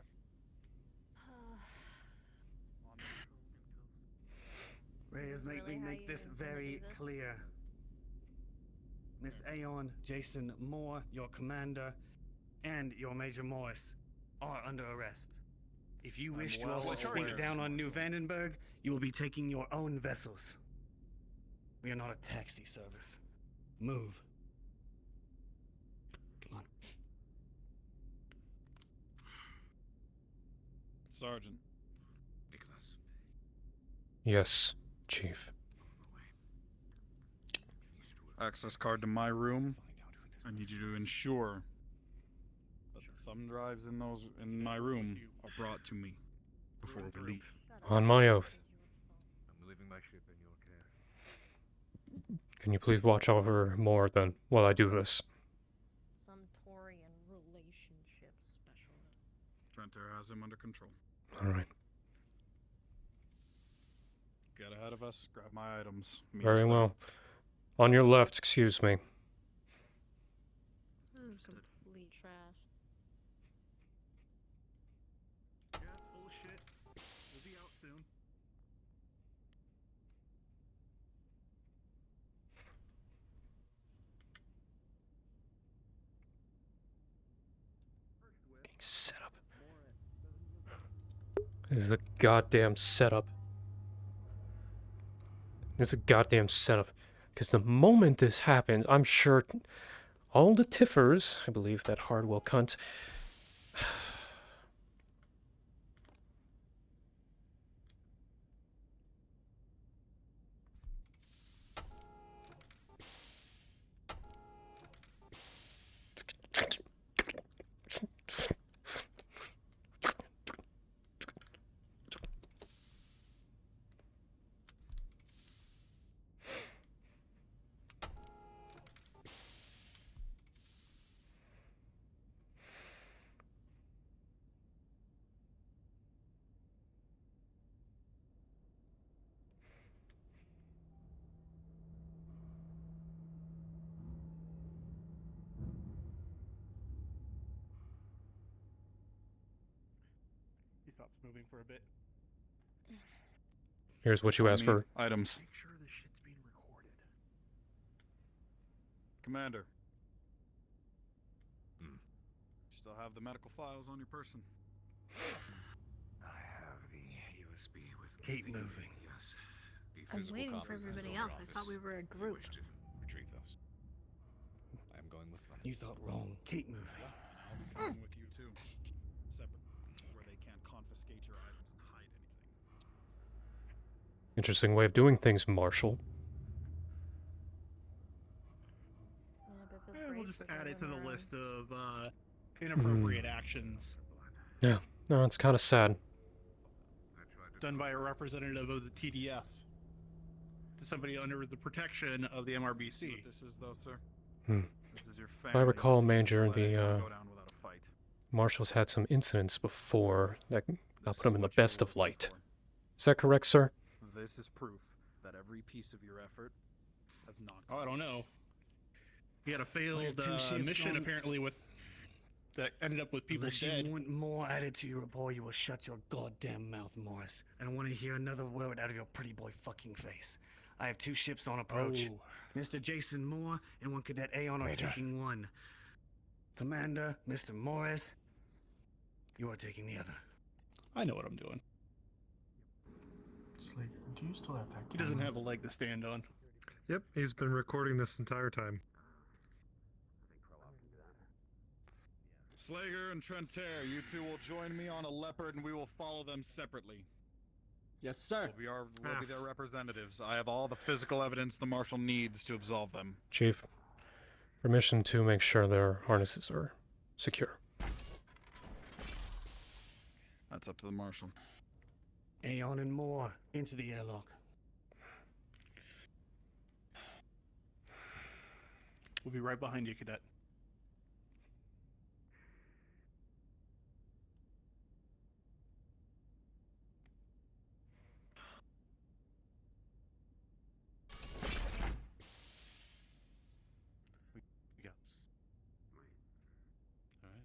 Reyes, make Really me how make you this intend to very do this? clear. Miss Aeon, Jason Moore, your commander, and your Major Morris are under arrest. If you wish to well also aware. sweep down on New Vandenberg, you will be taking your own vessels. We are not a taxi service. Move. Come on. Sergeant. Nicholas. Yes, Chief. Access card to my room. I need you to ensure that the thumb drives in my room are brought to me before we leave. On my oath. I'm leaving my ship in your care. Can you please watch over more than while I do this? Some Torian relationship specialist. Trenter has him under control. All right. Get ahead of us, grab my items. Meet us Very there. well. On your left, excuse me. This is complete trash. Yeah, bullshit. We'll be out soon. Setup. This is a goddamn setup. This is a goddamn setup. Because the moment this happens, I'm sure all the Tiffers, I believe that Hardwell cunt, laptop's moving for a bit. Here's what you asked for. Items. Make sure this shit's being recorded. Commander. Still have the medical files on your person. I have the USB with me. Keep moving. Yes. The I'm physical waiting for copies are everybody still in else. your I thought office we were a if you group. wish to retrieve those. I am going with them. You thought wrong. Keep moving. I'll be coming with you too. Separate, where they can't confiscate your items and hide anything. Interesting way of doing things, Marshall. We'll just add it to the list of inappropriate actions Yeah, no, it's kind of sad. done by a representative of the TDF to somebody under the protection of the MRBC. This is though, sir. This is your If I family. recall, Major, the Go down without a fight. Marshall's had some incidents before that put him in the best of light. Is that correct, sir? This is proof that every piece of your effort has not. Oh, I don't know. He had a failed two ships mission on- apparently with that ended up with people Unless dead. you want more added to your report, you will shut your goddamn mouth, Morris. I don't want to hear another word out of your pretty boy fucking face. I have 2 ships on approach. Oh. Mr. Jason Moore and 1 Cadet Aeon are Major. taking 1. Commander, Mr. Morris, you are taking the other. I know what I'm doing. Slater, do you still have that He doesn't have a leg to stand on. Yep, he's been recording this entire time. Slager and Trentaire, you two will join me on a leopard and we will follow them separately. Yes, sir. We'll be their representatives. I have all the physical evidence the Marshal needs to absolve them. Chief, permission to make sure their harnesses are secure. That's up to the Marshal. Aeon and Moore, into the airlock. We'll be right behind you, Cadet. We got this. All right.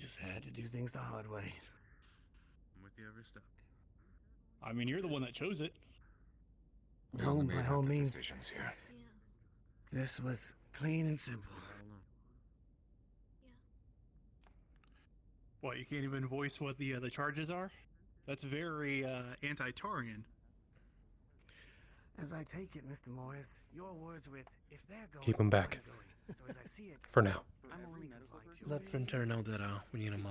Just had to do things the hard way. I'm with you every step. I mean, you're the one that chose it. No, by all means. Decisions here. This was clean and simple. What, you can't even voice what the charges are? That's very anti-Taurian. As I take it, Mr. Morris, your words with, if they're going, Keep him back. I'm going. So as I see it, For now. I'm only notified to Let Frontier know that we need him.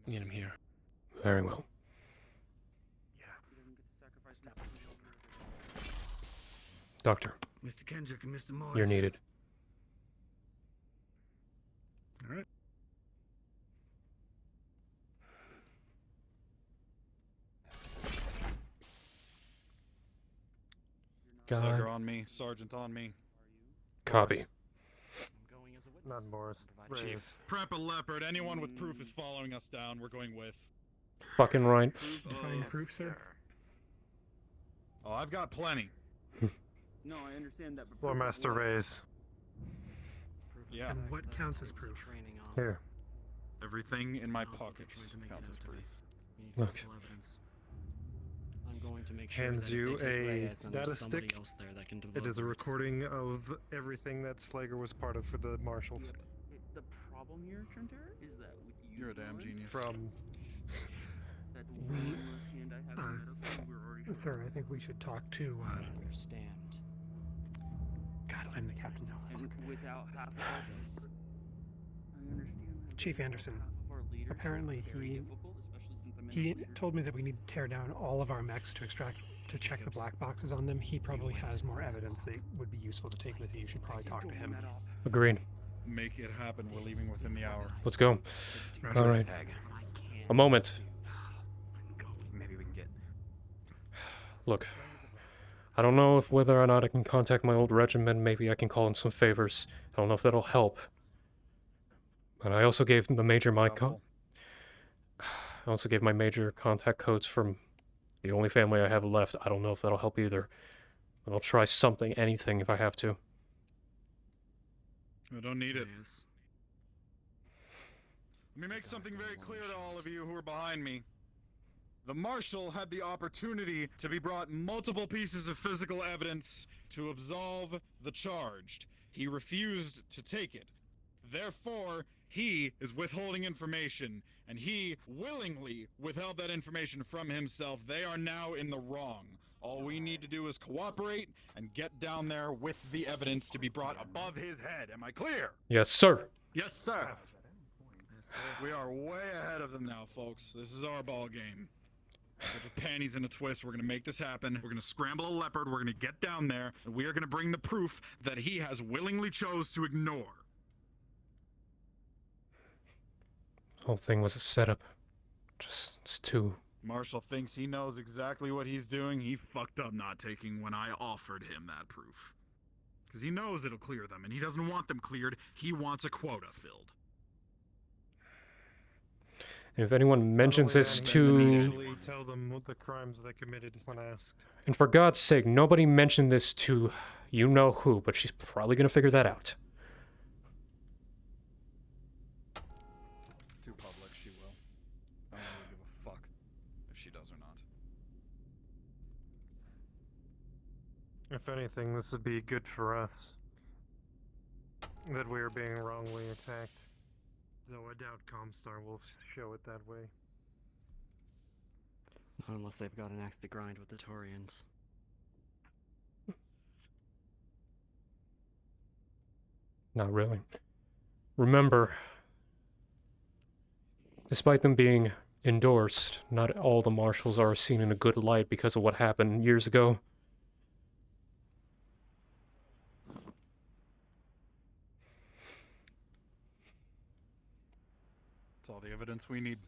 We need him here. Very well. Doctor, Mr. Kendrick and Mr. Morris. you're needed. All right. Slager God. on me, Sergeant on me. Copy. Not Morris. Reyes. Prep a leopard. Anyone with proof is following us down. We're going with. Fucking right. Define proof, sir. Oh, I've got plenty. No, I understand that. Floor Master Reyes. Yeah. And what counts as proof? Here. Everything in my pockets counts as proof. Look. I'm going to make sure Hands that you if they take a Reyes, then data there's somebody stick. else there that can It is a deliver recording of everything that Slager was part of for the Marshals. The problem here, Trentaire, is that with you. You're a damn genius. From That hand I have in medical, we're already. Sir, I think we should talk to. understand. God, I'm the captain now. And without half of our this. I understand that. Chief Anderson. Half of our leaders Apparently, are very he difficult, especially since I'm in he the leader. told me that we need to tear down all of our mechs to check the black boxes on them. He probably has more evidence that would be useful to take with you. You should probably talk to him. Agreed. Make it happen. We're leaving within the hour. Let's go. All right. A moment. Maybe we can get. Look, I don't know if whether or not I can contact my old regiment. Maybe I can call in some favors. I don't know if that'll help. But I also gave the major my I also gave my major contact codes from the only family I have left. I don't know if that'll help either. But I'll try something, anything, if I have to. I don't need it. Let me make something very clear to all of you who are behind me. The Marshal had the opportunity to be brought multiple pieces of physical evidence to absolve the charged. He refused to take it. Therefore, he is withholding information, and he willingly withheld that information from himself. They are now in the wrong. All we need to do is cooperate and get down there with the evidence to be brought above his head. Am I clear? Yes, sir. Yes, sir. We are way ahead of them now, folks. This is our ball game. Put your panties in a twist. We're gonna make this happen. We're gonna scramble a leopard. We're gonna get down there, and we are gonna bring the proof that he has willingly chose to ignore. Whole thing was a setup. It's too. Marshall thinks he knows exactly what he's doing. He fucked up not taking when I offered him that proof. Because he knows it'll clear them, and he doesn't want them cleared. He wants a quota filled. And if anyone mentions this to... Usually tell them what the crimes they committed when asked. And for God's sake, nobody mentioned this to you-know-who, but she's probably going to figure that out. It's too public, she will. I don't really give a fuck if she does or not. If anything, this would be good for us. That we are being wrongly attacked. Though I doubt Comstar will show it that way. Not unless they've got an axe to grind with the Taurians. Not really. Remember, despite them being endorsed, not all the marshals are seen in a good light because of what happened years ago. That's all the evidence we need.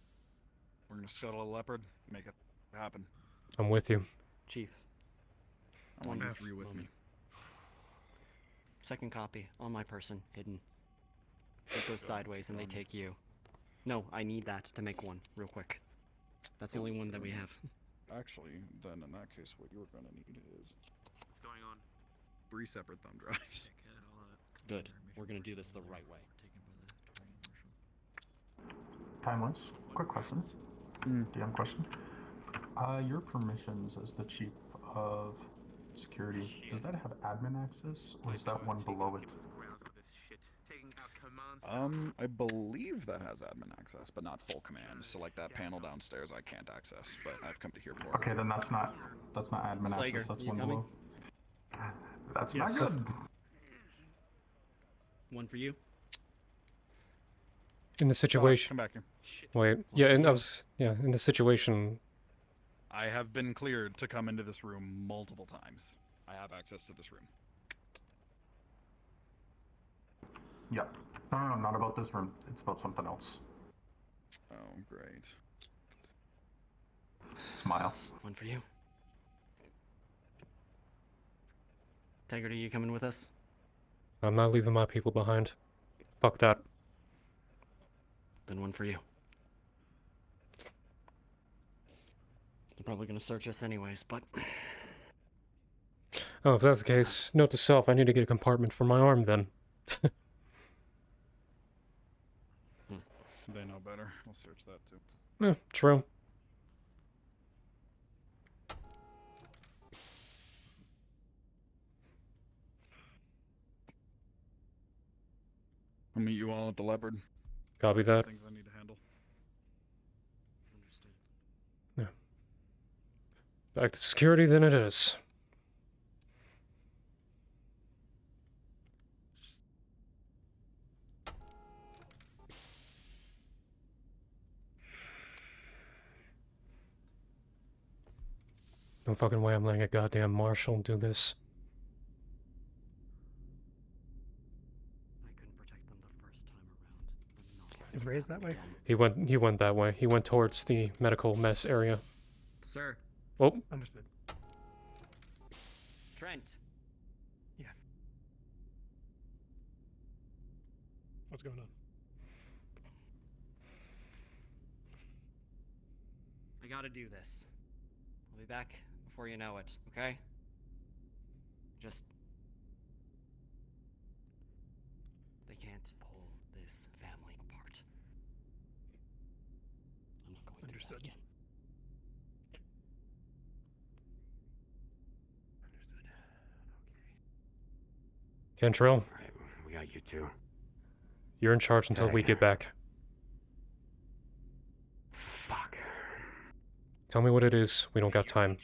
We're gonna settle a leopard, make it happen. I'm with you. Chief. I want you three with me. Second copy, on my person, hidden. It goes sideways and they take you. No, I need that to make one, real quick. That's the only one that we have. Actually, then in that case, what you're gonna need is... What's going on? 3 separate thumb drives. Good. We're gonna do this the right way. Timeless. Quick question. DM question. Your permissions as the chief of security, does that have admin access, or is that one below it? I believe that has admin access, but not full command. So like that panel downstairs I can't access, but I've come to here for it. Okay, then that's not admin Slager, access, that's you one coming? below. That's Yes. not good. One for you. In the situation... Come back here. Wait, yeah, and in the situation... I have been cleared to come into this room multiple times. I have access to this room. Yeah. No, not about this room. It's about something else. Oh, great. Smile. One for you. Taggerty, you coming with us? I'm not leaving my people behind. Fuck that. Then one for you. They're probably gonna search us anyways, but... Oh, if that's the case, note to self, I need to get a compartment for my arm then. They know better. We'll search that too. True. I'll meet you all at the leopard. Copy that. Things I need to handle. Yeah. Back to security then it is. No fucking way I'm letting a goddamn marshal do this. Is Reyes that way? He went that way. He went towards the medical mess area. Sir. Oh. Understood. Trent. Yeah. What's going on? I gotta do this. I'll be back before you know it, okay? Just... They can't pull this family apart. Understood. Cantrell, Alright, we got you two. you're in charge until we get back. Fuck. Tell me what it is. We don't got time.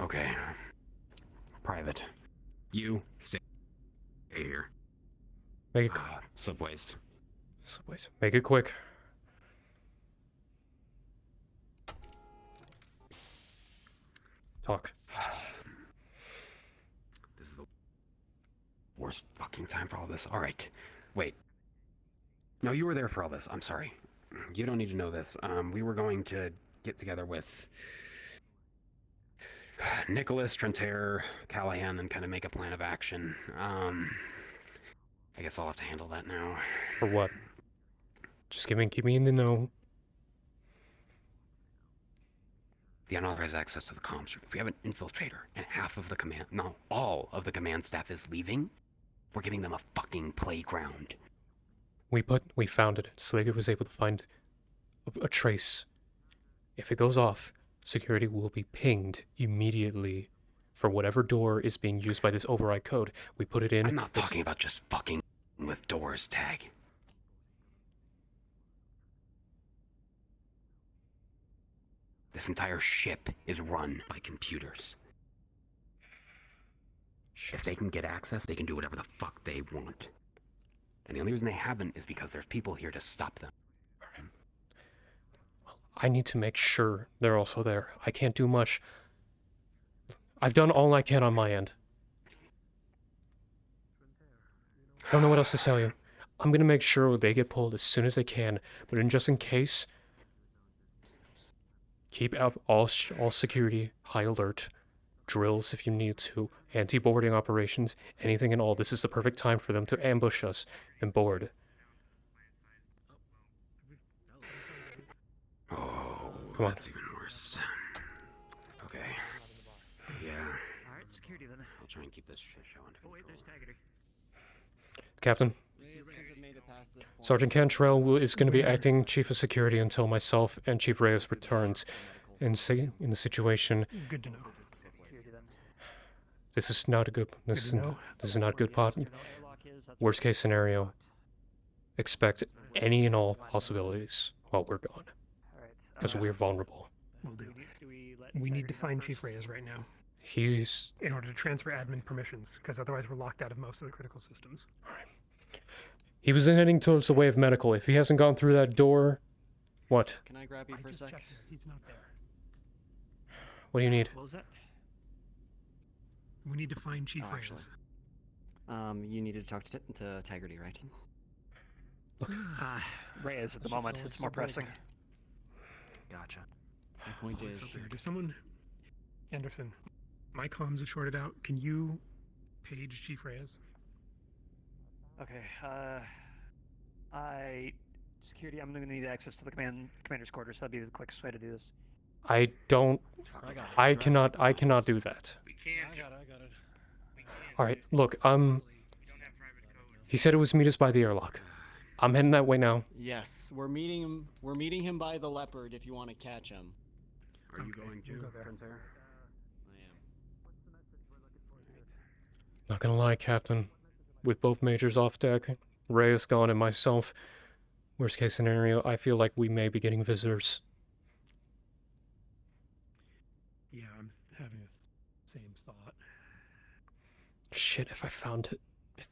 Okay. Private. You stay here. Make it Subways. Subways. Make it quick. Talk. This is the worst fucking time for all this. Alright. Wait. No, you were there for all this. I'm sorry. You don't need to know this. We were going to get together with Nicholas, Trentaire, Callahan, and kind of make a plan of action. I guess I'll have to handle that now. For what? Just keep me in the know. The unauthorized access to the comms room. If we have an infiltrator and half of the command, no, all of the command staff is leaving, we're giving them a fucking playground. We found it. Slater was able to find a trace. If it goes off, security will be pinged immediately for whatever door is being used by this override code. We put it in. I'm not talking about just fucking with doors, Tag. This entire ship is run by computers. If they can get access, they can do whatever the fuck they want. And the only reason they haven't is because there's people here to stop them. I need to make sure they're also there. I can't do much. I've done all I can on my end. I don't know what else to tell you. I'm gonna make sure they get pulled as soon as they can, but just in case, keep out all security, high alert, drills if you need to, anti-boarding operations, anything and all. This is the perfect time for them to ambush us and board. Oh, come on. That's even worse. Okay. Yeah. Alright, security then. I'll try and keep this shit show under control. Oh wait, there's Taggerty. Captain, Sergeant Cantrell is going to be acting Chief of Security until myself and Chief Reyes returns. And say in the situation, Good to know. this is not a good. This is not good. Worst case scenario. Expect any and all possibilities while we're gone, because we're vulnerable. Will do. We need to find Chief Reyes right now. He's in order to transfer admin permissions, because otherwise we're locked out of most of the critical systems. He was heading towards the way of medical. If he hasn't gone through that door, what? Can I grab you for a sec? He's not there. What do you need? What was that? We need to find Chief Reyes. You need to talk to Taggerty, right? Reyes at the moment. It's more pressing. Gotcha. My point is, Does someone, Anderson, my comms are shorted out. Can you page Chief Reyes? Okay. Security. I'm gonna need access to the commander's quarters. That'd be the quickest way to do this. I cannot do that. We can't. I got it. All right, look, he said it was meet us by the airlock. I'm heading that way now. yes, we're meeting him. We're meeting him by the leopard. If you want to catch him. Are you going to, Trentaire? Not gonna lie, Captain. With both majors off deck, Reyes gone and myself, worst case scenario, I feel like we may be getting visitors. Yeah, I'm having the same thought. Shit, if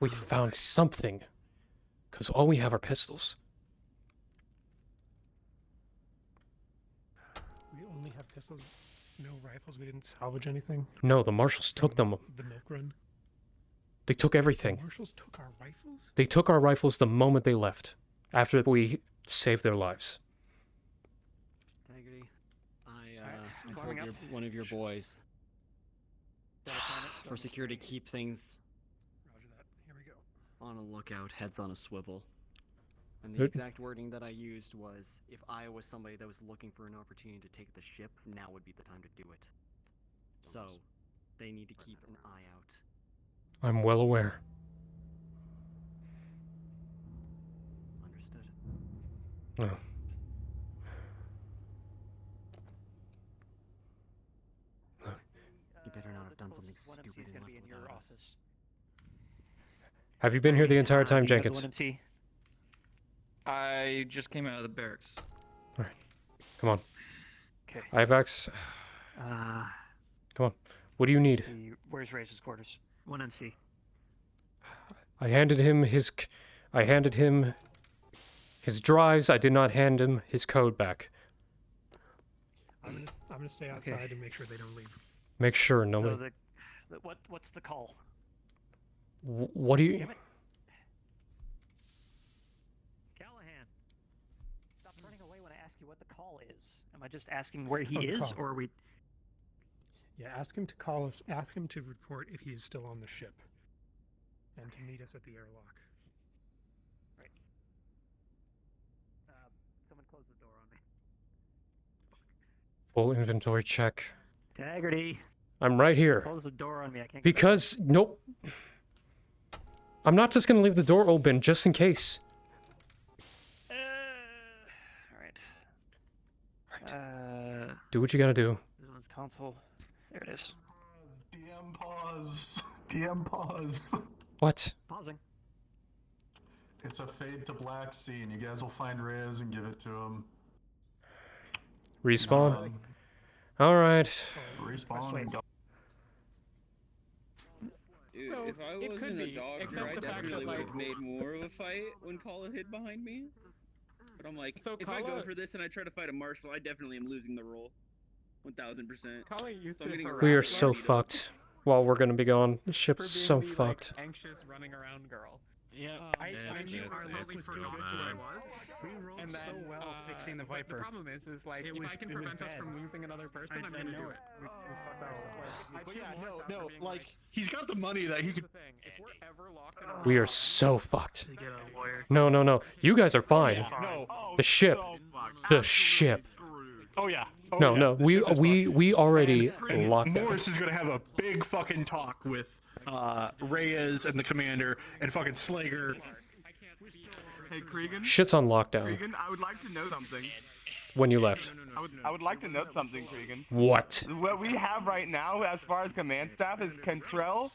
we found something. Because all we have are pistols. We only have pistols, no rifles. We didn't salvage anything. No, the marshals took them. The milk run. They took everything. The marshals took our rifles? They took our rifles the moment they left. After we saved their lives. Taggerty, I told one of your boys for security keep things on a lookout, heads on a swivel. And the exact wording that I used was, if I was somebody that was looking for an opportunity to take the ship, now would be the time to do it. So, they need to keep an eye out. I'm well aware. Understood. He better not have done something stupid and left without us. Have you been here the entire time, Do you have the Jenkins? 1MC? I just came out of the barracks. Alright. Come on. Okay. IVAX. Uh, Come on. What do you need? Where's Reyes' quarters? 1MC. I handed him his drives. I did not hand him his code back. I'm gonna stay outside and make sure they don't leave. Make sure nobody. So what's the call? What do you? Damn it. Callahan, stop running away when I ask you what the call is. Am I just asking where he is, call. or are we? Yeah, ask him to call us. Ask him to report if he is still on the ship, and to meet us at the airlock. Right. Someone close the door on me. Full inventory check. Taggerty. I'm right here. Close the door on me. I can't. Because nope. I'm not just gonna leave the door open just in case. Alright. Do what you gotta do. This console. There it is. DM pause. DM pause. What? Pausing. It's a fade to black scene. You guys will find Reyes and give it to him. Respawn. All right. Respawn and go. Dude, So, if I it was could in a be, dog except fight, the I fact definitely that, would like- have made more of a fight when Kala hid behind me. But I'm like, So if I go Kala- for this and I try to fight a marshal, I definitely am losing the roll. 1000%. Kala used So I'm to getting harass We are harassed so by Nito. fucked. While we're gonna be gone, the for ship's being so the, fucked. Like, anxious running around girl. Yeah, I knew our love was too good to what it was. We rolled And then, so well fixing the Viper. But the problem is like, if I can prevent us from losing another person, I'm gonna do it. So, like, But yeah, no, like he's got the money that he could. if we're ever locked in a We are so fucked. Get a lawyer. No. You guys are fine. Yeah, no. The ship. The ship. Oh yeah. Oh, No, yeah. no. We already locked down. Morris is gonna have a big fucking talk with Reyes and the commander and fucking Slager. Hey, Cregan? Shit's on lockdown. Cregan, I would like to know something. When you left. I would like to note something, Cregan. What? What we have right now, as far as command staff, is Cantrell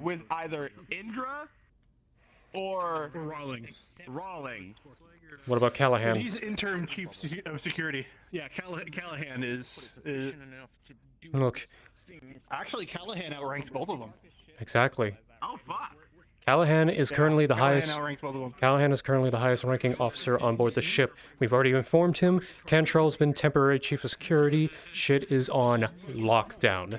with either Indra or Rawling. What about Callahan? And he's interim chief of security. Yeah, Callahan is. Look, Actually, Callahan outranks both of them. exactly. Oh fuck. Callahan is currently the Callahan highest. outranks both of them. Callahan is currently the highest ranking officer on board the ship. We've already informed him. Cantrell's been temporary chief of security. Shit is on lockdown.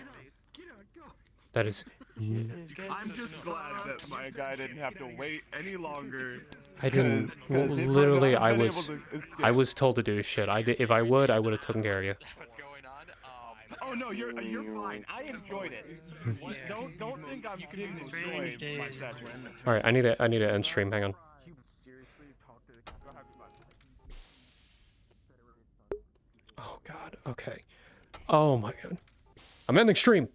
That is. I'm just glad that my guy didn't have to wait any longer. I didn't. Well, Because if literally, I I had been was. able to escape- I was told to do shit. If I would have taken care of you. Oh no, you're fine. I enjoyed it. Don't think I'm didn't enjoy my session. All right, I need to end stream. Hang on. Oh God. Okay. Oh my God. I'm ending stream.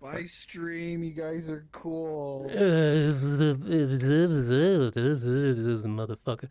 My stream, you guys are cool. Motherfucker.